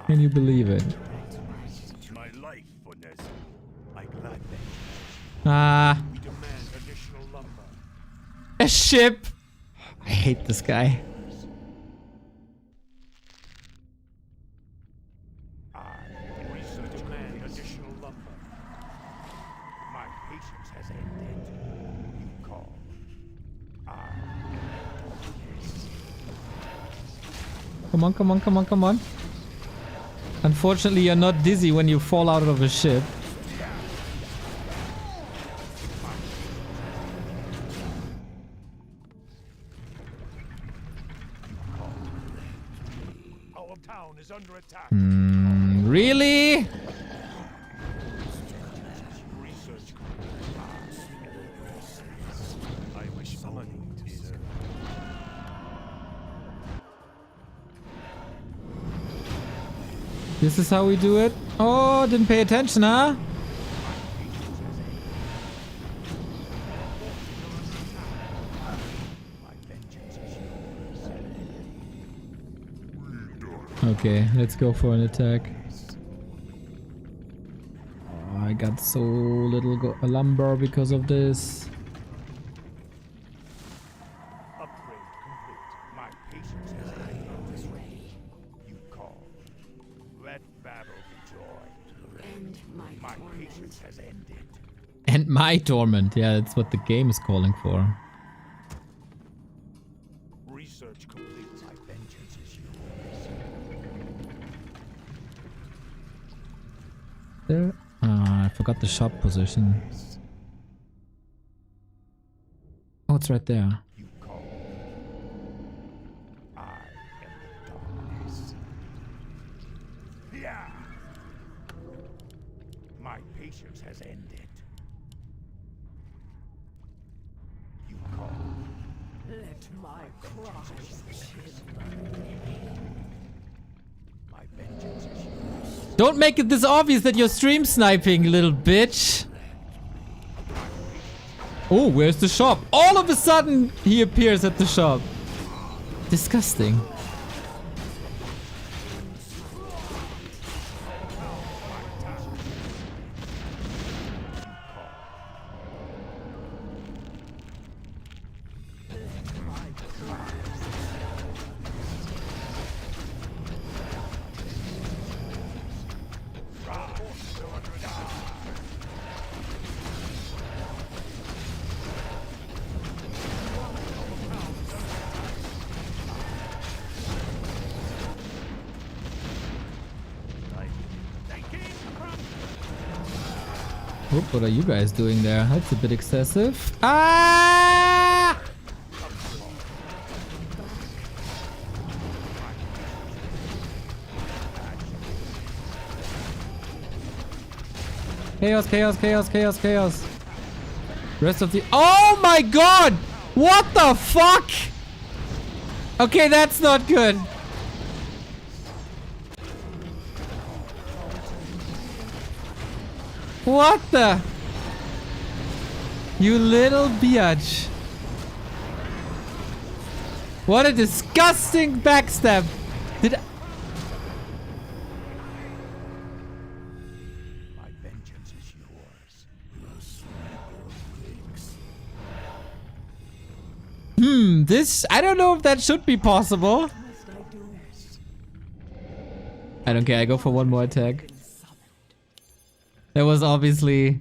Can you believe it? My life for Nezul. I gladly. Ah, We demand additional lumber. a ship! I hate this guy. We demand additional lumber. My patience has ended. Come on, come on, come on, come on. Unfortunately, you're not dizzy when you fall out of a ship. Our town is under attack. Really? Research. I wish summoning to serve. This is how we do it? Oh, didn't pay attention, huh? Okay, let's go for an attack. Oh, I got so little lumber because of this. Upgrade complete. My patience has ended. You call. Let battle be joy. End my My torment. patience has ended. And my torment. Yeah, that's what the game is calling for. Research complete. My vengeance is yours. There. I forgot the shop position. Oh, it's right there. You call. I am the darkness. Yeah. My patience has ended. You call. Let my cries chill. My vengeance is yours. Don't make it this obvious that you're stream sniping, little bitch. Oh, where's the shop? All of a sudden, he appears at the shop. Disgusting. Oop, what are you guys doing there? That's a bit excessive. Ah! Chaos, chaos, chaos, chaos, chaos. Rest of the... Oh my god! What the fuck? Okay, that's not good. What the? You little biatch. What a disgusting backstab. Did I... My vengeance is yours. This... I don't know if that should be possible. I don't care, I go for one more attack. That was obviously...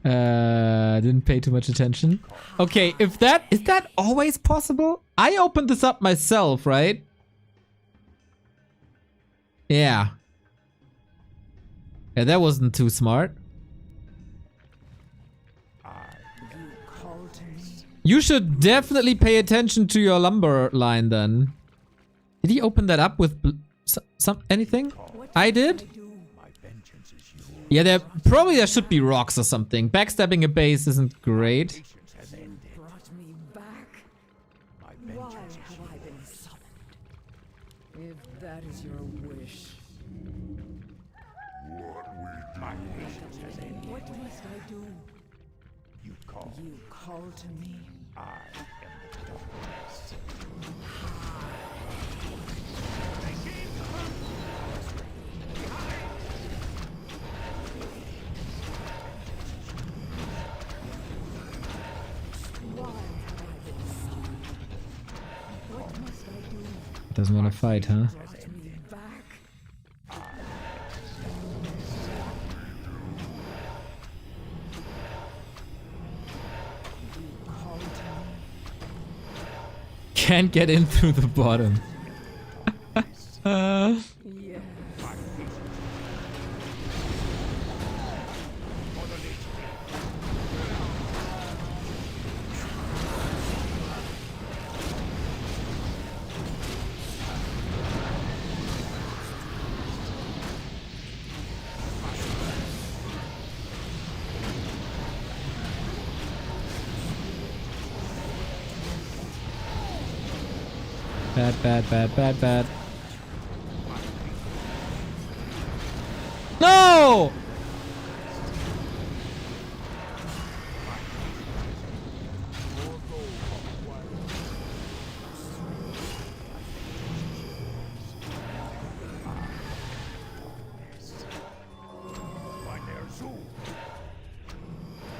didn't pay too much attention. Okay, if that... Is that always possible? I opened this up myself, right? Yeah. Yeah, that wasn't too smart. You should definitely pay attention to your lumber line then. Did he open that up with anything? I did? Yeah, there should be rocks or something. Backstabbing a base isn't great. Patience has ended. Brought me back. My Why vengeance is have I been summoned? If that is your wish, my patience has ended. what must I do? You call. You call to me. I am the darkness. Why have I been summoned? What must I do? Doesn't want to fight, huh? Brought me back. You call to me. can't get in through the bottom. Yeah. Bad, bad, bad, bad, bad. No!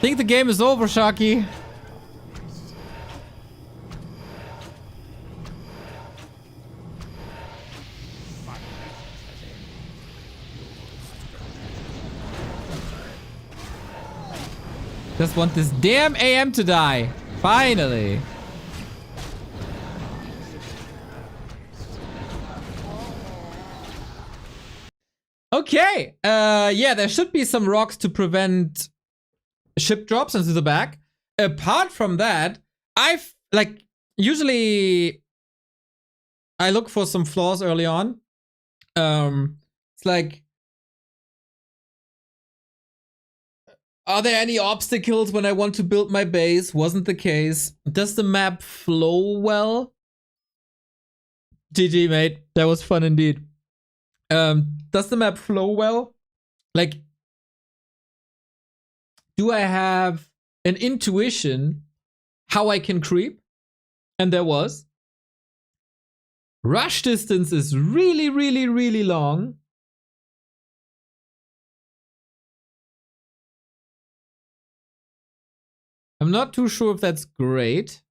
Think the game is over, Sharky. Just want this damn AM to die. Finally. Okay. Yeah, there should be some rocks to prevent ship drops into the back. Apart from that, usually I look for some flaws early on. It's like, are there any obstacles when I want to build my base? Wasn't the case. Does the map flow well? GG, mate. That was fun indeed. Does the map flow well? Like, do I have an intuition how I can creep? And there was. Rush distance is really, really, really long. I'm not too sure if that's great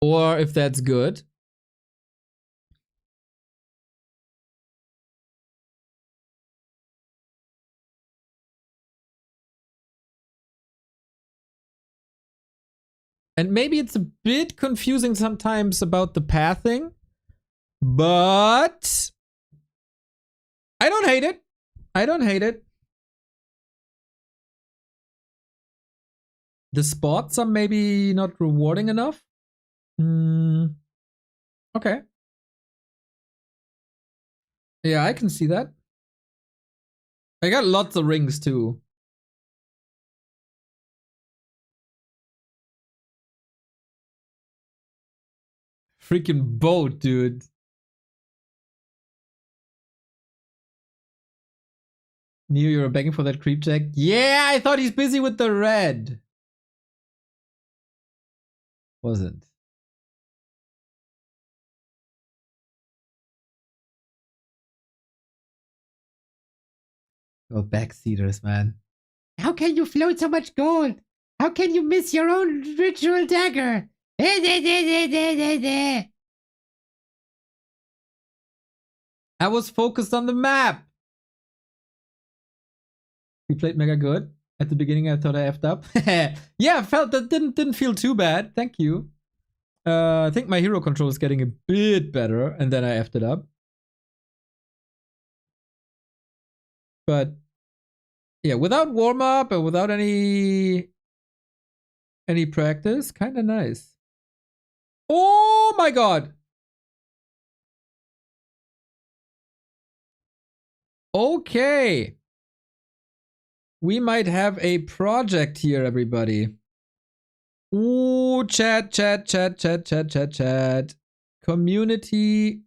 or if that's good. And maybe it's a bit confusing sometimes about the pathing, but I don't hate it. I don't hate it. The spots are maybe not rewarding enough. Okay. Yeah, I can see that. I got lots of rings too. Freaking boat, dude. Neo, you were begging for that creep check? Yeah, I thought he's busy with the red. Wasn't. Oh, backseaters, man. How can you float so much gold? How can you miss your own ritual dagger? I was focused on the map. We played mega good. At the beginning, I thought I effed up. Yeah, I felt that didn't feel too bad. Thank you. I think my hero control is getting a bit better, and then I effed it up. But yeah, without warm up and without any practice, kind of nice. Oh my god. Okay. We might have a project here, everybody. Ooh, chat. Community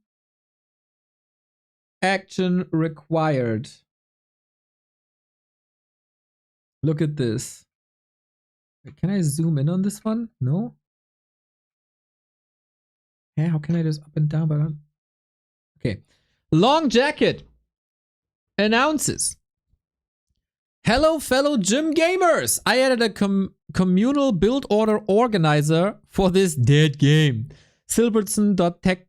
action required. Look at this. Can I zoom in on this one? No? Yeah, how can I just up and down button? Okay. Long Jacket announces. Hello, fellow gym gamers! I added a communal build order organizer for this dead game. Silbertson.tech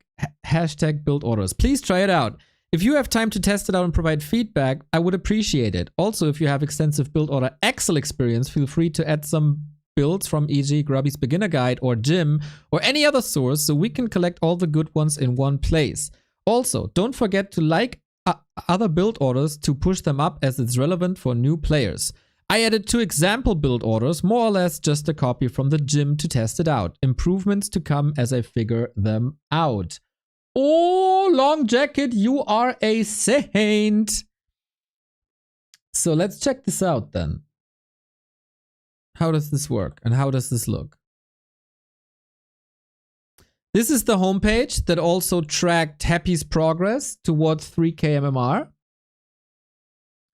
# build orders. Please try it out. If you have time to test it out and provide feedback, I would appreciate it. Also, if you have extensive build order Excel experience, feel free to add some builds from e.g. Grubby's Beginner Guide or Gym or any other source so we can collect all the good ones in one place. Also, don't forget to like other build orders to push them up as it's relevant for new players. I added 2 example build orders, more or less just a copy from the gym to test it out. Improvements to come as I figure them out. Oh, Long Jacket, you are a saint. So let's check this out then. How does this work and how does this look? This is the homepage that also tracked Happy's progress towards 3k MMR,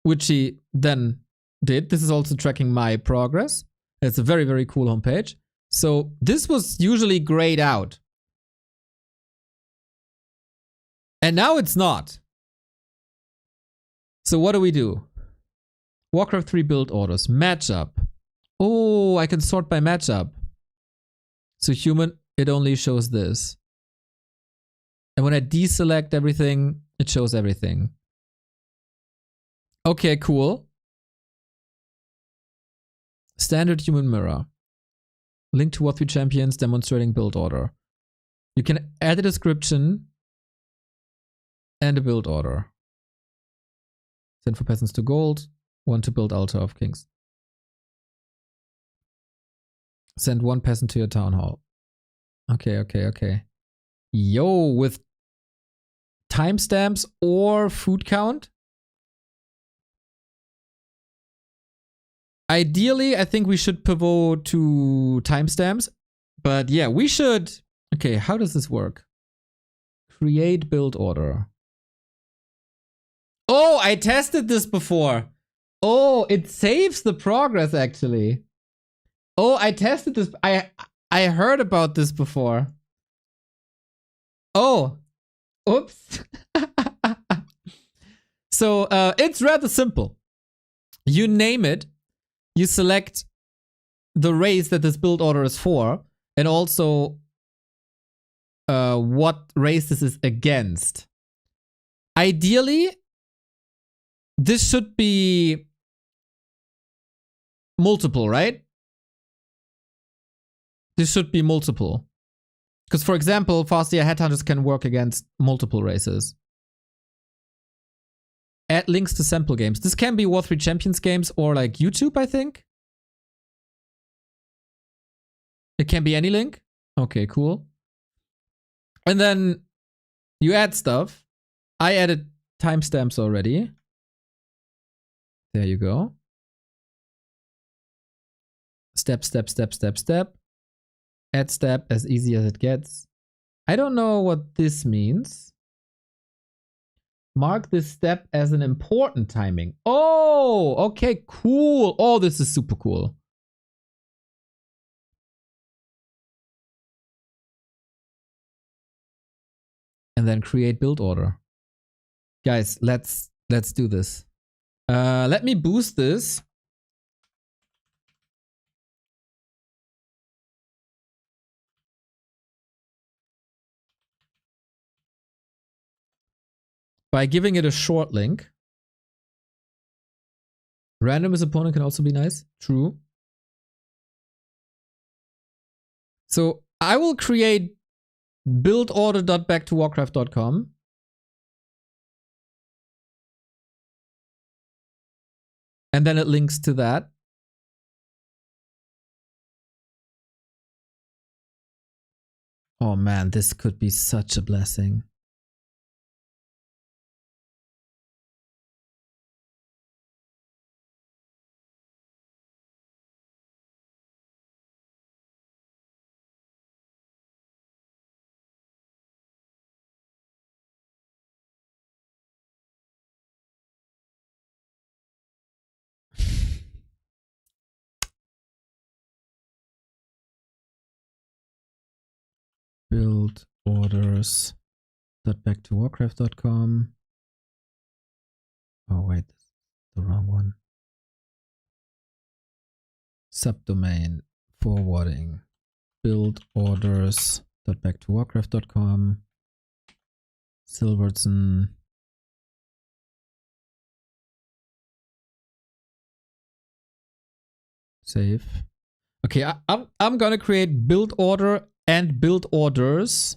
which he then did. This is also tracking my progress. It's a very, very cool homepage. So this was usually grayed out. And now it's not. So what do? Warcraft 3 build orders. Matchup. Oh, I can sort by matchup. So human, it only shows this. And when I deselect everything, it shows everything. Okay, cool. Standard human mirror. Link to Warcraft 3 champions demonstrating build order. You can add a description and a build order. Send for peasants to gold. Want to build altar of kings. Send 1 peasant to your town hall. Okay. Yo, with timestamps or food count? Ideally, I think we should pivot to timestamps. But yeah, we should... Okay, how does this work? Create build order. Oh, I tested this before. Oh, it saves the progress actually. Oh, I tested this. I heard about this before. Oh, oops. So it's rather simple. You name it, you select the race that this build order is for, and also what race this is against. Ideally, this should be multiple, right? This should be multiple. Because, for example, Fastia Headhunters can work against multiple races. Add links to sample games. This can be Warcraft 3 Champions games or like YouTube, I think. It can be any link. Okay, cool. And then you add stuff. I added timestamps already. There you go. Step. Add step, as easy as it gets. I don't know what this means. Mark this step as an important timing. Oh, okay, cool. Oh, this is super cool. And then create build order. Guys, let's do this. Let me boost this. By giving it a short link. Random as opponent can also be nice. True. So I will create buildorder.backtowarcraft.com. And then it links to that. Oh man, this could be such a blessing. Build orders. .backtowarcraft.com. Oh wait, the wrong one. Subdomain forwarding. Build orders. .backtowarcraft.com. Silverton. Save. Okay, I'm gonna create build order and build orders.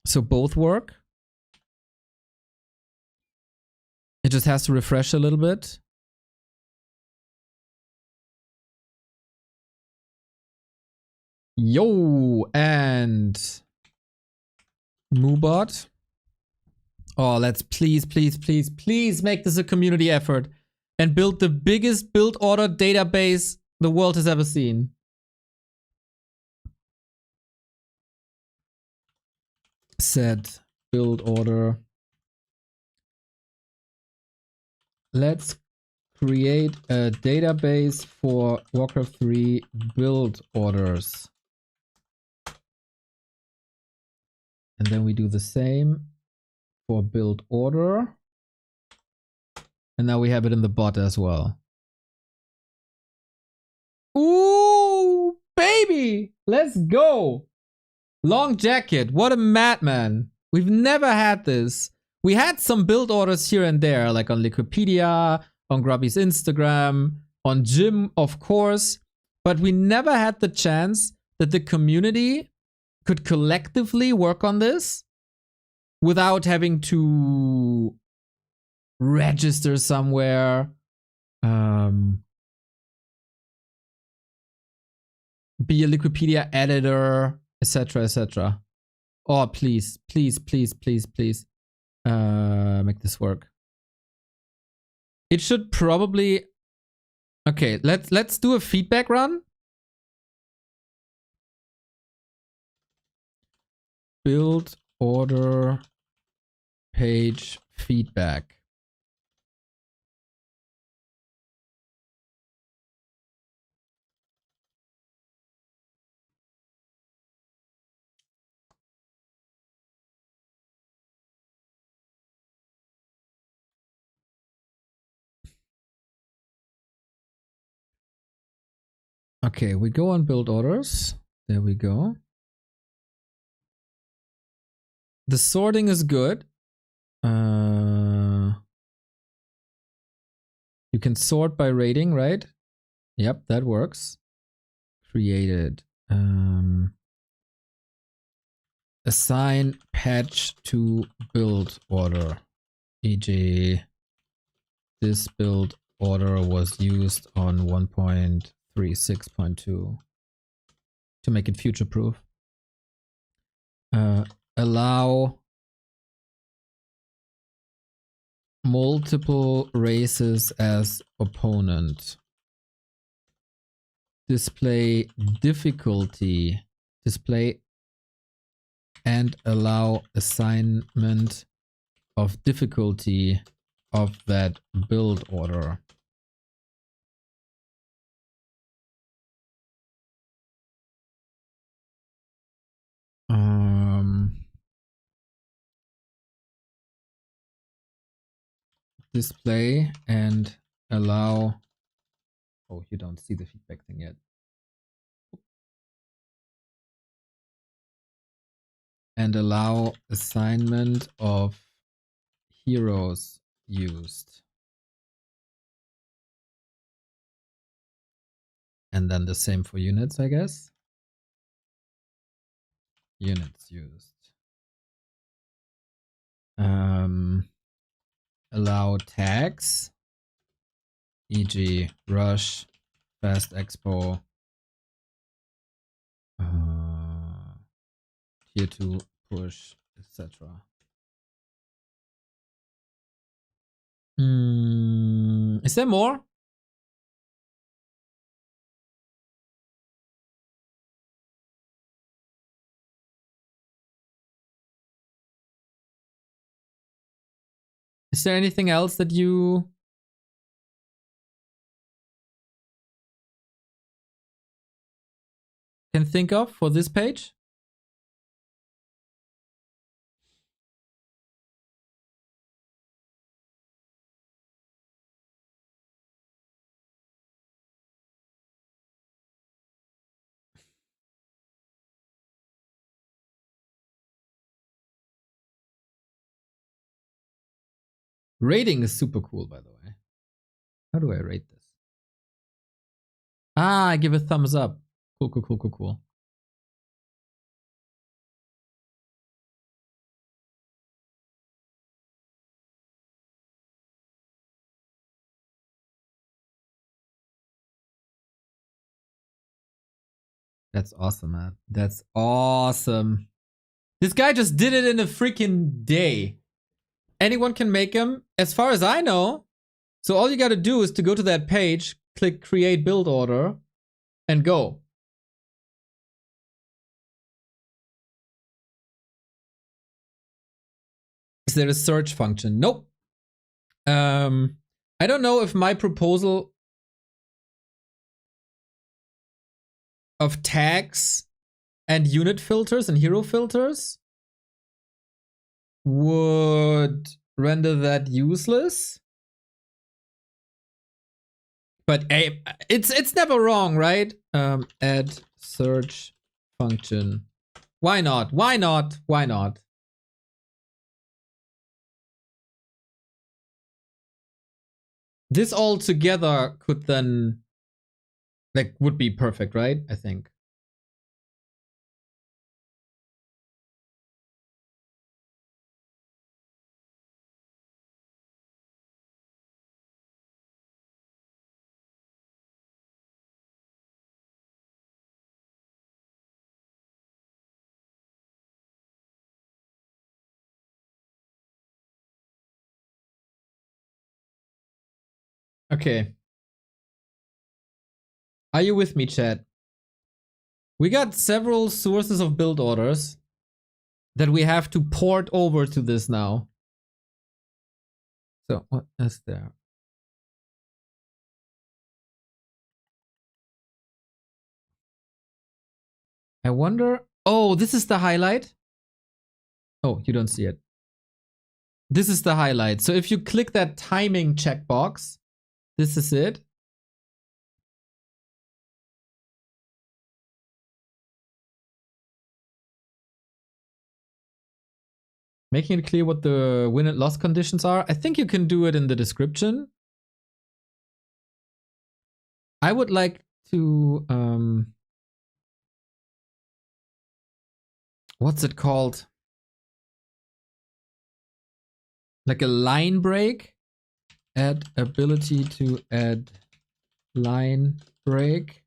So both work. It just has to refresh a little bit. Yo, and Moobot. Oh, let's please make this a community effort and build the biggest build order database the world has ever seen. Set build order. Let's create a database for Warcraft 3 build orders. And then we do the same for build order. And now we have it in the bot as well. Ooh, baby! Let's go! Long jacket. What a madman. We've never had this. We had some build orders here and there, like on Liquipedia, on Grubby's Instagram, on Jim, of course. But we never had the chance that the community could collectively work on this without having to register somewhere, be a Liquipedia editor, etc., etc. Oh, please, make this work. It should probably. Okay, let's do a feedback run. Build order page feedback. Okay, we go on build orders. There we go. The sorting is good. You can sort by rating, right? Yep, that works. Created. Assign patch to build order. E.g. this build order was used on 1.36.2 to make it future proof. Allow multiple races as opponent. Display difficulty. Display and allow assignment of difficulty of that build order. Display and allow. Oh, you don't see the feedback thing yet. And allow assignment of heroes used. And then the same for units, I guess. Units used. Allow tags, e.g. rush, fast expo, tier 2 push, etc. Is there more? Is there anything else that you can think of for this page? Rating is super cool, by the way. How do I rate this? Ah, I give a thumbs up. Cool, cool, cool, cool, cool. That's awesome, man. That's awesome. This guy just did it in a freaking day. Anyone can make him, as far as I know. So all you gotta do is to go to that page, click create build order, and go. Is there a search function? Nope. I don't know if my proposal of tags and unit filters and hero filters would render that useless. But hey, it's never wrong, right? Add search function. Why not? Why not? Why not? This all together could then, like, would be perfect, right? I think. Okay. Are you with me, chat? We got several sources of build orders that we have to port over to this now. So what is there? I wonder. Oh, this is the highlight. Oh, you don't see it. This is the highlight. So if you click that timing checkbox, this is it. Making it clear what the win and loss conditions are. I think you can do it in the description. I would like to, what's it called? Like a line break. Add ability to add line break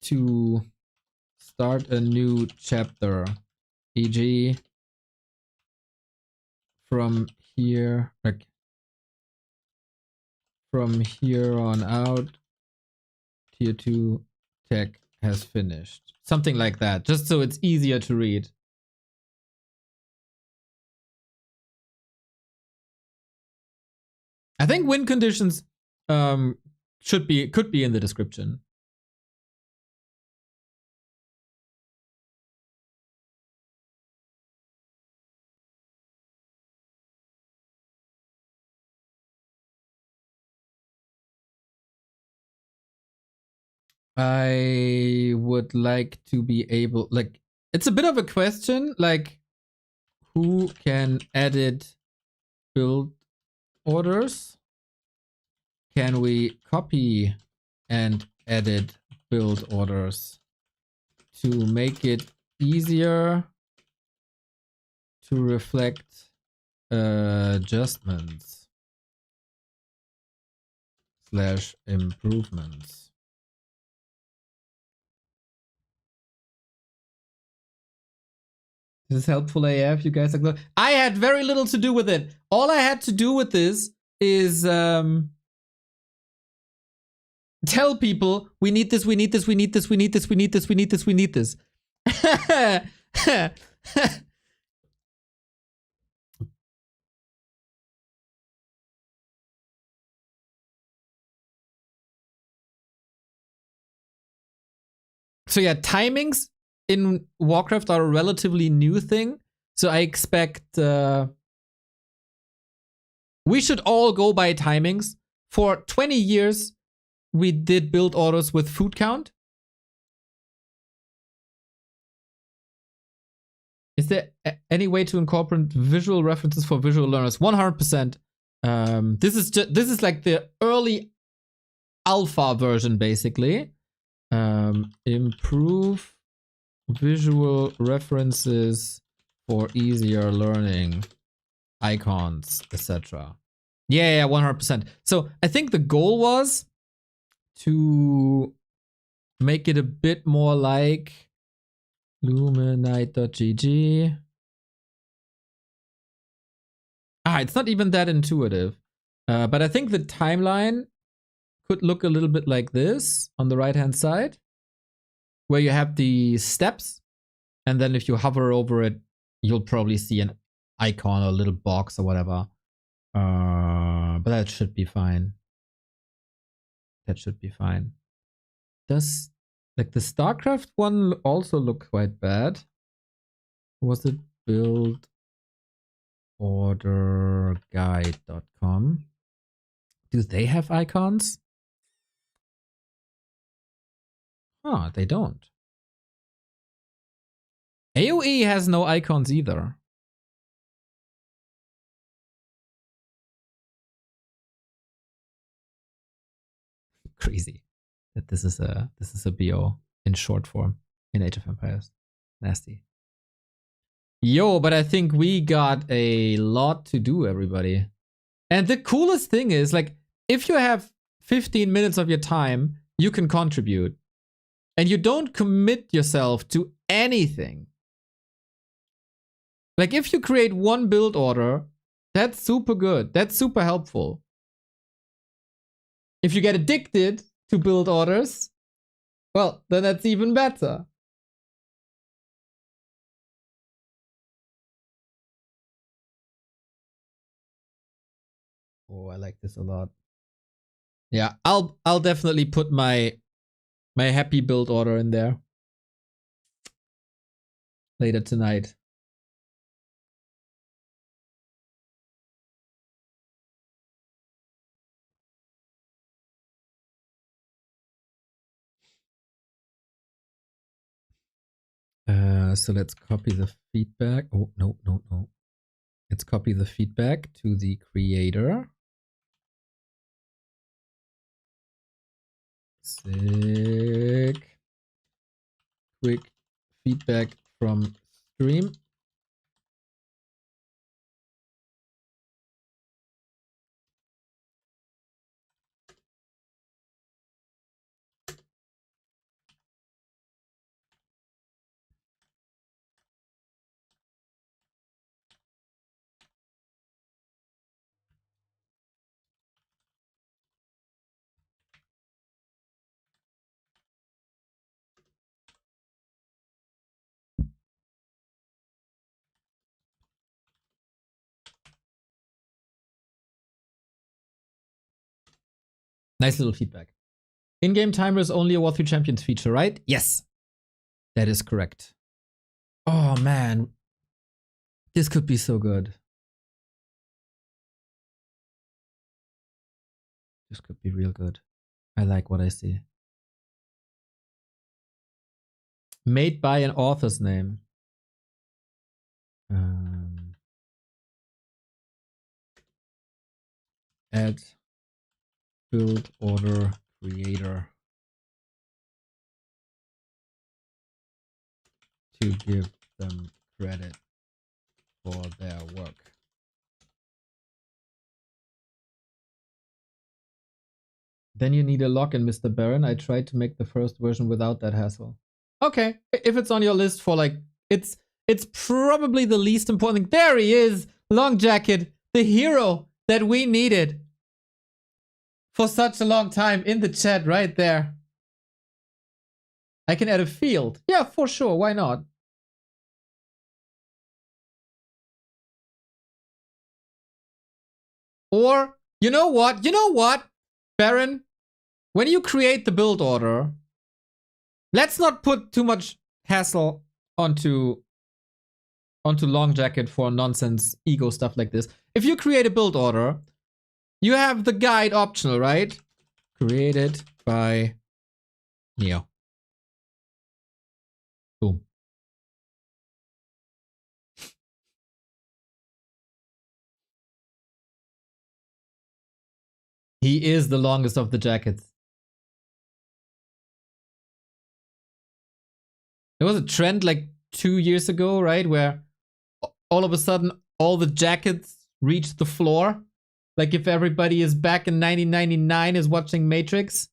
to start a new chapter. E.g. from here, like from here on out, tier 2 tech has finished. Something like that, just so it's easier to read. I think win conditions could be in the description. I would like to be able, like, it's a bit of a question, like, who can edit build orders? Can we copy and edit build orders to make it easier to reflect adjustments / improvements? This is helpful AF. You guys are. I had very little to do with it. All I had to do with this is tell people we need this, we need this, we need this, we need this, we need this, we need this, we need this. So yeah, timings in Warcraft are a relatively new thing. So I expect we should all go by timings. For 20 years, we did build orders with food count. Is there any way to incorporate visual references for visual learners? 100%. This is like the early alpha version, basically. Improve visual references for easier learning, icons, etc. Yeah, 100%. So I think the goal was to make it a bit more like luminite.gg. It's not even that intuitive. But I think the timeline could look a little bit like this on the right hand side, where you have the steps, and then if you hover over it, you'll probably see an icon or a little box or whatever. But that should be fine. That should be fine. Does like the StarCraft one also look quite bad? Was it buildorderguide.com? Do they have icons? Huh, they don't. AoE has no icons either. Crazy that this is a BO in short form in Age of Empires. Nasty. Yo, but I think we got a lot to do, everybody. And the coolest thing is, like, if you have 15 minutes of your time, you can contribute. And you don't commit yourself to anything. Like, if you create one build order, that's super good. That's super helpful. If you get addicted to build orders, well, then that's even better. Oh, I like this a lot. Yeah, I'll definitely put my happy build order in there later tonight. So let's copy the feedback. Oh, no. Let's copy the feedback to the creator. Sick. Quick feedback from stream. Nice little feedback. In-game timer is only a War 3 Champions feature, right? Yes. That is correct. Oh, man. This could be so good. This could be real good. I like what I see. Made by an author's name. Add build order creator to give them credit for their work. Then you need a login, Mr. Baron. I tried to make the first version without that hassle. Okay, if it's on your list for like, it's probably the least important thing. There he is, Long Jacket, the hero that we needed for such a long time in the chat right there. I can add a field. Yeah, for sure. Why not? Or, you know what? You know what, Baron? When you create the build order, let's not put too much hassle onto Long Jacket for nonsense ego stuff like this. If you create a build order, you have the guide optional, right? Created by Neo. Boom. He is the longest of the jackets. There was a trend like 2 years ago, right? Where all of a sudden all the jackets reach the floor. Like if everybody is back in 1999 is watching Matrix.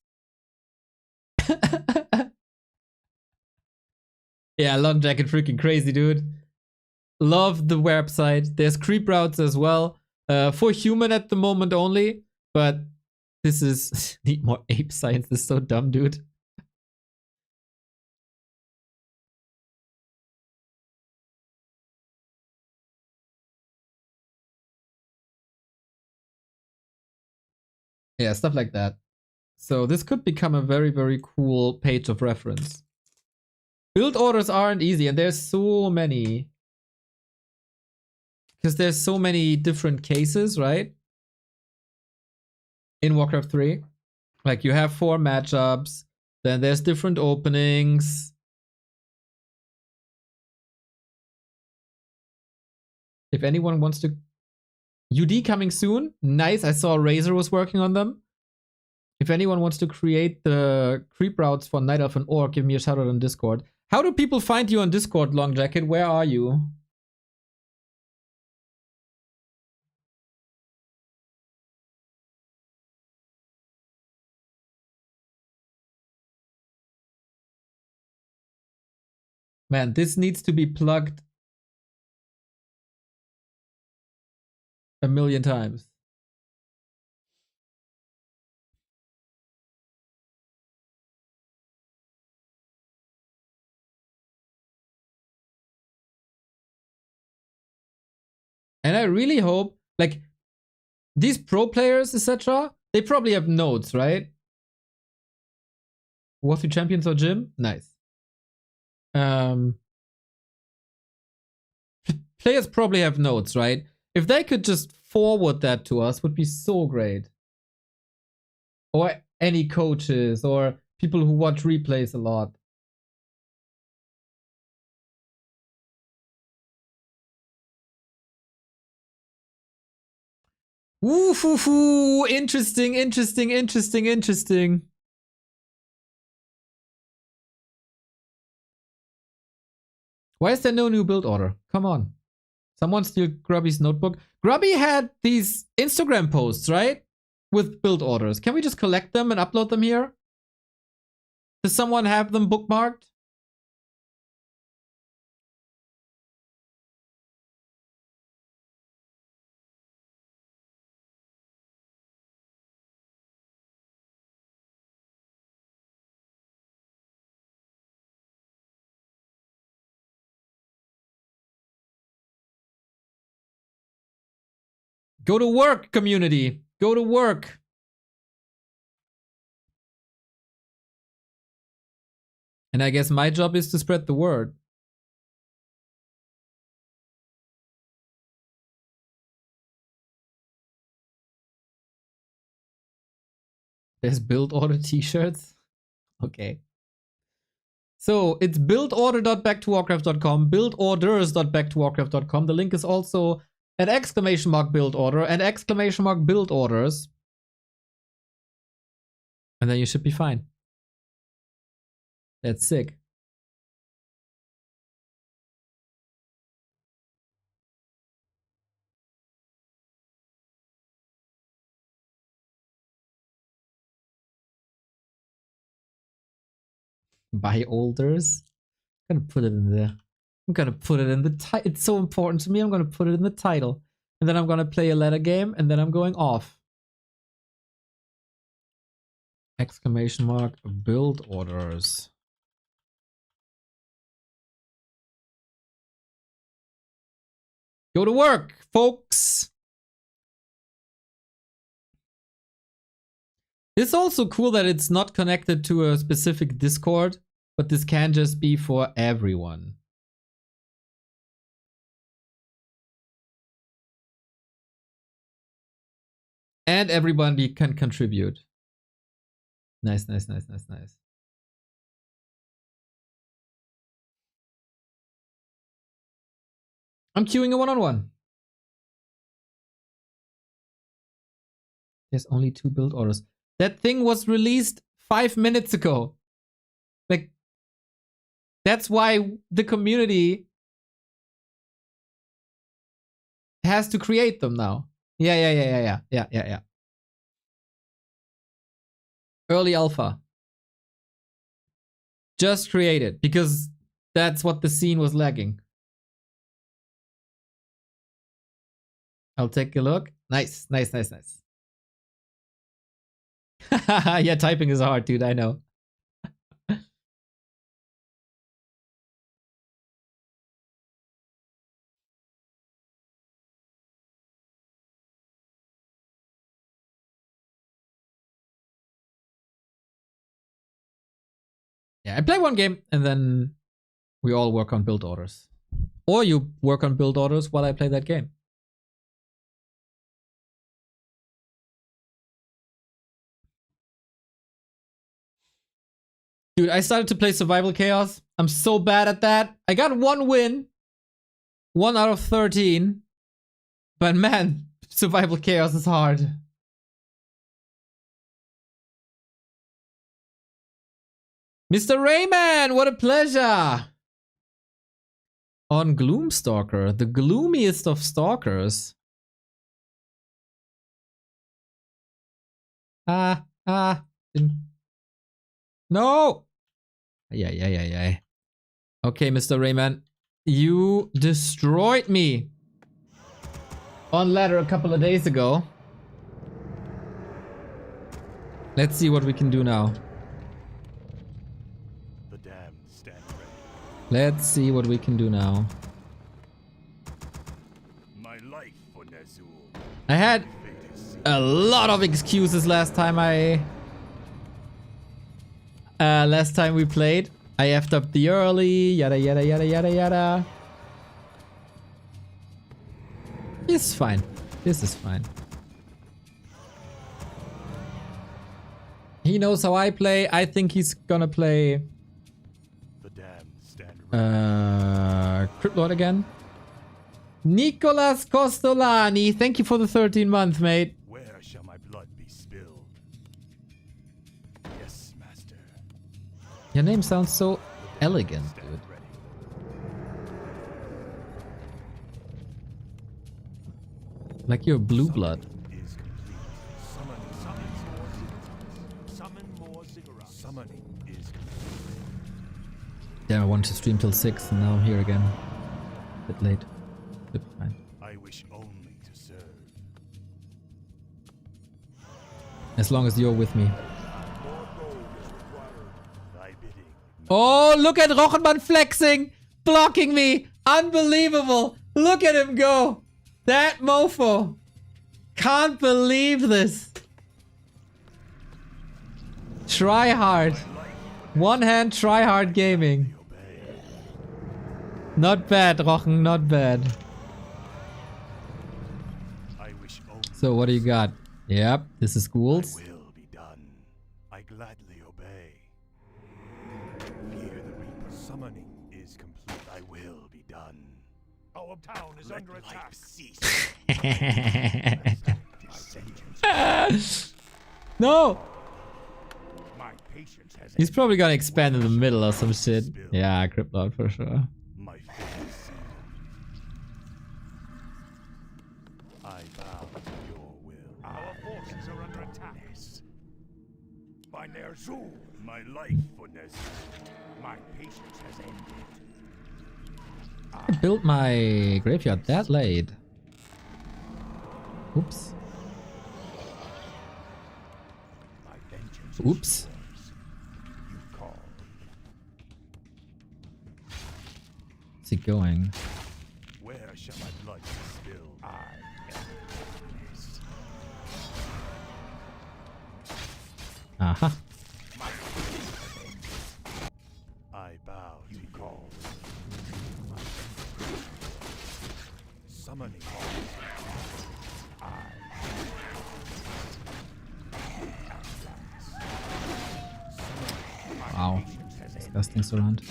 Yeah, long jacket freaking crazy, dude. Love the website. There's creep routes as well. For human at the moment only, but this is need more ape science. This is so dumb, dude. Yeah, stuff like that. So this could become a very, very cool page of reference. Build orders aren't easy, and there's so many. Because there's so many different cases, right? In Warcraft 3. Like you have 4 matchups, then there's different openings. If anyone wants to... UD coming soon? Nice, I saw Razor was working on them. If anyone wants to create the creep routes for Night Elf and Orc, give me a shout out on Discord. How do people find you on Discord, Long Jacket? Where are you? Man, this needs to be plugged a million times. And I really hope, like, these pro players, etc., they probably have nodes, right? War 3 Champions or Gym? Nice. Players probably have notes, right? If they could just forward that to us, would be so great. Or any coaches or people who watch replays a lot. Woo foo foo! Interesting, interesting, interesting, interesting. Why is there no new build order? Come on. Someone steal Grubby's notebook. Grubby had these Instagram posts, right? With build orders. Can we just collect them and upload them here? Does someone have them bookmarked? Go to work, community. Go to work. And I guess my job is to spread the word. There's build order t-shirts. Okay. So it's buildorder.backtowwarcraft.com, buildorders.backtowwarcraft.com. The link is also at !build order and !build orders. And then you should be fine. That's sick. Buy orders. I'm gonna put it in there. I'm gonna put it in the title. It's so important to me. I'm gonna put it in the title. And then I'm gonna play a ladder game and then I'm going off. !build orders. Go to work, folks. It's also cool that it's not connected to a specific Discord, but this can just be for everyone. And everybody can contribute. Nice, nice, nice, nice, nice. I'm queuing a one-on-one. There's only 2 build orders. That thing was released 5 minutes ago. Like, That's why the community has to create them now. Yeah. Early alpha. Just create it because that's what the scene was lacking. I'll take a look. Nice. Yeah, typing is hard, dude. I know. Yeah, I play one game and then we all work on build orders. Or you work on build orders while I play that game. Dude, I started to play Survival Chaos. I'm so bad at that. I got 1 win. 1 out of 13. But man, Survival Chaos is hard. Mr. Rayman, what a pleasure! On Gloomstalker, the gloomiest of stalkers. No! Yeah. Okay, Mr. Rayman. You destroyed me on ladder a couple of days ago. Let's see what we can do now. The damned stand ready. Let's see what we can do now. My life for Ner'zhul. I had a lot of excuses last time we played. I effed up the early, yada. This is fine. This is fine. He knows how I play. I think he's gonna play The damned stand ready. Crypt Lord again. Nicolas Costolani, thank you for the 13 month, mate. Where shall my blood be spilled? Yes, master. Your name sounds so elegant, Stand dude. ready. Like you're blue blood. Is complete. Summon more ziggurats. Summoning is complete. Damn, I wanted to stream till 6 and now I'm here again. Bit late. Should be fine. I wish only to serve. As long as you're with me. More gold is required. Thy bidding. Oh, look at Rochenmann flexing! Blocking me! Unbelievable! Look at him go! That mofo! Can't believe this! Try hard. One hand try hard gaming. Not bad, Rochen, not bad. I wish only So what do you got? Yep, this is ghouls. will be done. I gladly obey. Fear the Reaper. Summoning is complete. I will be done. Our town is under attack. Cease. No! My patience has He's probably gonna expand in the middle or some shit. Yeah, Crypt Lord for sure. my fate is sealed. I bow to your will. Our forces are under attack. By Ner'zhul, my life for Ner'zhul. My patience has ended. I built my graveyard that late. Oops. My vengeance is Oops. yours. You called. Where's he going? Where shall my blood be spilled? I am darkness. Aha. I bow to you. Call. Summoning. Wow. Disgusting surround.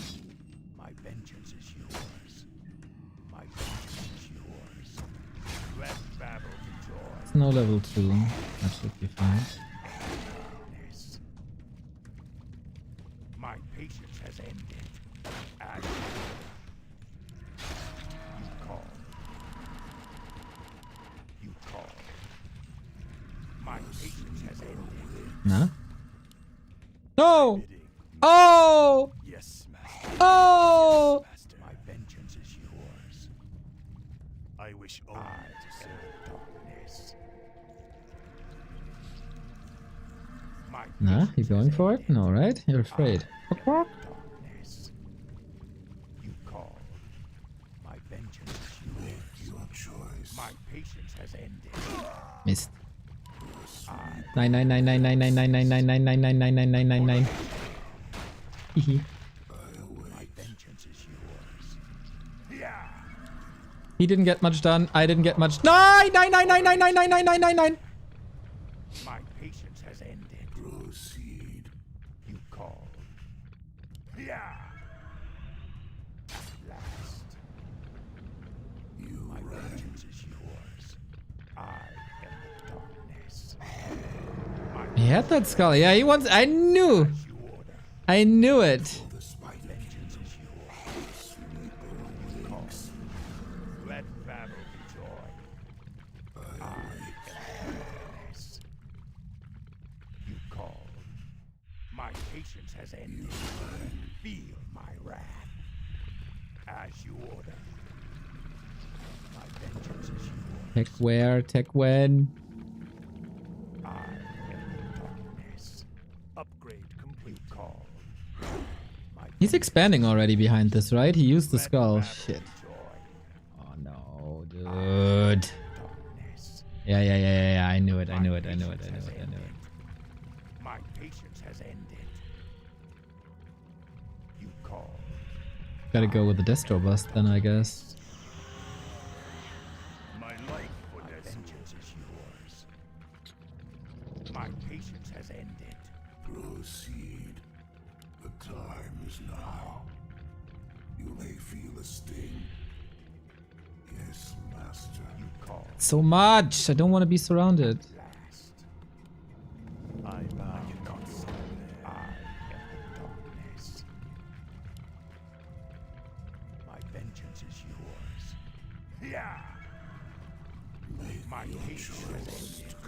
My vengeance is yours. My vengeance is yours. Let battle be joy. It's no level 2. That should be fine. My patience has ended. As you call. You call. My patience has ended. Na? No! Bidding. Oh! Yes, master. Oh! Master, my vengeance is yours. I wish only to serve darkness. My Nah, you patience going has for it? ended. No, right? You're afraid. Darkness. You call. My vengeance is yours. Make your choice. My patience has ended. Mist. Nein, nein, nein, nein, nein, nein, nein, nein, nein, nein, nein, nein, nein, nein, nein, nein, nein. Hihi. My vengeance is yours. Yeah. He didn't get much done. I didn't get much. Nein, nein, nein, nein, nein, nein, nein, nein, nein, nein, nein. My patience has ended. Proceed. You call. Yeah. At last. My vengeance is yours. I am the darkness. He had that skull. Yeah, he wants. I knew. You order. I knew it. My vengeance is yours. You call. Let battle be joy. I am the darkness. You call. My patience has ended. Feel my wrath. As you order. My vengeance is yours. Tech where? Tech when? I am the darkness. Upgrade complete. Call. My He's expanding already behind this, right? He used the let skull. battle Shit. be joy. Oh no, dude. Darkness. Yeah, yeah, yeah, yeah, yeah. I knew it. I My knew it. I knew it. patience I knew has it. I knew ended. it. My patience has ended. You call. Gotta go with the Destro bust then, I guess. My life for my vengeance is yours. My patience has ended. Proceed. The time is now. You may feel a sting. Yes, master. You call. So much. I don't want to be surrounded. Last. I bow. I cannot stand there. I am the darkness. My vengeance is yours. Yeah. My patience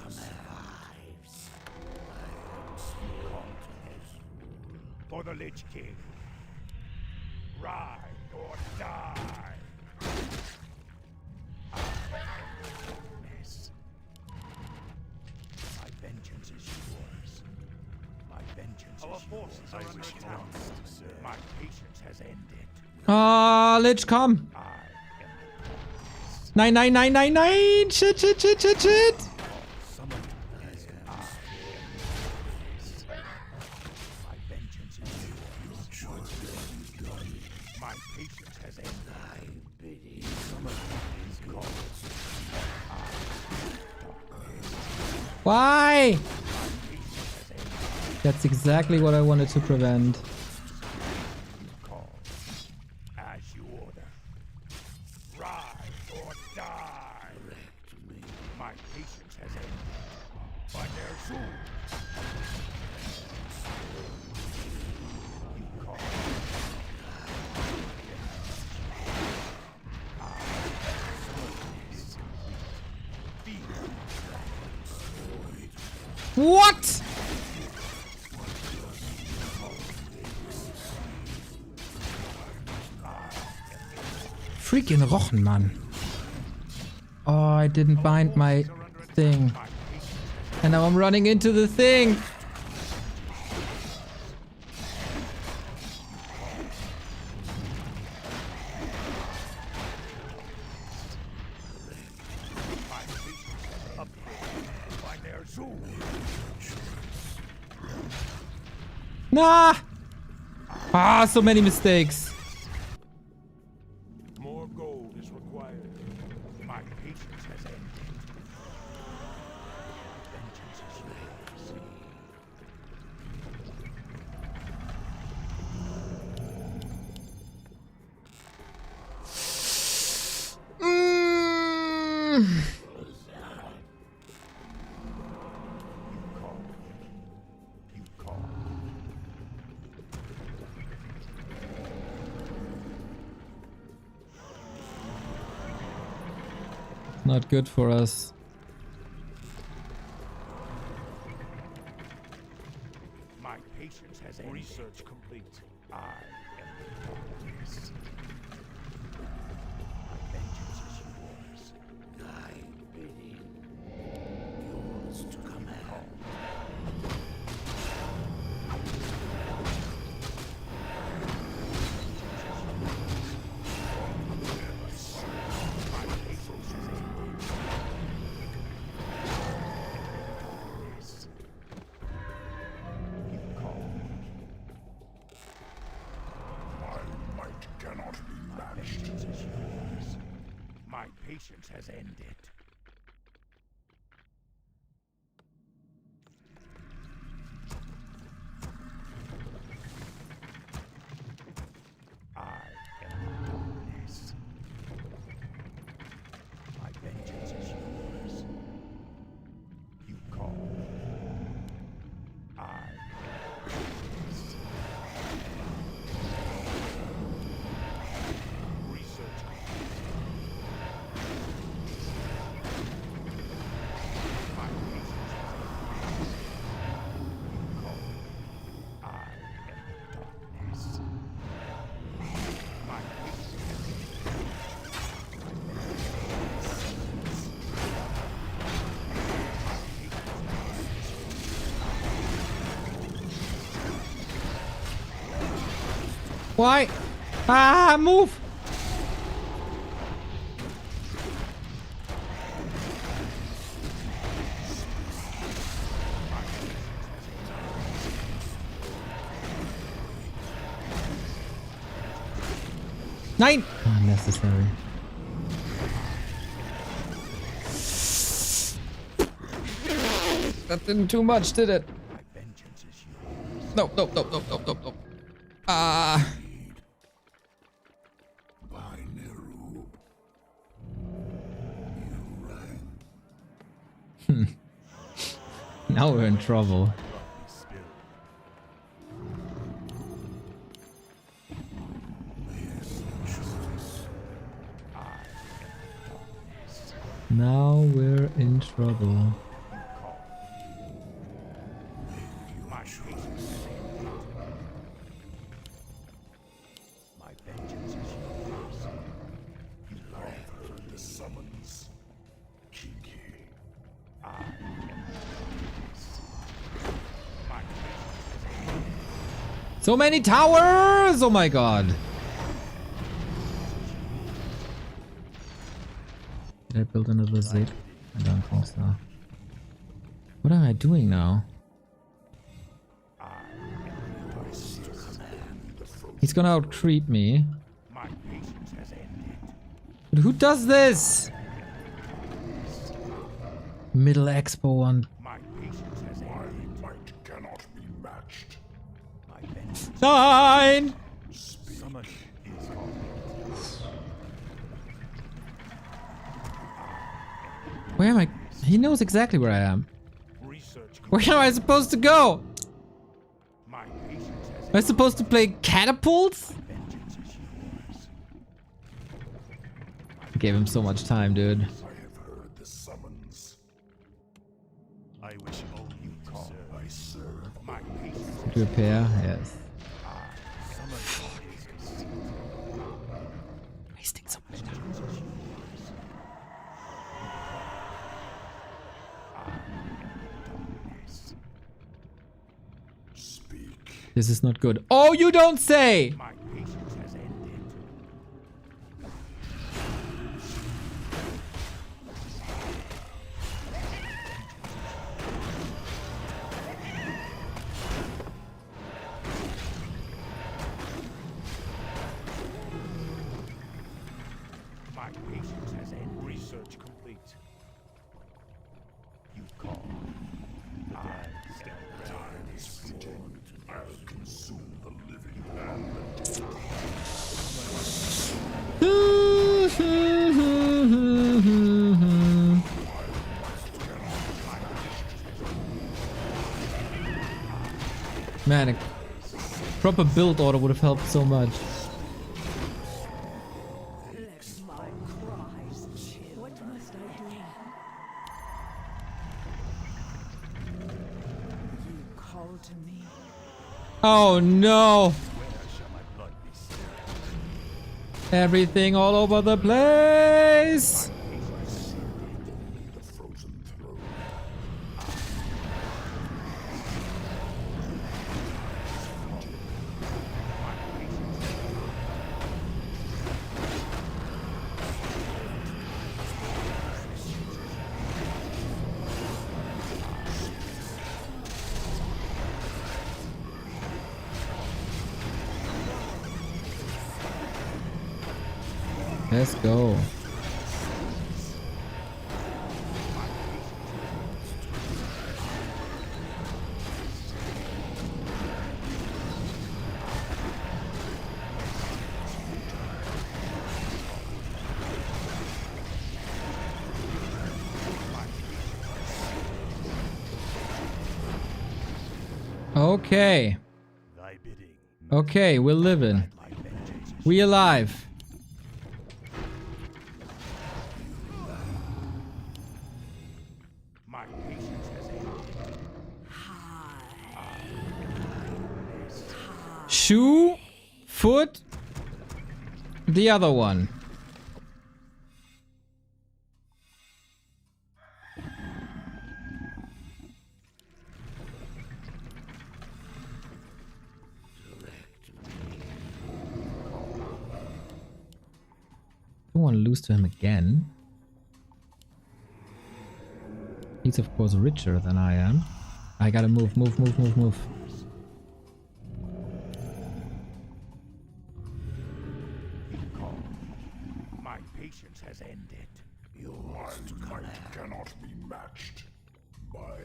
has ended. For the Lich King. Ride or die. I am the darkness. My vengeance is yours. My vengeance is yours. I wish once. My patience has ended. Ah, Lich, come. I am the darkness. Nein, nein, nein, nein, nein. Shit, shit, shit, shit, shit. Summoned as I am the darkness. My vengeance is yours. Your choice is done. My patience has ended. I bid summoned is called. Why? That's exactly what I wanted to prevent. Call. As you order. Rise or die. My patience has ended. By their zoom. You call. What? Freaking Rochen, man. Oh, I didn't bind my thing. And now I'm running into the thing. By their zoom. Nah. Ah, so many mistakes. More gold is required. My patience has ended. Vengeance is yours. Mm. You call. not good for us. My patience has ended. Research complete. I am the darkness. My vengeance is yours. Thy bidding. Yours to command. My patience has ended. I am the darkness. My vengeance is yours. You call. I am the darkness. Research complete. My patience has ended. You call. I am the darkness. My patience has ended. Why? Ah, move! Nein! Unnecessary. That didn't too much, did it? My vengeance is yours. No, no, no, no, no, no, no. Ah. By Neru. You rang. Now we're in trouble. Grubby spill. Yes, justice. I am the darkness. Now we're in trouble. You call. My patience has ended. My vengeance is yours. You heard the summons. Kinky. I am the darkness. My patience has ended. So many towers! Oh my god. Did I build another zip? I don't think so. What am I doing now? He's gonna out-treat me. My patience has ended. But who does this? Middle Expo one. My patience has ended. My might cannot be matched. My vengeance. 9! Summon is called. Where am I? He knows exactly where I am. Research. Where am I supposed to go? My patience has Am I supposed to play catapults? vengeance is yours. I gave him so much time, dude. I have heard the summons. I wish only you call. I serve. My patience has Repair, yes. summon is complete. Wasting so much time. Vengeance is yours. I am the darkness. Speak. This is not good. Oh, you don't say! My patience has ended. My patience has ended. Research complete. You call. I stand time is fleeting. I'll consume the living and the dead. Man, a proper build order would have helped so much. Let my cries chill. What must I do Oh no! Where shall my blood be spilled? Everything all over the place! The frozen throne. Let's go. Okay. Thy bidding. Okay, we're living. My vengeance. We alive. My patience has ended. Shoe, foot, the other one. Don't want to lose to him again. He's of course richer than I am. I gotta move. My patience has ended. Your might cannot be matched by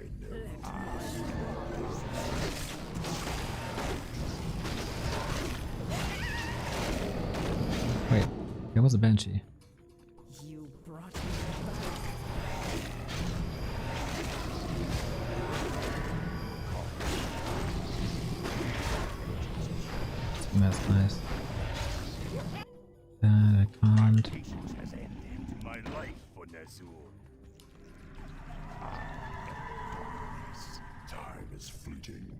Wait, there was a banshee. You brought me That's nice. I can't. patience has ended. My life for Nazur. Time is fleeting.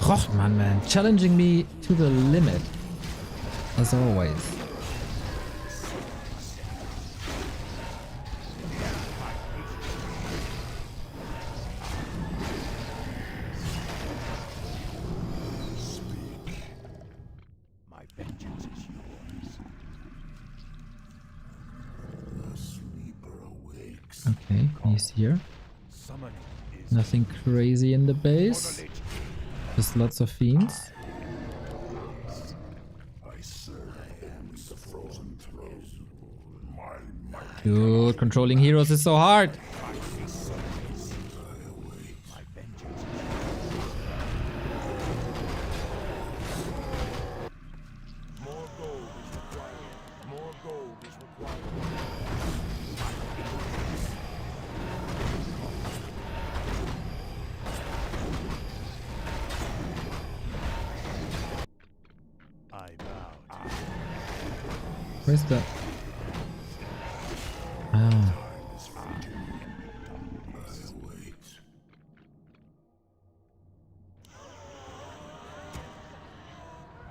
Rochman, man, challenging me to the limit, as always. My vengeance is yours. The sleeper awakes. Okay, he's here. Summoning is Nothing crazy in the base. Just lots of fiends. I serve only the frozen throne. My might. Dude, controlling heroes is so hard. My vengeance. More gold is required. More gold is required. I bow. Where's the... Ah.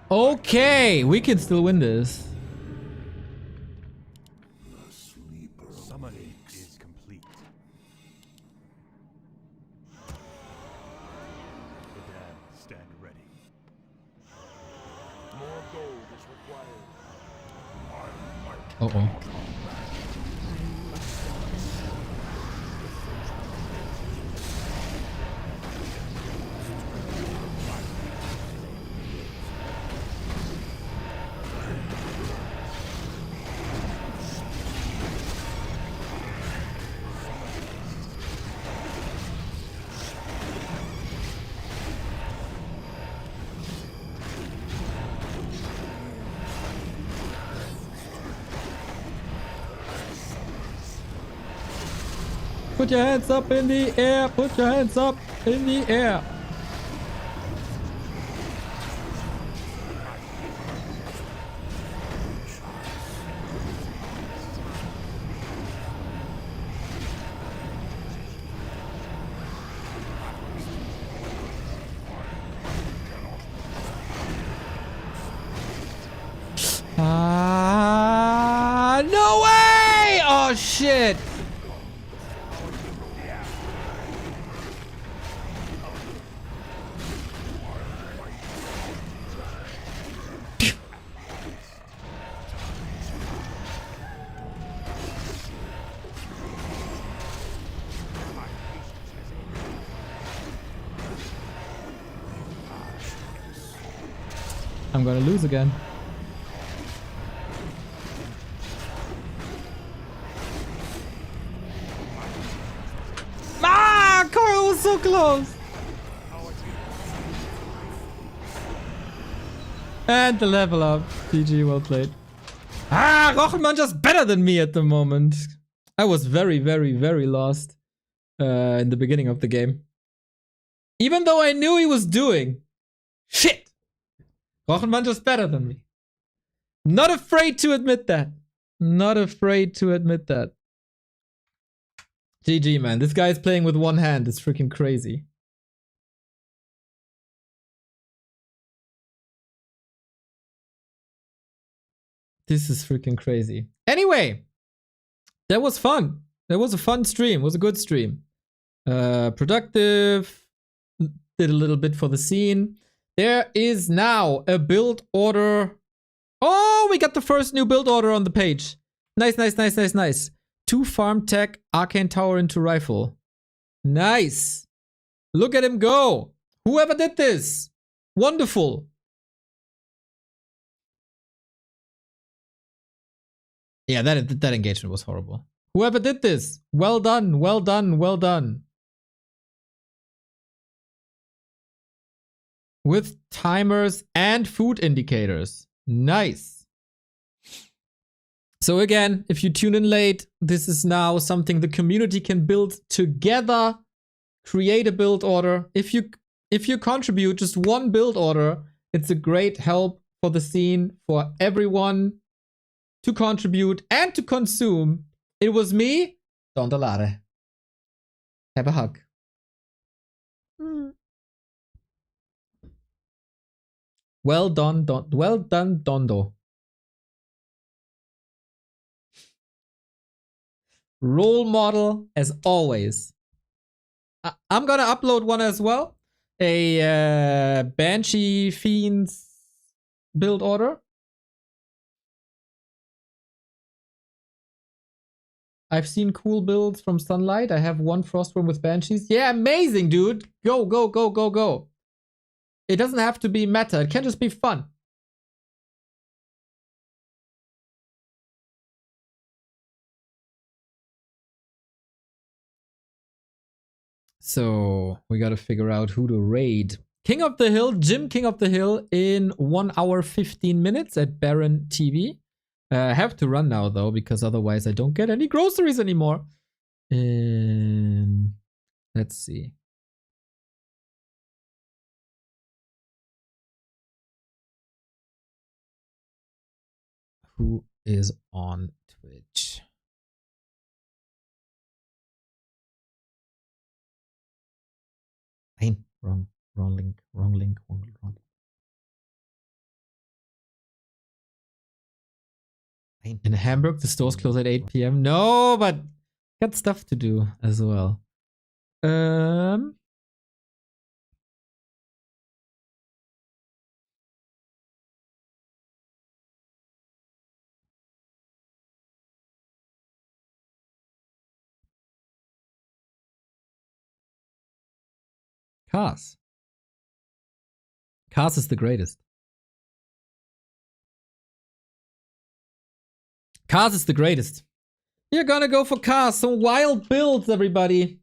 Okay, we can still win this. Summoning is complete. The damned stand ready. More gold is required. Uh-oh. Put your hands up in the air. Put your hands up in the air. No way! Oh, shit. I'm gonna lose again. Ah, Carl was so close. And the level up. GG, well played. Ah, Rochenmann just better than me at the moment. I was very, very, very lost in the beginning of the game. Even though I knew he was doing shit. Rochenmann just better than me. Not afraid to admit that. Not afraid to admit that. GG, man. This guy is playing with one hand. It's freaking crazy. This is freaking crazy. Anyway, that was fun. That was a fun stream. It was a good stream. Productive. Did a little bit for the scene. There is now a build order. Oh, we got the first new build order on the page. Nice, nice, nice, nice, nice. 2 farm tech, arcane tower into rifle. Nice. Look at him go. Whoever did this. Wonderful. Yeah, that engagement was horrible. Whoever did this. Well done, well done, well done. With timers and food indicators. Nice. So again, if you tune in late, this is now something the community can build together. Create a build order. If you contribute just one build order, it's a great help for the scene, for everyone to contribute and to consume. It was me, Don Dolare. Have a hug. Well done, well done, Dondo. Role model as always. I'm gonna upload one as well. A Banshee Fiends build order. I've seen cool builds from Sunlight. I have one Frostworm with Banshees. Yeah, amazing, dude. Go, go, go, go, go. It doesn't have to be meta. It can just be fun. So we got to figure out who to raid. King of the Hill, Jim King of the Hill in 1 hour 15 minutes at Baron TV. I have to run now though, because otherwise I don't get any groceries anymore. Let's see. Who is on Twitch? Nein, wrong link. In Hamburg, the stores close at 8 p.m. No, but got stuff to do as well. Cars. Cars is the greatest. Cars is the greatest. You're gonna go for Cars. Some wild builds, everybody.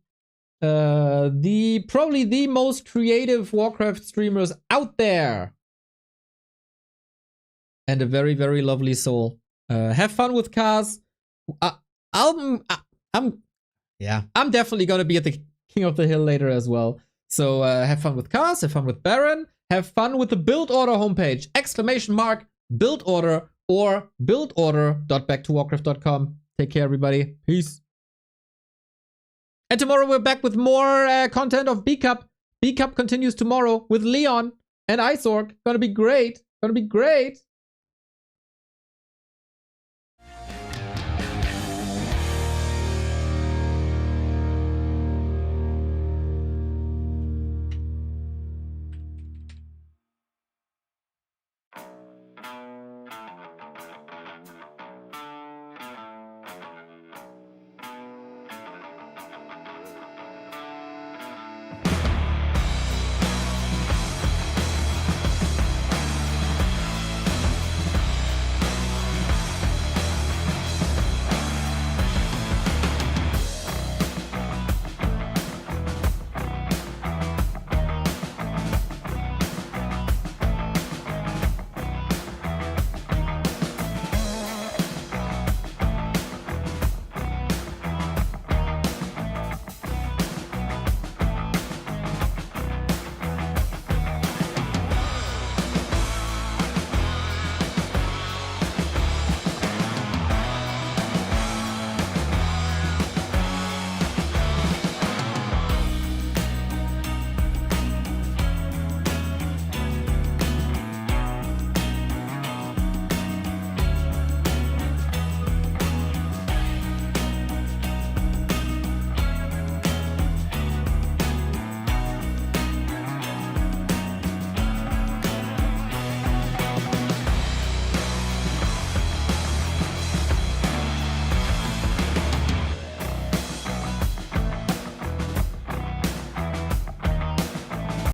Probably the most creative Warcraft streamers out there. And a very, very lovely soul. Have fun with Cars. I'm definitely gonna be at the King of the Hill later as well. So have fun with Cars, have fun with Baron, have fun with the build order homepage. ! build order or buildorder.backtowarcraft.com. Take care, everybody. Peace. And tomorrow we're back with more content of B-Cup. B-Cup continues tomorrow with Leon and Isorg. Gonna be great. Gonna be great.